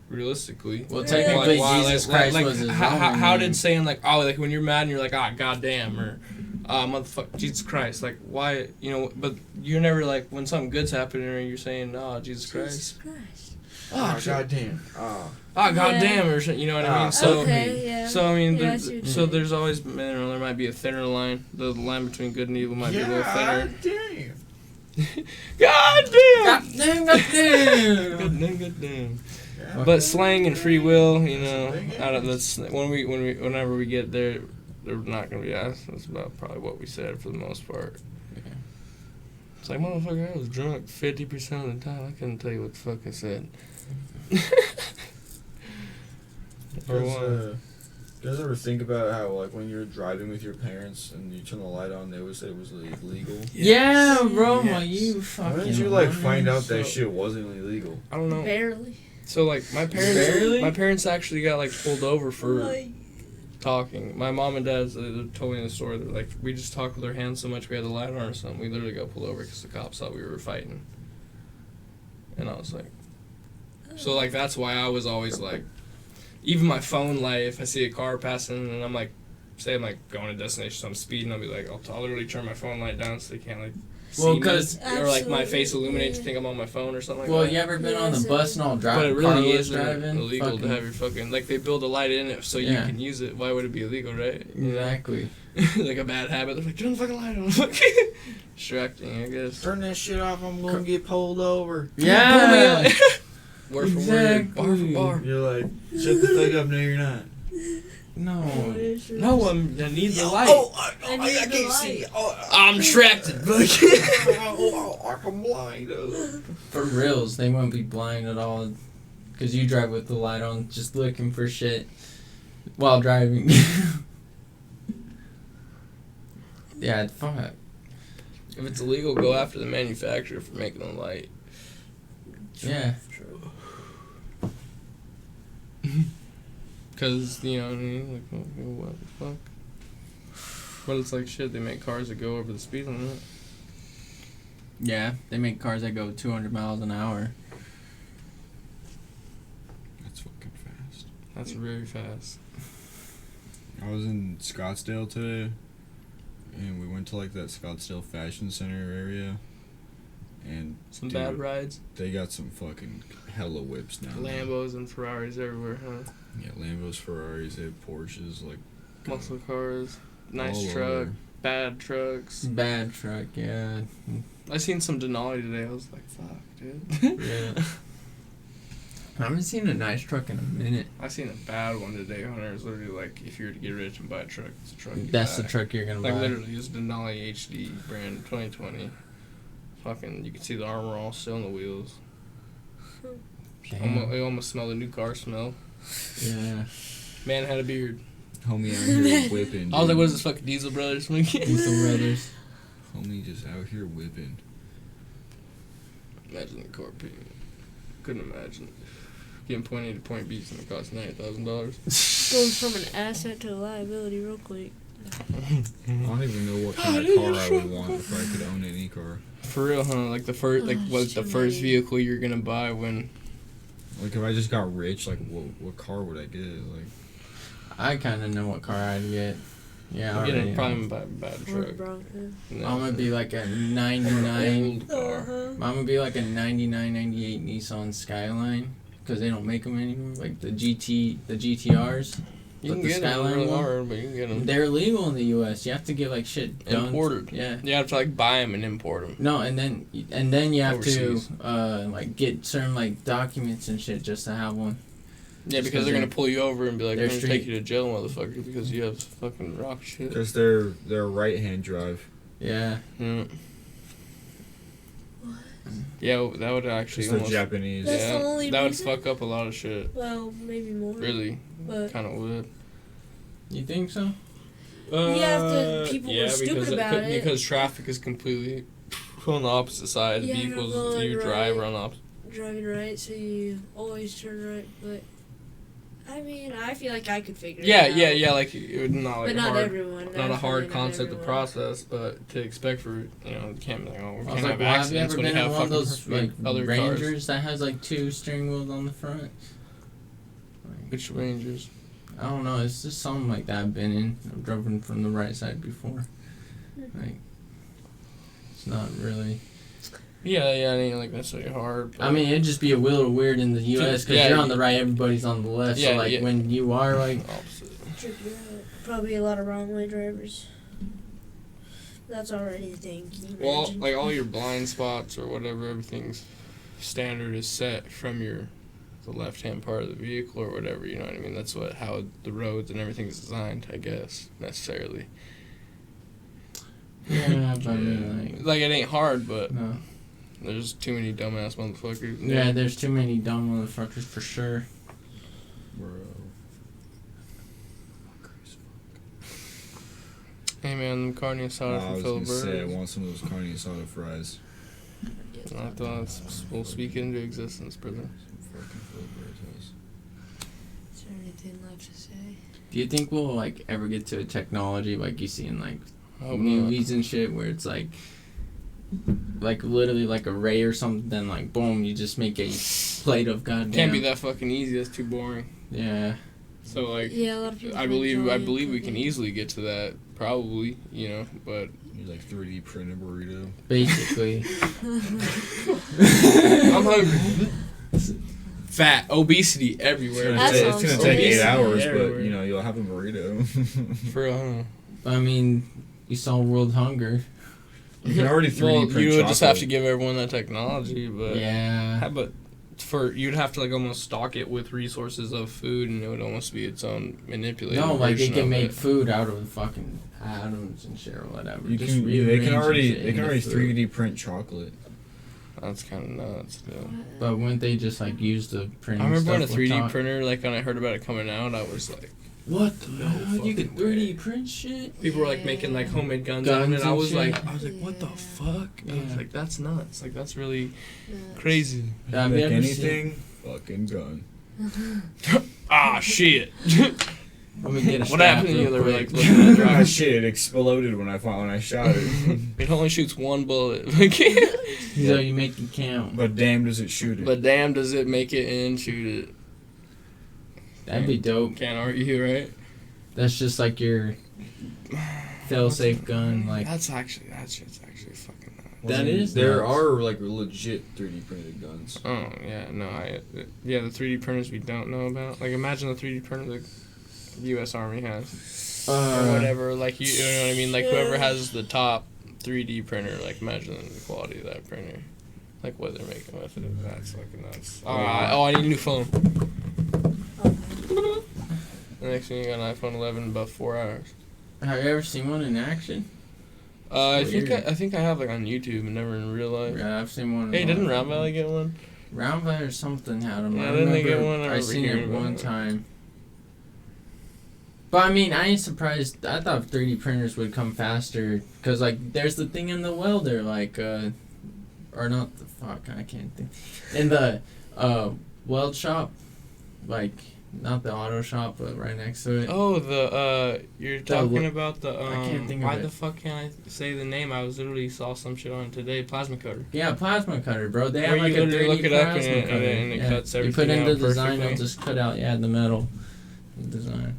[SPEAKER 1] Realistically.
[SPEAKER 3] well,
[SPEAKER 4] Yeah.
[SPEAKER 3] technically,
[SPEAKER 1] Like, why,
[SPEAKER 3] Jesus
[SPEAKER 1] like,
[SPEAKER 3] Christ
[SPEAKER 1] like,
[SPEAKER 3] was his
[SPEAKER 1] how
[SPEAKER 3] own
[SPEAKER 1] did
[SPEAKER 3] name.
[SPEAKER 1] saying, like, oh, like, when you're mad and you're like, goddamn, or, motherfucker, Jesus Christ. Like, why, but you're never, like, when something good's happening, or you're saying, Jesus Christ.
[SPEAKER 4] Jesus Christ.
[SPEAKER 2] Oh, goddamn. Oh.
[SPEAKER 1] Goddamn, or something, you know what I mean? So,
[SPEAKER 4] Okay, yeah.
[SPEAKER 1] So I mean,
[SPEAKER 4] Yeah, I see what you're saying.
[SPEAKER 1] there's always there might be a thinner line. The line between good and evil might be a little thinner.
[SPEAKER 2] Damn.
[SPEAKER 1] God damn!
[SPEAKER 3] Goddamn, goddamn.
[SPEAKER 1] Good damn.
[SPEAKER 2] Yeah.
[SPEAKER 1] But slang and free will,
[SPEAKER 2] That's
[SPEAKER 1] whenever we get there, they're not gonna be asked. That's about probably what we said for the most part.
[SPEAKER 3] Okay.
[SPEAKER 1] It's like, motherfucker, I was drunk 50% of the time. I couldn't tell you what the fuck I said. Or what?
[SPEAKER 2] You guys ever think about how, like, when you're driving with your parents and you turn the light on, they always say it was illegal?
[SPEAKER 3] Yeah, bro,
[SPEAKER 1] Yes.
[SPEAKER 3] like, you fucking.
[SPEAKER 2] When did you, like, find out that
[SPEAKER 1] So-
[SPEAKER 2] shit wasn't illegal?
[SPEAKER 1] I don't know.
[SPEAKER 4] Barely.
[SPEAKER 1] So like
[SPEAKER 3] Barely?
[SPEAKER 1] my parents actually got like pulled over for
[SPEAKER 4] Like,
[SPEAKER 1] talking. My mom and dad they told me the story. They're like, we just talked with our hands so much we had the light on or something. We literally got pulled over because the cops thought we were fighting. And I was like, so like that's why I was always like, even my phone light, if I see a car passing and I'm like, say I'm like going to a destination, so I'm speeding, I'll be like, I'll literally turn my phone light down so they can't like
[SPEAKER 3] Well,
[SPEAKER 1] see me,
[SPEAKER 3] 'cause-
[SPEAKER 1] or like my face
[SPEAKER 4] Absolutely.
[SPEAKER 1] illuminates to think I'm on my phone or something like
[SPEAKER 3] Well,
[SPEAKER 1] that.
[SPEAKER 3] you ever been
[SPEAKER 4] Yeah,
[SPEAKER 3] on the
[SPEAKER 4] so-
[SPEAKER 3] bus and all
[SPEAKER 1] But it
[SPEAKER 3] driving?
[SPEAKER 1] really
[SPEAKER 3] Carlos
[SPEAKER 1] isn't
[SPEAKER 3] driving?
[SPEAKER 1] illegal
[SPEAKER 3] Fucking-
[SPEAKER 1] to have your fucking, like, they build a light in it so you
[SPEAKER 3] Yeah.
[SPEAKER 1] can use it. Why would it be illegal, right? You know?
[SPEAKER 3] Exactly.
[SPEAKER 1] Like a bad habit. They're like, turn the fucking light on. Distracting, I guess.
[SPEAKER 2] Turn that shit off. I'm gonna get pulled over.
[SPEAKER 3] Yeah.
[SPEAKER 1] Word for
[SPEAKER 3] Exactly.
[SPEAKER 1] word, bar for bar.
[SPEAKER 2] You're like, shut the fuck up. No, you're not.
[SPEAKER 3] No.
[SPEAKER 1] No, I need the light.
[SPEAKER 4] I need the light.
[SPEAKER 1] I'm distracted.
[SPEAKER 2] I'm blind.
[SPEAKER 3] For reals, they won't be blind at all. Because you drive with the light on, just looking for shit while driving. Yeah, fuck.
[SPEAKER 1] If it's illegal, go after the manufacturer for making the light.
[SPEAKER 3] Yeah.
[SPEAKER 1] Because, you know what I mean? Like, what the fuck? But it's like shit, they make cars that go over the speed limit.
[SPEAKER 3] Yeah, they make cars that go 200 miles an hour.
[SPEAKER 2] That's fucking fast.
[SPEAKER 1] That's very fast.
[SPEAKER 2] I was in Scottsdale today, and we went to like that Scottsdale Fashion Center area, and
[SPEAKER 1] Some
[SPEAKER 2] dude,
[SPEAKER 1] bad rides.
[SPEAKER 2] they got some fucking hella whips now.
[SPEAKER 1] Lambos and Ferraris everywhere, huh?
[SPEAKER 2] Yeah, Lambos, Ferraris, they have Porsches, like
[SPEAKER 1] Muscle cars, nice
[SPEAKER 2] all
[SPEAKER 1] truck,
[SPEAKER 2] over.
[SPEAKER 1] bad trucks.
[SPEAKER 3] Bad truck, yeah.
[SPEAKER 1] I seen some Denali today. I was like, fuck, dude.
[SPEAKER 3] Yeah. I haven't seen a nice truck in a minute.
[SPEAKER 1] I seen a bad one today, Hunter. It's literally like, if you were to get rich and buy a truck, it's a truck. You
[SPEAKER 3] That's
[SPEAKER 1] buy.
[SPEAKER 3] the truck you're gonna
[SPEAKER 1] Like
[SPEAKER 3] buy.
[SPEAKER 1] literally, it's Denali HD brand 2020. Fucking, you can see the armor all still on the wheels.
[SPEAKER 3] Damn.
[SPEAKER 1] I almost smell the new car smell.
[SPEAKER 3] Yeah.
[SPEAKER 1] Man had a beard.
[SPEAKER 2] Homie out here whipping.
[SPEAKER 1] I was like,
[SPEAKER 2] dude.
[SPEAKER 1] what is this fucking Diesel Brothers?
[SPEAKER 3] Diesel Brothers.
[SPEAKER 2] Homie just out here whipping.
[SPEAKER 1] Imagine the car payment. Couldn't imagine. Getting point A to point B is going to cost $90,000.
[SPEAKER 4] Going from an asset to a liability real quick.
[SPEAKER 2] I don't even know what kind of car I would want if I could own any car.
[SPEAKER 1] For real, huh? Like the first, like
[SPEAKER 4] Oh,
[SPEAKER 1] what's the
[SPEAKER 4] too
[SPEAKER 1] first
[SPEAKER 4] many.
[SPEAKER 1] vehicle you're gonna buy when?
[SPEAKER 2] Like if I just got rich, like what car would I get? Like
[SPEAKER 3] I kind of know what car I'd get. Yeah,
[SPEAKER 1] I'm getting
[SPEAKER 3] already.
[SPEAKER 1] probably buy a bad
[SPEAKER 4] Ford
[SPEAKER 1] truck.
[SPEAKER 4] Bronco.
[SPEAKER 1] No.
[SPEAKER 3] I'm gonna be like a 99.
[SPEAKER 1] Old car.
[SPEAKER 3] I'm gonna be like a 99, 98 Nissan Skyline because they don't make them anymore. Like the GTRs.
[SPEAKER 1] You
[SPEAKER 3] But
[SPEAKER 1] can
[SPEAKER 3] the
[SPEAKER 1] get them
[SPEAKER 3] Skyline
[SPEAKER 1] real
[SPEAKER 3] one?
[SPEAKER 1] hard, but you can get them
[SPEAKER 3] They're illegal in the U.S. You have to get like shit done.
[SPEAKER 1] imported.
[SPEAKER 3] Yeah.
[SPEAKER 1] You have to like buy them and import them.
[SPEAKER 3] No, and then you have
[SPEAKER 1] Overseas.
[SPEAKER 3] to like get certain like documents and shit just to have one.
[SPEAKER 1] Yeah,
[SPEAKER 3] Just
[SPEAKER 1] because
[SPEAKER 3] 'cause
[SPEAKER 1] they're gonna
[SPEAKER 3] they're-
[SPEAKER 1] pull you over and be like,
[SPEAKER 3] they're
[SPEAKER 1] "We're gonna take
[SPEAKER 3] street-
[SPEAKER 1] you to jail, motherfucker," because you have fucking rock shit.
[SPEAKER 2] because they're right-hand drive.
[SPEAKER 3] Yeah.
[SPEAKER 1] Yeah. Yeah, that would actually
[SPEAKER 2] Because they're
[SPEAKER 1] almost.
[SPEAKER 2] Japanese.
[SPEAKER 4] That's
[SPEAKER 1] Yeah,
[SPEAKER 4] the only
[SPEAKER 1] that would
[SPEAKER 4] reason?
[SPEAKER 1] fuck up a lot of shit.
[SPEAKER 4] Well, maybe more.
[SPEAKER 1] Really,
[SPEAKER 4] But
[SPEAKER 1] kind of would.
[SPEAKER 3] You think so?
[SPEAKER 4] You have to- people were stupid
[SPEAKER 1] because
[SPEAKER 4] about it.
[SPEAKER 1] Because traffic is completely on the opposite side.
[SPEAKER 4] Yeah,
[SPEAKER 1] Vehicles,
[SPEAKER 4] going
[SPEAKER 1] you drive
[SPEAKER 4] right.
[SPEAKER 1] on the opposite.
[SPEAKER 4] driving right, so you always turn right. But I mean, I feel like I could figure
[SPEAKER 1] Yeah,
[SPEAKER 4] it out.
[SPEAKER 1] yeah. Like it would not like
[SPEAKER 4] But not
[SPEAKER 1] hard,
[SPEAKER 4] everyone.
[SPEAKER 1] not a hard
[SPEAKER 4] definitely not
[SPEAKER 1] concept to
[SPEAKER 4] everyone.
[SPEAKER 1] process, but to expect for you can't be like, oh, we
[SPEAKER 3] I was
[SPEAKER 1] can't
[SPEAKER 3] like,
[SPEAKER 1] have
[SPEAKER 3] well, have you
[SPEAKER 1] accidents
[SPEAKER 3] ever
[SPEAKER 1] when you
[SPEAKER 3] been in
[SPEAKER 1] have
[SPEAKER 3] one of
[SPEAKER 1] fucking
[SPEAKER 3] those like
[SPEAKER 1] other
[SPEAKER 3] Rangers
[SPEAKER 1] cars.
[SPEAKER 3] that has like 2 steering wheels on the front? Like,
[SPEAKER 1] Which Rangers?
[SPEAKER 3] I don't know. It's just something like that I've been in. I've driven from the right side before. Like, it's not really.
[SPEAKER 1] Yeah, it ain't like necessarily hard. But
[SPEAKER 3] I mean, it'd just be a little weird in the U.S. because
[SPEAKER 1] Yeah,
[SPEAKER 3] you're on the right, everybody's on the left.
[SPEAKER 1] Yeah,
[SPEAKER 3] so like
[SPEAKER 1] yeah.
[SPEAKER 3] when you are like,
[SPEAKER 1] opposite.
[SPEAKER 4] Tricky, probably a lot of wrong way drivers. That's already a thing. Can you
[SPEAKER 1] Well,
[SPEAKER 4] imagine?
[SPEAKER 1] like all your blind spots or whatever, everything's standard is set from the left-hand part of the vehicle or whatever. You know what I mean? That's how the roads and everything is designed, I guess, necessarily.
[SPEAKER 3] yeah, but I mean,
[SPEAKER 1] Like it ain't hard, but
[SPEAKER 3] no.
[SPEAKER 1] there's too many dumbass motherfuckers.
[SPEAKER 3] Yeah, there's too many dumb motherfuckers for sure.
[SPEAKER 2] Bro.
[SPEAKER 1] Hey man, them carne asada
[SPEAKER 2] I
[SPEAKER 1] from
[SPEAKER 2] was
[SPEAKER 1] Phil
[SPEAKER 2] gonna say I
[SPEAKER 1] Burns.
[SPEAKER 2] want some of those carne asada fries.
[SPEAKER 1] I thought we'll speak into existence, brother.
[SPEAKER 2] Some fucking Phil Burns house.
[SPEAKER 4] Is there anything left to say?
[SPEAKER 3] Do you think we'll like ever get to a technology like you see in like
[SPEAKER 1] I hope not.
[SPEAKER 3] movies and shit where it's like literally like a ray or something, then like boom, you just make a plate of goddamn.
[SPEAKER 1] Can't be that fucking easy. That's too boring.
[SPEAKER 3] Yeah.
[SPEAKER 1] So like,
[SPEAKER 4] Yeah, a lot of people.
[SPEAKER 1] I
[SPEAKER 4] find
[SPEAKER 1] believe
[SPEAKER 4] joy in
[SPEAKER 1] we can
[SPEAKER 4] cooking.
[SPEAKER 1] easily get to that, probably, but
[SPEAKER 2] You like 3D printed burrito.
[SPEAKER 3] Basically.
[SPEAKER 1] I'm hungry. Fat, obesity everywhere.
[SPEAKER 2] It's gonna take 8 hours,
[SPEAKER 1] Everywhere.
[SPEAKER 2] but you know you'll have a burrito.
[SPEAKER 1] For real, huh?
[SPEAKER 3] I mean, you saw world hunger.
[SPEAKER 2] You can already 3D
[SPEAKER 1] Well,
[SPEAKER 2] print
[SPEAKER 1] you would just have to
[SPEAKER 2] chocolate.
[SPEAKER 1] give everyone that technology, but
[SPEAKER 3] Yeah.
[SPEAKER 1] but you'd have to like almost stock it with resources of food, and it would almost be its own manipulated.
[SPEAKER 3] No, like they
[SPEAKER 1] version
[SPEAKER 3] can
[SPEAKER 1] of
[SPEAKER 3] make
[SPEAKER 1] it.
[SPEAKER 3] food out of fucking atoms and shit or whatever.
[SPEAKER 2] You
[SPEAKER 3] Just
[SPEAKER 2] can, they can
[SPEAKER 3] rearrange
[SPEAKER 2] already
[SPEAKER 3] shit
[SPEAKER 2] they can
[SPEAKER 3] into
[SPEAKER 2] already
[SPEAKER 3] food.
[SPEAKER 2] 3D print chocolate.
[SPEAKER 1] That's kind of nuts, though.
[SPEAKER 3] But wouldn't they just like use the printing
[SPEAKER 1] I remember
[SPEAKER 3] stuff
[SPEAKER 1] when a
[SPEAKER 3] with
[SPEAKER 1] 3D
[SPEAKER 3] chalk?
[SPEAKER 1] printer, like when I heard about it coming out, I was like,
[SPEAKER 3] What the hell? You
[SPEAKER 1] fucking
[SPEAKER 3] can 3D print shit?
[SPEAKER 1] people were like making like homemade guns out of
[SPEAKER 3] Guns
[SPEAKER 1] it. I
[SPEAKER 3] and
[SPEAKER 1] was
[SPEAKER 3] shit?
[SPEAKER 1] like, what the fuck? I was
[SPEAKER 3] Yeah.
[SPEAKER 1] like, that's nuts. Like that's really crazy.
[SPEAKER 3] Have you
[SPEAKER 2] Make
[SPEAKER 3] ever
[SPEAKER 2] anything, fucking gun.
[SPEAKER 1] Ah, shit.
[SPEAKER 3] Let me get a
[SPEAKER 1] What
[SPEAKER 3] strap
[SPEAKER 1] happened to you?
[SPEAKER 3] real
[SPEAKER 1] They were
[SPEAKER 3] quick.
[SPEAKER 1] like looking at
[SPEAKER 2] Ah,
[SPEAKER 1] drugs.
[SPEAKER 2] shit! It exploded when I shot it.
[SPEAKER 1] It only shoots one bullet.
[SPEAKER 3] So you make it count.
[SPEAKER 2] But damn, does it shoot it?
[SPEAKER 1] But damn, does it make it and shoot it?
[SPEAKER 3] That'd be dope.
[SPEAKER 1] Can't argue, right?
[SPEAKER 3] That's just like your fail-safe gun. Like
[SPEAKER 1] That shit's actually fucking nuts.
[SPEAKER 3] That is
[SPEAKER 2] There
[SPEAKER 3] nuts.
[SPEAKER 2] are like legit 3D printed guns.
[SPEAKER 1] Oh yeah, no, the 3D printers we don't know about. Like imagine the 3D printer the U.S. Army has, or whatever. Like you know what I mean? Like whoever has the top 3D printer, like imagine the quality of that printer, like what they're making with it. That's fucking nuts. I need a new phone. The next thing you got an iPhone 11 in about 4 hours.
[SPEAKER 3] Have you ever seen one in action?
[SPEAKER 1] I
[SPEAKER 3] Weird.
[SPEAKER 1] think I have like on YouTube and never in real life.
[SPEAKER 3] Yeah, I've seen one.
[SPEAKER 1] Hey, didn't Round Valley get one?
[SPEAKER 3] Round Valley or something had them.
[SPEAKER 1] Yeah,
[SPEAKER 3] I
[SPEAKER 1] didn't they
[SPEAKER 3] remember
[SPEAKER 1] get one? I
[SPEAKER 3] I
[SPEAKER 1] remember
[SPEAKER 3] seen
[SPEAKER 1] hearing
[SPEAKER 3] it
[SPEAKER 1] about
[SPEAKER 3] one
[SPEAKER 1] it.
[SPEAKER 3] time. But I mean, I ain't surprised. I thought 3D printers would come faster. Because, like, there's the thing in the welder, like, or not the fuck, I can't think. In the weld shop, like, not the auto shop, but right next to it.
[SPEAKER 1] Oh, you're talking about the,
[SPEAKER 3] I can't think of
[SPEAKER 1] why
[SPEAKER 3] it.
[SPEAKER 1] the fuck can't I say the name? I was literally saw some shit on it today, plasma cutter.
[SPEAKER 3] Yeah, plasma cutter, bro. They
[SPEAKER 1] Where
[SPEAKER 3] have like
[SPEAKER 1] you
[SPEAKER 3] a
[SPEAKER 1] literally
[SPEAKER 3] 3D
[SPEAKER 1] look it up and
[SPEAKER 3] plasma
[SPEAKER 1] it-
[SPEAKER 3] cutter.
[SPEAKER 1] and it cuts
[SPEAKER 3] You put
[SPEAKER 1] everything
[SPEAKER 3] in the
[SPEAKER 1] out
[SPEAKER 3] design,
[SPEAKER 1] perfectly.
[SPEAKER 3] it'll just cut out, the metal design.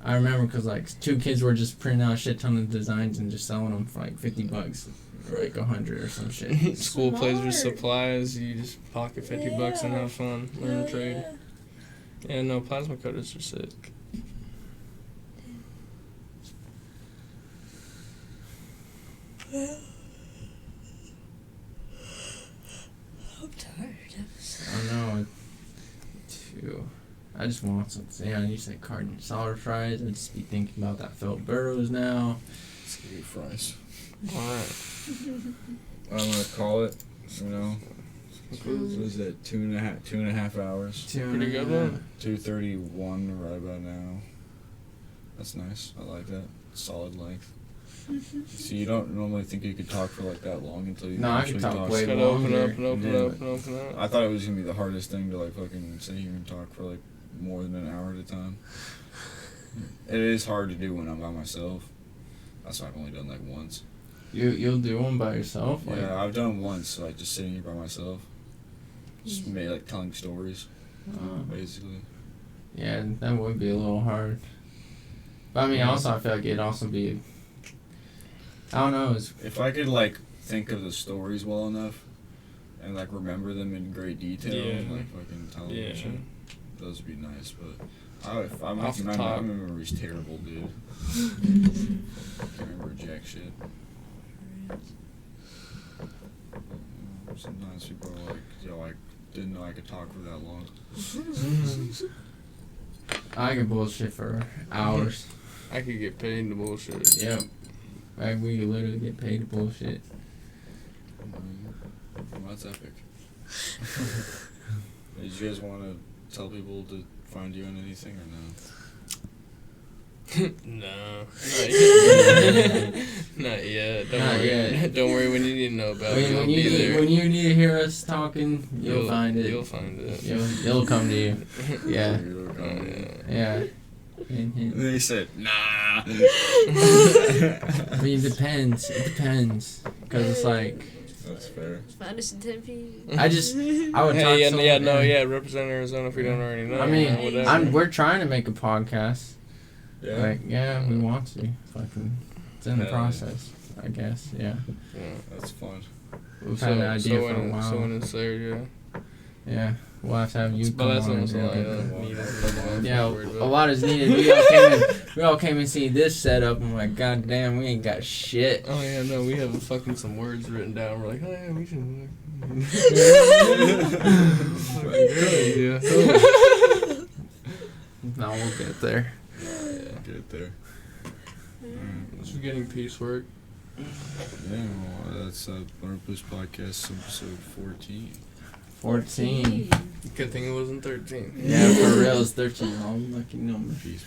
[SPEAKER 3] I remember because like 2 kids were just printing out a shit ton of designs and just selling them for like $50 or like 100 or some shit.
[SPEAKER 1] School plays with
[SPEAKER 4] Smart.
[SPEAKER 1] supplies. You just pocket $50 and have fun, learn a trade. Yeah, no, plasma cutters are sick.
[SPEAKER 4] I'm tired.
[SPEAKER 3] I know. Too. I just want something. Yeah, you said carton salad fries. I just be thinking about that Philip Burrows now.
[SPEAKER 2] Scary fries.
[SPEAKER 1] Alright.
[SPEAKER 2] I'm gonna call it. You know, what is that? 2.5 hours.
[SPEAKER 1] Pretty good one.
[SPEAKER 2] 2:31 right about now. That's nice. I like that. Solid length. So you don't normally think you could talk for like that long until you
[SPEAKER 3] No, I
[SPEAKER 2] actually
[SPEAKER 3] could talk
[SPEAKER 2] talk.
[SPEAKER 3] way
[SPEAKER 1] Just gotta open
[SPEAKER 3] longer.
[SPEAKER 1] up and open
[SPEAKER 2] Yeah.
[SPEAKER 1] up and open up.
[SPEAKER 2] I thought it was gonna be the hardest thing to like fucking sit here and talk for like more than an hour at a time. It is hard to do when I'm by myself. That's why I've only done like once.
[SPEAKER 3] You'll do one by yourself? Like,
[SPEAKER 2] Yeah, I've done once, like just sitting here by myself. Just made like telling stories, basically.
[SPEAKER 3] Yeah, that would be a little hard. But I mean, also I feel like it'd also be. I don't know.
[SPEAKER 2] If I could like think of the stories well enough and like remember them in great detail and
[SPEAKER 1] Yeah.
[SPEAKER 2] like fucking tell them
[SPEAKER 1] Yeah.
[SPEAKER 2] and shit, those would be nice. But
[SPEAKER 1] Off the
[SPEAKER 2] my
[SPEAKER 1] top.
[SPEAKER 2] memory's terrible, dude. Can't remember jack shit. Sometimes people are like, yo, I didn't know I could talk for that long.
[SPEAKER 3] I could bullshit for hours.
[SPEAKER 1] I could get paid to bullshit.
[SPEAKER 3] Yep. Like, we could literally get paid to bullshit.
[SPEAKER 2] Well, that's epic. Did you guys want to tell people to find you on anything or no?
[SPEAKER 1] No. Not yet. Not yet. Don't
[SPEAKER 3] Not
[SPEAKER 1] worry.
[SPEAKER 3] yet.
[SPEAKER 1] Don't worry when you need to know about it. I'll
[SPEAKER 3] When
[SPEAKER 1] be there.
[SPEAKER 3] you need to hear us talking, you'll find it.
[SPEAKER 1] You'll find it.
[SPEAKER 3] It'll come to you. Yeah. Yeah.
[SPEAKER 2] And they said, nah.
[SPEAKER 3] I mean, it depends. It depends. Because it's like,
[SPEAKER 2] That's fair.
[SPEAKER 4] Find us in Tempe.
[SPEAKER 3] I would talk
[SPEAKER 1] Hey,
[SPEAKER 3] to
[SPEAKER 1] yeah,
[SPEAKER 3] someone.
[SPEAKER 1] represent Arizona if we don't already know.
[SPEAKER 3] I mean,
[SPEAKER 1] whatever.
[SPEAKER 3] we're trying to make a podcast.
[SPEAKER 2] Yeah.
[SPEAKER 3] Like, yeah, we want to. Fucking. It's in the
[SPEAKER 2] Yeah.
[SPEAKER 3] process, I guess. Yeah.
[SPEAKER 1] Yeah.
[SPEAKER 2] That's fun.
[SPEAKER 3] We've had an idea for a while.
[SPEAKER 1] So when it's there, yeah.
[SPEAKER 3] Yeah. We'll have to have you
[SPEAKER 1] But
[SPEAKER 3] come
[SPEAKER 1] that's
[SPEAKER 3] on.
[SPEAKER 1] almost
[SPEAKER 3] and
[SPEAKER 1] all I
[SPEAKER 3] look at
[SPEAKER 1] need.
[SPEAKER 3] Yeah, a lot is needed. We all came and see this setup. I'm like, God damn, we ain't got shit.
[SPEAKER 1] Oh yeah, no, we have fucking some words written down. We're like, oh yeah, we should. Yeah.
[SPEAKER 3] No, we'll get there.
[SPEAKER 2] Get there.
[SPEAKER 1] Just getting piecework.
[SPEAKER 2] Yeah, well, that's Learn Plus Podcast episode 14.
[SPEAKER 3] 14.
[SPEAKER 1] Good thing it wasn't 13.
[SPEAKER 3] Yeah, for real, it's 13. Oh, lucky number.
[SPEAKER 2] Peace.